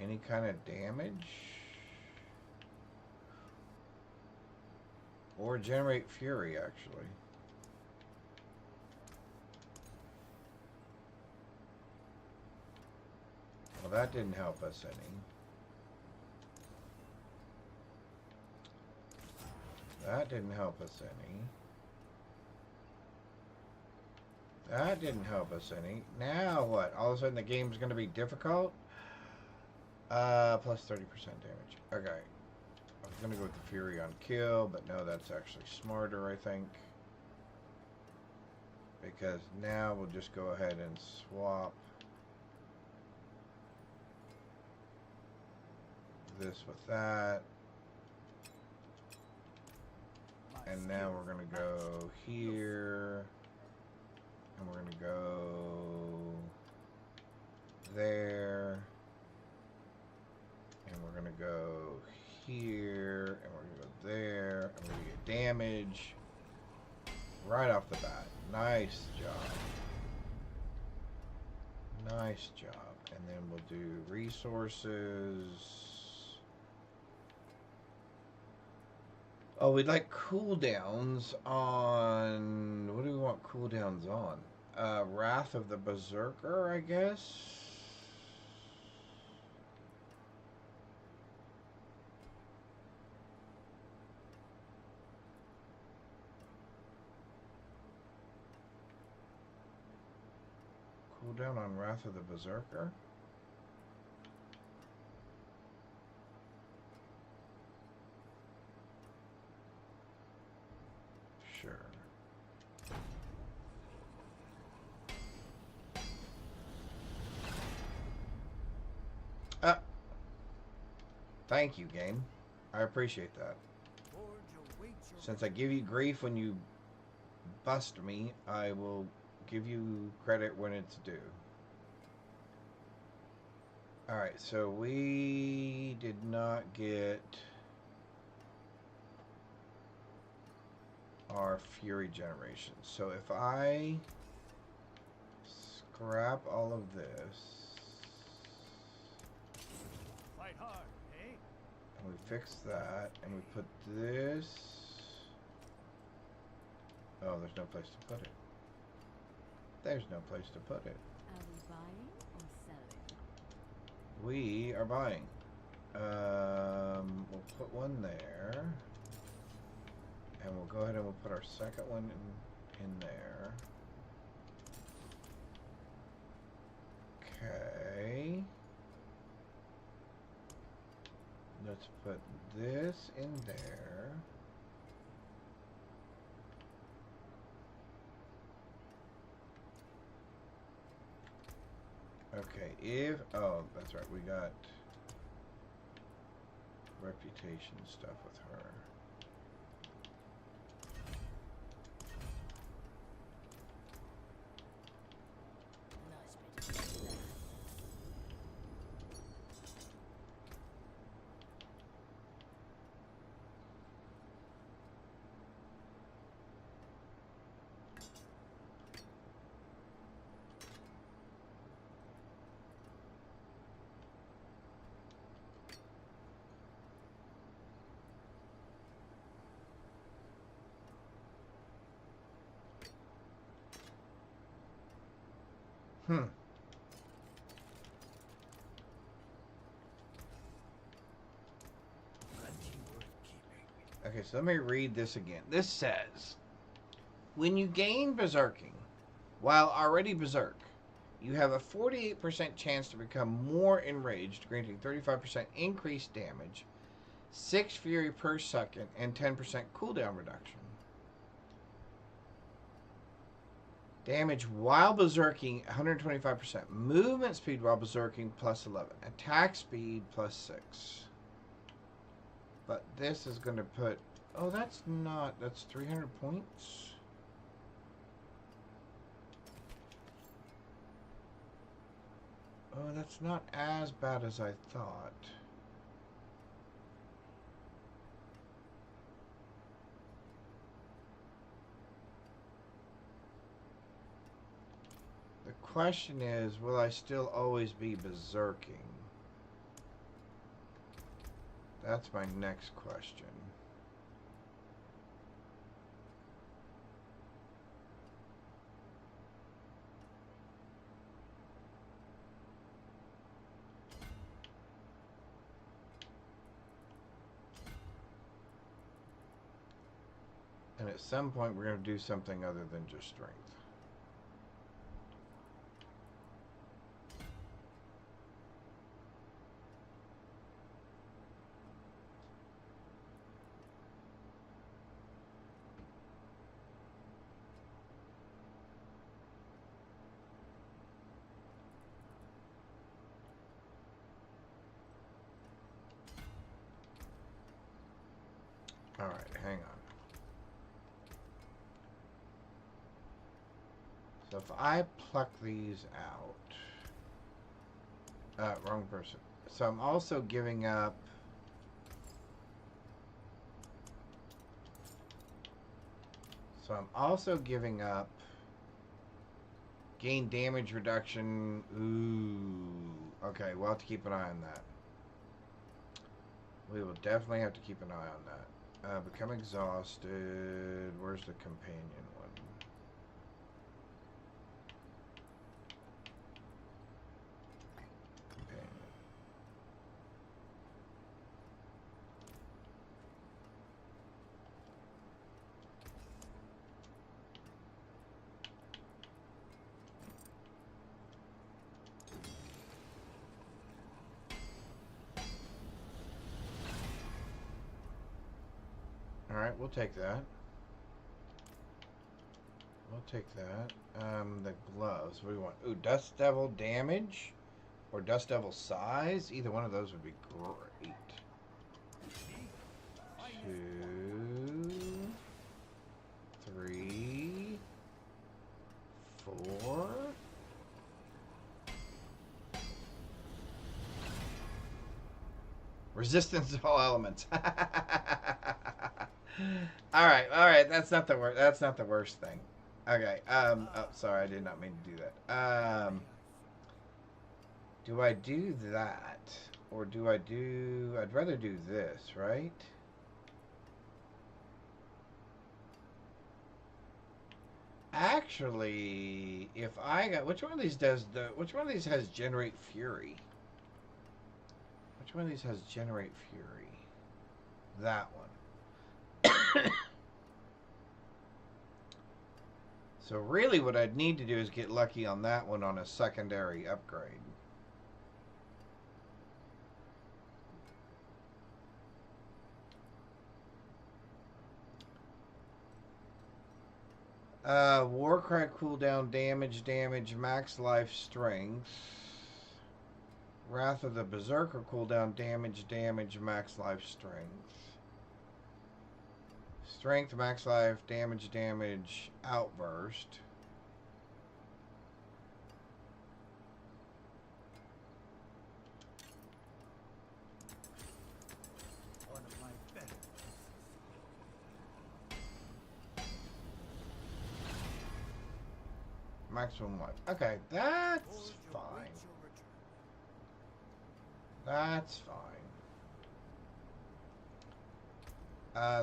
Speaker 2: Any kind of damage? Or generate fury, actually. Well, that didn't help us any. That didn't help us any. That didn't help us any. Now what? All of a sudden the game's going to be difficult? Plus 30% damage. Okay. I was going to go with the Fury on kill, but no, that's actually smarter, I think. Because now we'll just go ahead and swap this with that. And now we're going to go here. And we're going to go there. And we're going to go here. And we're going to go there. And we're going to get damage right off the bat. Nice job. Nice job. And then we'll do resources. Oh, we'd like cooldowns on... What do we want cooldowns on? Wrath of the Berserker, I guess? Cooldown on Wrath of the Berserker? Sure. Thank you, game. I appreciate that. Since I give you grief when you bust me, I will give you credit when it's due. Alright, so we did not get our fury generation. So if I scrap all of this
Speaker 7: Fight hard, eh?
Speaker 2: and we fix that and we put this, oh, there's no place to put it. There's no place to put it.
Speaker 3: Are we buying or selling?
Speaker 2: We are buying. We'll put one there. And we'll go ahead and we'll put our second one in there. Okay. Let's put this in there. Okay, if... Oh, that's right, we got reputation stuff with her. Hmm.
Speaker 7: Plenty worth keeping.
Speaker 2: Okay, so let me read this again. This says, when you gain Berserking, while already Berserk, you have a 48% chance to become more enraged, granting 35% increased damage, 6 fury per second, and 10% cooldown reduction. Damage while berserking, 125%. Movement speed while berserking, plus 11. Attack speed, plus 6. But this is going to put... Oh, that's not... That's 300 points? Oh, that's not as bad as I thought. The question is, will I still always be berserking? That's my next question. And at some point, we're going to do something other than just strength. All right, hang on. So if I pluck these out, wrong person. So I'm also giving up. So I'm also giving up gain damage reduction. Ooh. Okay, we'll have to keep an eye on that. We will definitely have to keep an eye on that. Become exhausted. Where's the companion one? Companion. Alright, we'll take that. We'll take that. The gloves. What do we want? Ooh, Dust Devil damage? Or Dust Devil size? Either one of those would be great. 2, 3, 4. Resistance to all elements. Alright, that's not the worst. That's not the worst thing. Okay, oh, sorry, I did not mean to do that. Do I do that? Or do I do... I'd rather do this, right? Actually, if I got... Which one of these does the... Which one of these has Generate Fury? Which one of these has Generate Fury? That one. So really what I'd need to do is get lucky on that one on a secondary upgrade. Warcry cooldown, damage, max life, strength. Wrath of the Berserker cooldown, damage, max life, strength. Strength, max life, damage, outburst.
Speaker 7: One of my better
Speaker 2: Maximum life. Okay, that's fine. That's fine.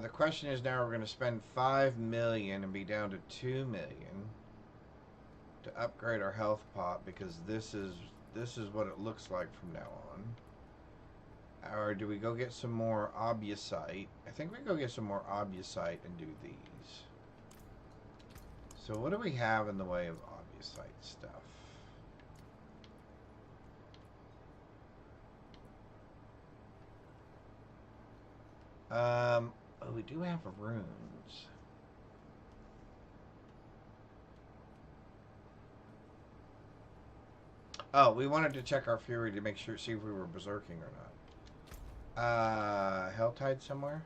Speaker 2: The question is now we're going to spend 5 million and be down to 2 million. to upgrade our health pot because this is what it looks like from now on. Or do we go get some more obusite? I think we go get some more obusite and do these. So what do we have in the way of obusite stuff? Oh, we do have runes. Oh, we wanted to check our fury to make sure, see if we were berserking or not. Helltide somewhere?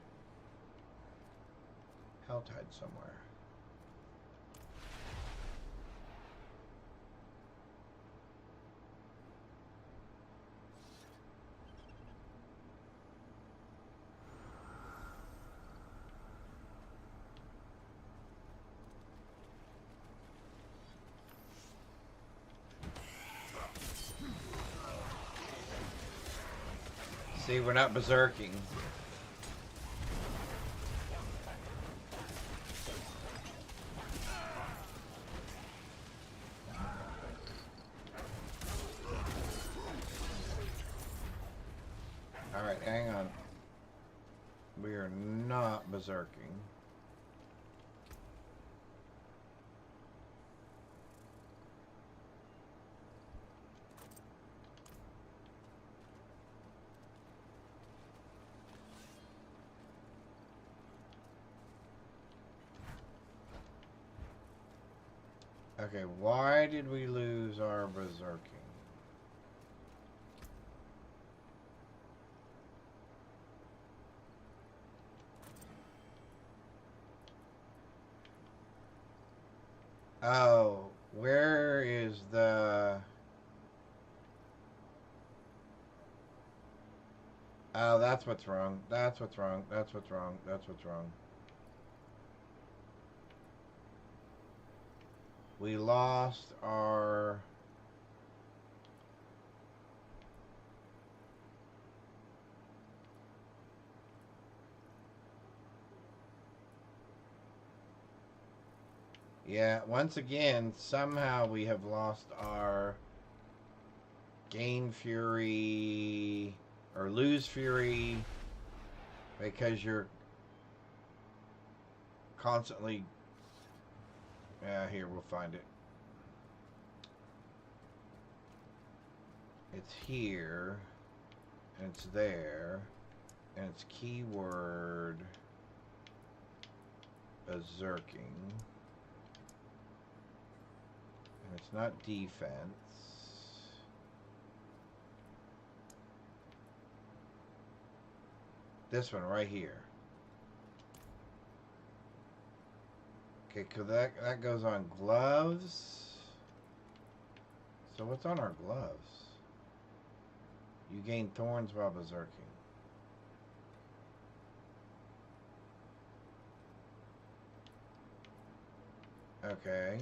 Speaker 2: Helltide somewhere. See, we're not berserking. Alright, hang on. We are not berserking. Okay, why did we lose our berserking? Oh, where is the... Oh, that's what's wrong. That's what's wrong. That's what's wrong. That's what's wrong. We lost our... Yeah, once again, somehow we have lost our gain fury or lose fury because you're constantly... here, we'll find it. It's here, and it's there, and it's keyword berserking. And it's not defense. This one right here. Okay, cause that goes on gloves. So what's on our gloves? You gain thorns while berserking. Okay.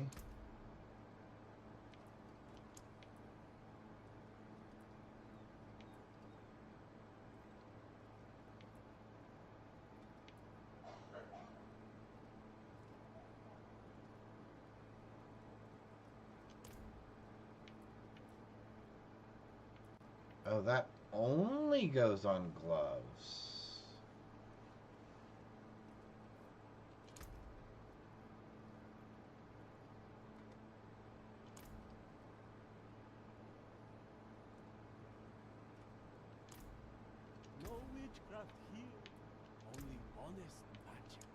Speaker 2: Oh, that only goes on gloves.
Speaker 7: No witchcraft here. Only honest magics.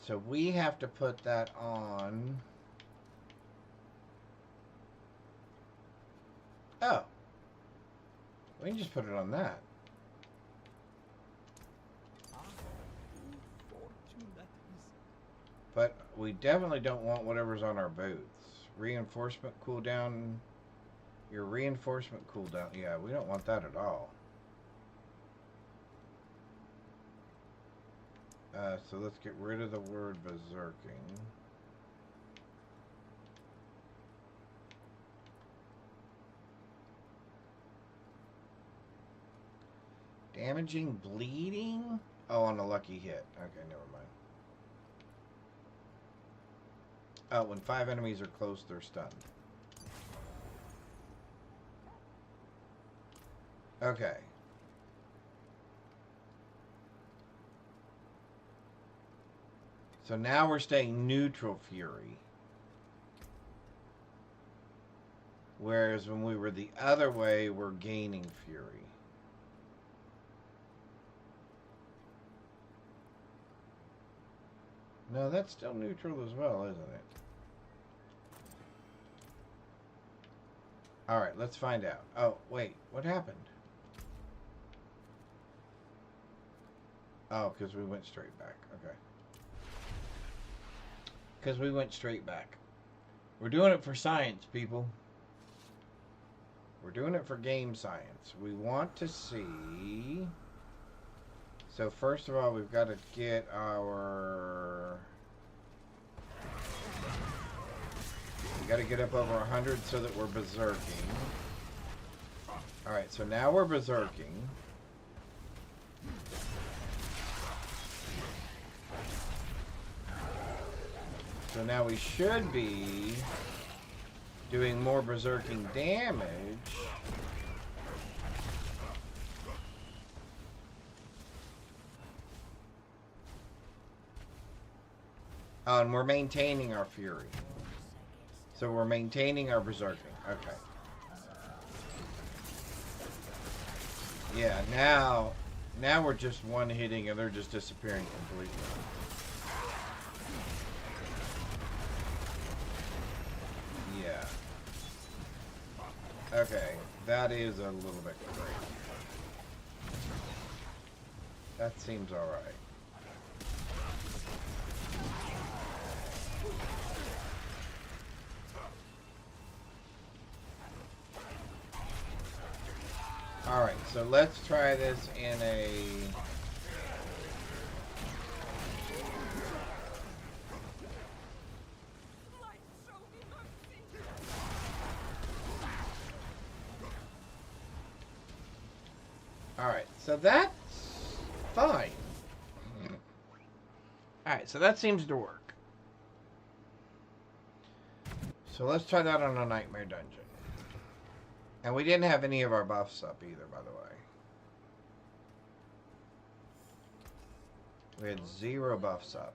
Speaker 2: So we have to put that on. Oh. We can just put it on that.
Speaker 7: Ah, who fortune that is.
Speaker 2: But we definitely don't want whatever's on our boots. Reinforcement cooldown. Your reinforcement cooldown. Yeah, we don't want that at all. So let's get rid of the word berserking. Damaging bleeding? Oh, on a lucky hit. Okay, never mind. Oh, when 5 enemies are close, they're stunned. Okay. So now we're staying neutral fury. Whereas when we were the other way, we're gaining fury. No, that's still neutral as well, isn't it? Alright, let's find out. Oh, wait. What happened? Oh, because we went straight back. Okay. Because we went straight back. We're doing it for science, people. We're doing it for game science. We want to see... So first of all, we've got to get our... We got to get up over 100 so that we're berserking. Alright, so now we're berserking. So now we should be doing more berserking damage. Oh, and we're maintaining our fury. So we're maintaining our berserking. Okay. Yeah, now we're just one-hitting and they're just disappearing completely. Yeah. Okay, that is a little bit crazy. That seems alright. Alright, so let's try this in a... Alright, so that's fine. Alright, so that seems to work. So let's try that on a nightmare dungeon. And we didn't have any of our buffs up either, by the way. We had 0 buffs up.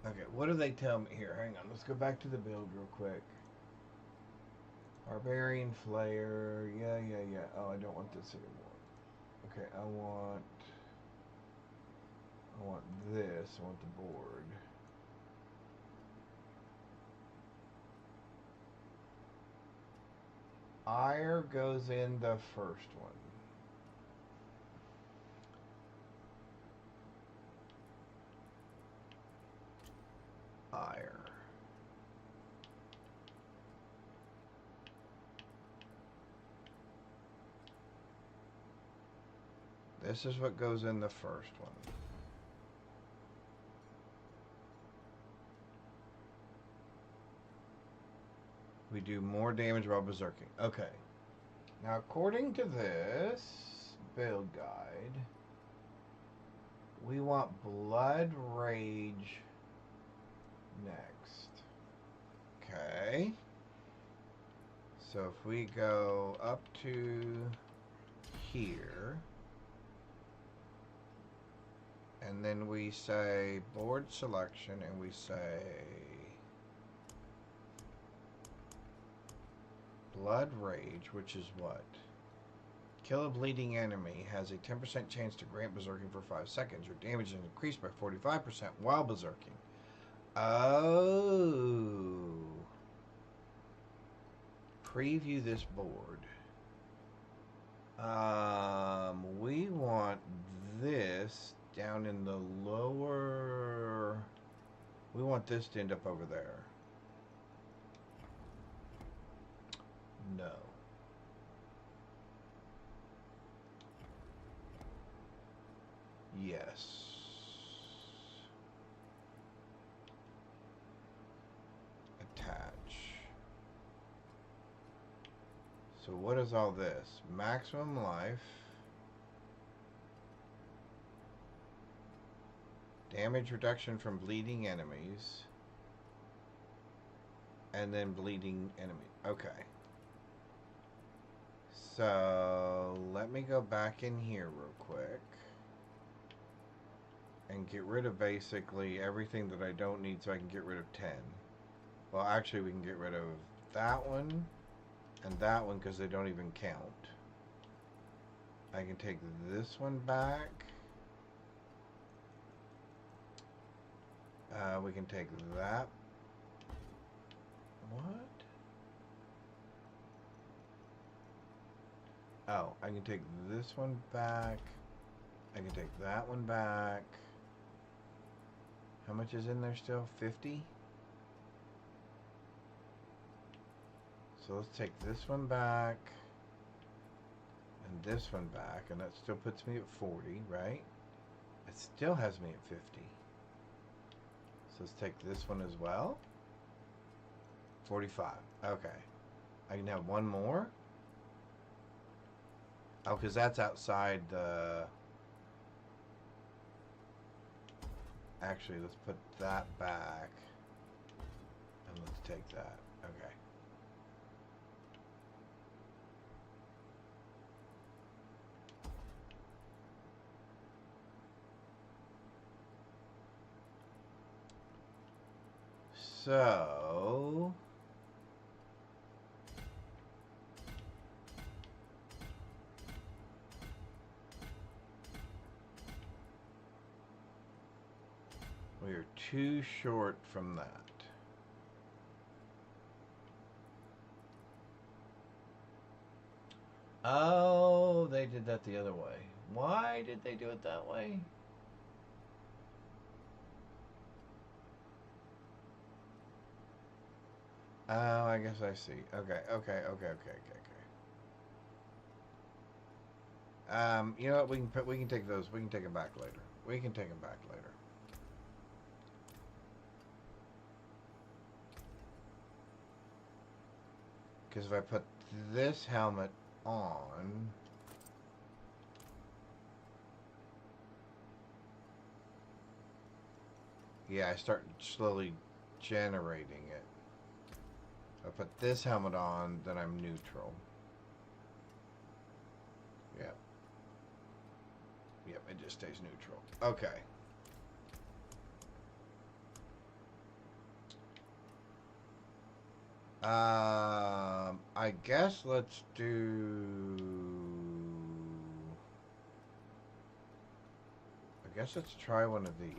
Speaker 2: Okay, what do they tell me here? Hang on, let's go back to the build real quick. Barbarian Flayer, yeah. Oh, I don't want this anymore. Okay, I want this. I want the board. Ire goes in the first one. Ire. This is what goes in the first one. We do more damage while berserking. Okay. Now, according to this build guide, we want Blood Rage next. Okay. So if we go up to here, and then we say board selection, and we say Blood Rage, which is what? Kill a bleeding enemy has a 10% chance to grant berserking for 5 seconds. Your damage is increased by 45% while berserking. Oh. Preview this board. We want this down in the lower... We want this to end up over there. No. Yes. So what is all this? Maximum life. Damage reduction from bleeding enemies. And then bleeding enemy. Okay. So let me go back in here real quick. And get rid of basically everything that I don't need so I can get rid of 10. Well, actually we can get rid of that one and that one because they don't even count. I can take this one back. We can take that. What? Oh, I can take this one back. I can take that one back. How much is in there still? 50? So let's take this one back. And this one back. And that still puts me at 40, right? It still has me at 50. So let's take this one as well. 45. Okay. I can have one more. Oh, because that's outside the... Actually, let's put that back. And let's take that. Okay. So... we are too short from that. Oh, they did that the other way. Why did they do it that way? Oh, I guess I see. Okay. You know what? We can take those. We can take them back later. We can take them back later. Because if I put this helmet on, yeah, I start slowly generating it. If I put this helmet on, then I'm neutral. Yep. Yep, it just stays neutral. Okay. I guess let's do... I guess let's try one of these.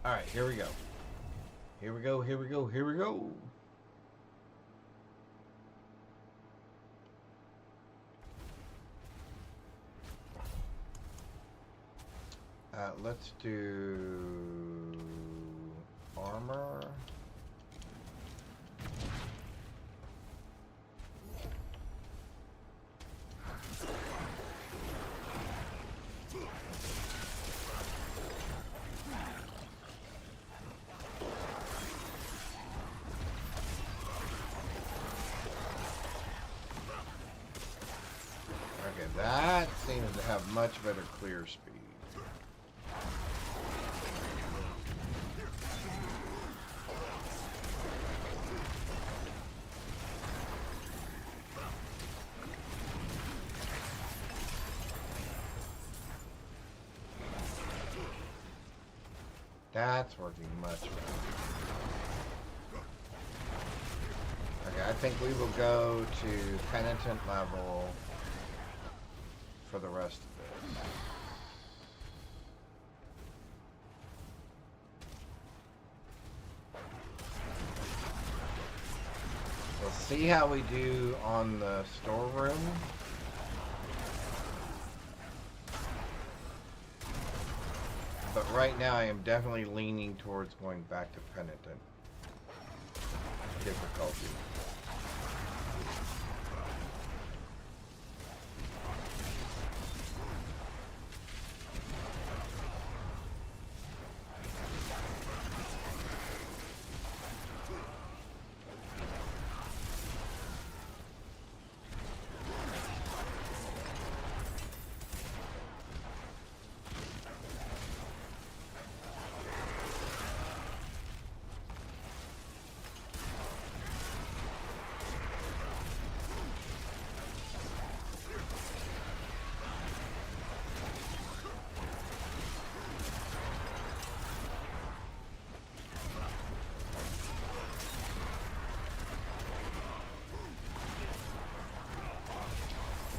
Speaker 2: Alright, here we go. Here we go, here we go, here we go. Let's do armor. Okay, that seems to have much better clear speed. That's working much better. Okay, I think we will go to penitent level for the rest of this. We'll see how we do on the storeroom. But right now I am definitely leaning towards going back to penitent difficulty.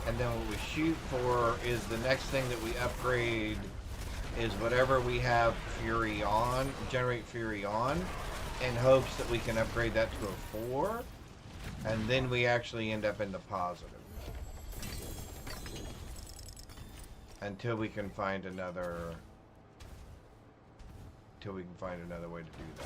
Speaker 2: And then what we shoot for is the next thing that we upgrade is whatever we have Fury on, generate Fury on, in hopes that we can upgrade that to a 4, and then we actually end up in the positive. Until we can find another way to do that.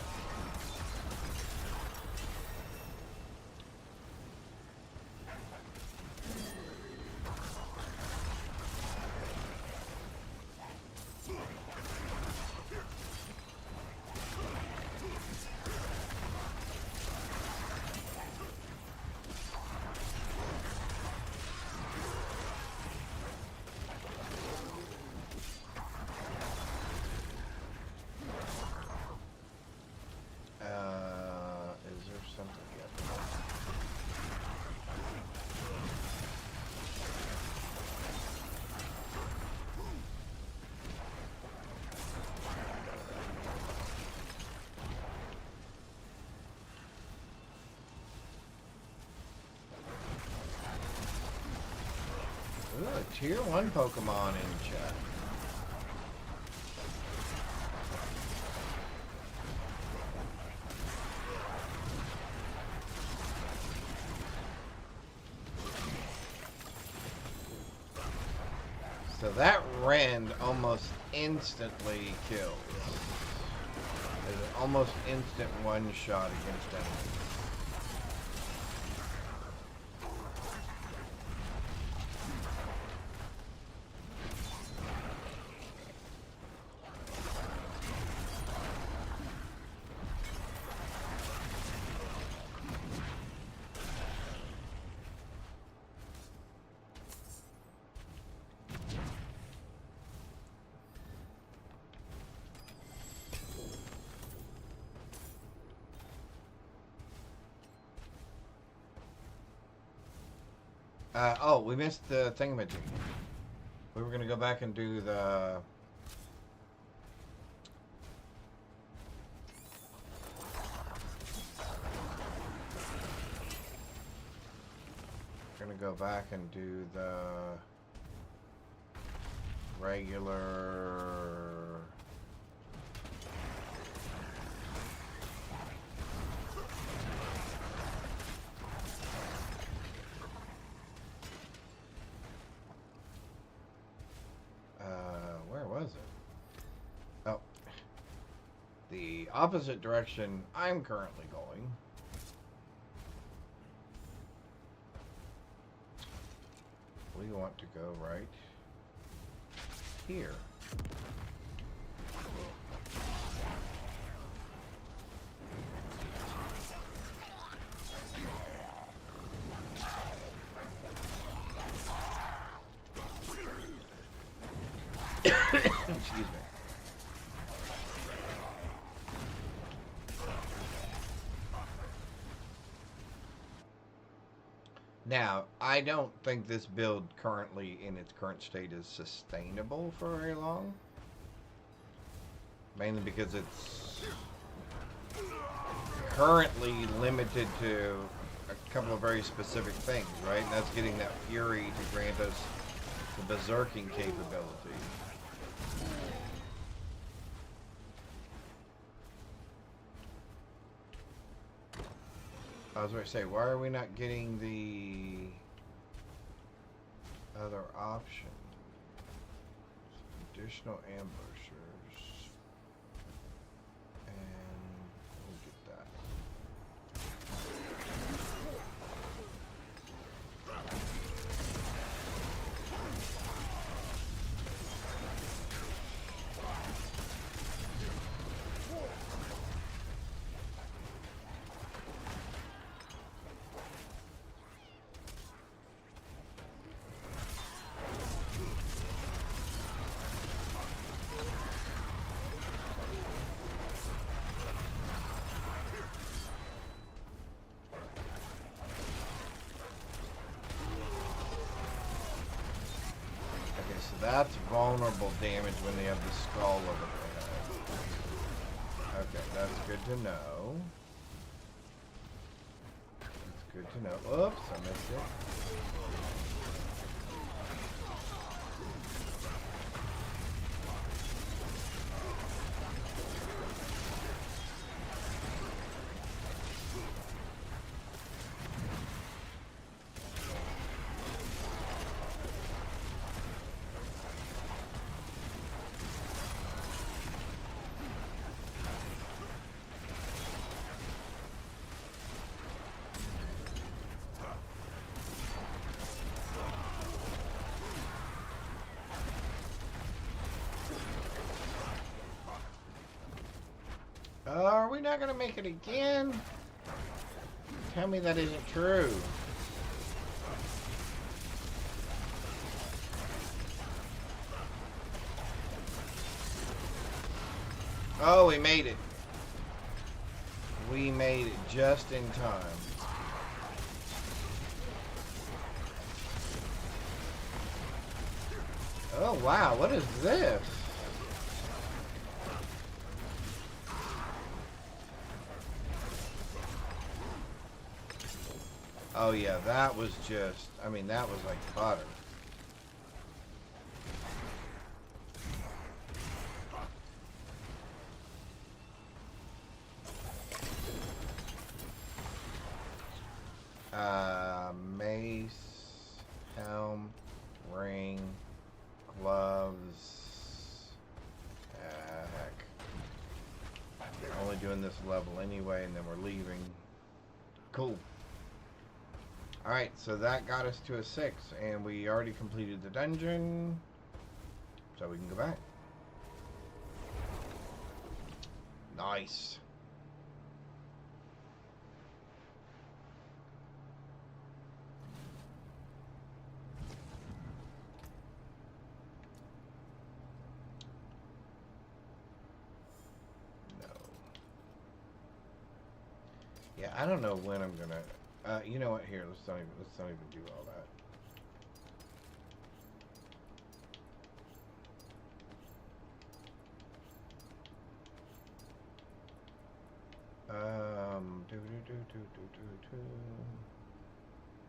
Speaker 2: Is there something yet? Ooh, a tier 1 Pokemon in chat. So that Rend almost instantly kills. There's an almost instant one-shot against enemies. Oh, we missed the thingamajig. We were going to go back and do the... We're going to go back and do the regular... where was it? Oh. The opposite direction I'm currently going. We want to go right here. Excuse me. Now, I don't think this build currently in its current state is sustainable for very long. Mainly because it's currently limited to a couple of very specific things, right? And that's getting that Fury to grant us the berserking capability. I was going to say, why are we not getting the other option? Additional ambushers. And we'll get that. That's vulnerable damage when they have the skull over their head. Okay, that's good to know. That's good to know. Oops, I missed it. Are we not gonna make it again? Tell me that isn't true. Oh, we made it. We made it just in time. Oh, wow. What is this? Oh, yeah. That was just... I mean, that was like butter. Mace, helm, ring, gloves. Heck. We're only doing this level anyway, and then we're leaving. Cool. Alright, so that got us to a 6, and we already completed the dungeon, so we can go back. Nice. Yeah, I don't know when I'm gonna. You know what? Here, let's not even do all that.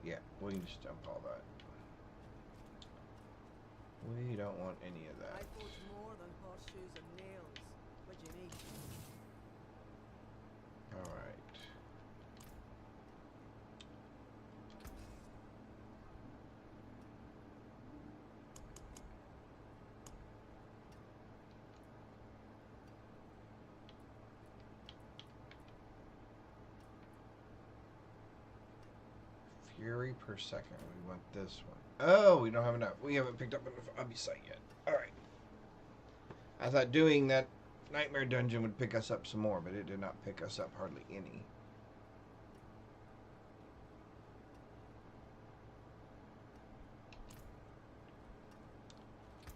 Speaker 2: Yeah, we can just dump all that. We don't want any of that.
Speaker 6: I forge more than horseshoes and nails. What do you need?
Speaker 2: All right. Fury per second. We want this one. Oh, we don't have enough. We haven't picked up enough obby site yet. Alright. I thought doing that nightmare dungeon would pick us up some more, but it did not pick us up hardly any.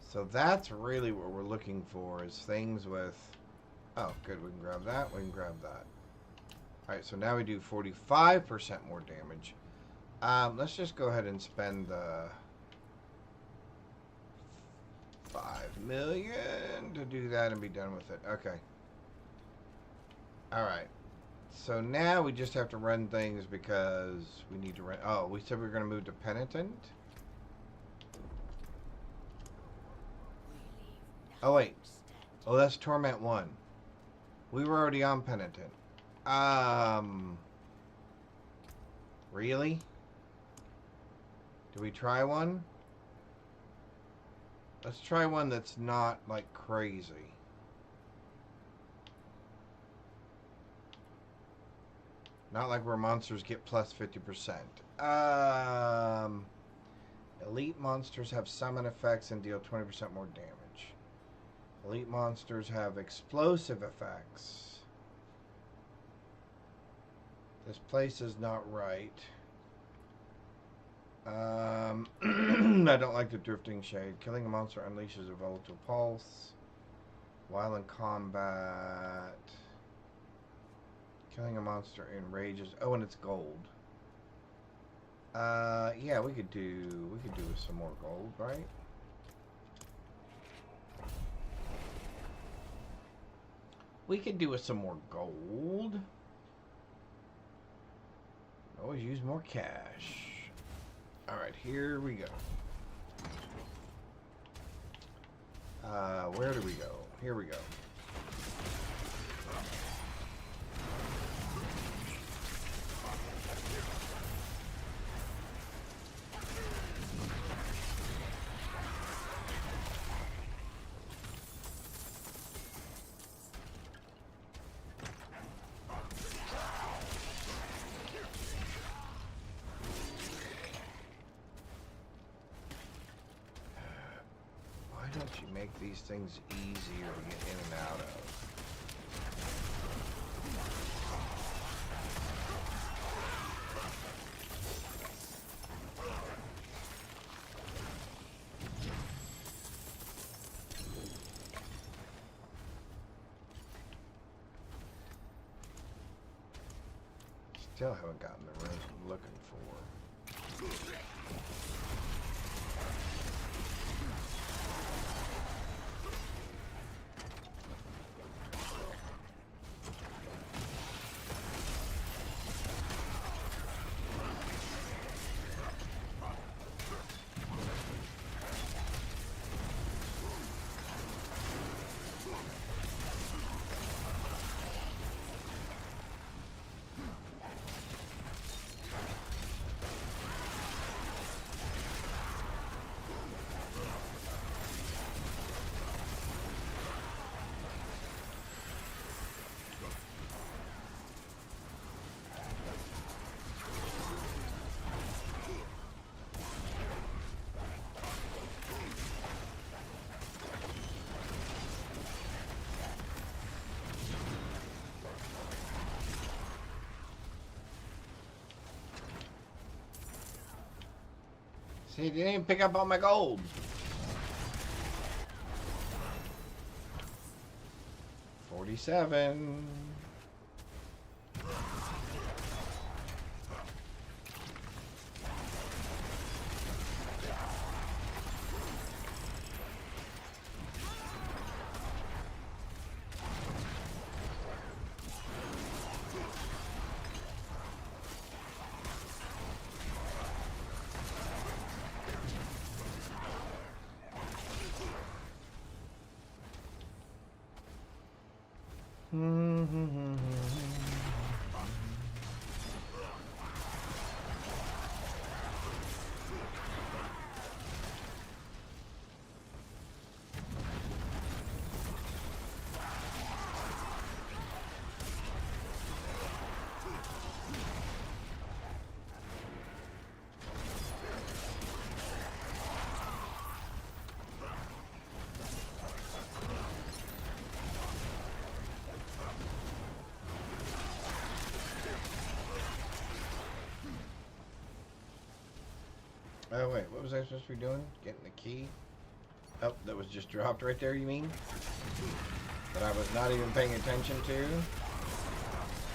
Speaker 2: So that's really what we're looking for, is things with... Oh, good. We can grab that. We can grab that. Alright, so now we do 45% more damage. Let's just go ahead and spend the 5 million to do that and be done with it. Okay. Alright. So now we just have to run things because we need to run... Oh, we said we were going to move to Penitent? Oh, wait. Oh, that's Torment 1. We were already on Penitent. Really? Do we try one? Let's try one that's not, like, crazy. Not like where monsters get plus 50%. Elite monsters have summon effects and deal 20% more damage. Elite monsters have explosive effects. This place is not right. I don't like the drifting shade. Killing a monster unleashes a volatile pulse. While in combat. Killing a monster enrages. Oh, and it's gold. Yeah, we could do with some more gold, right? We could do with some more gold. Always use more cash. Alright, here we go. Where do we go? Here we go. Why don't you make these things easier to get in and out of? Still haven't gotten the rose I'm looking for. See, you didn't even pick up on my gold. 47. Oh wait, what was I supposed to be doing? Getting the key? Oh, that was just dropped right there, you mean? That I was not even paying attention to?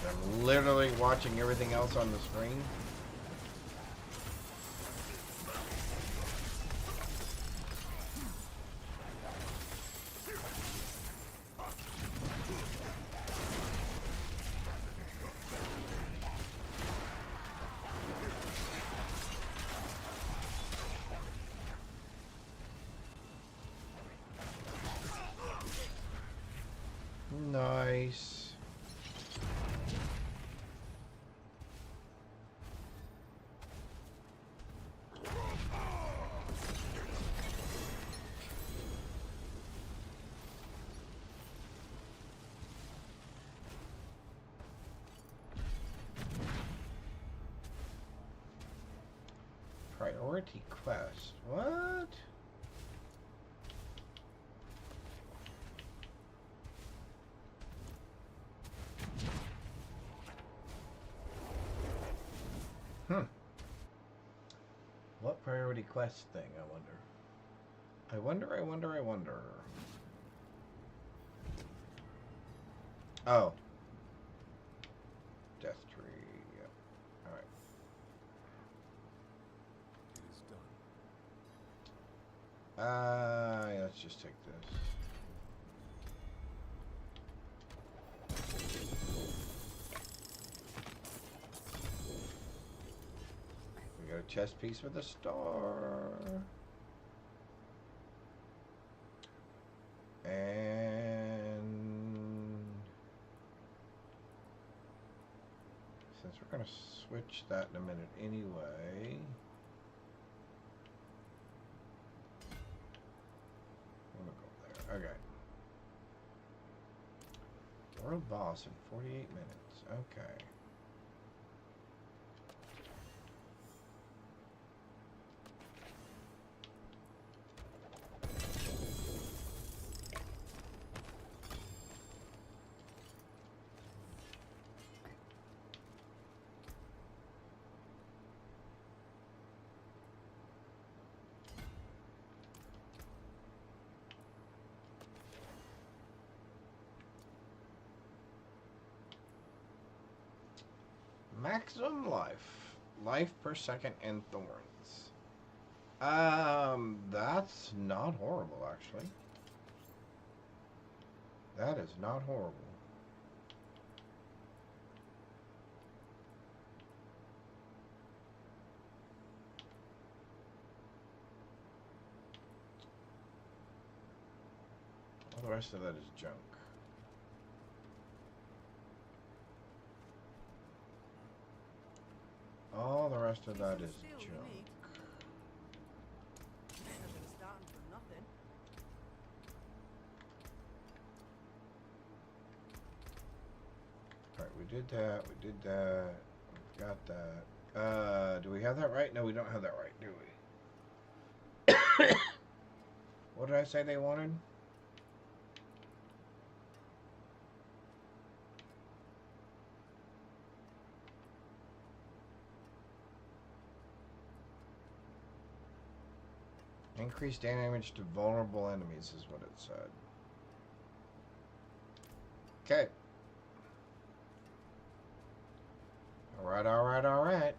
Speaker 2: I'm literally watching everything else on the screen. Nice. Priority quest. What? What priority quest thing, I wonder? I wonder. Oh. Death tree. Yep. Alright.
Speaker 1: It is done.
Speaker 2: Let's just take this. We got a chest piece with a star. And since we're going to switch that in a minute anyway, I'm going to go there. Okay. World boss in 48 minutes. Okay. Maximum life. Life per second and thorns. That's not horrible, actually. That is not horrible. All the rest of that is junk. All the rest of that is
Speaker 6: Still
Speaker 2: junk.
Speaker 6: unique. Better than starting from nothing.
Speaker 2: Alright, we did that, we did that, we've got that. Do we have that right? No, we don't have that right, do we? What did I say they wanted? Increase damage to vulnerable enemies is what it said. Okay. Alright, alright, alright.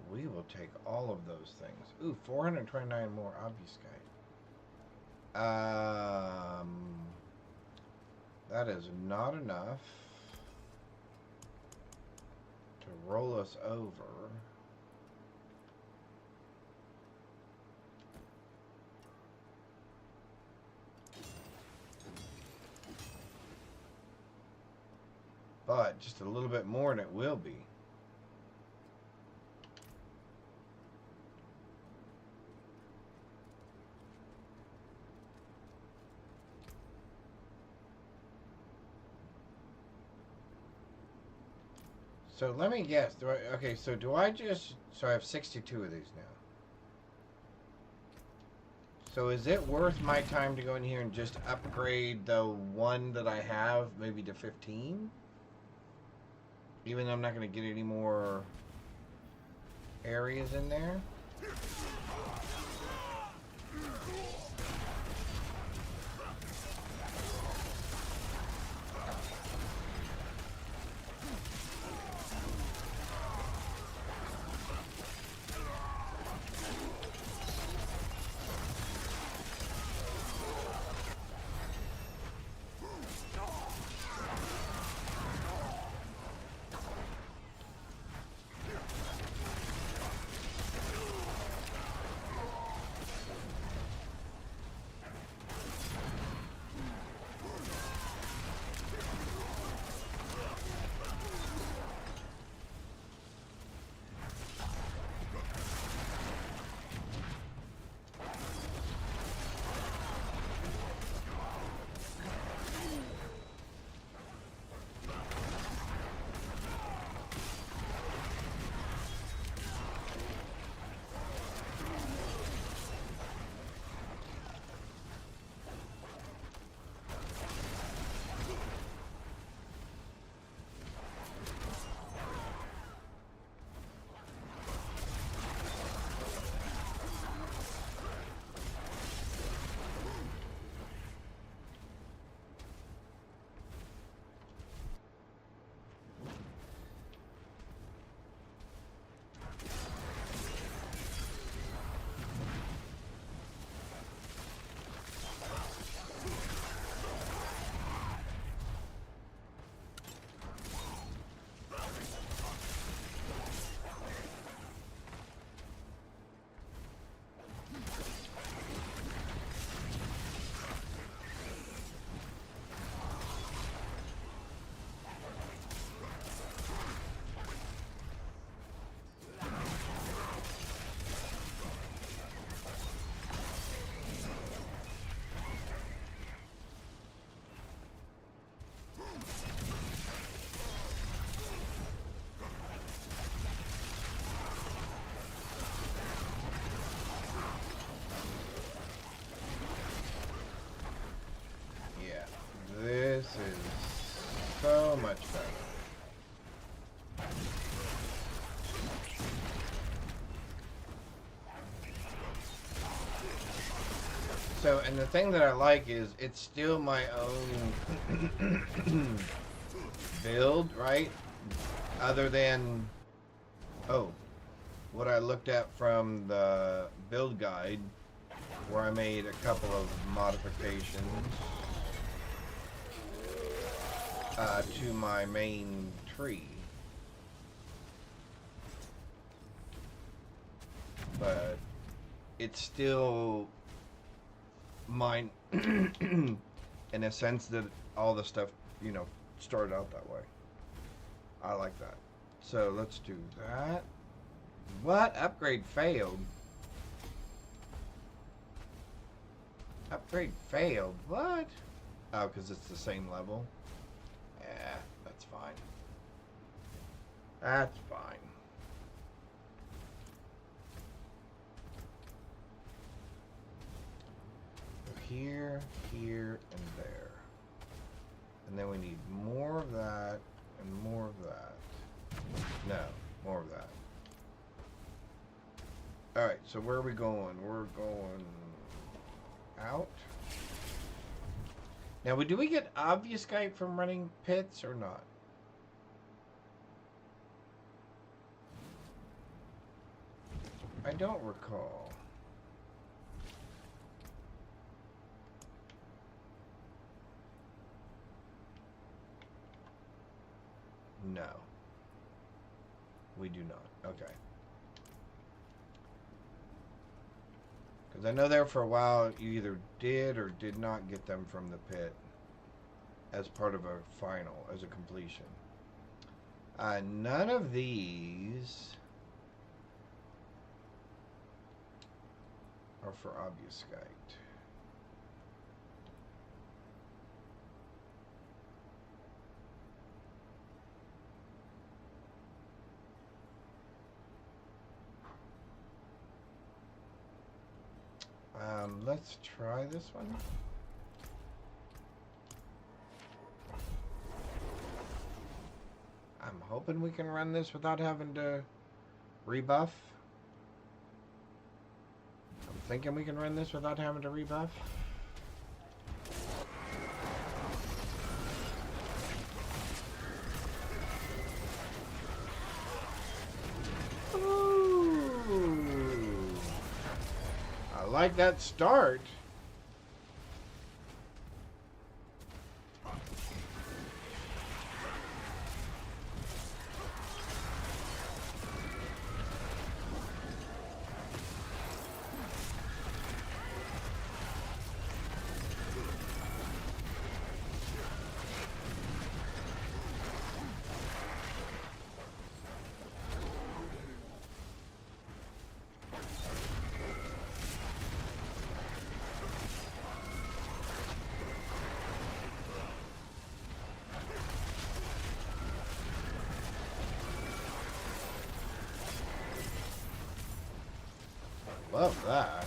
Speaker 2: We will take all of those things. Ooh, 429 more obfuscate. That is not enough to roll us over. But just a little bit more and it will be. So let me guess. Okay, so do I just... So I have 62 of these now. So is it worth my time to go in here and just upgrade the one that I have maybe to 15? Even though I'm not going to get any more areas in there? is so much better. So, and the thing that I like is it's still my own build, right? Other than, oh, what I looked at from the build guide, where I made a couple of modifications to my main tree. But it's still mine in a sense that all the stuff, you know, started out that way. I like that. So let's do that. What? Upgrade failed. Upgrade failed. What? Oh, because it's the same level? Yeah, that's fine. That's fine. Here, here, and there. And then we need more of that and more of that. No, more of that. Alright, so where are we going? We're going out. Now, do we get obfuscate from running pits or not? I don't recall. No. We do not. Okay. Because I know there for a while you either did or did not get them from the pit as part of a final, as a completion. None of these are for obfuscate. Let's try this one. I'm hoping we can run this without having to rebuff. I'm thinking we can run this without having to rebuff. I like that start. Love that.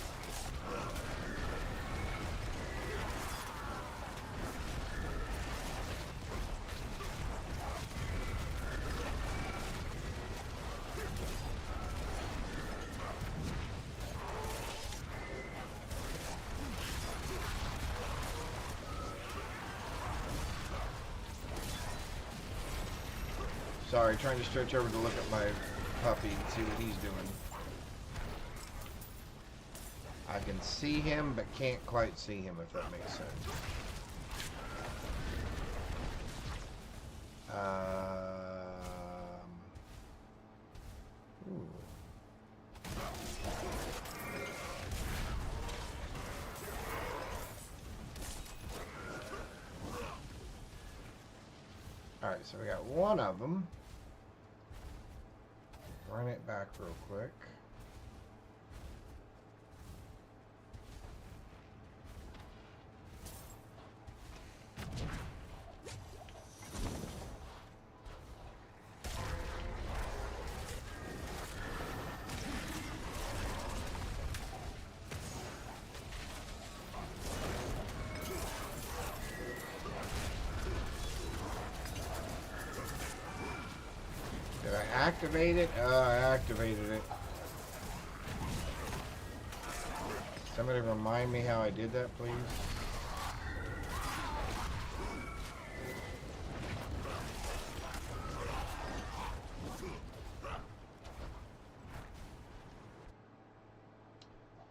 Speaker 2: Sorry, trying to stretch over to look at my puppy and see what he's doing. I can see him, but can't quite see him, if that makes sense. Ooh. Alright, so we got one of them. Run it back real quick. activate it? I activated it. Somebody remind me how I did that, please.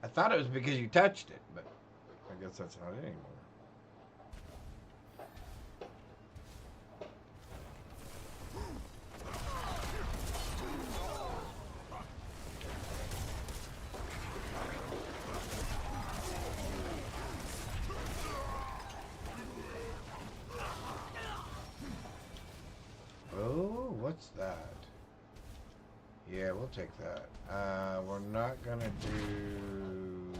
Speaker 2: I thought it was because you touched it, but I guess that's not it anymore. Oh, what's that? Yeah, we'll take that. We're not gonna do...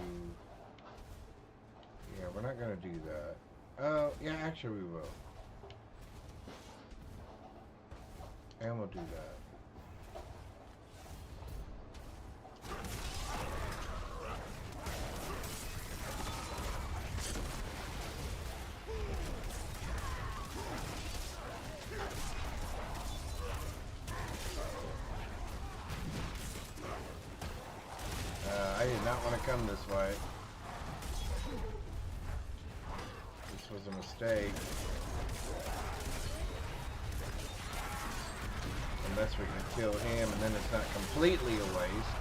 Speaker 2: Yeah, we're not gonna do that. Oh, yeah, actually we will. And we'll do that. I did not want to come this way. This was a mistake. Unless we can kill him and then it's not completely a waste.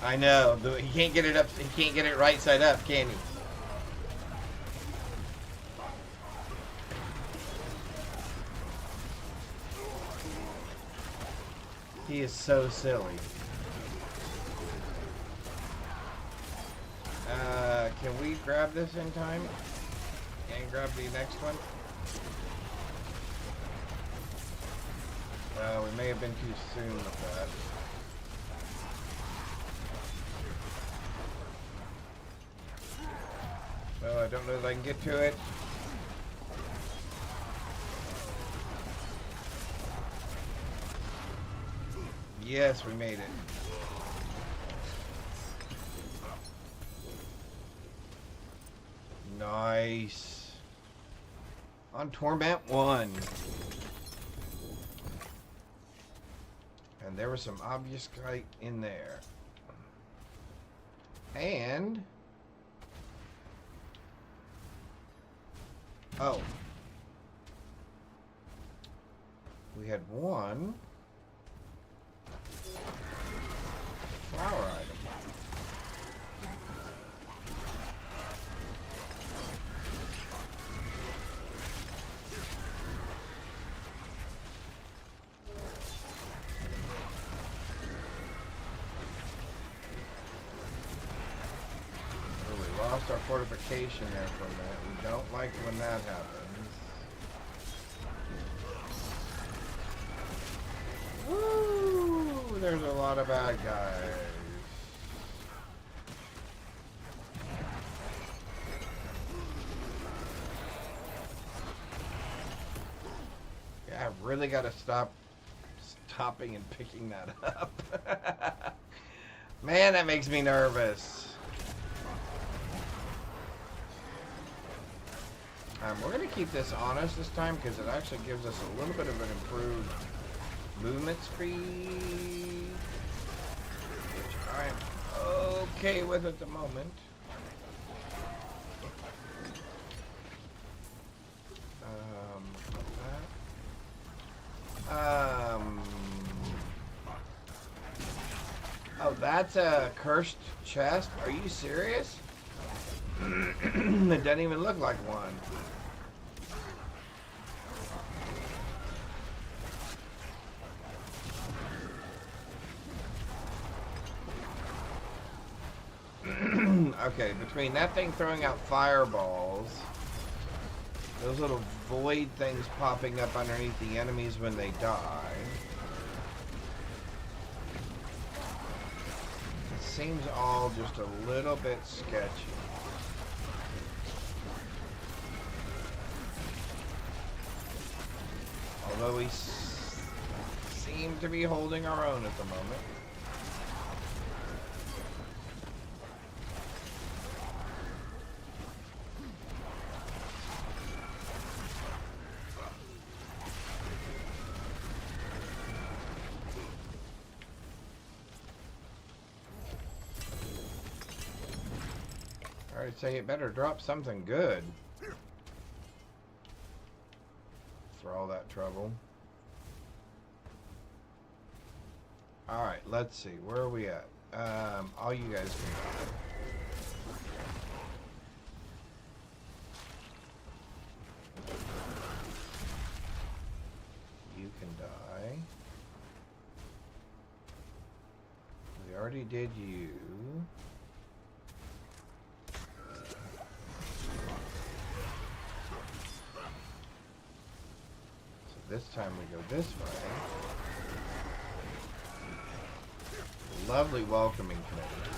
Speaker 2: I know. He can't get it up. He can't get it right side up, can he? He is so silly. Can we grab this in time? And grab the next one? We may have been too soon with that. Well, I don't know if I can get to it. Yes, we made it. Nice. On Torment 1. And there was some obvious kite in there. And... oh. We had one flower item. Oh, we lost our fortification there for a minute. We don't like when that happens. Woo! There's a lot of bad guys. Yeah, I've really got to stop stopping and picking that up. Man, that makes me nervous. We're going to keep this on us this time because it actually gives us a little bit of an improved movement speed, which I'm okay with at the moment. Oh, that's a cursed chest? Are you serious? It doesn't even look like one. Okay, between that thing throwing out fireballs, those little void things popping up underneath the enemies when they die, it seems all just a little bit sketchy. Although we seem to be holding our own at the moment. I'd say it better drop something good for all that trouble. Alright, let's see. Where are we at? All you guys can die. You can die. We already did you. This time we go this way. Lovely welcoming committee.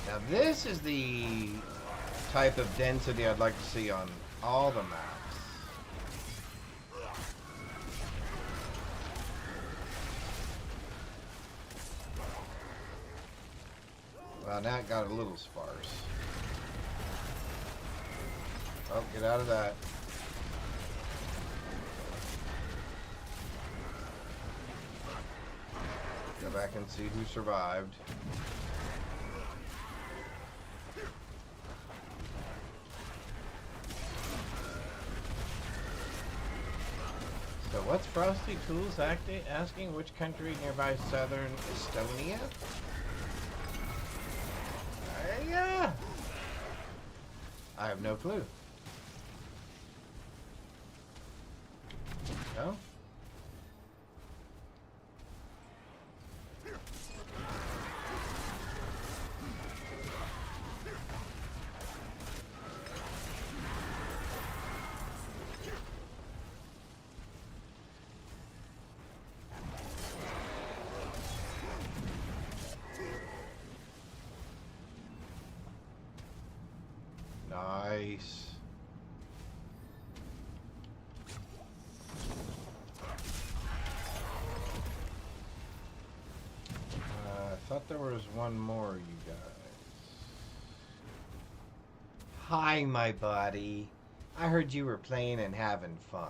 Speaker 2: Now this is the type of density I'd like to see on all the maps. Well, now it got a little sparse. Oh, get out of that. Go back and see who survived. So what's Frosty Tools asking? Which country nearby southern Estonia? Yeah. I have no clue. No? Nice. I thought there was one more, you guys. Hi, my buddy. I heard you were playing and having fun.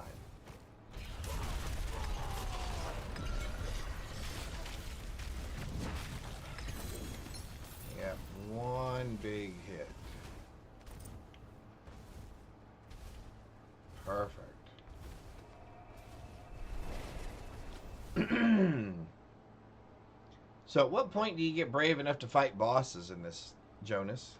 Speaker 2: Yep, one big hit. Perfect. So at what point do you get brave enough to fight bosses in this, Jonas?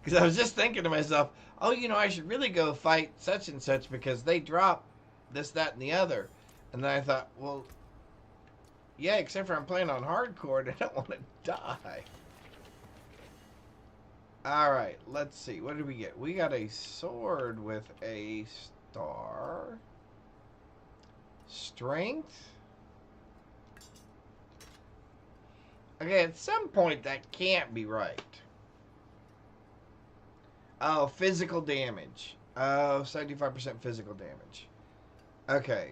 Speaker 2: Because I was just thinking to myself, oh, you know, I should really go fight such and such because they drop this, that, and the other. And then I thought, well, yeah, except for I'm playing on hardcore and I don't want to die. Alright, let's see. What did we get? We got a sword with a star. Strength? Okay, at some point that can't be right. Oh, physical damage. Oh, 75% physical damage. Okay.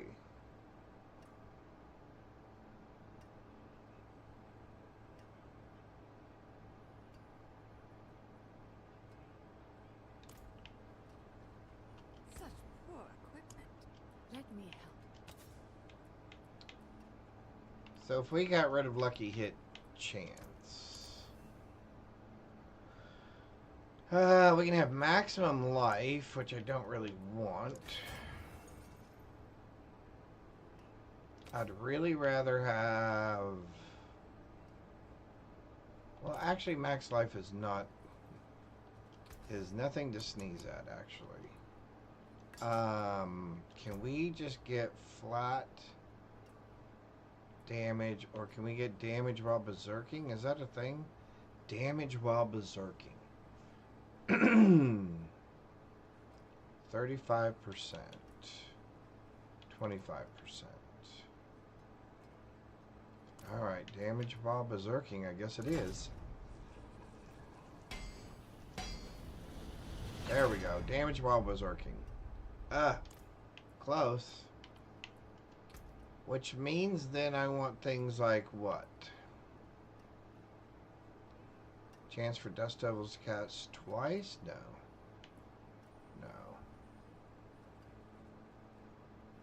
Speaker 4: Such poor equipment. Let me help.
Speaker 2: So if we got rid of lucky hit chance. We can have maximum life, which I don't really want. I'd really rather have... Well, actually, max life is nothing to sneeze at, actually. Can we just get flat damage, or can we get damage while berserking? Is that a thing? Damage while berserking. 35%. 25%. Alright, damage while berserking, I guess it is. There we go, damage while berserking. Close. Which means then I want things like what? Chance for Dust Devils to cast twice? No. No.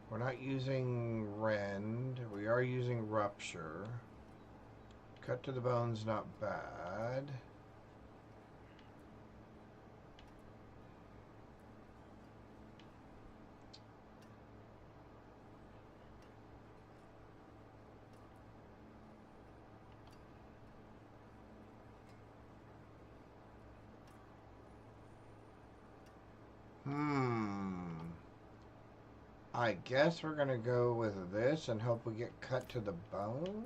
Speaker 2: We're not using Rend. We are using Rupture. Cut to the Bone's not bad. I guess we're gonna go with this and hope we get cut to the bone.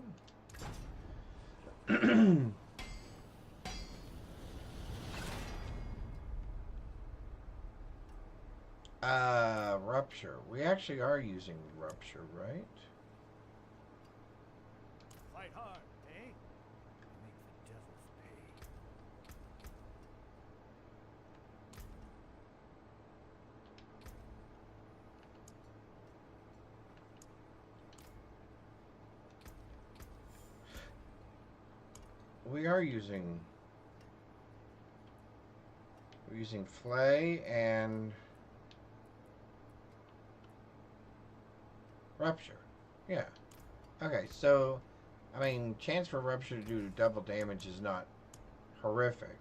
Speaker 2: Rupture. We actually are using Rupture, right?
Speaker 7: Fight hard, eh? Make the devils pay.
Speaker 2: We are using... We're using Flay and... Rupture. Yeah. Okay, so... I mean, chance for Rupture to do double damage is not horrific.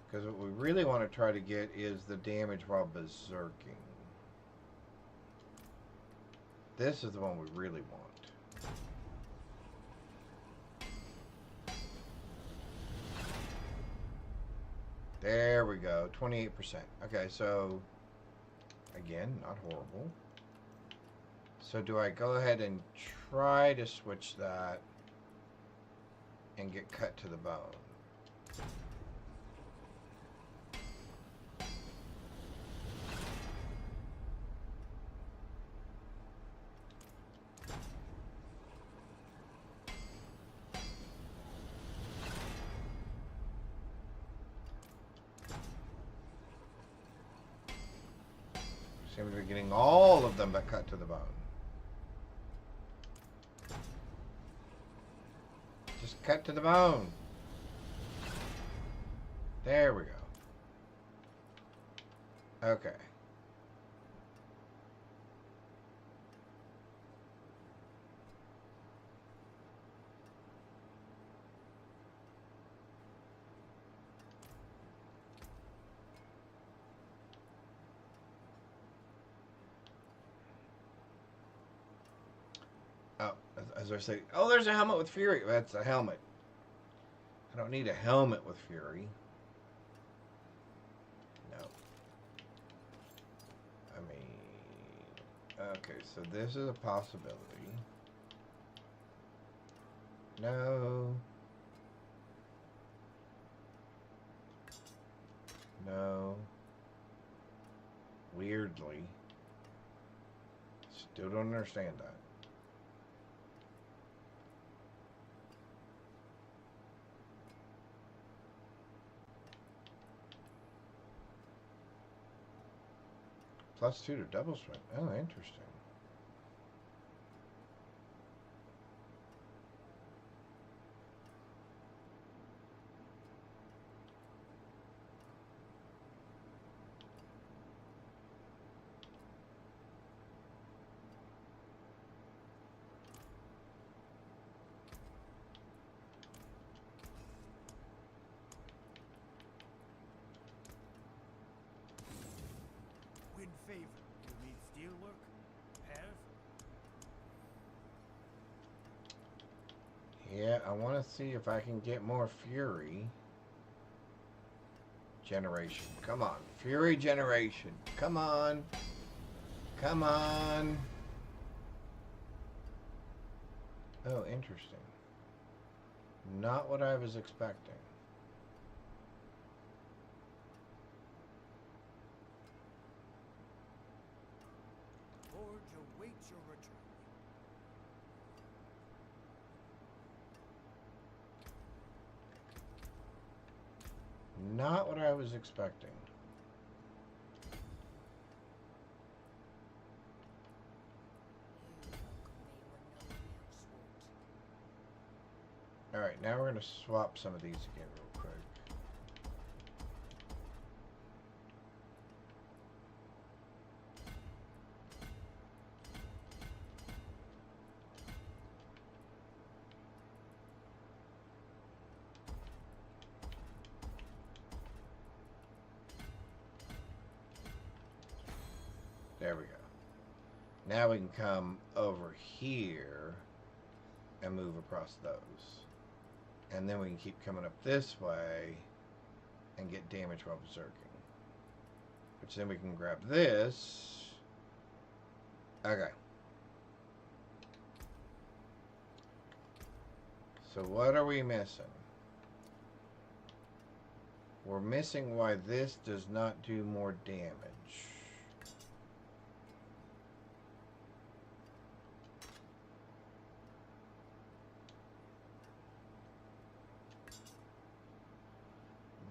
Speaker 2: Because what we really want to try to get is the damage while berserking. This is the one we really want. There we go, 28%. Okay, so, again, not horrible. So do I go ahead and try to switch that and get cut to the bone? Seem to be getting all of them but cut to the bone. Just cut to the bone. There we go. Okay. Oh, as I say, oh, there's a helmet with Fury. That's a helmet. I don't need a helmet with Fury. No. I mean, okay, so this is a possibility. No. No. Weirdly. Still don't understand that. +2 to double strength. Oh, interesting.
Speaker 7: Win favor. You need steelwork? Repairs?
Speaker 2: Yeah, I want to see if I can get more Fury generation. Come on. Fury generation. Come on. Come on. Oh, interesting. Not what I was expecting.
Speaker 7: Forge awaits your return.
Speaker 2: Not what I was expecting. Alright, now we're going to swap some of these again real quick. There we go. Now we can come over here and move across those. And then we can keep coming up this way and get damage while berserking. Which then we can grab this. Okay. So what are we missing? We're missing why this does not do more damage.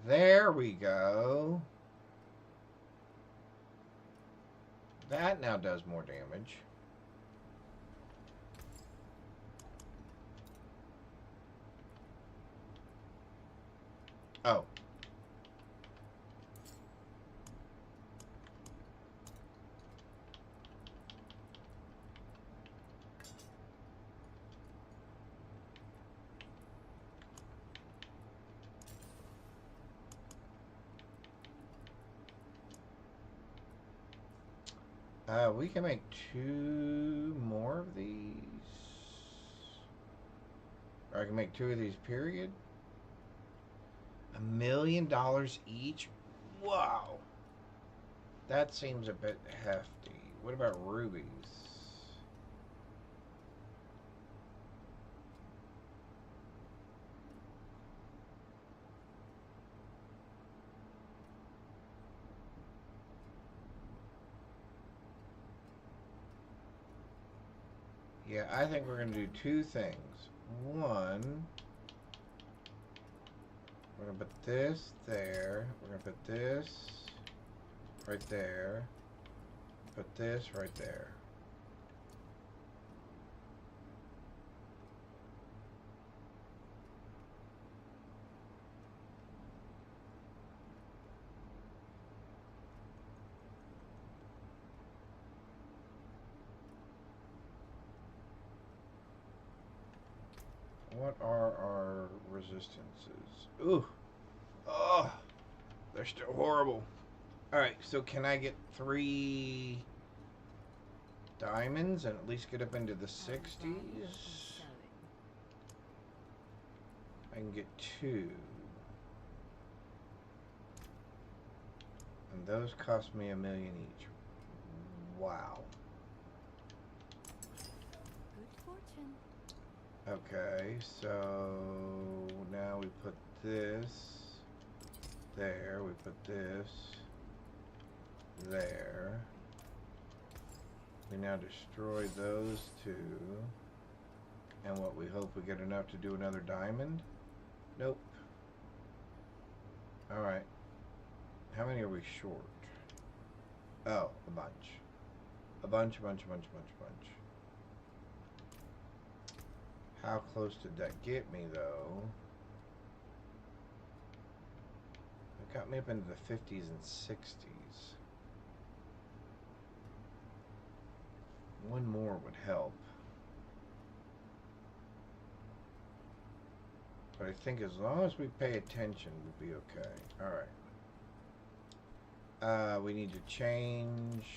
Speaker 2: There we go. That now does more damage. Oh. We can make 2 more of these. Or I can make 2 of these, period. $1 million each? Wow. That seems a bit hefty. What about rubies? Yeah, I think we're going to do 2 things. One, we're going to put this there. We're going to put this right there. Put this right there. What are our resistances? Ooh. Oh. They're still horrible. Alright, so can I get 3 diamonds and at least get up into the 60s? I can get 2. And those cost me $1 million each. Wow.
Speaker 4: Good fortune.
Speaker 2: Okay, so now we put this there, we put this there. We now destroy those 2. And what, we hope we get enough to do another diamond? Nope. Alright. How many are we short? Oh, a bunch. A bunch. How close did that get me, though? It got me up into the 50s and 60s. One more would help. But I think as long as we pay attention, we'll be okay. Alright. We need to change...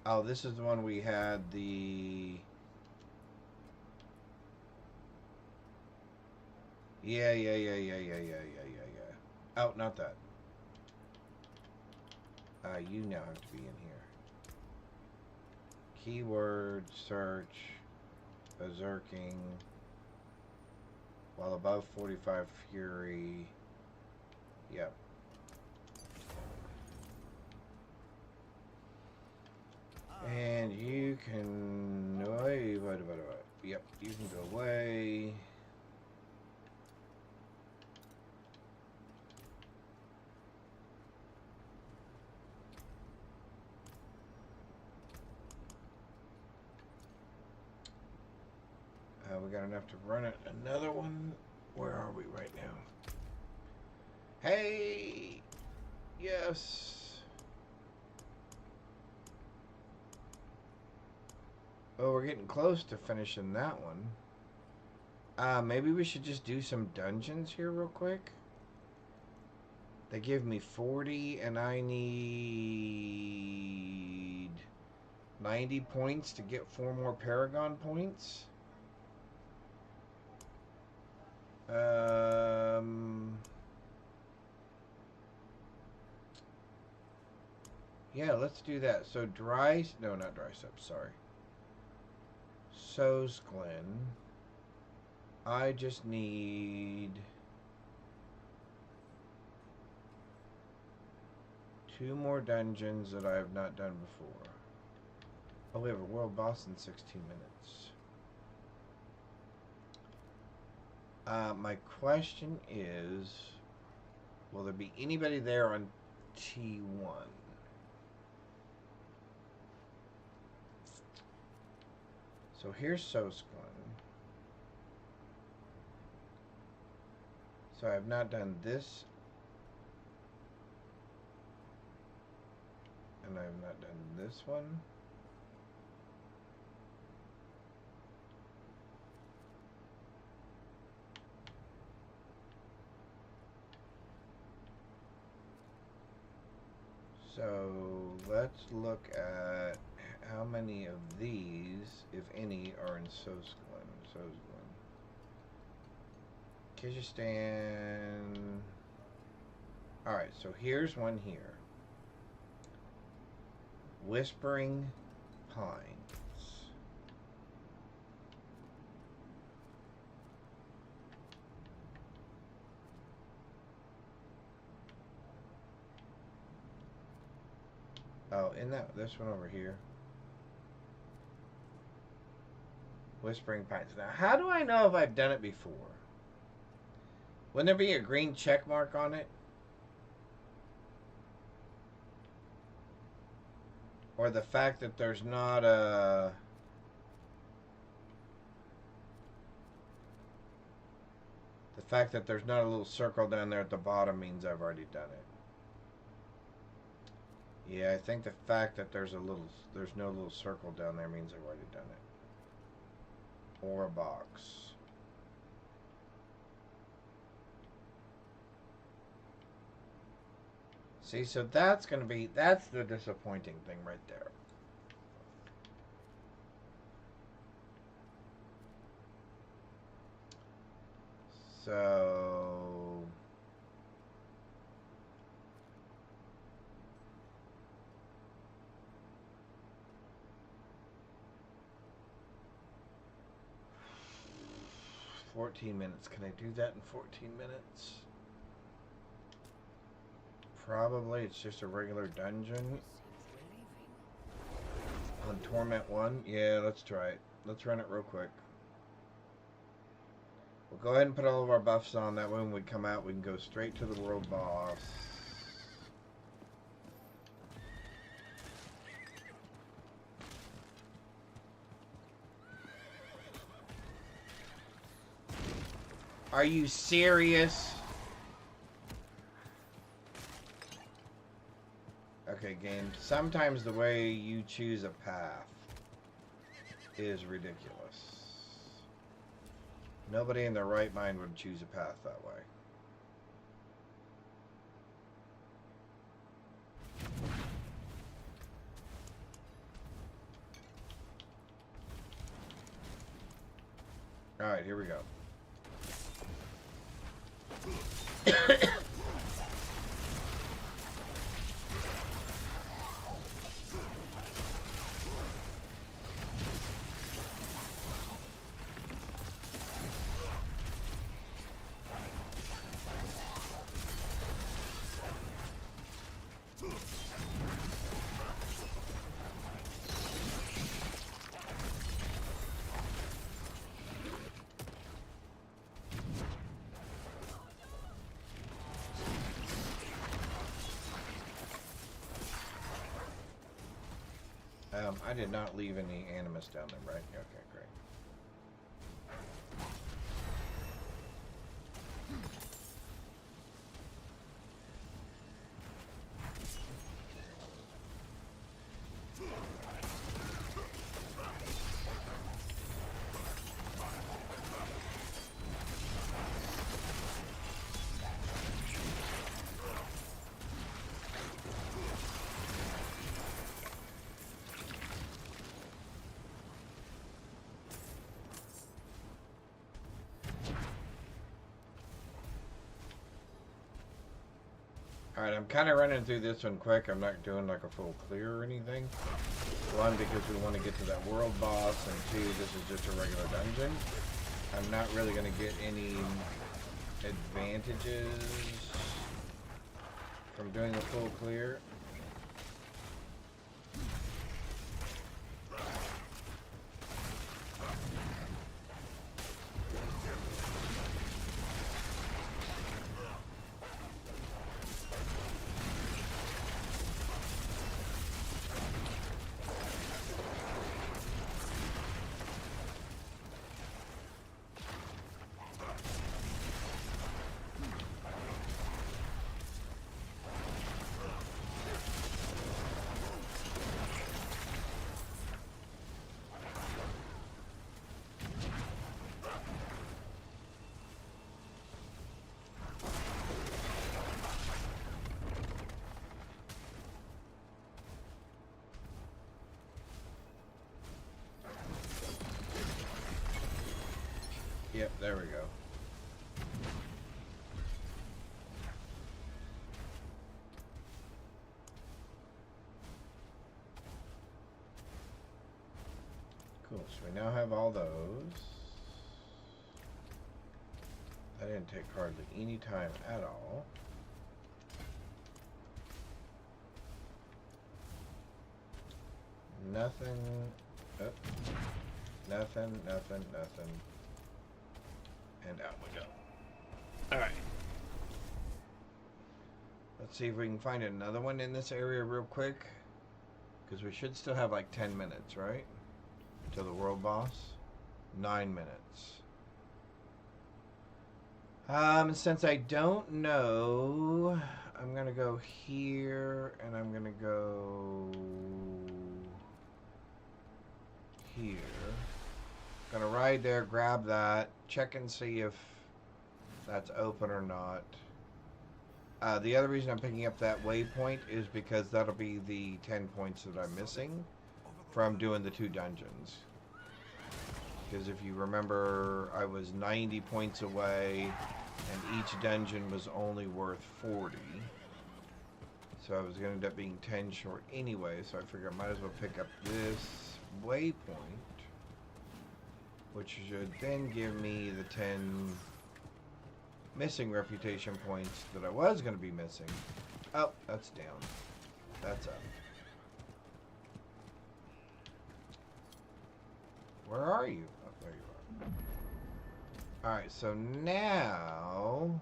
Speaker 2: Oh, this is the one we had the... Yeah. Oh, not that. You now have to be in here. Keyword, search, berserking, while above 45 fury. Yep. And you can... Yep, you can go away. We got enough to run it. Another one. Where are we right now? Hey! Yes! Oh, we're getting close to finishing that one. Maybe we should just do some dungeons here real quick. They give me 40 and I need 90 points to get 4 more Paragon points. Yeah, let's do that. So no, not dry sub, sorry. So's Glen. I just need 2 more dungeons that I have not done before. Oh, we have a world boss in 16 minutes. My question is, will there be anybody there on T1? So here's So's Glen. So I have not done this. And I have not done this one. So let's look at how many of these, if any, are in So's Glen. Kyrgyzstan. Alright, so here's one here. Whispering Pines. Oh, isn't that this one over here? Whispering Pines. Now, how do I know if I've done it before? Wouldn't there be a green check mark on it? Or the fact that there's not a... The fact that there's not a little circle down there at the bottom means I've already done it. Yeah, I think the fact that there's no little circle down there means I've already done it. Or a box. See, so that's the disappointing thing right there. So... $14 minutes. Can I do that in 14 minutes? Probably. It's just a regular dungeon. On Torment 1? Yeah, let's try it. Let's run it real quick. We'll go ahead and put all of our buffs on. That way when we come out, we can go straight to the world boss. Are you serious? Okay, game. Sometimes the way you choose a path is ridiculous. Nobody in their right mind would choose a path that way. Alright, here we go. I did not leave any animus down there, right? Okay, great. Alright, I'm kind of running through this one quick. I'm not doing like a full clear or anything. One, because we want to get to that world boss, and two, this is just a regular dungeon. I'm not really going to get any advantages from doing a full clear. Yep, there we go. Cool, so we now have all those. That didn't take hardly any time at all. Nothing. Oh, nothing. And out we go. Alright. Let's see if we can find another one in this area real quick. Because we should still have like 10 minutes, right? Till the world boss. 9 minutes. Since I don't know, I'm going to go here and I'm going to go here. Gonna ride there, grab that, check and see if that's open or not. The other reason I'm picking up that waypoint is because that'll be the 10 points that I'm missing from doing the 2 dungeons. Because if you remember, I was 90 points away and each dungeon was only worth 40. So I was going to end up being 10 short anyway, so I figured I might as well pick up this waypoint, which should then give me the 10 missing reputation points that I was going to be missing. Oh, that's down. That's up. Where are you? Oh, there you are. Alright, so now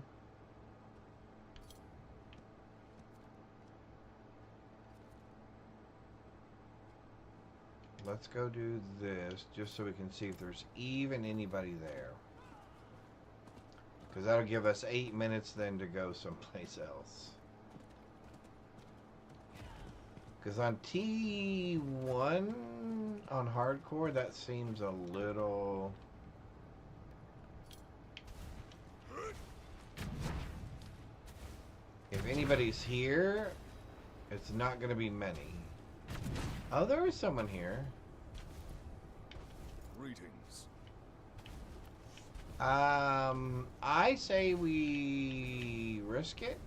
Speaker 2: let's go do this just so we can see if there's even anybody there. Because that'll give us 8 minutes then to go someplace else. Because on T1, on hardcore, that seems a little... If anybody's here, it's not going to be many. Oh, there is someone here.
Speaker 1: Greetings.
Speaker 2: I say we risk it.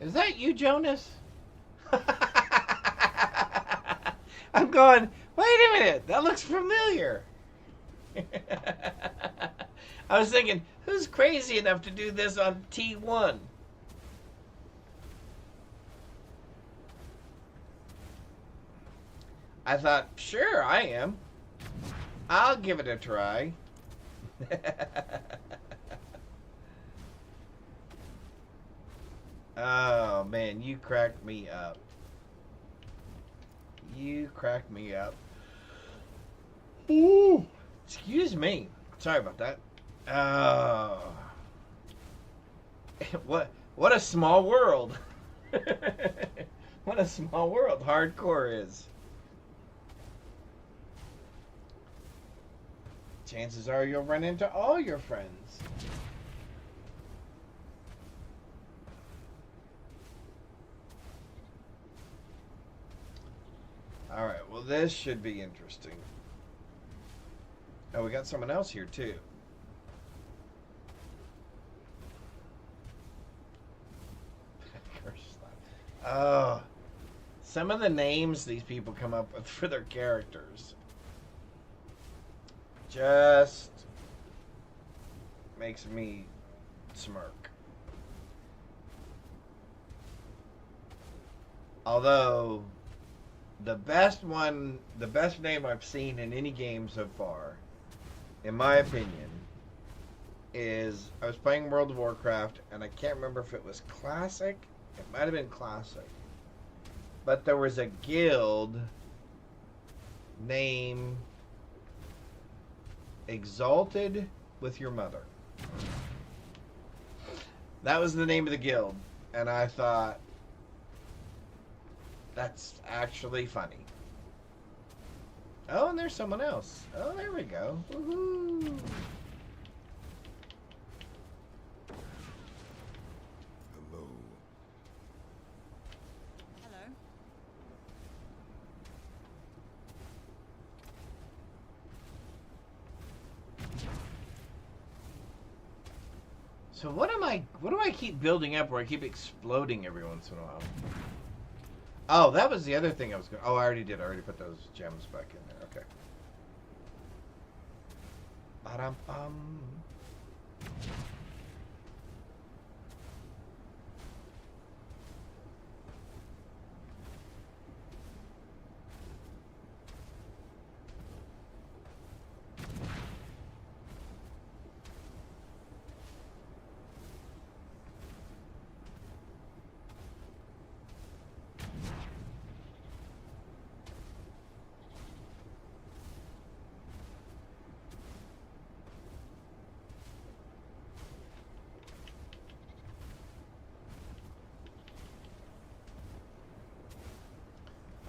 Speaker 2: Is that you, Jonas? I'm going, wait a minute, that looks familiar. I was thinking, who's crazy enough to do this on T1? I thought, sure, I am. I'll give it a try. Oh, man, you cracked me up. You cracked me up. Ooh, excuse me. Sorry about that. Oh. What a small world. What a small world hardcore is. Chances are you'll run into all your friends. Alright, well this should be interesting. Oh, we got someone else here too. Oh, some of the names these people come up with for their characters just makes me smirk. Although the best name I've seen in any game so far, in my opinion, is I was playing World of Warcraft and I can't remember if it was Classic. It might have been Classic. But there was a guild named Exalted with Your Mother. That was the name of the guild. And I thought, that's actually funny. Oh, and there's someone else. Oh, there we go. Woohoo!
Speaker 1: Hello.
Speaker 3: Hello.
Speaker 2: So what do I keep building up where I keep exploding every once in a while? Oh, that was the other thing I was going to... Oh, I already did. I already put those gems back in there. Okay. Ba-dum-bum.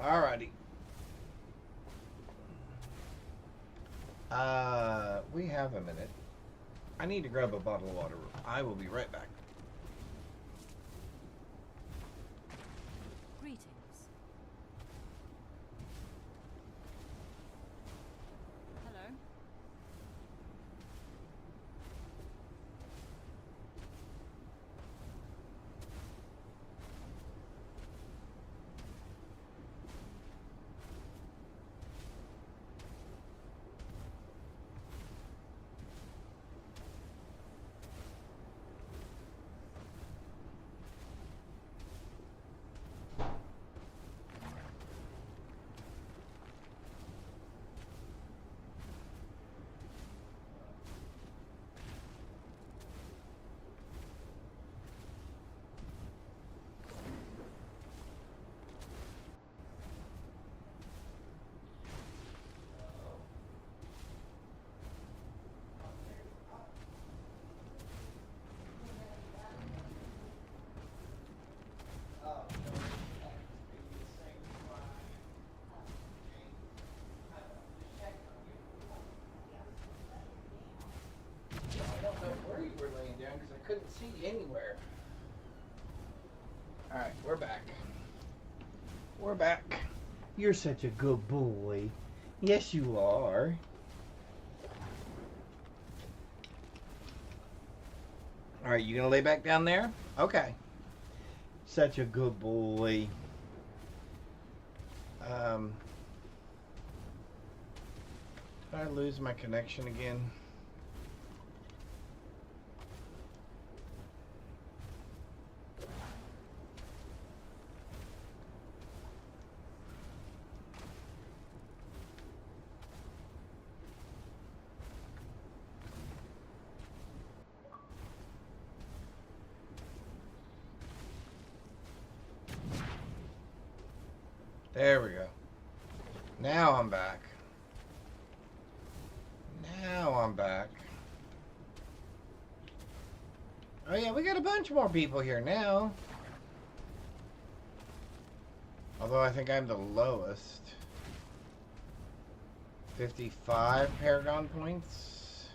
Speaker 2: Alrighty. We have a minute. I need to grab a bottle of water. I will be right back.
Speaker 3: Greetings. Hello. Because I couldn't see anywhere. Alright, we're back. We're back. You're such a good boy. Yes, you are. Alright, you gonna lay back down there? Okay. Such a good boy. Did I lose my connection again? There we go. Now I'm back. Now I'm back. Oh yeah, we got a bunch more people here now. Although I think I'm the lowest. 55 Paragon points.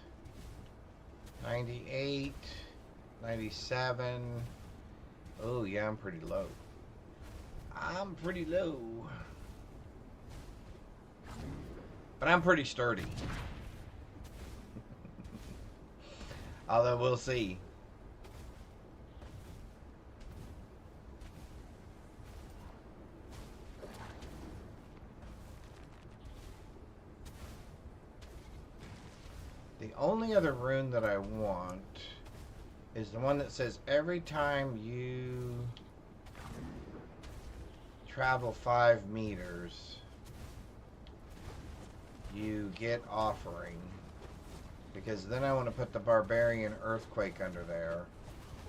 Speaker 3: 98. 97. Oh yeah, I'm pretty low. I'm pretty low.
Speaker 2: But I'm pretty sturdy. Although we'll see. The only other rune that I want is the one that says every time you travel 5 meters, you get offering. Because then I want to put the barbarian earthquake under there.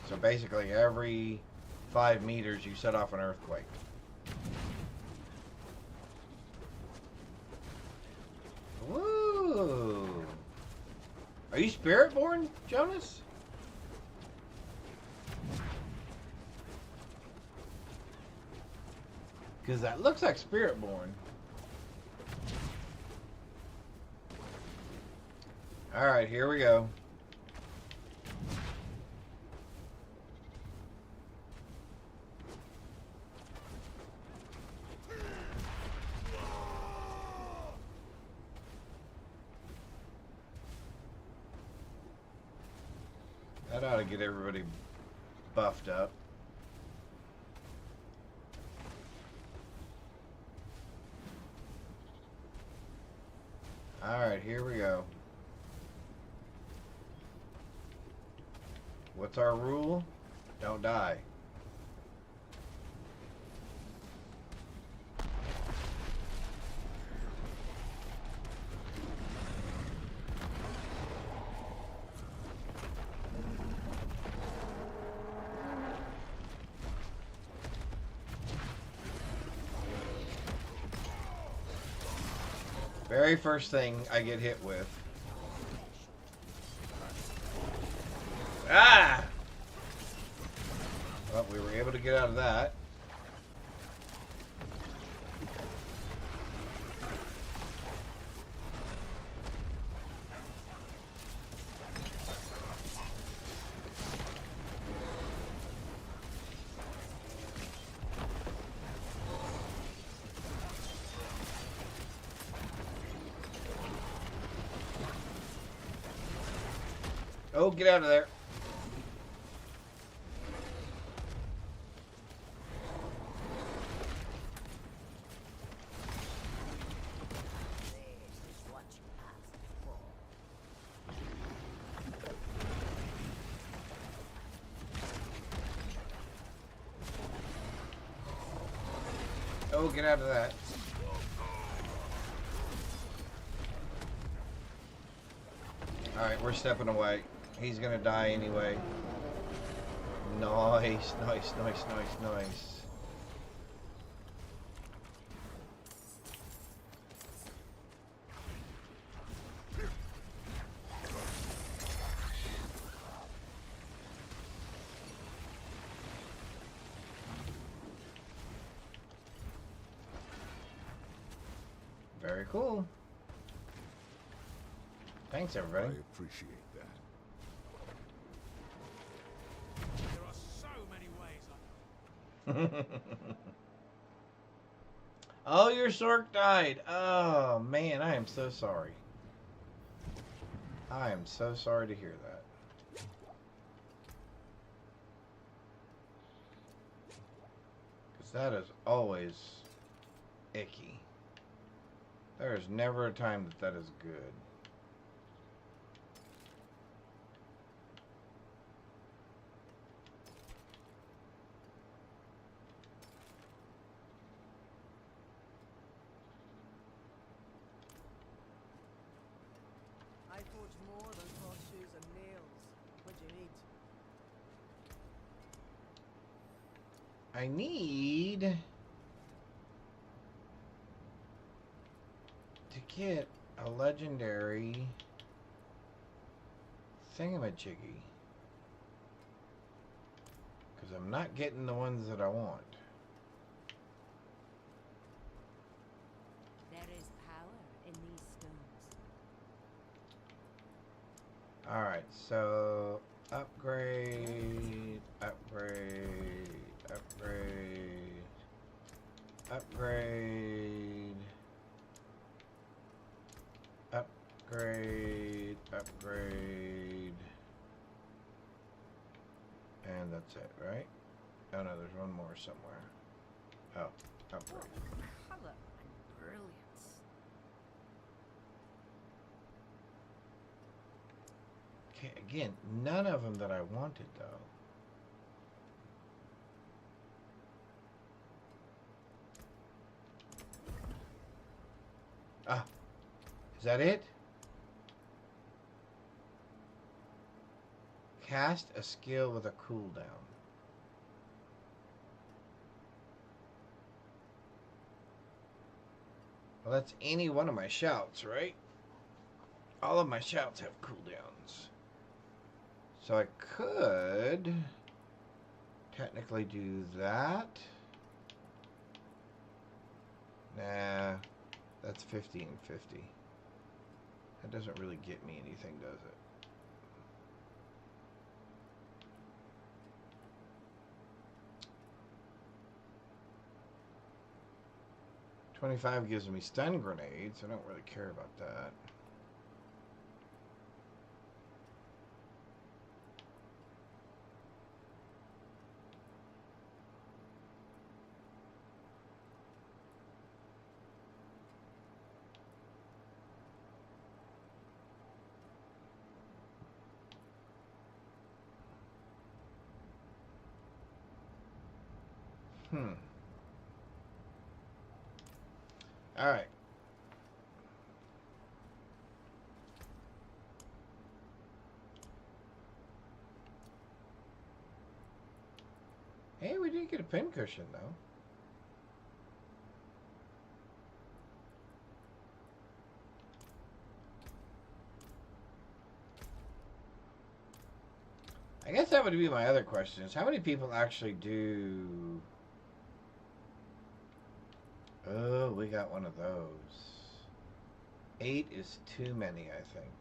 Speaker 2: So basically every 5 meters you set off an earthquake. Woo! Are you spirit-born, Jonas? Because that looks like spirit-born. Alright, here we go. That ought to get everybody buffed up. Alright, here we go. What's our rule? Don't die. Very first thing I get hit with. Ah! Well, we were able to get out of that. Oh, get out of there. Oh, get out of that. Alright, we're stepping away. He's gonna die anyway. Nice, nice, nice, nice, nice. Very cool. Thanks, everybody.
Speaker 1: I appreciate that.
Speaker 7: There are so many ways
Speaker 2: Oh, your Sork died. Oh, man, I am so sorry. I am so sorry to hear that. Because that is always icky. There is never a time that that is good.
Speaker 6: I forge more than horseshoes and nails. What do you need?
Speaker 2: I need to get a legendary thingamajiggy. Because I'm not getting the ones that I want.
Speaker 4: There is power in these stones.
Speaker 2: Alright, so upgrade, upgrade, upgrade, upgrade. Oh no, there's one more somewhere. Oh, upgrade.
Speaker 6: Color and brilliance.
Speaker 2: Okay, again, none of them that I wanted though. Ah, is that it? Cast a skill with a cooldown. Well, that's any one of my shouts, right? All of my shouts have cooldowns. So I could technically do that. Nah, that's 50 and 50. That doesn't really get me anything, does it? $25 gives me stun grenades. I don't really care about that. All right. Hey, we did get a pincushion though. I guess that would be my other question is how many people actually do... Oh, we got one of those. 8 is too many, I think.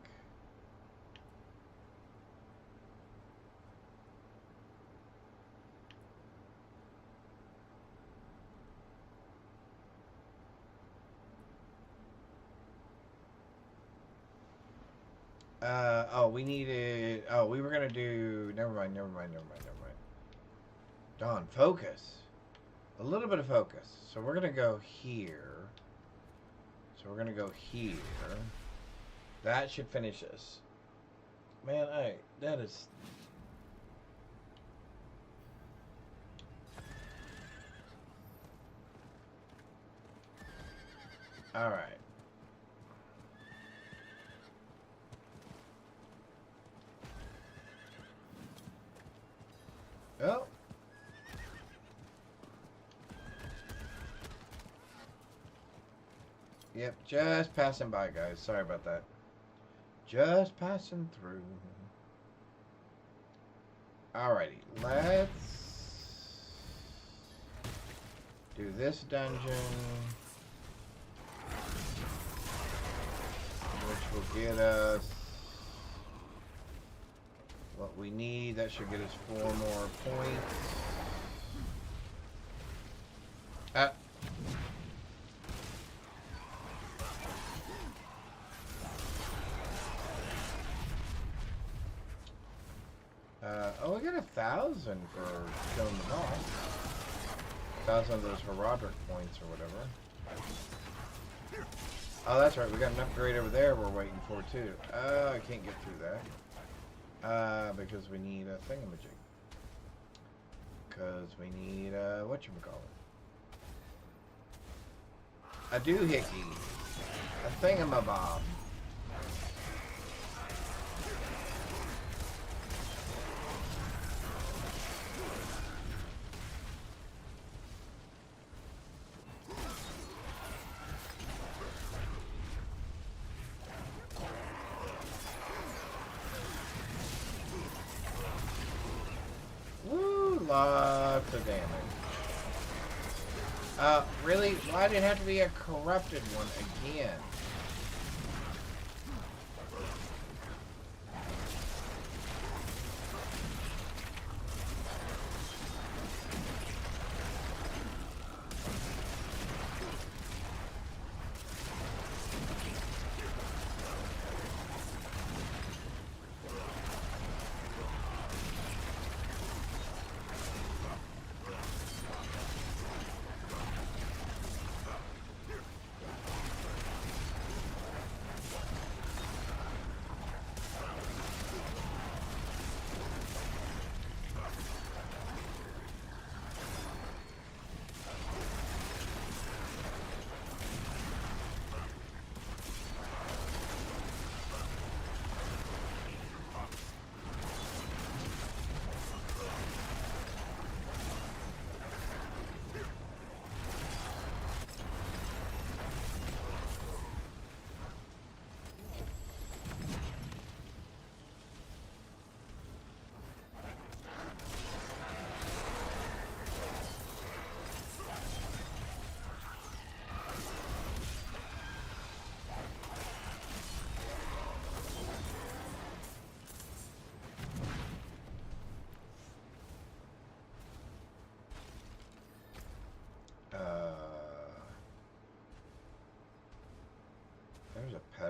Speaker 2: Oh, we needed... Oh, we were going to do... Never mind. Dawn, focus. A little bit of focus. So we're going to go here. That should finish us. Man, that is... Alright. Oh. Yep, just passing by, guys. Sorry about that. Just passing through. Alrighty, let's do this dungeon, which will get us what we need. That should get us 4 more points. Oh, we got 1,000 for killing the boss. 1,000 of those Herodic points or whatever. Oh, that's right. We got an upgrade over there we're waiting for, too. I can't get through that. Because we need a thingamajig. Because we need, whatchamacallit. A doohickey. A thingamabob. Lots of damage. Really? Why did it have to be a corrupted one again?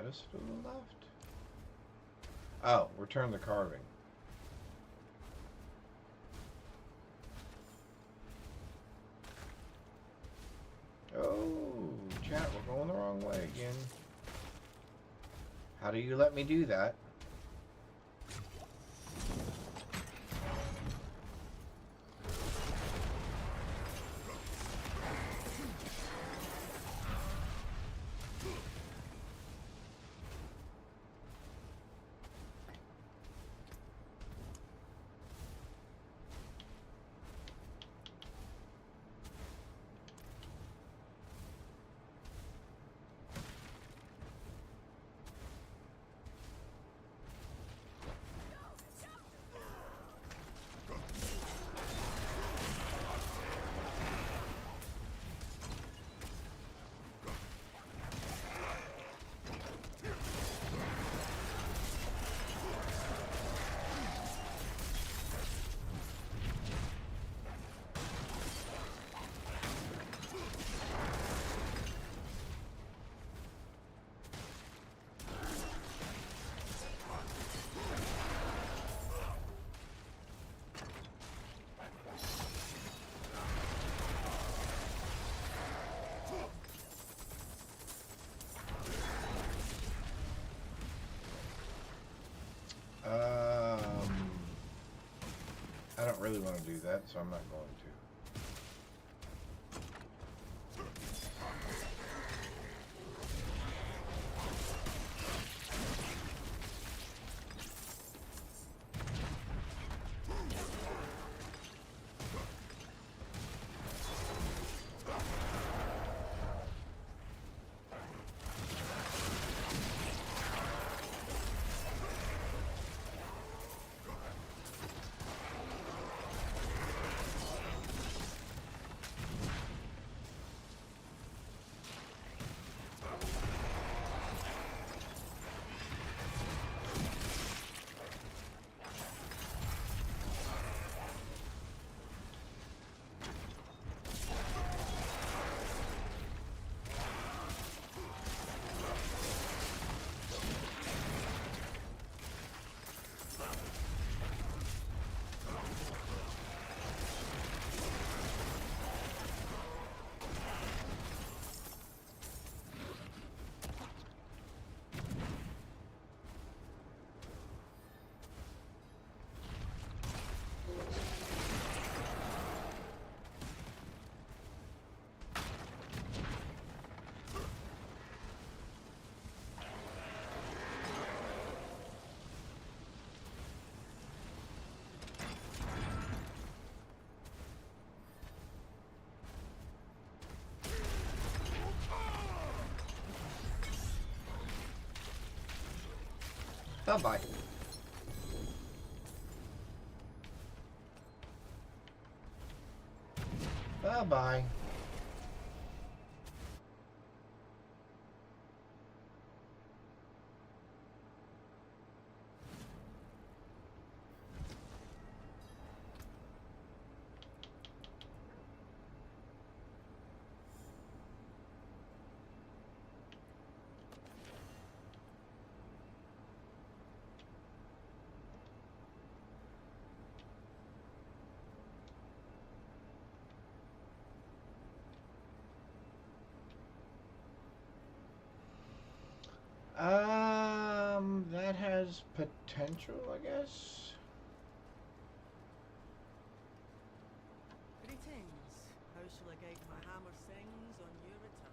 Speaker 2: status to the left? Oh, return the carving. Oh, chat, we're going the wrong way again. How do you let me do that? I don't really want to do that, so I'm not going to. Bye-bye. Bye-bye. That has potential, I guess.
Speaker 6: Greetings. How shall I guide my hammer sings on your return?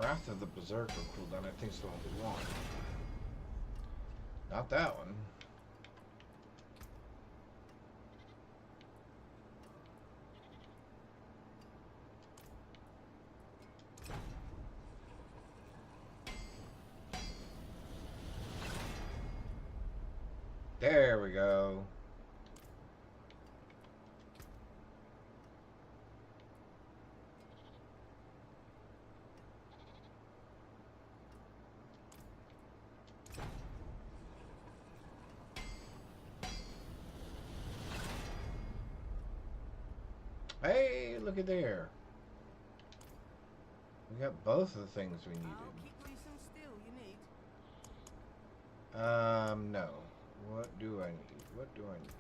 Speaker 2: Wrath of the Berserker cooldown, I think, is the one we want. Not that one. There we go. Hey, look at there. We got both of the things we
Speaker 6: I'll
Speaker 2: needed.
Speaker 6: keep Gleason still, you need.
Speaker 2: No. What do I need? What do I need?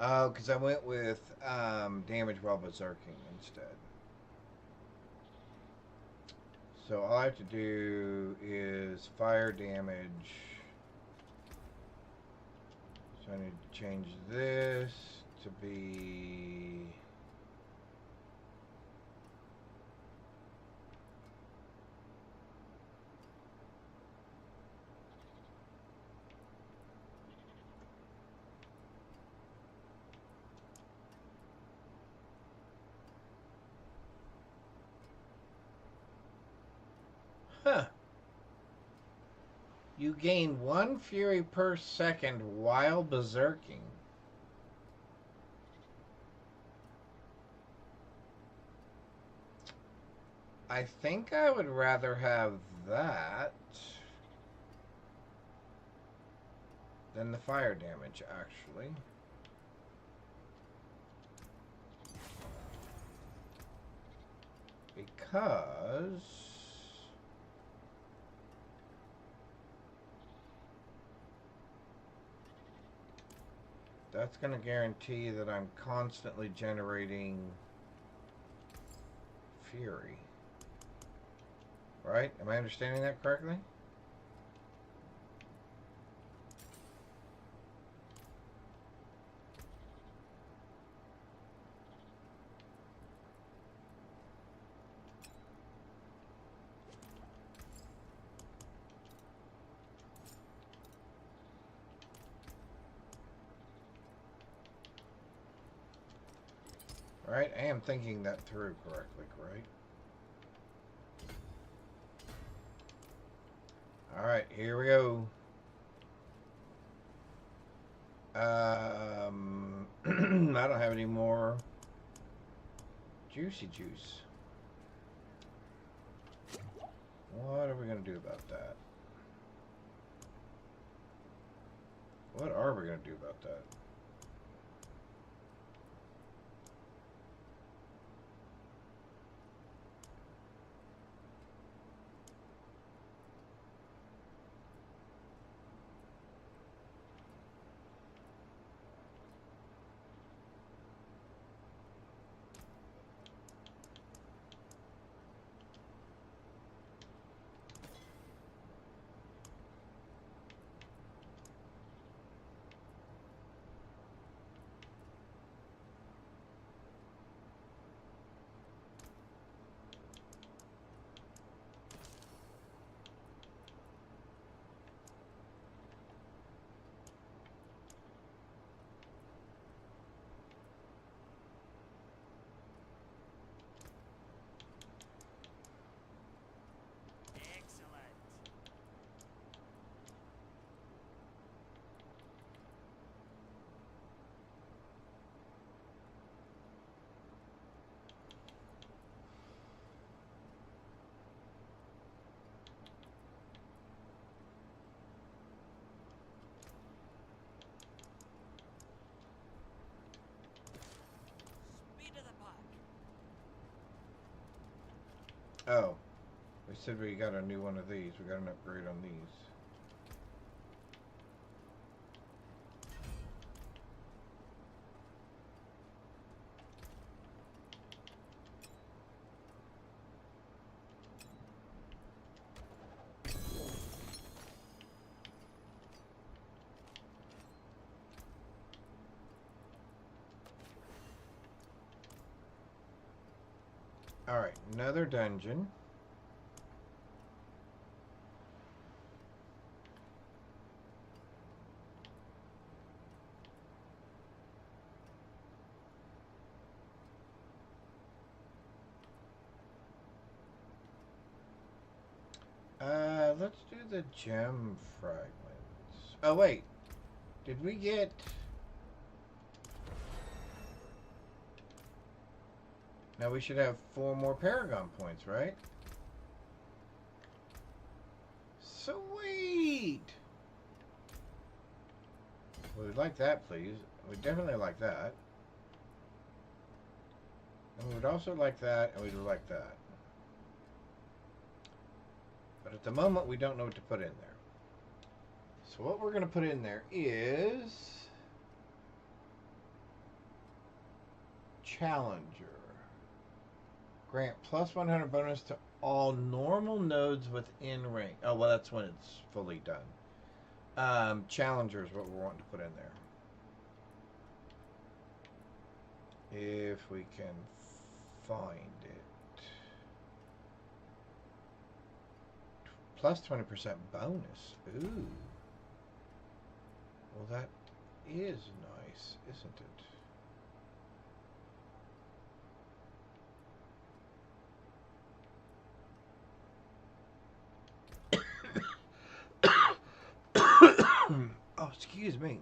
Speaker 2: Oh, because I went with damage while berserking instead. So all I have to do is fire damage. So I need to change this to be... Huh. You gain 1 fury per second while berserking. I think I would rather have that than the fire damage, actually. Because... that's going to guarantee that I'm constantly generating fury. Right? Am I understanding that correctly? Right? I am thinking that through correctly, right? Alright, here we go. I don't have any more juicy juice. What are we going to do about that? What are we going to do about that?
Speaker 6: Excellent. Speed of the puck.
Speaker 2: Oh. We said we got a new one of these. We got an upgrade on these. Alright, another dungeon. Let's do the gem fragments. Oh, wait. Did we get... Now we should have 4 more Paragon points, right? Sweet! We'd like that, please. We'd definitely like that. And we would also like that, and we would like that. But at the moment, we don't know what to put in there. So what we're going to put in there is... Challenger. Grant plus 100 bonus to all normal nodes within range. Oh, well, that's when it's fully done. Challenger is what we're wanting to put in there. If we can find it. Plus 20% bonus. Ooh. Well, that is nice, isn't it? Oh, excuse me.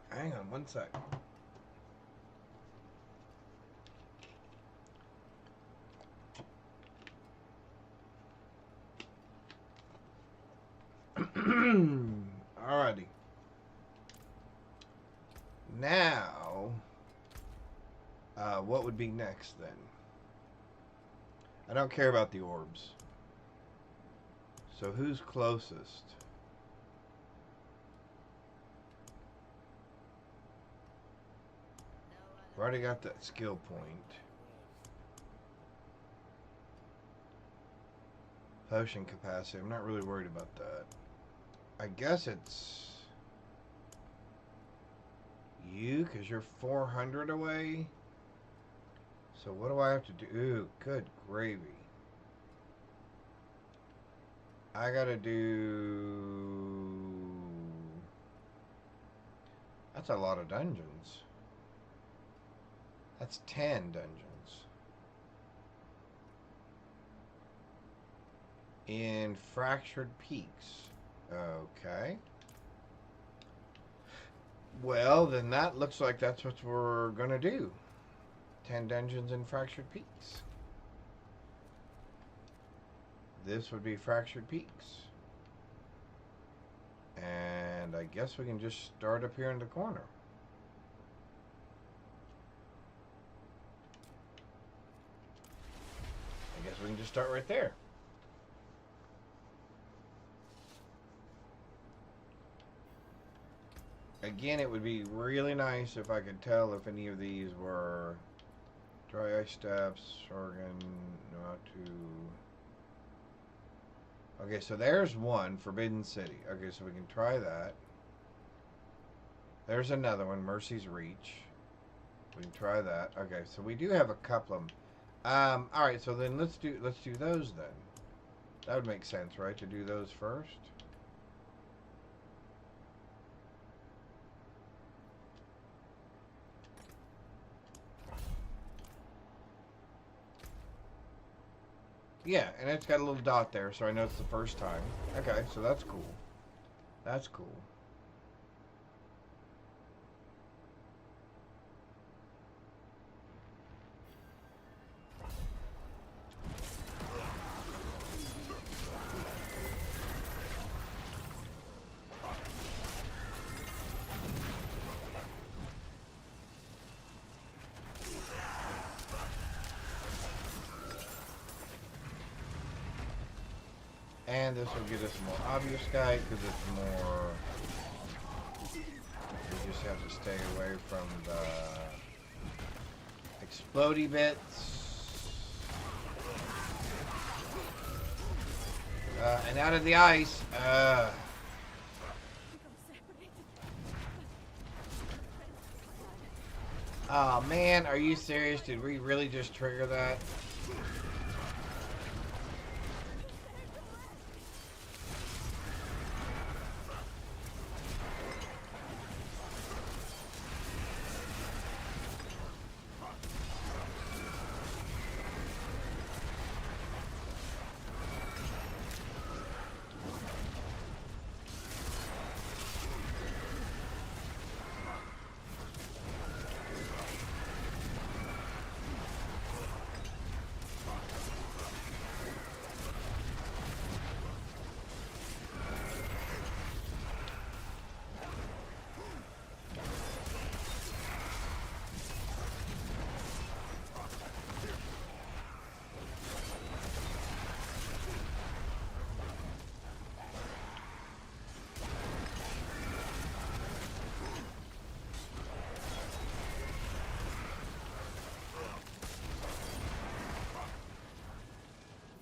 Speaker 2: Hang on one sec. Alrighty. Now, what would be next then? I don't care about the orbs. So who's closest? We've already got that skill point. Potion capacity. I'm not really worried about that. I guess it's you, because you're 400 away. So what do I have to do? Ooh, good gravy. I gotta do... That's a lot of dungeons. That's 10 dungeons. In Fractured Peaks. Okay. Well, then that looks like that's what we're gonna do. 10 dungeons in Fractured Peaks. This would be Fractured Peaks. And I guess we can just start up here in the corner. I guess we can just start right there. Again, it would be really nice if I could tell if any of these were Dry Ice Steps, Oregon, Nuatu. Okay, so there's one, Forbidden City. Okay, so we can try that. There's another one, Mercy's Reach. We can try that. Okay, so we do have a couple of them. All right, so then let's do those then. That would make sense, right? To do those first. Yeah, and it's got a little dot there, so I know it's the first time. Okay, so that's cool. That's cool. And this will get us a more obvious guy because it's more... We just have to stay away from the explodey bits. And out of the ice. Oh man, are you serious? Did we really just trigger that?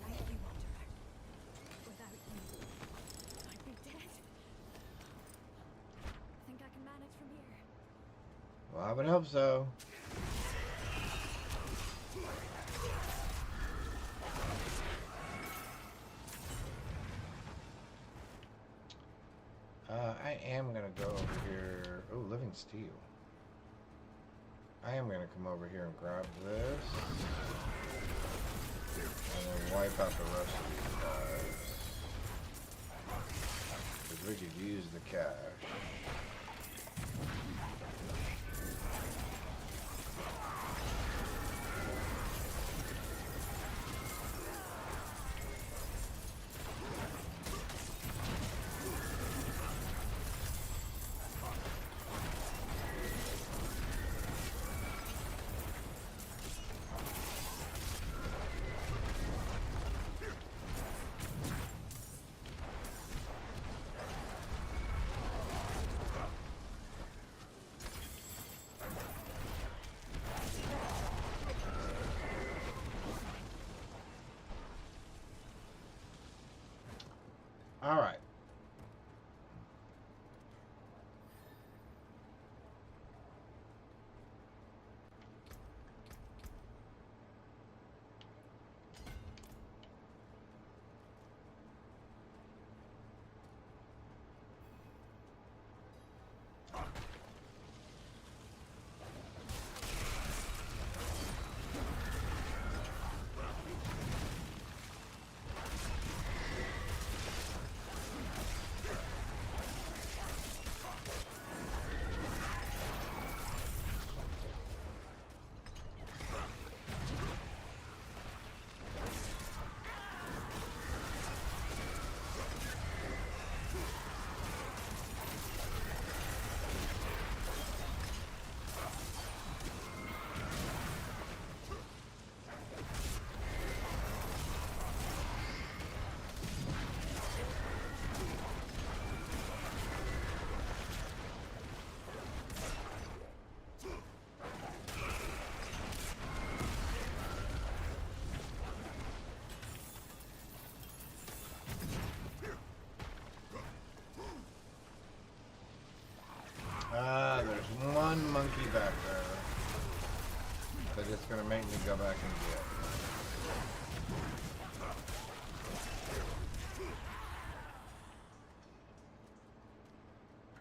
Speaker 4: Thank you, Wanderer. Without you, I'd be dead. Think I can manage from here?
Speaker 2: Well, I would hope so. I am gonna go over here. Oh, living steel. I am gonna come over here and grab this. And then wipe out the rest of these guys. Because we could use the cash. All right. There's one monkey back there that it's gonna make me go back and get.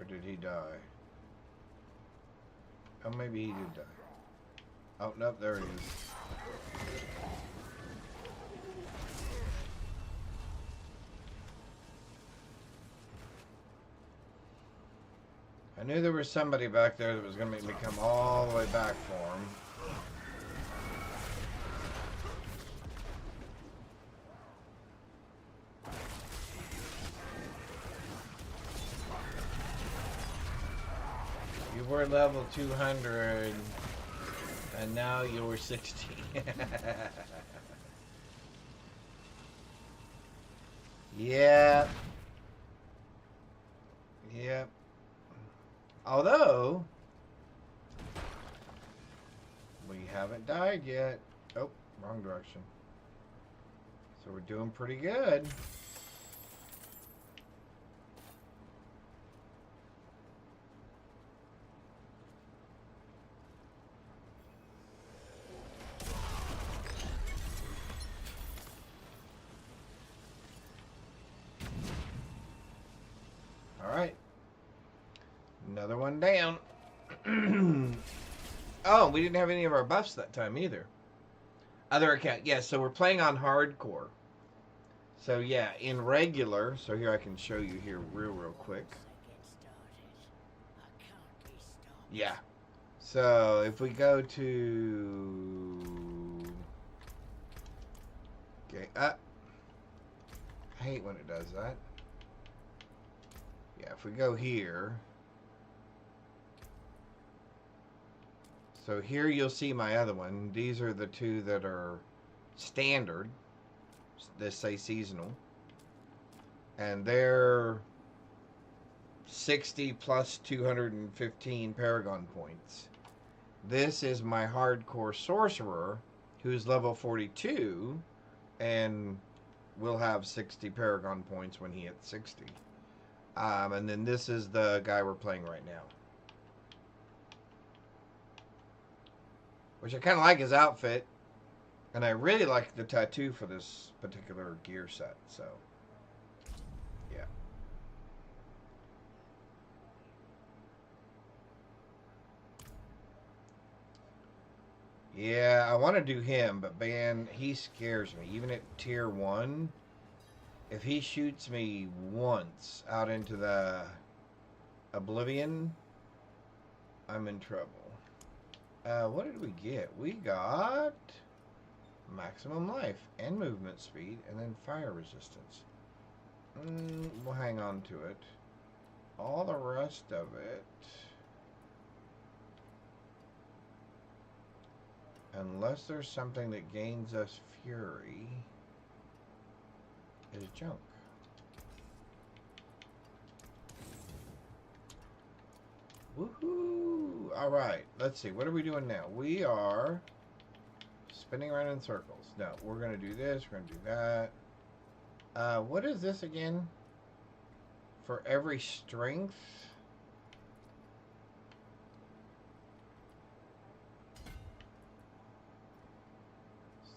Speaker 2: Or did he die? Oh, maybe he did die. Oh, nope, there he is. I knew there was somebody back there that was going to make me come all the way back for him. You were level 200, and now you're 60. Yep. Yep. Although, we haven't died yet. Oh, wrong direction. So we're doing pretty good. Another one down. Oh, we didn't have any of our buffs that time either. Other account. Yeah, so we're playing on hardcore. So yeah, in regular, so here I can show you here real quick. Yeah. So if we go to okay, I hate when it does that. Yeah, if we go here. So here you'll see my other one. These are the two that are standard. They say seasonal. And they're 60 plus 215 Paragon points. This is my hardcore sorcerer who's level 42 and will have 60 Paragon points when he hits 60. And then this is the guy we're playing right now. Which I kind of like his outfit. And I really like the tattoo for this particular gear set. So, yeah. Yeah, I want to do him, but man, he scares me. Even at tier 1, if he shoots me once out into the oblivion, I'm in trouble. What did we get? We got maximum life and movement speed and then fire resistance. We'll hang on to it. All the rest of it, unless there's something that gains us fury, is junk. Woohoo! Alright, let's see. What are we doing now? We are spinning around in circles. No, we're going to do this. We're going to do that. What is this again? For every strength?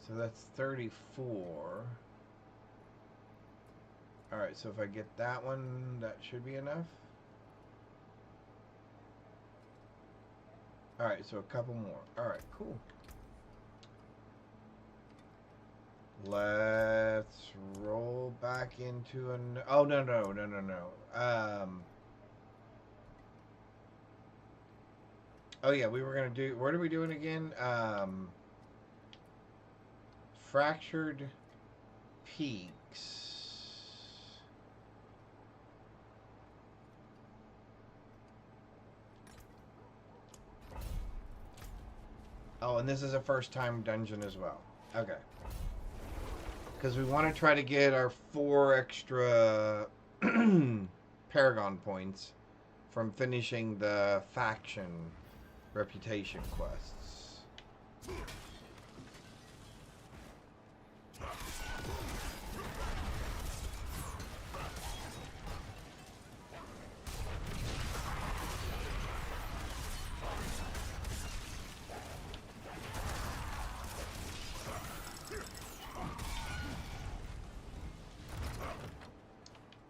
Speaker 2: So that's 34. Alright, so if I get that one, that should be enough. Alright, so a couple more. Alright, cool. Let's roll back into an... Oh, no. Oh, yeah, we were going to do... What are we doing again? Fractured Peaks. Oh, and this is a first-time dungeon as well. Okay. Because we want to try to get our 4 extra Paragon points from finishing the faction reputation quests.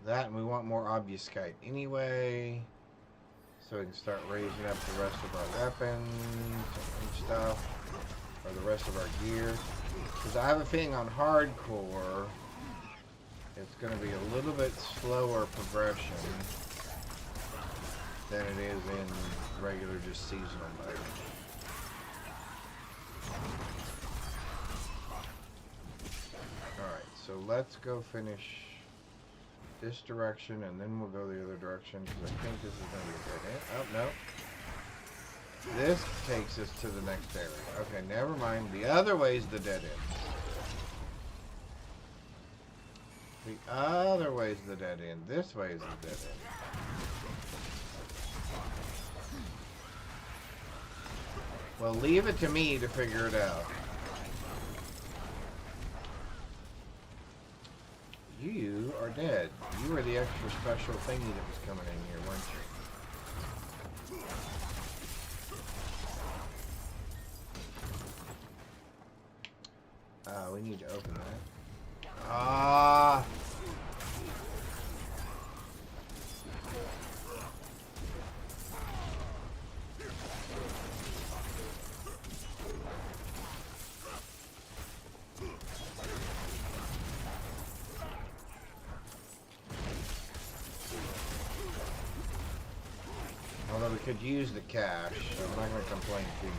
Speaker 2: That, and we want more obfuscate anyway, so we can start raising up the rest of our weapons and stuff, or the rest of our gear. Because I have a feeling on hardcore, it's going to be a little bit slower progression than it is in regular, just seasonal mode. Alright, so let's go finish this direction, and then we'll go the other direction, because I think this is going to be a dead end. Oh, no. This takes us to the next area. Okay, never mind. The other way is the dead end. The other way is the dead end. This way is the dead end. Well, leave it to me to figure it out. You are dead. You were the extra special thingy that was coming in here, weren't you? We need to open that. Ah! Although we could use the cash, so I'm not going to complain too much.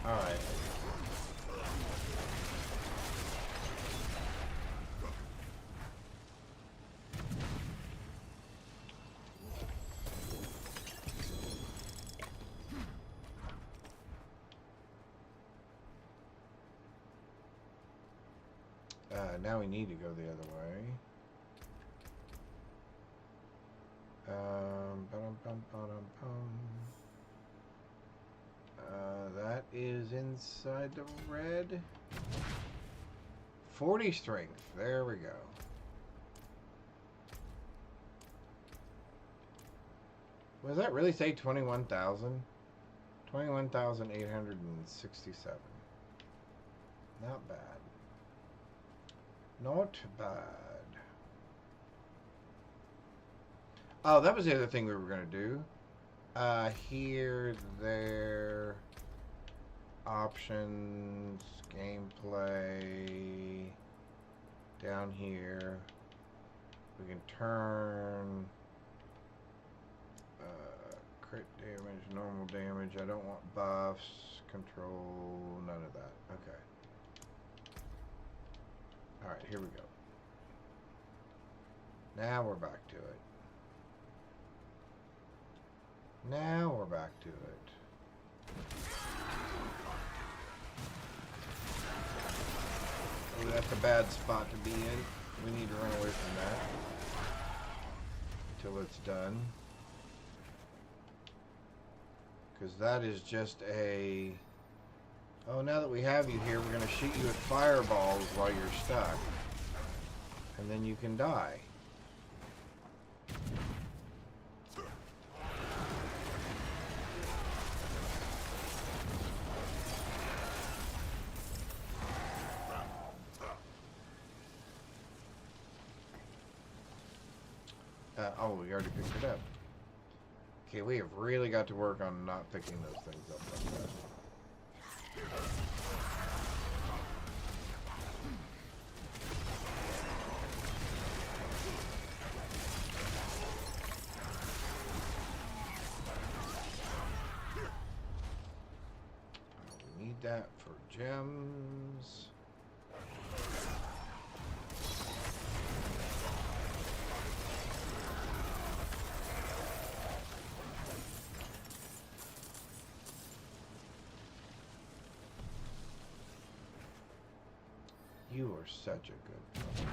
Speaker 2: Alright. Now we need to go the other way. That is inside the red. 40 strength. There we go. Was that really say 21,000? 21,867. Not bad. Not bad. Oh, that was the other thing we were going to do. Here, there, options, gameplay, down here, we can turn, crit damage, normal damage, I don't want buffs, control, none of that, okay. Alright, here we go. Now we're back to it. Now we're back to it. Oh, that's a bad spot to be in. We need to run away from that until it's done. Because that is just a... Oh, now that we have you here, we're going to shoot you with fireballs while you're stuck. And then you can die. Oh, we already picked it up. Okay, we have really got to work on not picking those things up like that. We need that for gems. You are such a good player.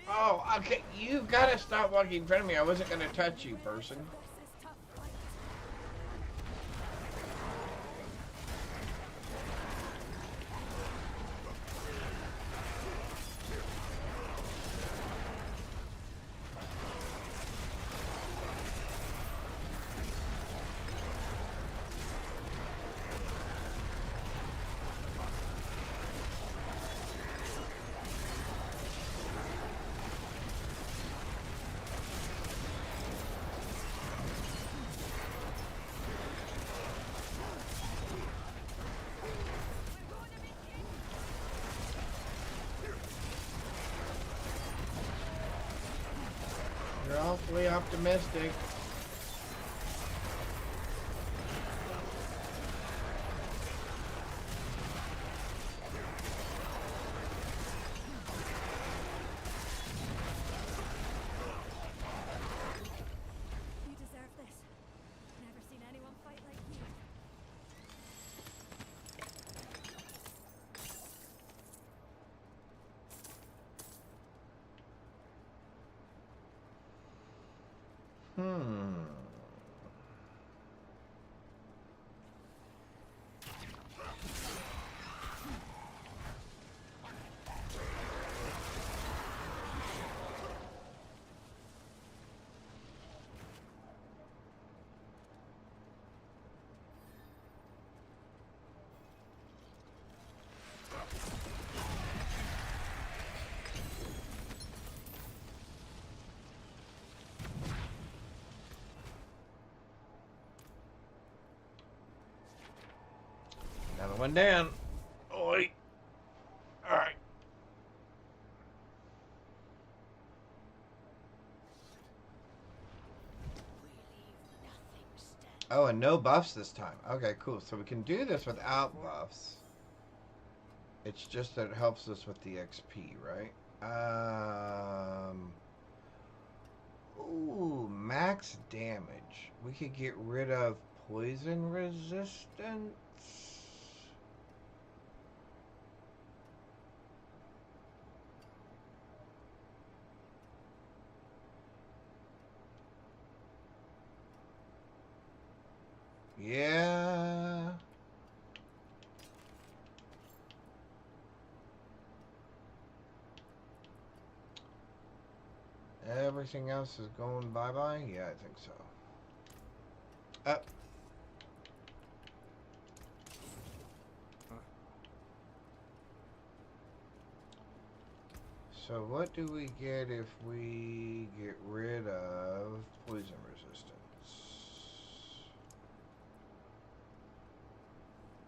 Speaker 2: Oh, okay. You gotta stop walking in front of me. I wasn't gonna touch you, person.
Speaker 3: You're awfully optimistic.
Speaker 4: You deserve this. Never seen anyone fight like you.
Speaker 3: Another one down. Oi. Alright. Oh, and no buffs this time. Okay, cool. So we can do this without buffs. It's just that it helps us with the XP, right? Ooh, max damage. We could get rid of poison resistance. Yeah. Everything else is going bye-bye? Yeah, I think so. Up. So what do we get if we get rid of poison resistance?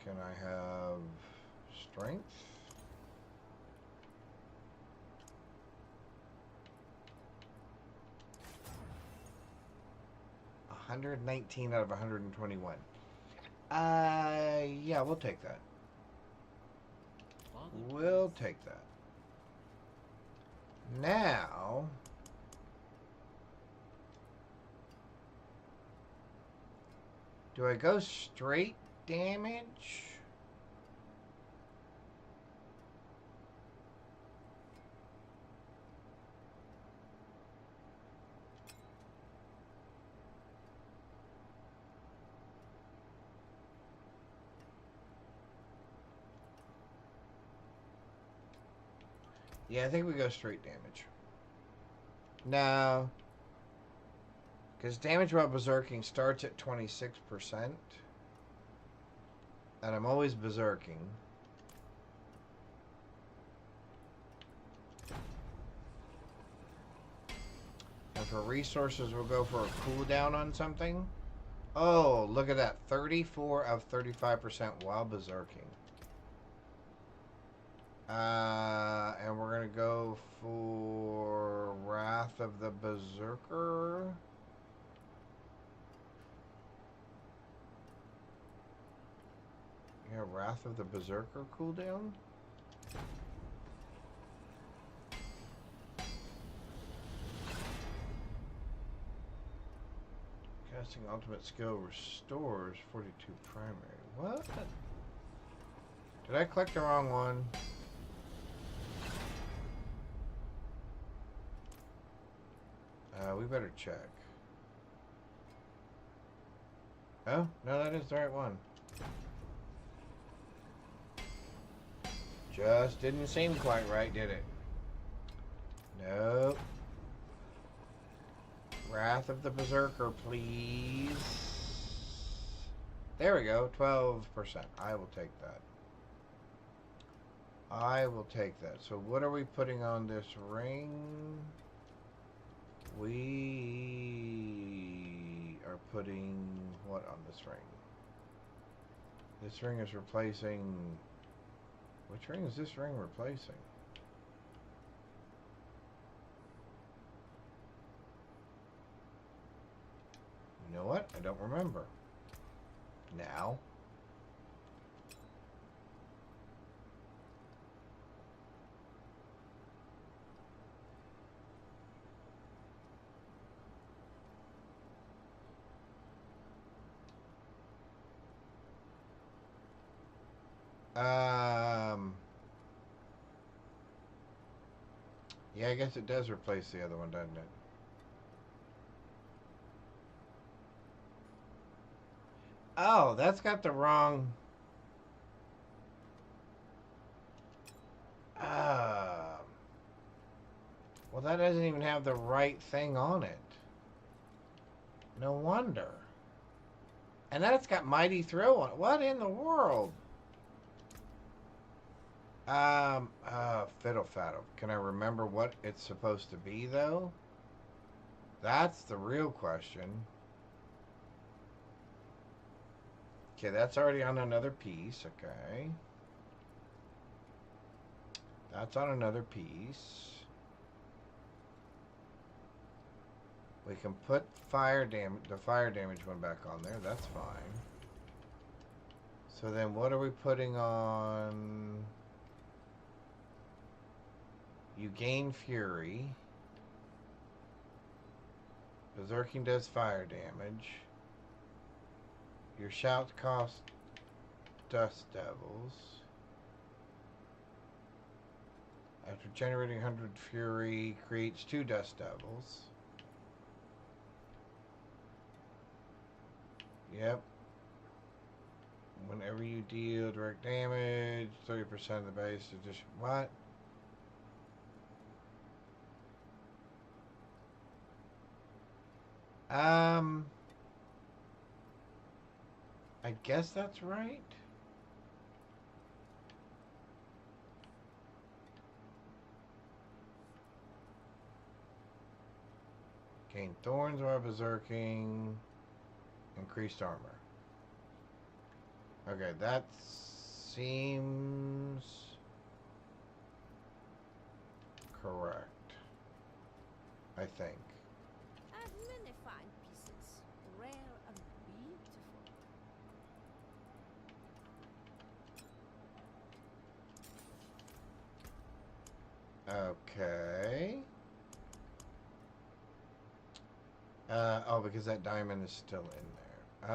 Speaker 3: Can I have strength? $119 out of 121. Yeah, we'll take that. We'll take that. Now, do I go straight damage? Yeah, I think we go straight damage. No. Because damage while berserking starts at 26%. And I'm always berserking. And for resources, we'll go for a cooldown on something. Oh, look at that. 34 of 35% while berserking. And we're going to go for Wrath of the Berserker. Yeah, Wrath of the Berserker cooldown. Casting ultimate skill restores 42 primary. What? Did I click the wrong one? We better check. Oh, no, that is the right one. Just didn't seem quite right, did it? Nope. Wrath of the Berserker, please. There we go, 12%. I will take that. I will take that. So what are we putting on this ring? We are putting what on this ring? This ring is replacing... Which ring is this ring replacing? You know what? I don't remember. Now. Yeah, I guess it does replace the other one, doesn't it? Oh, that's got the wrong... Well, that doesn't even have the right thing on it. No wonder. And that's got Mighty Thrill on it. What in the world? Fiddle Faddle. Can I remember what it's supposed to be, though? That's the real question. Okay, that's already on another piece. Okay. That's on another piece. We can put the fire damage one back on there. That's fine. So then what are we putting on? You gain fury. Berserking does fire damage. Your shouts cost dust devils. After generating 100 fury, creates 2 dust devils. Yep. Whenever you deal direct damage, 30% of the base addition. What? I guess that's right. Gain thorns while berserking. Increased armor. Okay, that seems correct. I think.
Speaker 6: And many fine pieces, rare and beautiful.
Speaker 3: Okay. Oh, because that diamond is still in there.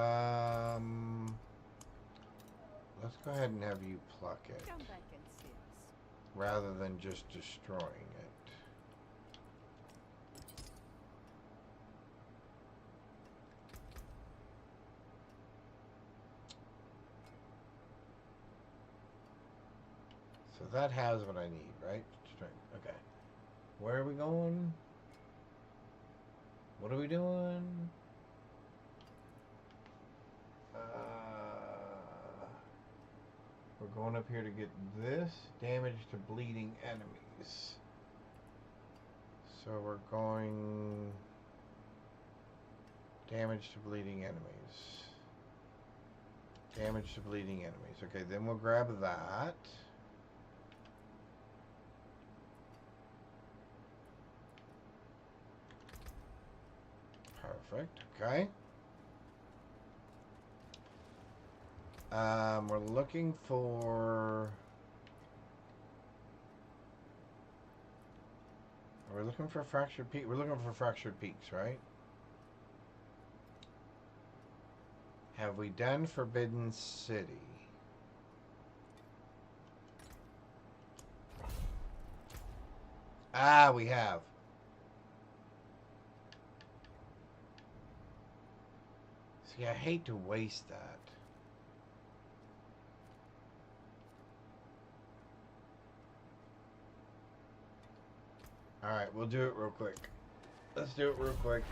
Speaker 3: Let's go ahead and have you pluck it,
Speaker 6: Come back and see us.
Speaker 3: rather than just destroying it. So that has what I need, right? Strength. Okay. Where are we going? What are we doing? We're going up here to get this damage to bleeding enemies. So we're going damage to bleeding enemies. Damage to bleeding enemies. Okay, then we'll grab that. Perfect. Okay. We're looking for... We're looking for fractured peak. We're looking for fractured peaks, right? Have we done Forbidden City? Ah, we have. See, I hate to waste that. Alright, we'll do it real quick. Let's do it real quick.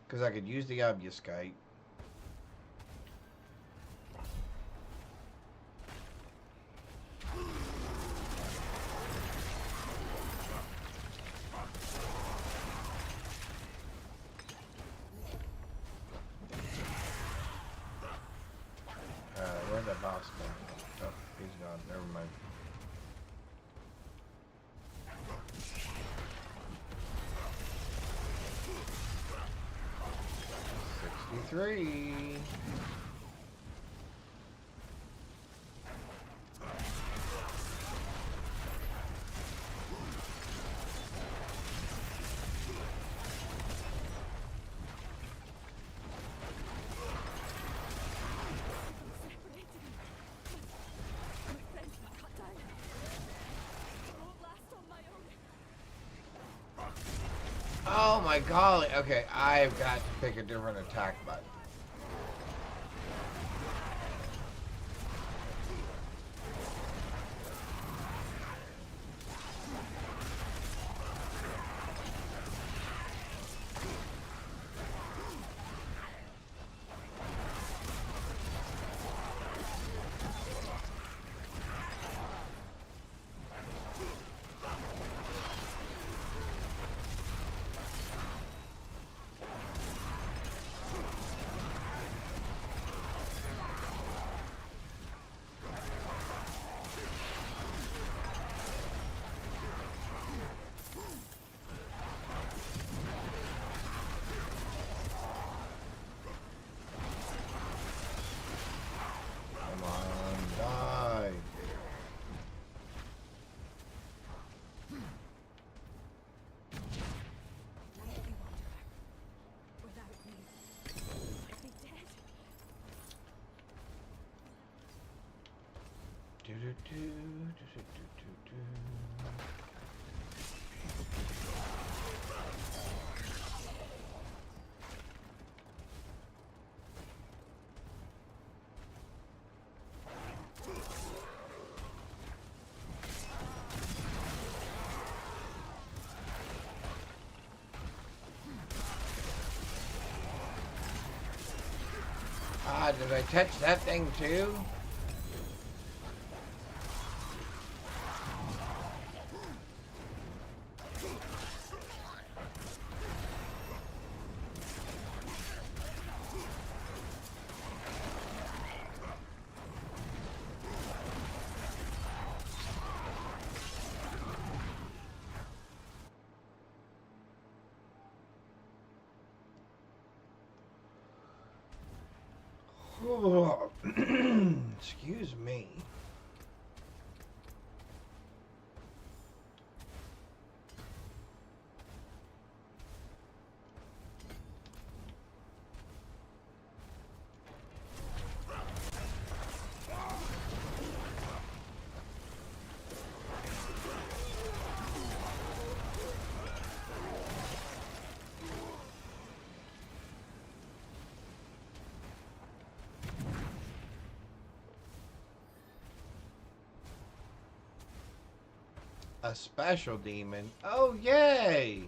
Speaker 3: Because I could use the obfuscate. Where'd that boss go? Oh, he's gone. Never mind. 3. Oh my golly. Okay, I've got to pick a different attack button. Come on, die.
Speaker 4: Without me, I'd be dead.
Speaker 3: Ah, did I touch that thing too? Excuse me. A special demon. Oh, yay!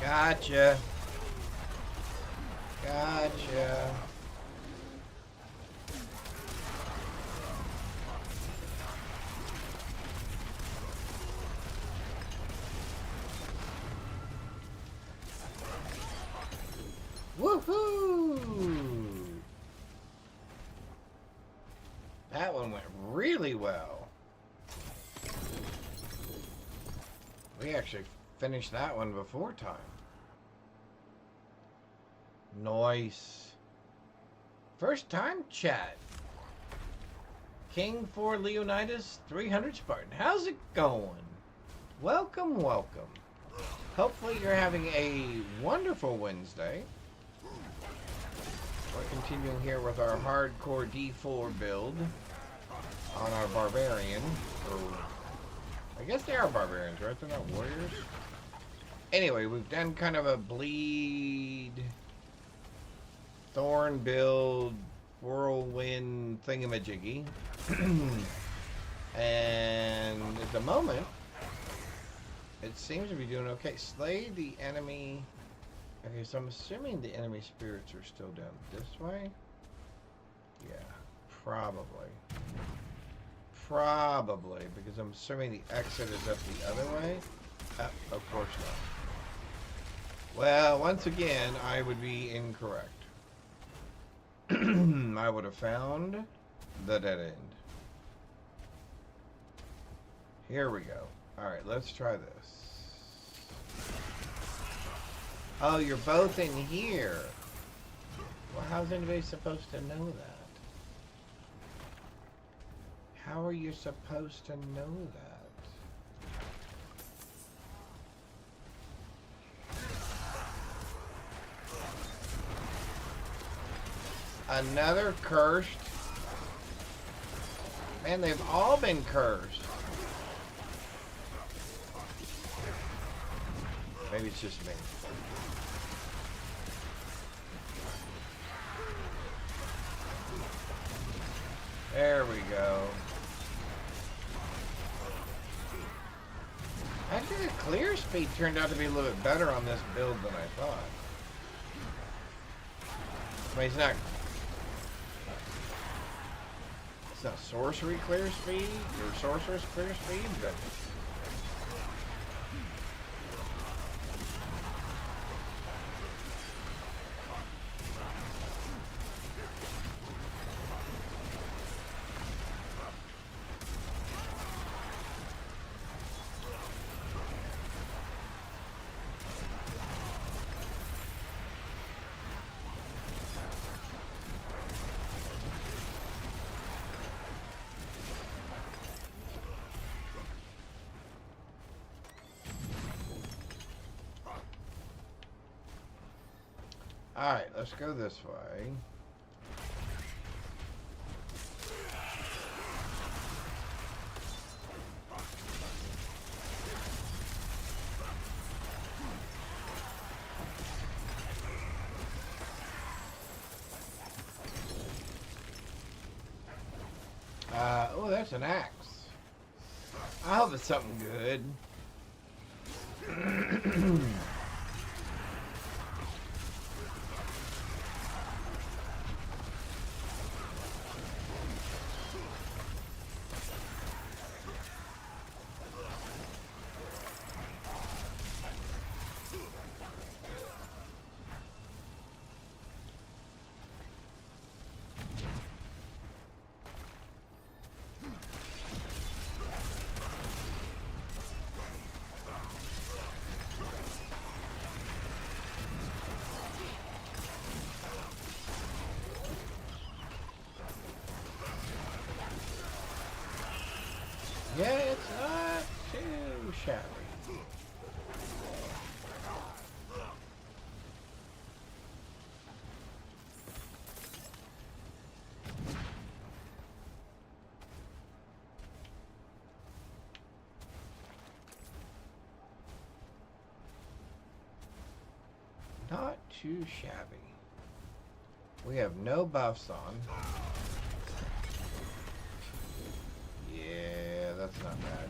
Speaker 3: Gotcha. Gotcha. Woohoo! That one went really well. We actually finished that one before time. Nice. First time chat. King for Leonidas 300 Spartan. How's it going? Welcome, welcome. Hopefully you're having a wonderful Wednesday. We're continuing here with our hardcore D4 build on our barbarian. Or, I guess they are barbarians, right? They're not warriors. Anyway, we've done kind of a bleed, thorn build, whirlwind thingamajiggy. And at the moment, it seems to be doing okay. Slay the enemy. Okay, so I'm assuming the enemy spirits are still down this way. Yeah, probably. Probably, because I'm assuming the exit is up the other way. Of course not. Well, once again, I would be incorrect. I would have found the dead end. Here we go. Alright, let's try this. Oh, you're both in here. Well, how's anybody supposed to know that? How are you supposed to know that? Another cursed? Man, they've all been cursed. Maybe it's just me. There we go. Actually, the clear speed turned out to be a little bit better on this build than I thought. I mean, it's not sorcery clear speed or sorceress clear speed, but alright, let's go this way. Oh, that's an axe. I hope it's something good. Yeah, it's not too shabby. Not too shabby. We have no buffs on. Yeah, that's not bad.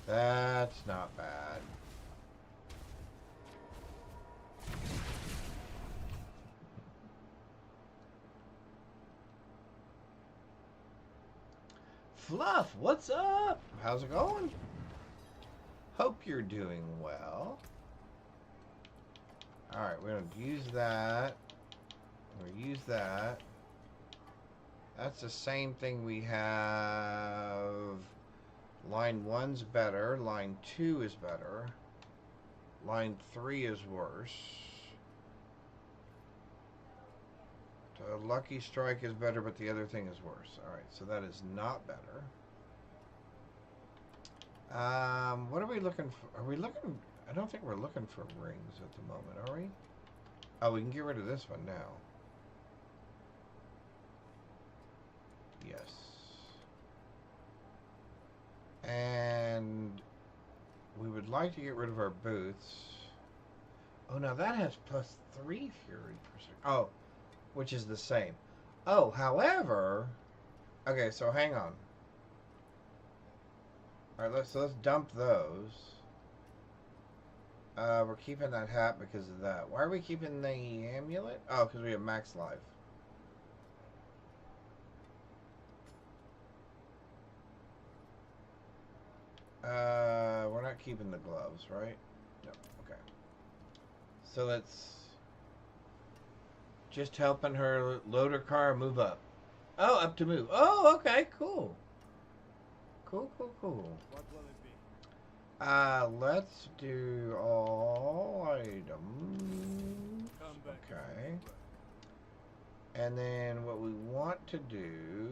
Speaker 3: That's not bad. Fluff, what's up? How's it going? Hope you're doing well. Alright, we're going to use that. We're going to use that. That's the same thing we have. Line 1's better. Line 2 is better. Line 3 is worse. The Lucky Strike is better, but the other thing is worse. Alright, so that is not better. What are we looking for? Are we looking? I don't think we're looking for rings at the moment, are we? Oh, we can get rid of this one now. Yes. And we would like to get rid of our boots. Oh, now that has +3 fury percent. Oh, which is the same. Oh, however, okay, so hang on. All right, let's dump those. We're keeping that hat because of that. Why are we keeping the amulet? Oh, because we have max life. We're not keeping the gloves, right? No. Okay. So let's just helping her load her car, move up. Oh, up to move. Oh, okay, cool. Cool.
Speaker 7: What will it be?
Speaker 3: Let's do all items.
Speaker 7: Come back.
Speaker 3: Okay. And then what we want to do,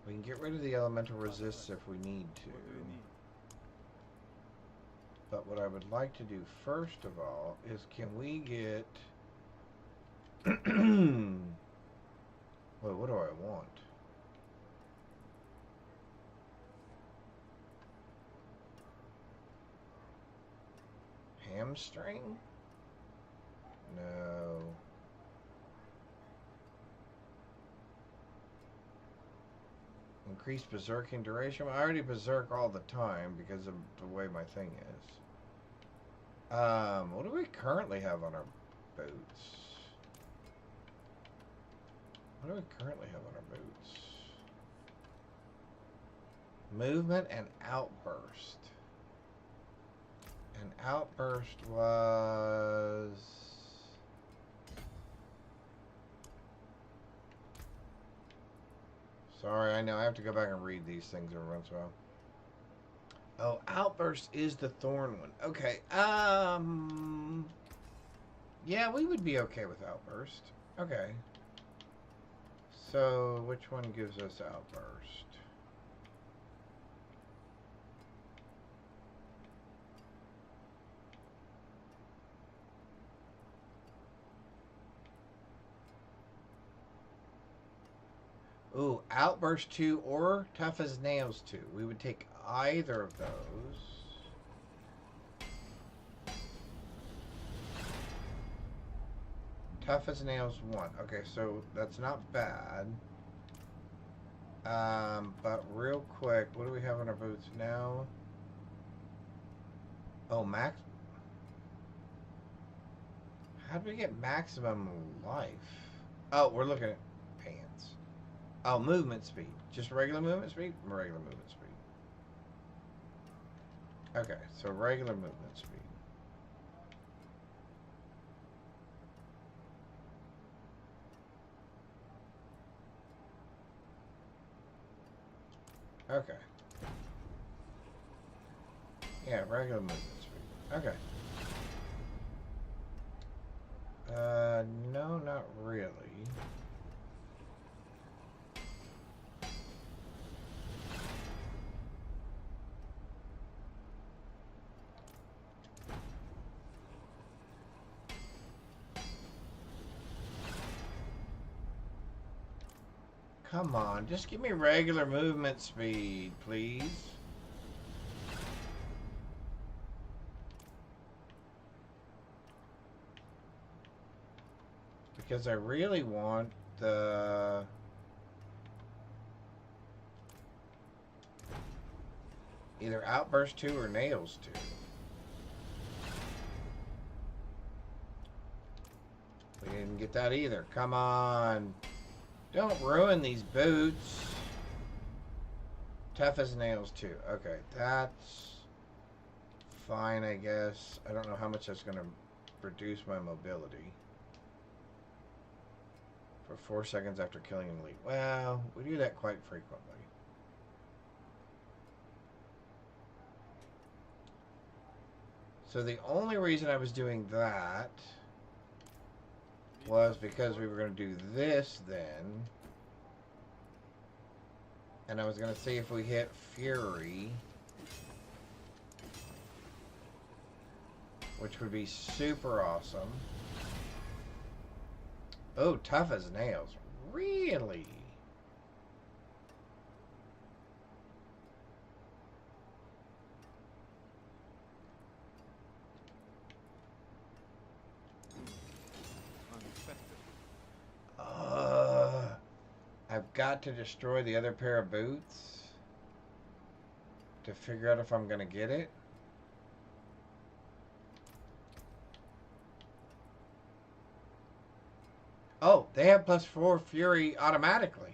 Speaker 3: we can get rid of the elemental resists if we need to.
Speaker 7: What do you need?
Speaker 3: But what I would like to do first of all is, can we get wait, what do I want? Hamstring? No. Increased berserking duration. I already berserk all the time because of the way my thing is. What do we currently have on our boots? What do we currently have on our boots? Movement and outburst. And outburst was... Sorry, I know I have to go back and read these things every once in a while. Oh, outburst is the thorn one. Okay. Yeah, we would be okay with outburst. Okay. So, which one gives us outburst? Ooh, Outburst 2 or Tough as Nails 2. We would take either of those. Tough as Nails 1. Okay, so that's not bad. But real quick, what do we have on our boots now? Oh, max. How do we get maximum life? Oh, we're looking at pants. Oh, movement speed. Just regular movement speed? Regular movement speed. Okay, so regular movement speed. Okay. Yeah, regular movement speed. Okay. No, not really. Come on, just give me regular movement speed, please. Because I really want the... either Outburst 2 or Nails 2. We didn't get that either. Come on. Don't ruin these boots. Tough as Nails 2. Okay, that's fine, I guess. I don't know how much that's going to reduce my mobility. For 4 seconds after killing an elite. Well, we do that quite frequently. So the only reason I was doing that was because we were going to do this then. And I was going to see if we hit Fury, which would be super awesome. Oh, tough as nails. Really? I've got to destroy the other pair of boots to figure out if I'm going to get it. Oh, they have +4 Fury automatically.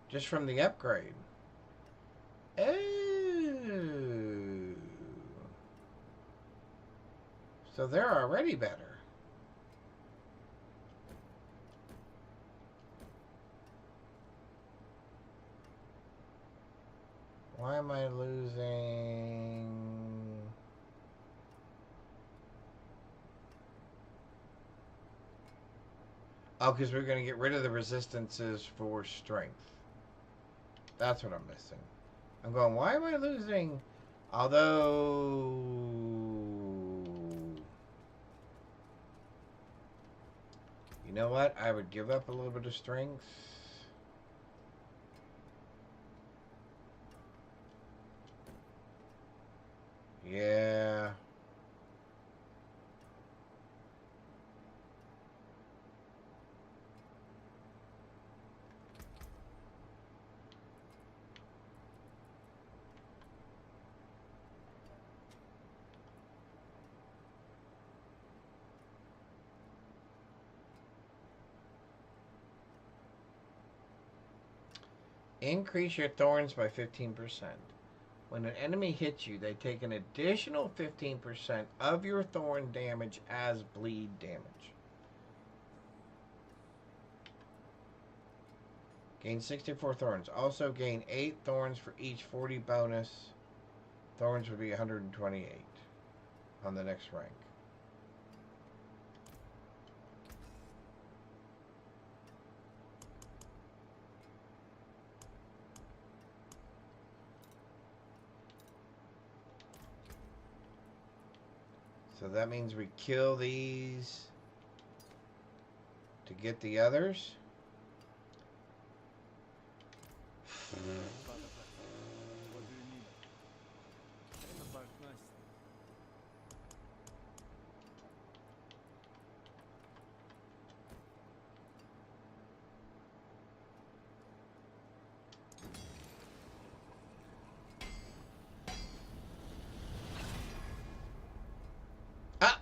Speaker 3: Just from the upgrade. Oh. So they're already better. Why am I losing? Oh, because we're going to get rid of the resistances for strength. That's what I'm missing. I'm going, why am I losing? Although... You know what? I would give up a little bit of strength. Yeah. Increase your thorns by 15%. When an enemy hits you, they take an additional 15% of your thorn damage as bleed damage. Gain 64 thorns. Also gain 8 thorns for each 40 bonus. Thorns would be 128 on the next rank. So that means we kill these to get the others.
Speaker 7: What do you need? In the bark nicely.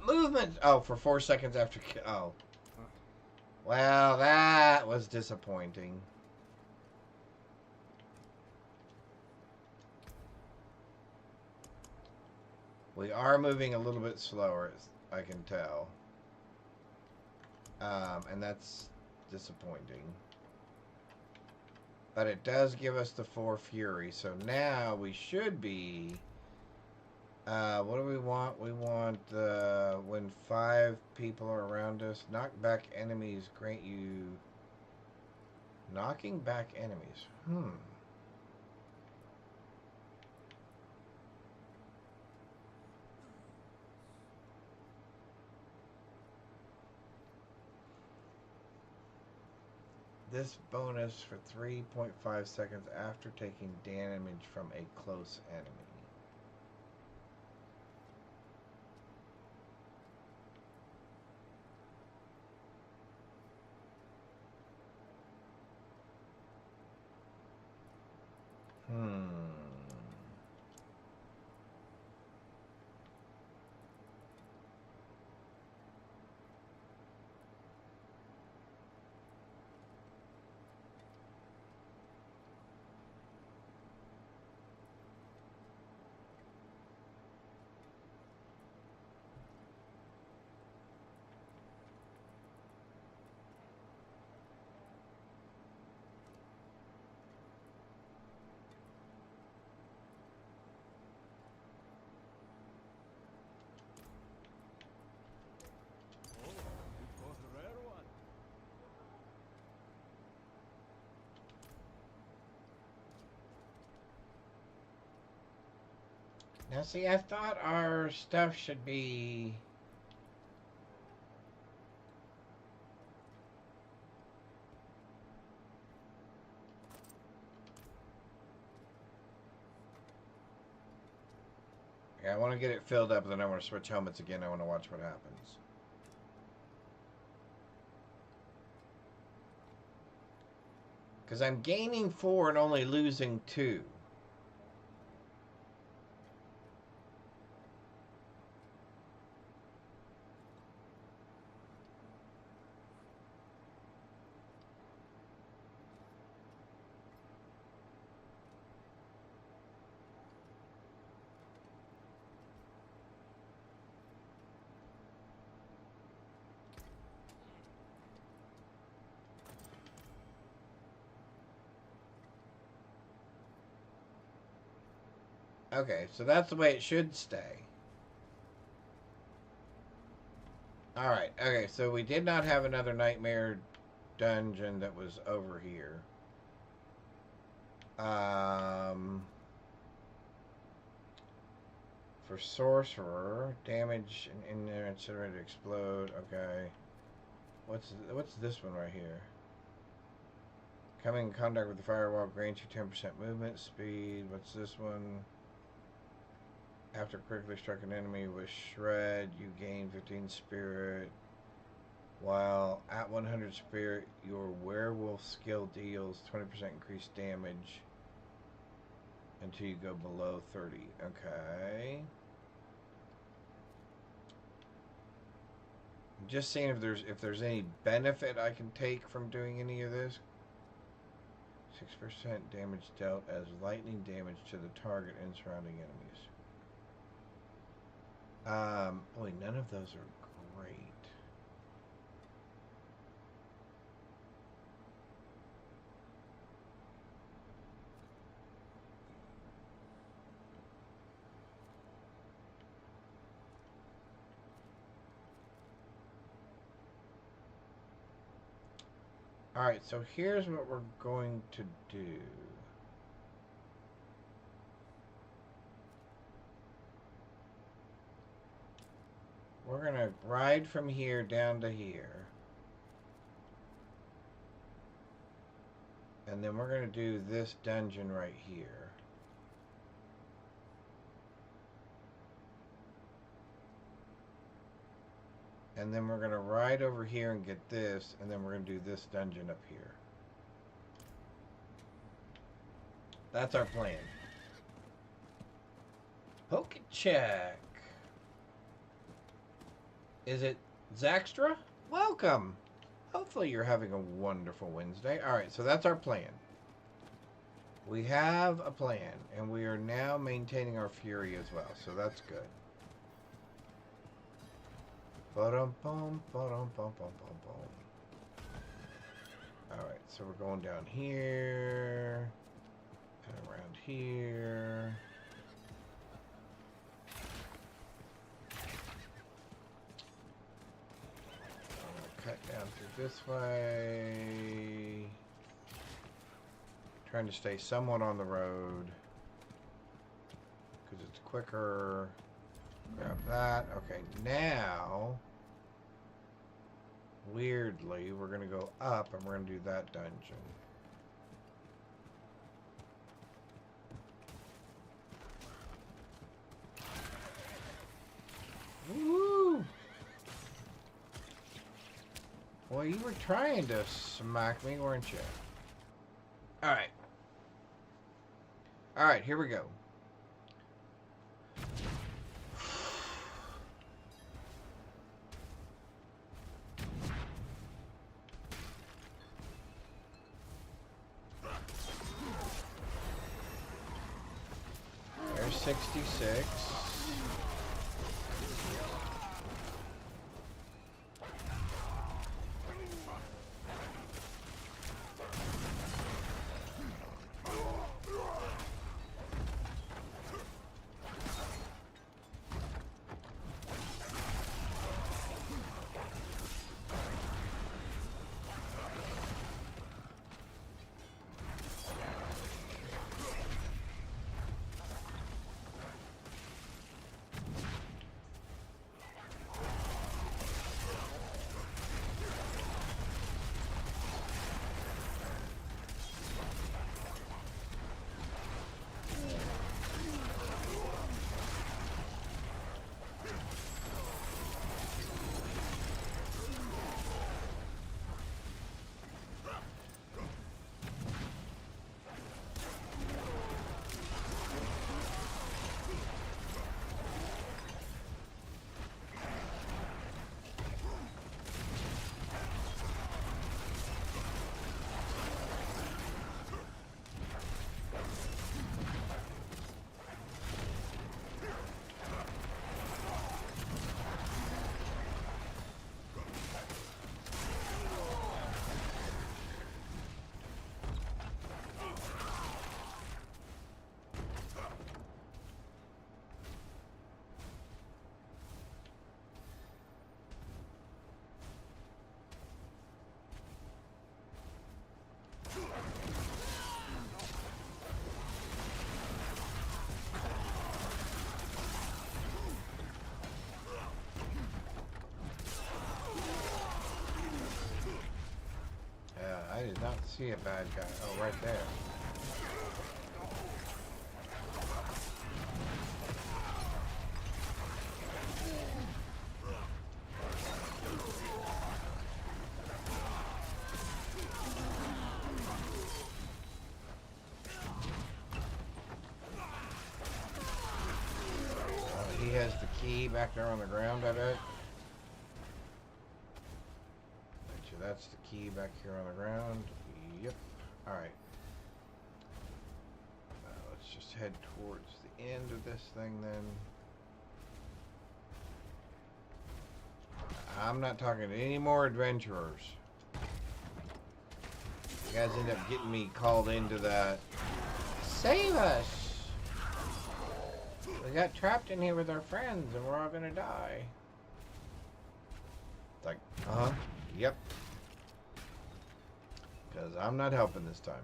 Speaker 3: Movement! Oh, for 4 seconds after kill. Oh. Well, that was disappointing. We are moving a little bit slower, as I can tell. And that's disappointing. But it does give us the 4 Fury, so now we should be... what do we want? We want when 5 people are around us, knock back enemies, grant you... Knocking back enemies. This bonus for 3.5 seconds after taking damage from a close enemy. Now, see, I thought our stuff should be... Yeah, I want to get it filled up, and then I want to switch helmets again. I want to watch what happens. Because I'm gaining 4 and only losing 2. Okay, so that's the way it should stay. Alright, okay, so we did not have another nightmare dungeon that was over here. For sorcerer, damage in there incinerator explode, okay. What's this one right here? Coming in contact with the firewall grants you 10% movement speed. What's this one? After critically struck an enemy with shred, you gain 15 spirit. While at 100 spirit, your werewolf skill deals 20% increased damage until you go below 30. Okay. I'm just seeing if there's any benefit I can take from doing any of this. 6% damage dealt as lightning damage to the target and surrounding enemies. Boy, none of those are great. Alright, so here's what we're going to do. We're going to ride from here down to here. And then we're going to do this dungeon right here. And then we're going to ride over here and get this, and then we're going to do this dungeon up here. That's our plan. Poke check. Is it Zaxtra? Welcome. Hopefully you're having a wonderful Wednesday. Alright, so that's our plan. We have a plan, and we are now maintaining our fury as well, so that's good. Ba-dum-bum, ba-dum-bum-bum-bum-bum. Alright, so we're going down here, and around here. Cut down through this way. Trying to stay somewhat on the road because it's quicker. Grab that. Okay, now weirdly we're gonna go up and we're gonna do that dungeon. Woo! Boy, you were trying to smack me, weren't you? Alright. Alright, here we go. There's 66. I did not see a bad guy. Oh, right there. He has the key back there on the ground, I bet. Bet you that's the key back here on the ground. Yep. Alright. Let's just head towards the end of this thing then. I'm not talking to any more adventurers. You guys end up getting me called into that. Save us! We got trapped in here with our friends and we're all gonna die. It's like, yep. Because I'm not helping this time.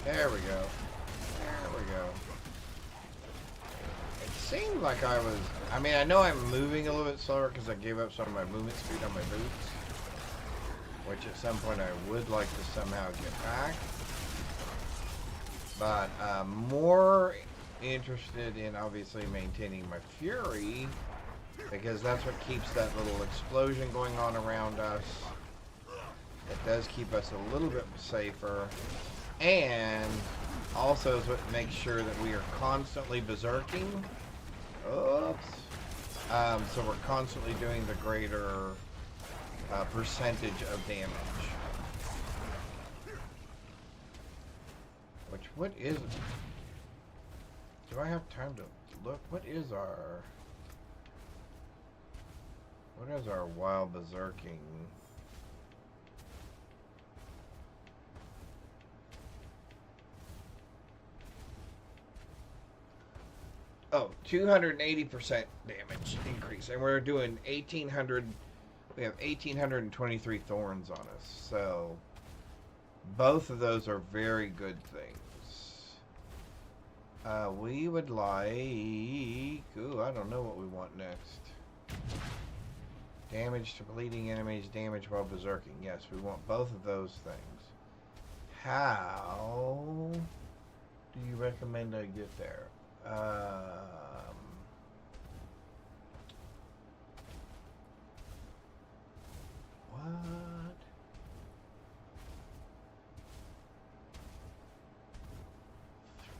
Speaker 3: There we go. There we go. It seemed like I was... I mean, I know I'm moving a little bit slower because I gave up some of my movement speed on my boots. Which at some point I would like to somehow get back. But I'm more interested in obviously maintaining my fury. Because that's what keeps that little explosion going on around us. It does keep us a little bit safer. And also is what makes sure that we are constantly berserking. Oops. So we're constantly doing the greater percentage of damage. Which, what is... Do I have time to look? What is our wild berserking? Oh, 280% damage increase. And we're doing 1,800... We have 1,823 thorns on us. So, both of those are very good things. We would like... Ooh, I don't know what we want next. Damage to bleeding enemies, damage while berserking. Yes, we want both of those things. How do you recommend I get there? What?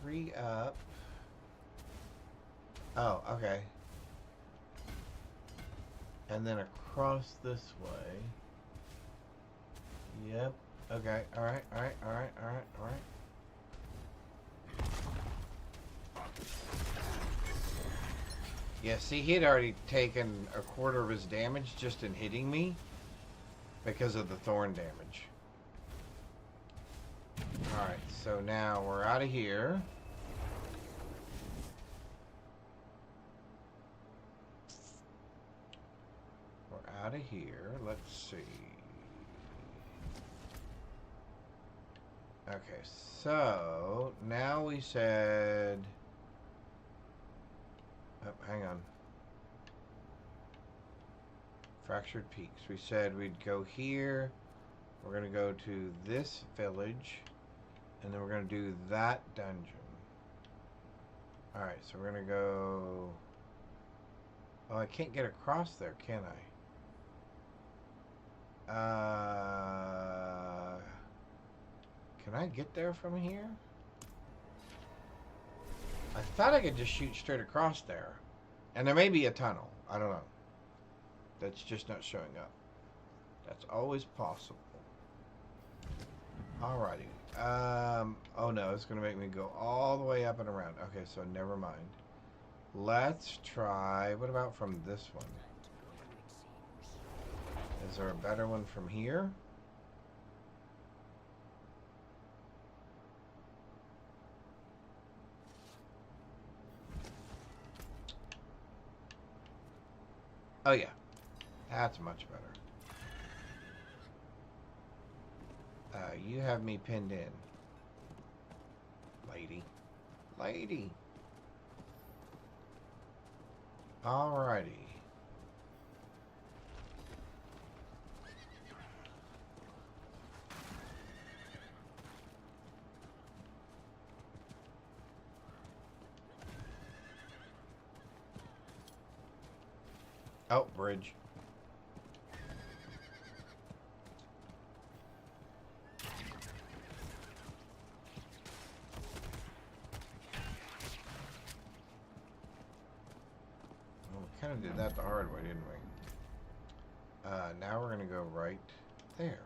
Speaker 3: Three up. Oh, okay. And then across this way. Yep. Okay. Alright, alright, alright, alright, alright. Yeah, see, he had already taken a quarter of his damage just in hitting me because of the thorn damage. Alright, so now we're out of here. We're out of here. Let's see. Okay, so now we said... Oh, hang on. Fractured Peaks. We said we'd go here. We're going to go to this village. And then we're going to do that dungeon. Alright, so we're going to go... Oh, I can't get across there, can I? Can I get there from here? I thought I could just shoot straight across there. And there may be a tunnel. I don't know. That's just not showing up. That's always possible. Alrighty. Oh no, it's going to make me go all the way up and around. Okay, so never mind. Let's try... What about from this one? Is there a better one from here? Oh yeah. That's much better. You have me pinned in. Lady. Lady. Alrighty. Oh, bridge. Kind of did that the hard way, didn't we? Now we're going to go right there.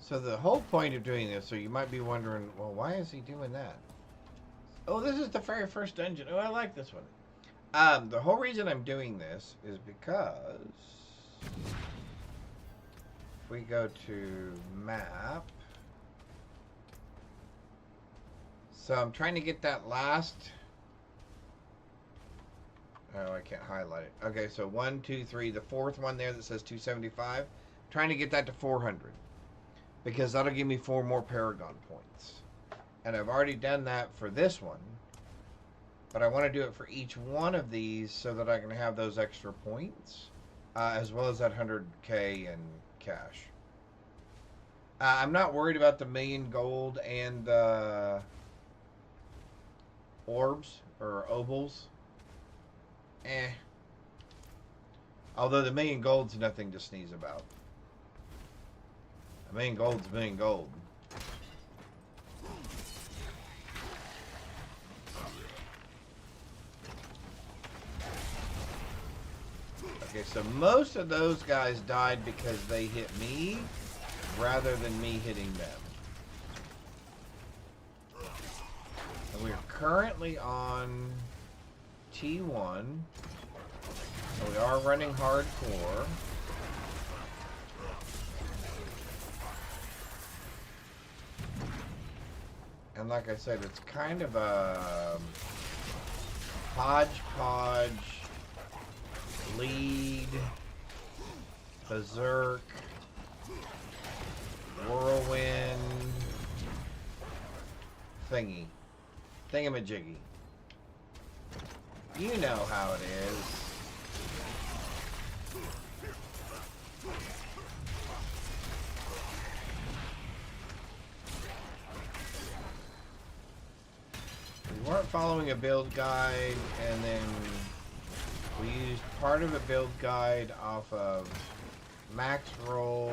Speaker 3: So the whole point of doing this, so you might be wondering, well, why is he doing that? Oh, this is the very first dungeon. Oh, I like this one. The whole reason I'm doing this is because if we go to map, so I'm trying to get that last. Oh, I can't highlight it. Okay, so 1, 2, 3, the fourth one there that says 275. I'm trying to get that to 400 because that'll give me 4 more Paragon points. And I've already done that for this one, but I want to do it for each one of these so that I can have those extra points, as well as that 100k in cash. I'm not worried about the 1,000,000 gold and the orbs or obols. Although the 1,000,000 gold's nothing to sneeze about. 1,000,000 gold's 1,000,000 gold. Okay, so most of those guys died because they hit me rather than me hitting them. And we're currently on T1. So we are running hardcore. And like I said, it's kind of a hodgepodge, lead, berserk, whirlwind, thingamajiggy. You know how it is. We weren't following a build guide, and then we used part of a build guide off of Max Roll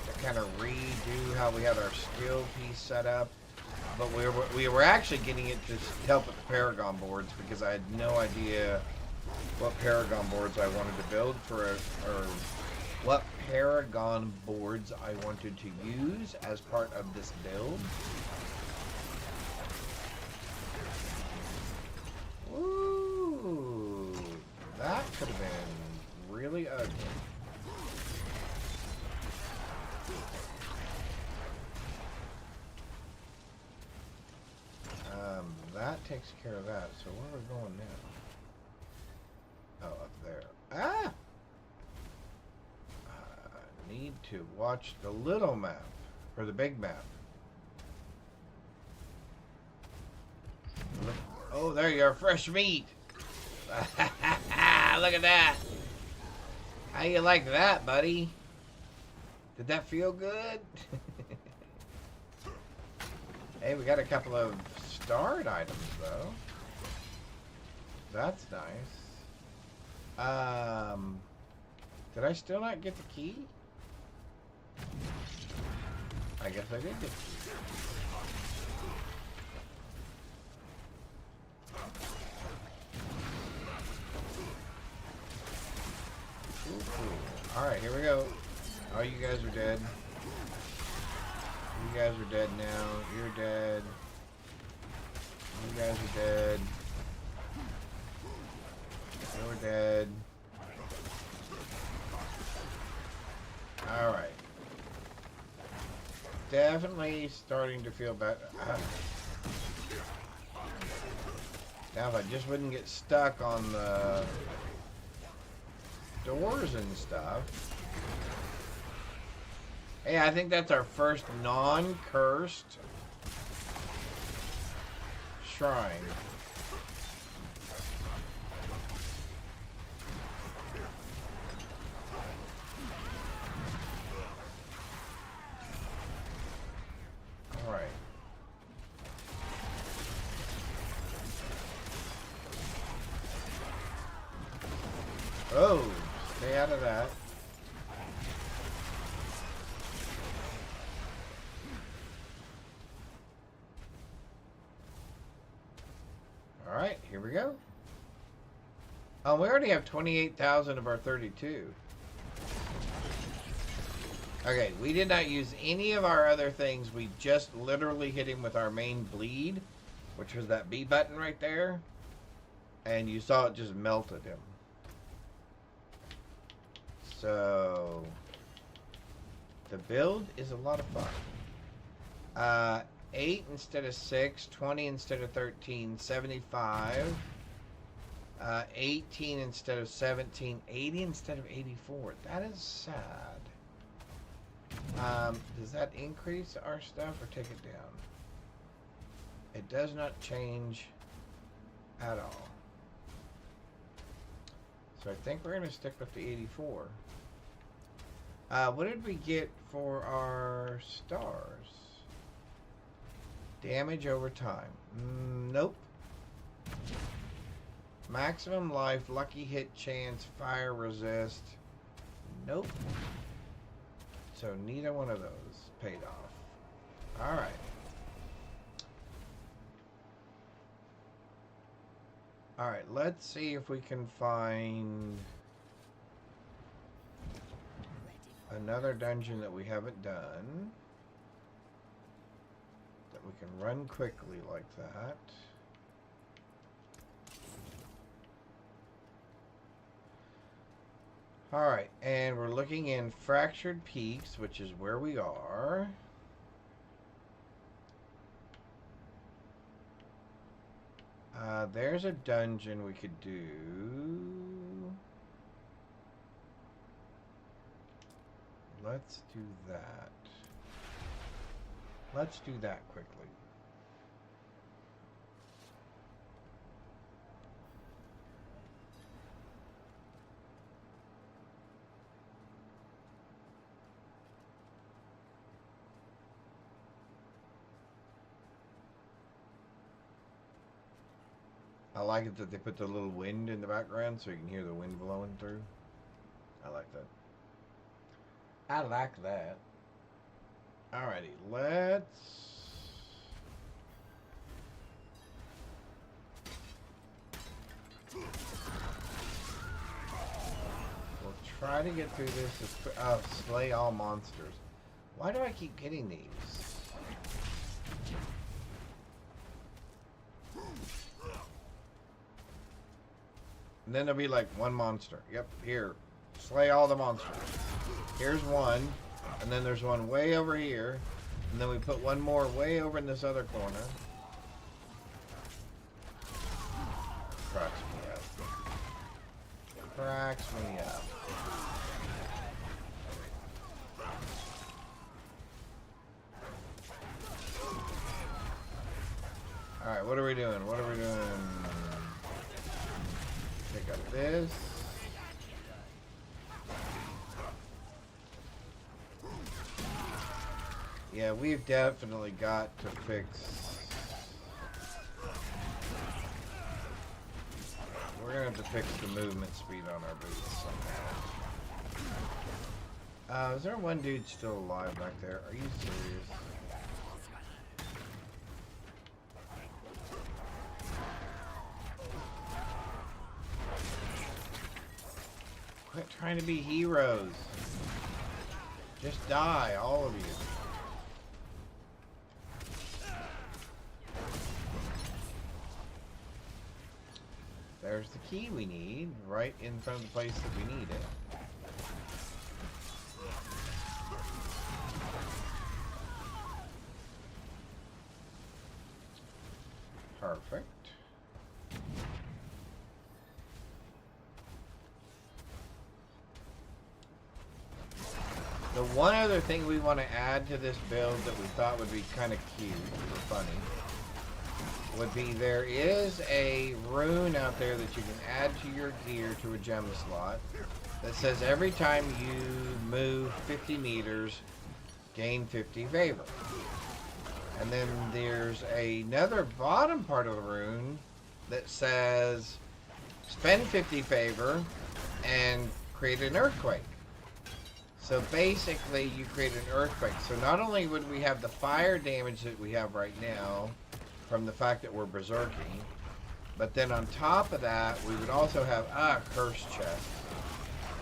Speaker 3: to kind of redo how we had our skill piece set up. But we were actually getting it to help with the Paragon boards because I had no idea what Paragon boards I wanted to build or what Paragon boards I wanted to use as part of this build. Ooh, that could have been really ugly. That takes care of that. So where are we going now? Oh, up there. Ah! Need to watch the little map or the big map. Look. Oh, there you are, fresh meat. Look at that. How you like that, buddy? Did that feel good? Hey, we got a couple of starred items, though. That's nice. Did I still not get the key? I guess I did get the key. Alright, here we go. Oh, you guys are dead. You guys are dead now. You're dead. You guys are dead. You're dead. Alright. Definitely starting to feel better. Now if I just wouldn't get stuck on the doors and stuff. Hey, I think that's our first non-cursed shrine. Alright. Oh, stay out of that. Alright, here we go. Oh, we already have 28,000 of our 32. Okay, we did not use any of our other things. We just literally hit him with our main bleed, which was that B button right there. And you saw it just melted him. So, the build is a lot of fun. 8 instead of 6, 20 instead of 13, 75, 18 instead of 17, 80 instead of 84. That is sad. Does that increase our stuff or take it down? It does not change at all. So I think we're going to stick with the 84. What did we get for our stars? Damage over time. Nope. Maximum life, lucky hit chance, fire resist. Nope. So neither one of those paid off. Alright. Alright, let's see if we can find another dungeon that we haven't done. That we can run quickly like that. Alright, and we're looking in Fractured Peaks, which is where we are. There's a dungeon we could do. Let's do that. Let's do that quickly. I like it that they put the little wind in the background so you can hear the wind blowing through. I like that. I like that. Alrighty, let's... We'll try to get through this as quick... Oh, slay all monsters. Why do I keep getting these? And then there'll be like one monster. Yep, here. Slay all the monsters. Here's one. And then there's one way over here. And then we put one more way over in this other corner. Cracks me up. Cracks me up. Alright, what are we doing? What are we doing? Pick up this. Yeah, we've definitely got to fix... We're gonna have to fix the movement speed on our boots somehow. Is there one dude still alive back there? Are you serious? Quit trying to be heroes. Just die, all of you. There's the key we need, right in front of the place that we need it. Perfect. The one other thing we want to add to this build that we thought would be kind of cute or funny would be there is a rune out there that you can add to your gear to a gem slot that says every time you move 50 meters, gain 50 favor. And then there's another bottom part of the rune that says spend 50 favor and create an earthquake. So basically you create an earthquake. So not only would we have the fire damage that we have right now from the fact that we're berserking, but then on top of that we would also have a curse chest.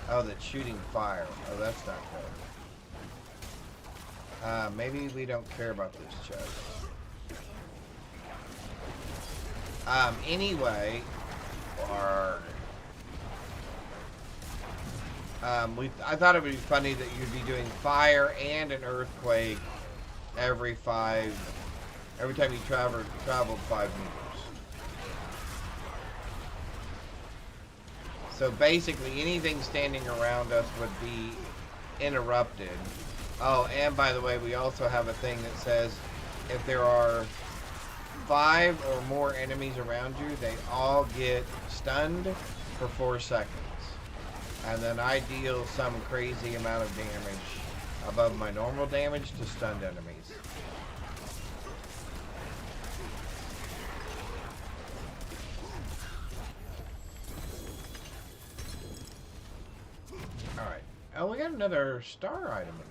Speaker 3: Oh, that's shooting fire. Oh, that's not good. Maybe we don't care about this chest. Anyway, I thought it would be funny that you'd be doing fire and an earthquake every time you traveled 5 meters. So basically anything standing around us would be interrupted. Oh, and by the way, we also have a thing that says if there are 5 or more enemies around you, they all get stunned for 4 seconds. And then I deal some crazy amount of damage above my normal damage to stunned enemies. Alright. Oh, we got another star item in there.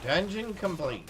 Speaker 3: Dungeon complete.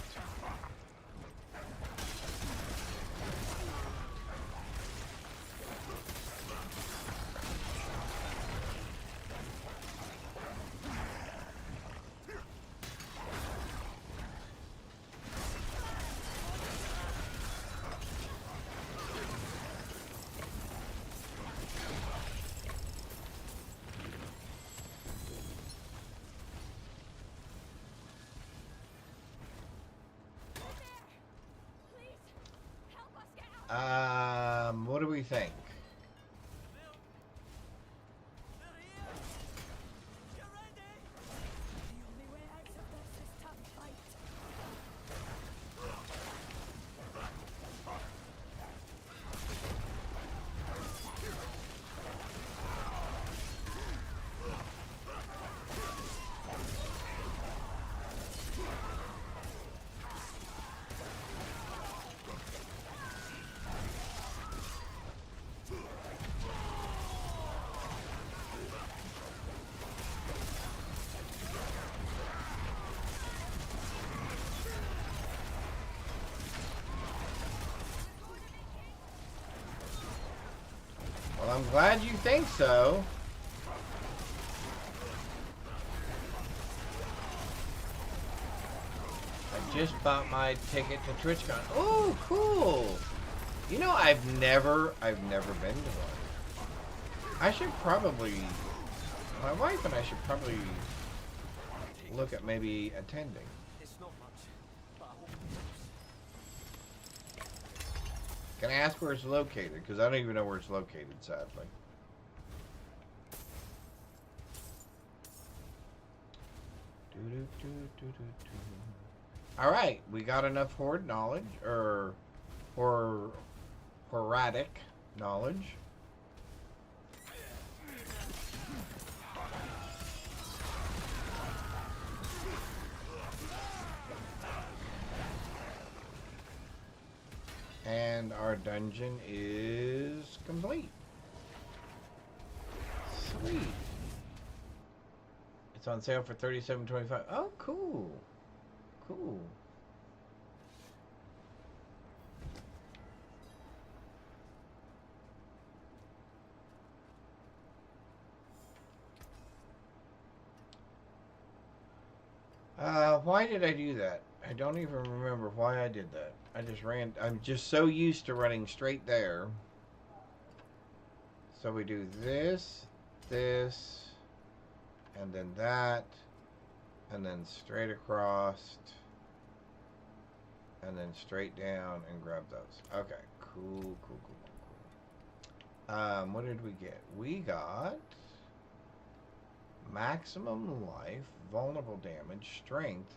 Speaker 3: What do we think? Well, I'm glad you think so. I just bought my ticket to TwitchCon. Oh, cool! You know, I've never been to one. I should probably, my wife and I should probably look at maybe attending.
Speaker 7: It's not much, but I hope it helps.
Speaker 3: Can I ask where it's located? Because I don't even know where it's located, sadly. Alright, we got enough horde knowledge, or Horadic knowledge. And our dungeon is complete. Sweet. It's on sale for $37.25. Oh, cool. Cool. Why did I do that? I don't even remember why I did that. I just ran. I'm just so used to running straight there. So we do this, this, and then that, and then straight across, and then straight down and grab those. Okay, cool. What did we get? We got maximum life, vulnerable damage, strength.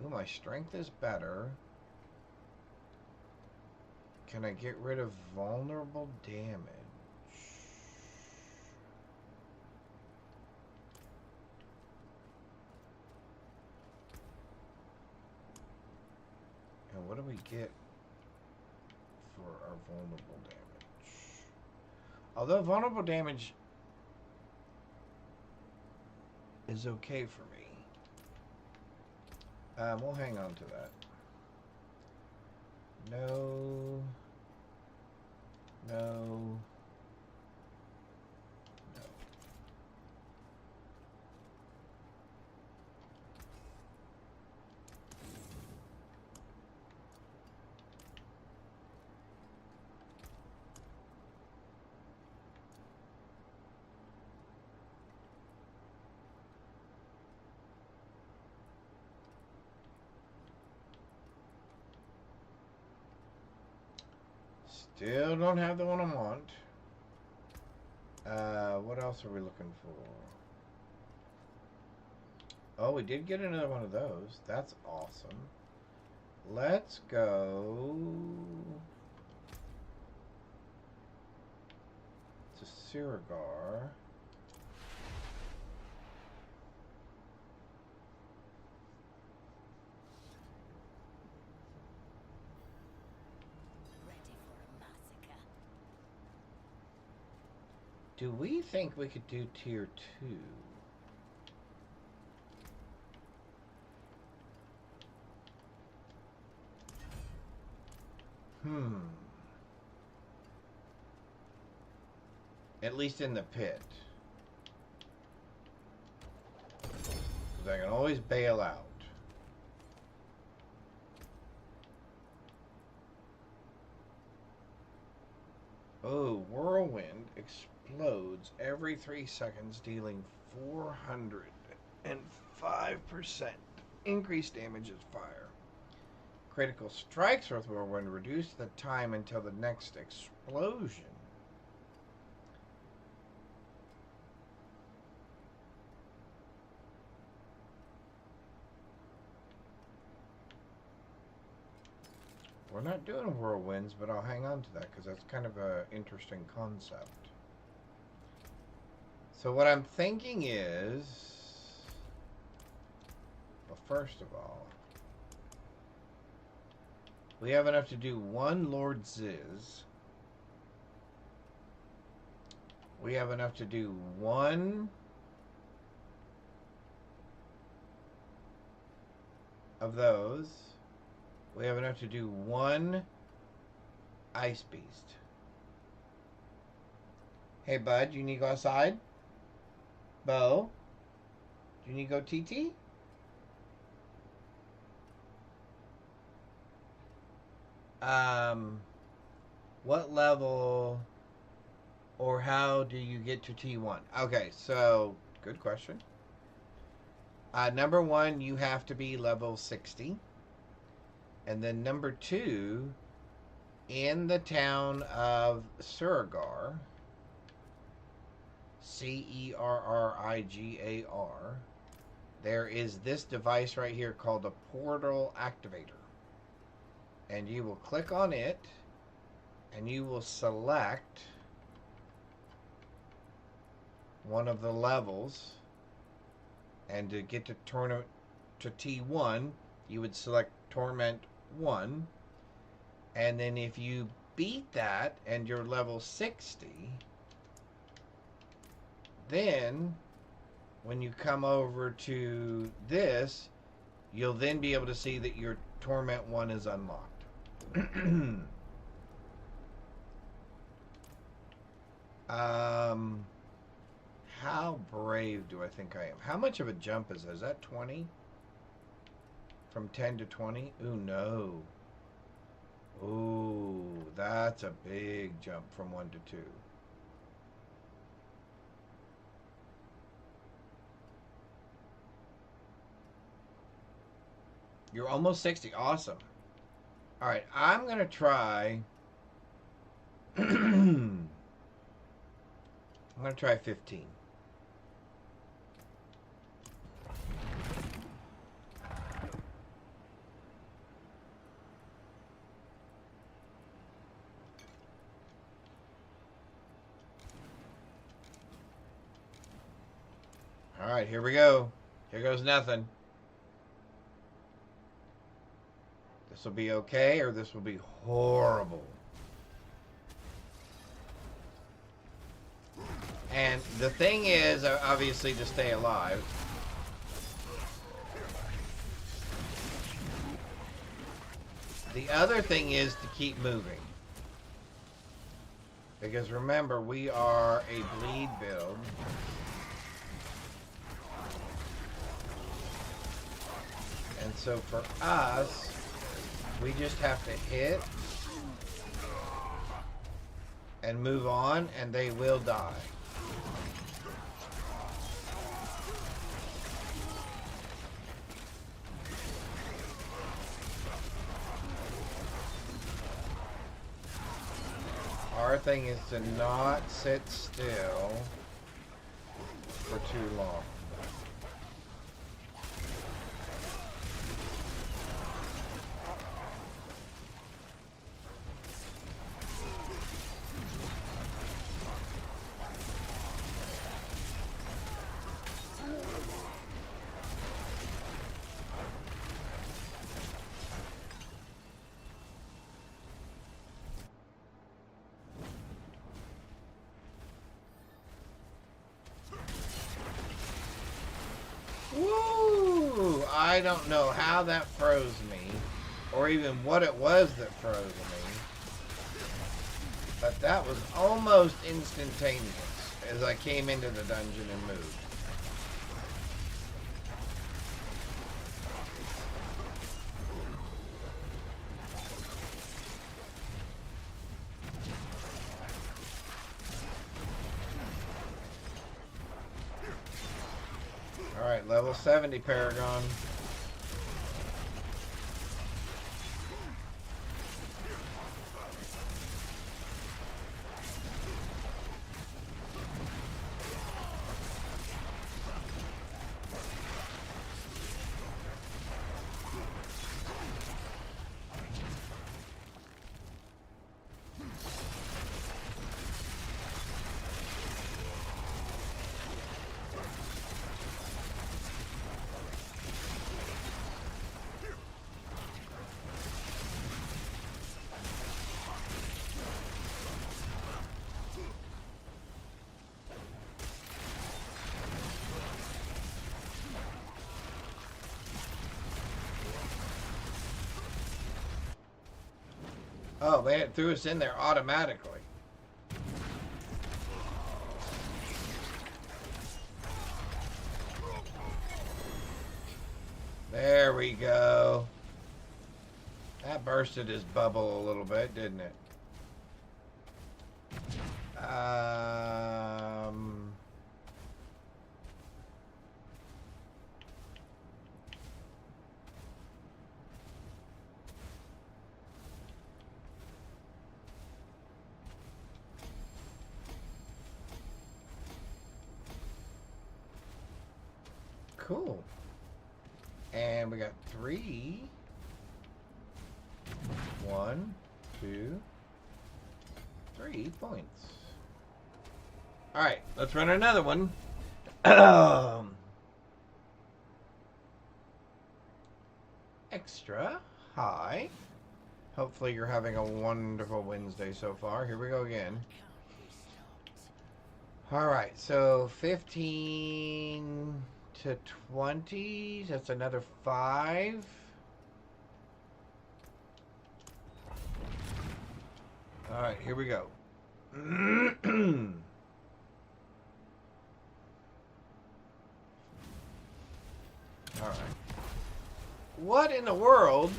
Speaker 3: Ooh, my strength is better. Can I get rid of vulnerable damage? And what do we get for our vulnerable damage? Although vulnerable damage is okay for me. We'll hang on to that. No. No. No. Still don't have the one I want. What else are we looking for? Oh, we did get another one of those. That's awesome. Let's go to Sirigar. Do we think we could do tier 2? At least in the pit. Because I can always bail out. Oh, Whirlwind explodes every 3 seconds, dealing 405% increased damage as fire. Critical strikes with Whirlwind reduce the time until the next explosion. We're not doing whirlwinds, but I'll hang on to that because that's kind of an interesting concept. So what I'm thinking is, well, first of all, we have enough to do one Lord Ziz. We have enough to do one of those. We have enough to do one Ice Beast. Hey, bud, you need to go outside? Bo? Do you need to go TT? What level or how do you get to T1? Okay, so good question. Number 1, you have to be level 60. And then number 2, in the town of Sirigar, Cerrigar, there is this device right here called a portal activator. and you will click on it, and you will select one of the levels, and to get to tournament to T1, you would select Torment 1, and then if you beat that and you're level 60, then when you come over to this, you'll then be able to see that your Torment 1 is unlocked. How brave do I think I am? How much of a jump is that? Is that 20? From 10 to 20? Ooh, no. Ooh, that's a big jump from 1 to 2. You're almost 60. Awesome. All right, I'm going to try... I'm going to try 15. All right, here we go. Here goes nothing. This will be okay, or this will be horrible. And the thing is, obviously, to stay alive. The other thing is to keep moving. Because remember, we are a bleed build. And so for us, we just have to hit and move on, and they will die. Our thing is to not sit still for too long. Woo! I don't know how that froze me, or even what it was that froze me, but that was almost instantaneous as I came into the dungeon and moved. Alright, level 70 Paragon. Oh, they threw us in there automatically. There we go. That bursted his bubble a little bit, didn't it? Cool. And we got 3. 1, 1, 2, 3 points. Alright, let's run another one. Extra high. Hopefully you're having a wonderful Wednesday so far. Here we go again. Alright, so 15 to 20. That's another 5. Alright, here we go. Alright. What in the world?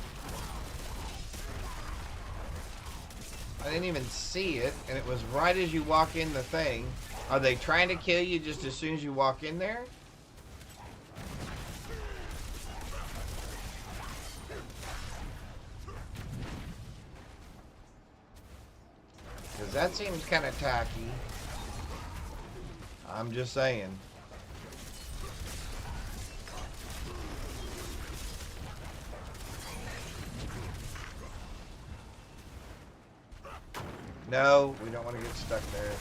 Speaker 3: I didn't even see it, and it was right as you walk in the thing. Are they trying to kill you just as soon as you walk in there? Because that seems kind of tacky. I'm just saying. No, we don't want to get stuck there.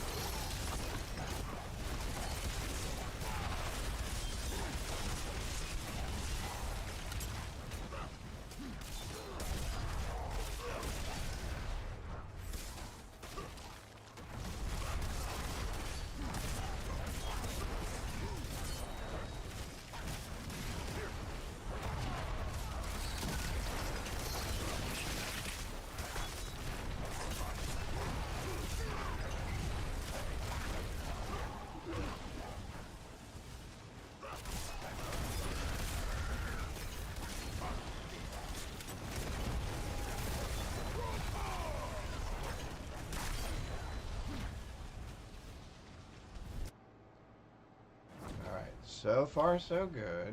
Speaker 3: So far, so good.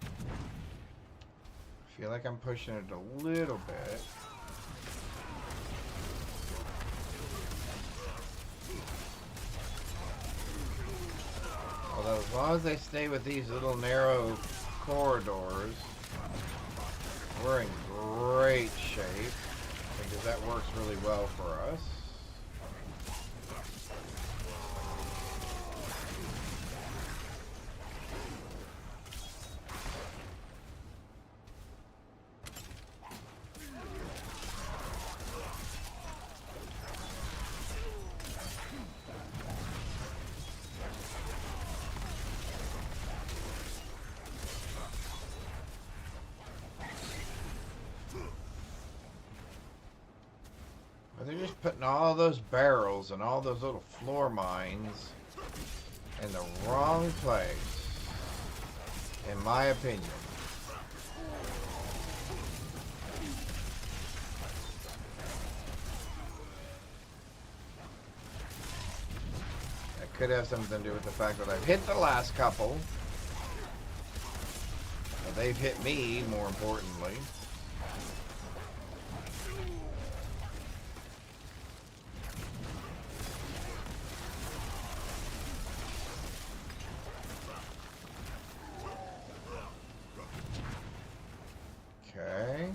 Speaker 3: I feel like I'm pushing it a little bit. Although as long as they stay with these little narrow corridors, we're in great shape because that works really well for us. They're just putting all those barrels and all those little floor mines in the wrong place, in my opinion. That could have something to do with the fact that I've hit the last couple. Well, they've hit me, more importantly. Okay.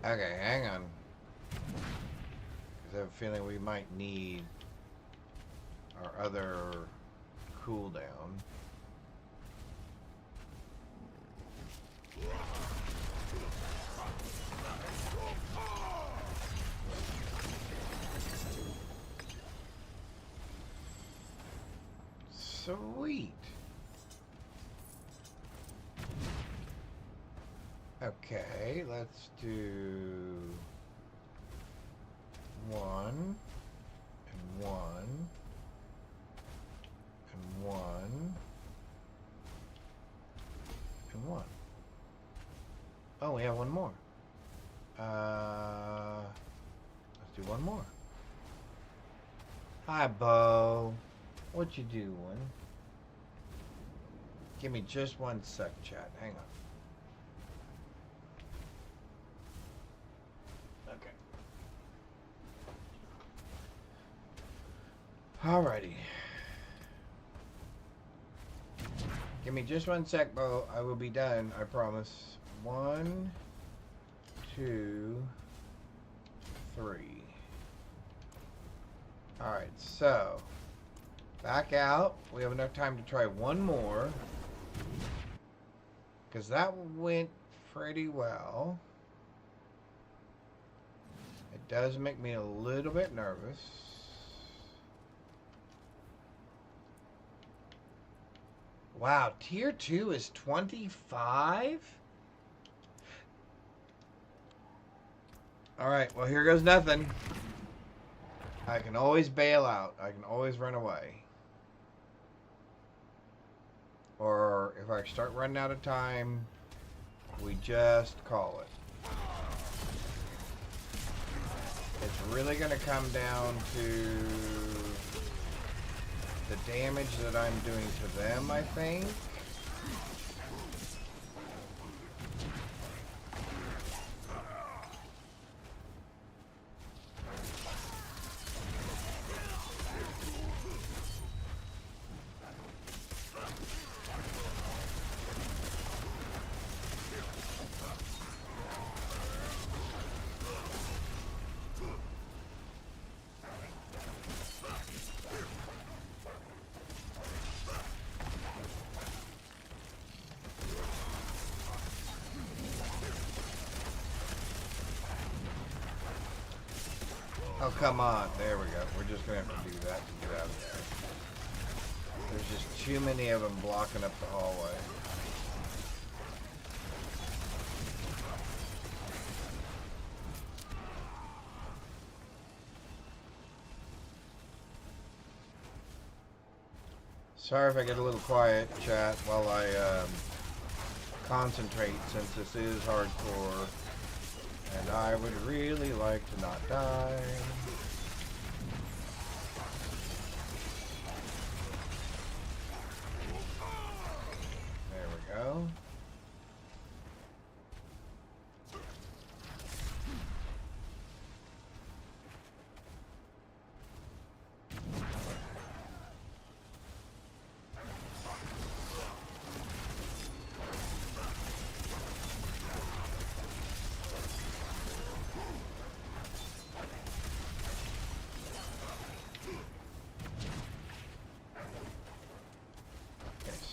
Speaker 3: Okay, hang on. I have a feeling we might need our other cooldown. Sweet. Okay, let's do 1 and 1 and 1 and 1. Oh, we have one more. Let's do one more. Hi, Bo. What you doing? Give me just one sec, chat. Hang on. Okay. Alrighty. Give me just one sec, Bo. I will be done. I promise. 1, 2, 3. Alright, so back out. We have enough time to try one more, because that went pretty well. It does make me a little bit nervous. Wow, tier 2 is 25? Alright, well, here goes nothing. I can always bail out. I can always run away. Or if I start running out of time, we just call it. It's really going to come down to the damage that I'm doing to them, I think. Oh, come on. There we go. We're just going to have to do that to get out of there. There's just too many of them blocking up the hallway. Sorry if I get a little quiet, chat, while I concentrate, since this is hardcore. And I would really like to not die. There we go.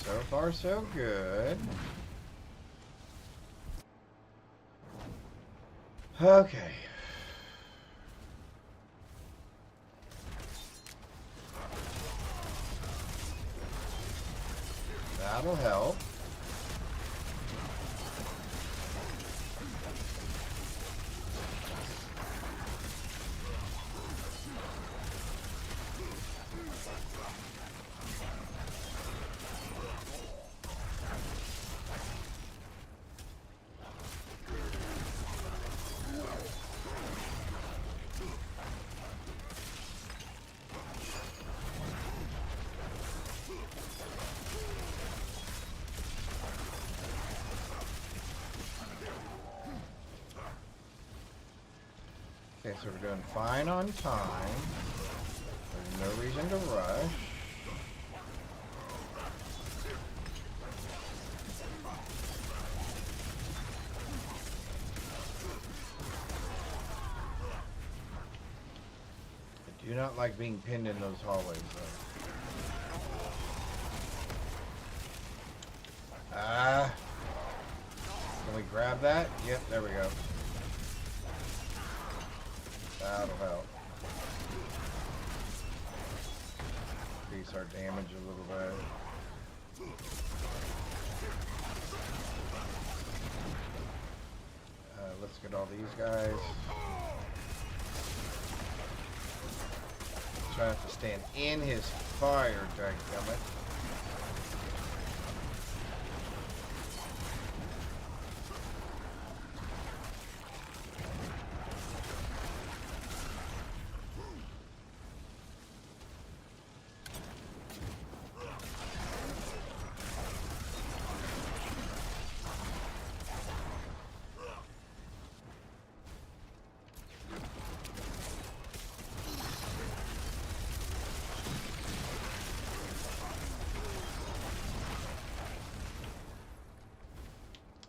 Speaker 3: So far, so good. Okay. That'll help. Okay, so we're doing fine on time. There's no reason to rush. I do not like being pinned in those hallways, though. Ah. Can we grab that? Yep, there we go. That'll help. Increase our damage a little bit. Let's get all these guys. Try not to stand in his fire, dadgummit.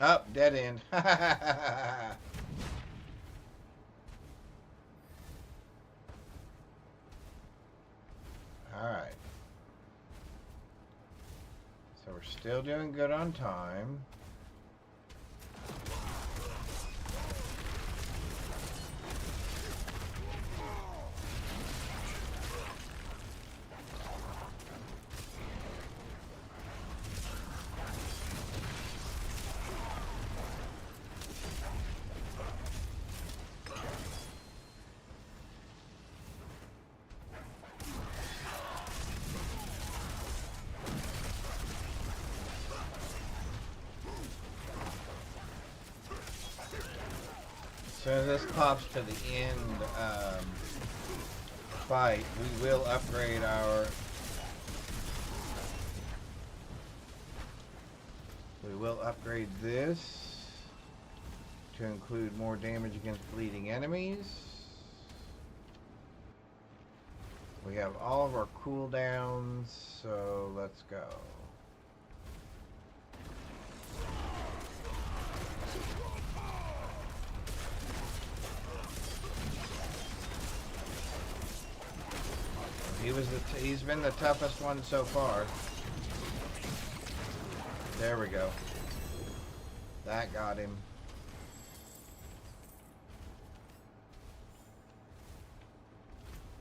Speaker 3: Up, dead end. Alright. So we're still doing good on time. So as this pops to the end fight, we will upgrade our... We will upgrade this to include more damage against bleeding enemies. We have all of our cooldowns, so let's go. He's been the toughest one so far. There we go. That got him.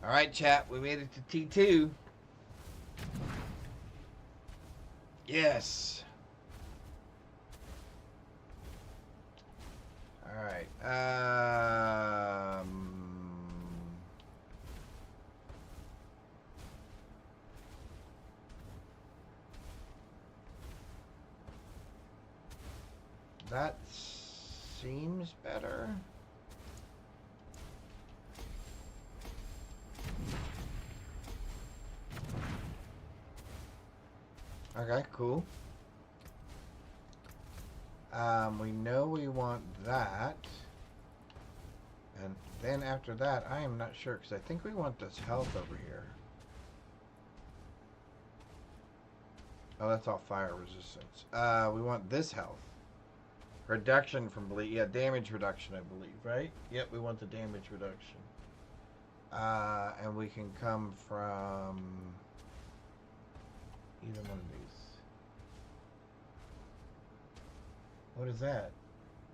Speaker 3: Alright, chat, we made it to T2. Yes. Alright. That seems better. Okay, cool. We know we want that. And then after that, I am not sure, because I think we want this health over here. Oh, that's all fire resistance. We want this health. Reduction from bleed. Yeah, damage reduction, I believe, right? Yep, we want the damage reduction. And we can come from either one of these. What is that?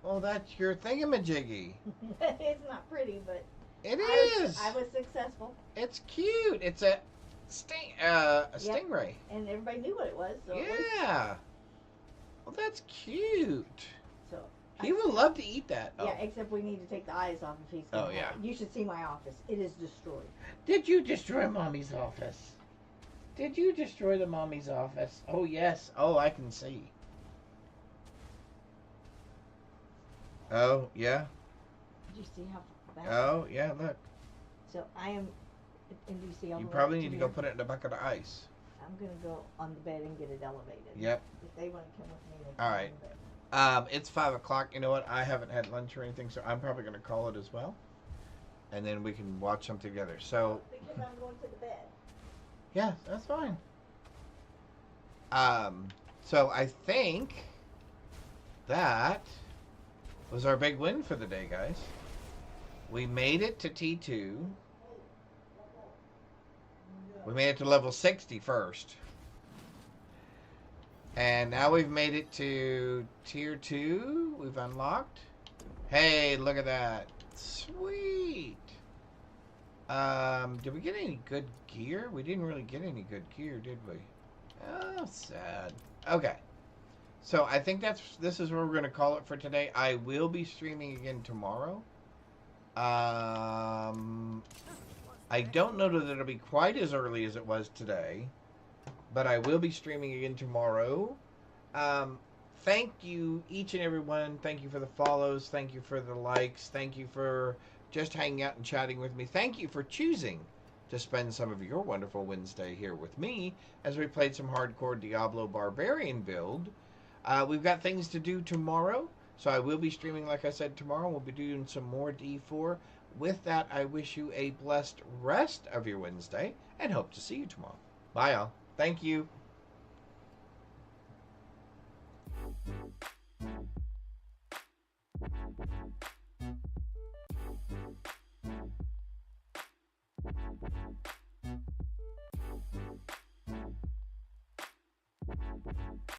Speaker 3: Oh, that's your thingamajiggy.
Speaker 8: It's not pretty, but
Speaker 3: It is.
Speaker 8: I was successful,
Speaker 3: It's cute. It's a stingray.
Speaker 8: and everybody knew what it was. So it was,
Speaker 3: Yeah. Well, that's cute.
Speaker 8: so
Speaker 3: He will love to eat that. Oh.
Speaker 8: yeah, except we need to take the eyes off if he's gonna
Speaker 3: Oh,
Speaker 8: have
Speaker 3: yeah.
Speaker 8: it. You should see my office. It is destroyed.
Speaker 3: Did you destroy Mommy's office? Did you destroy the Mommy's office? Oh, yes. Oh, I can see. Oh, yeah.
Speaker 8: Did you see how bad?
Speaker 3: Oh, yeah, look.
Speaker 8: So I am, and you see all
Speaker 3: You
Speaker 8: the way
Speaker 3: probably
Speaker 8: up
Speaker 3: need to
Speaker 8: here?
Speaker 3: go put it in a bucket of ice.
Speaker 8: I'm gonna go on the bed and get it elevated.
Speaker 3: Yep.
Speaker 8: If they want to come with me, they can
Speaker 3: All
Speaker 8: come
Speaker 3: right.
Speaker 8: on the bed.
Speaker 3: It's 5 o'clock. You know what? I haven't had lunch or anything, so I'm probably going to call it as well. And then we can watch something together. So,
Speaker 8: Because I'm going to the bed.
Speaker 3: yeah, that's fine. So I think that was our big win for the day, guys. We made it to T2. We made it to level 60 first. And now we've made it to tier 2. We've unlocked. Hey, look at that. Sweet. Did we get any good gear? We didn't really get any good gear, did we? Oh, sad. Okay. So I think this is where we're going to call it for today. I will be streaming again tomorrow. I don't know that it'll be quite as early as it was today, but I will be streaming again tomorrow. Thank you, each and every one. Thank you for the follows. Thank you for the likes. Thank you for just hanging out and chatting with me. Thank you for choosing to spend some of your wonderful Wednesday here with me as we played some hardcore Diablo Barbarian build. We've got things to do tomorrow, so I will be streaming, like I said, tomorrow. We'll be doing some more D4. With that, I wish you a blessed rest of your Wednesday and hope to see you tomorrow. Bye, y'all. Thank you.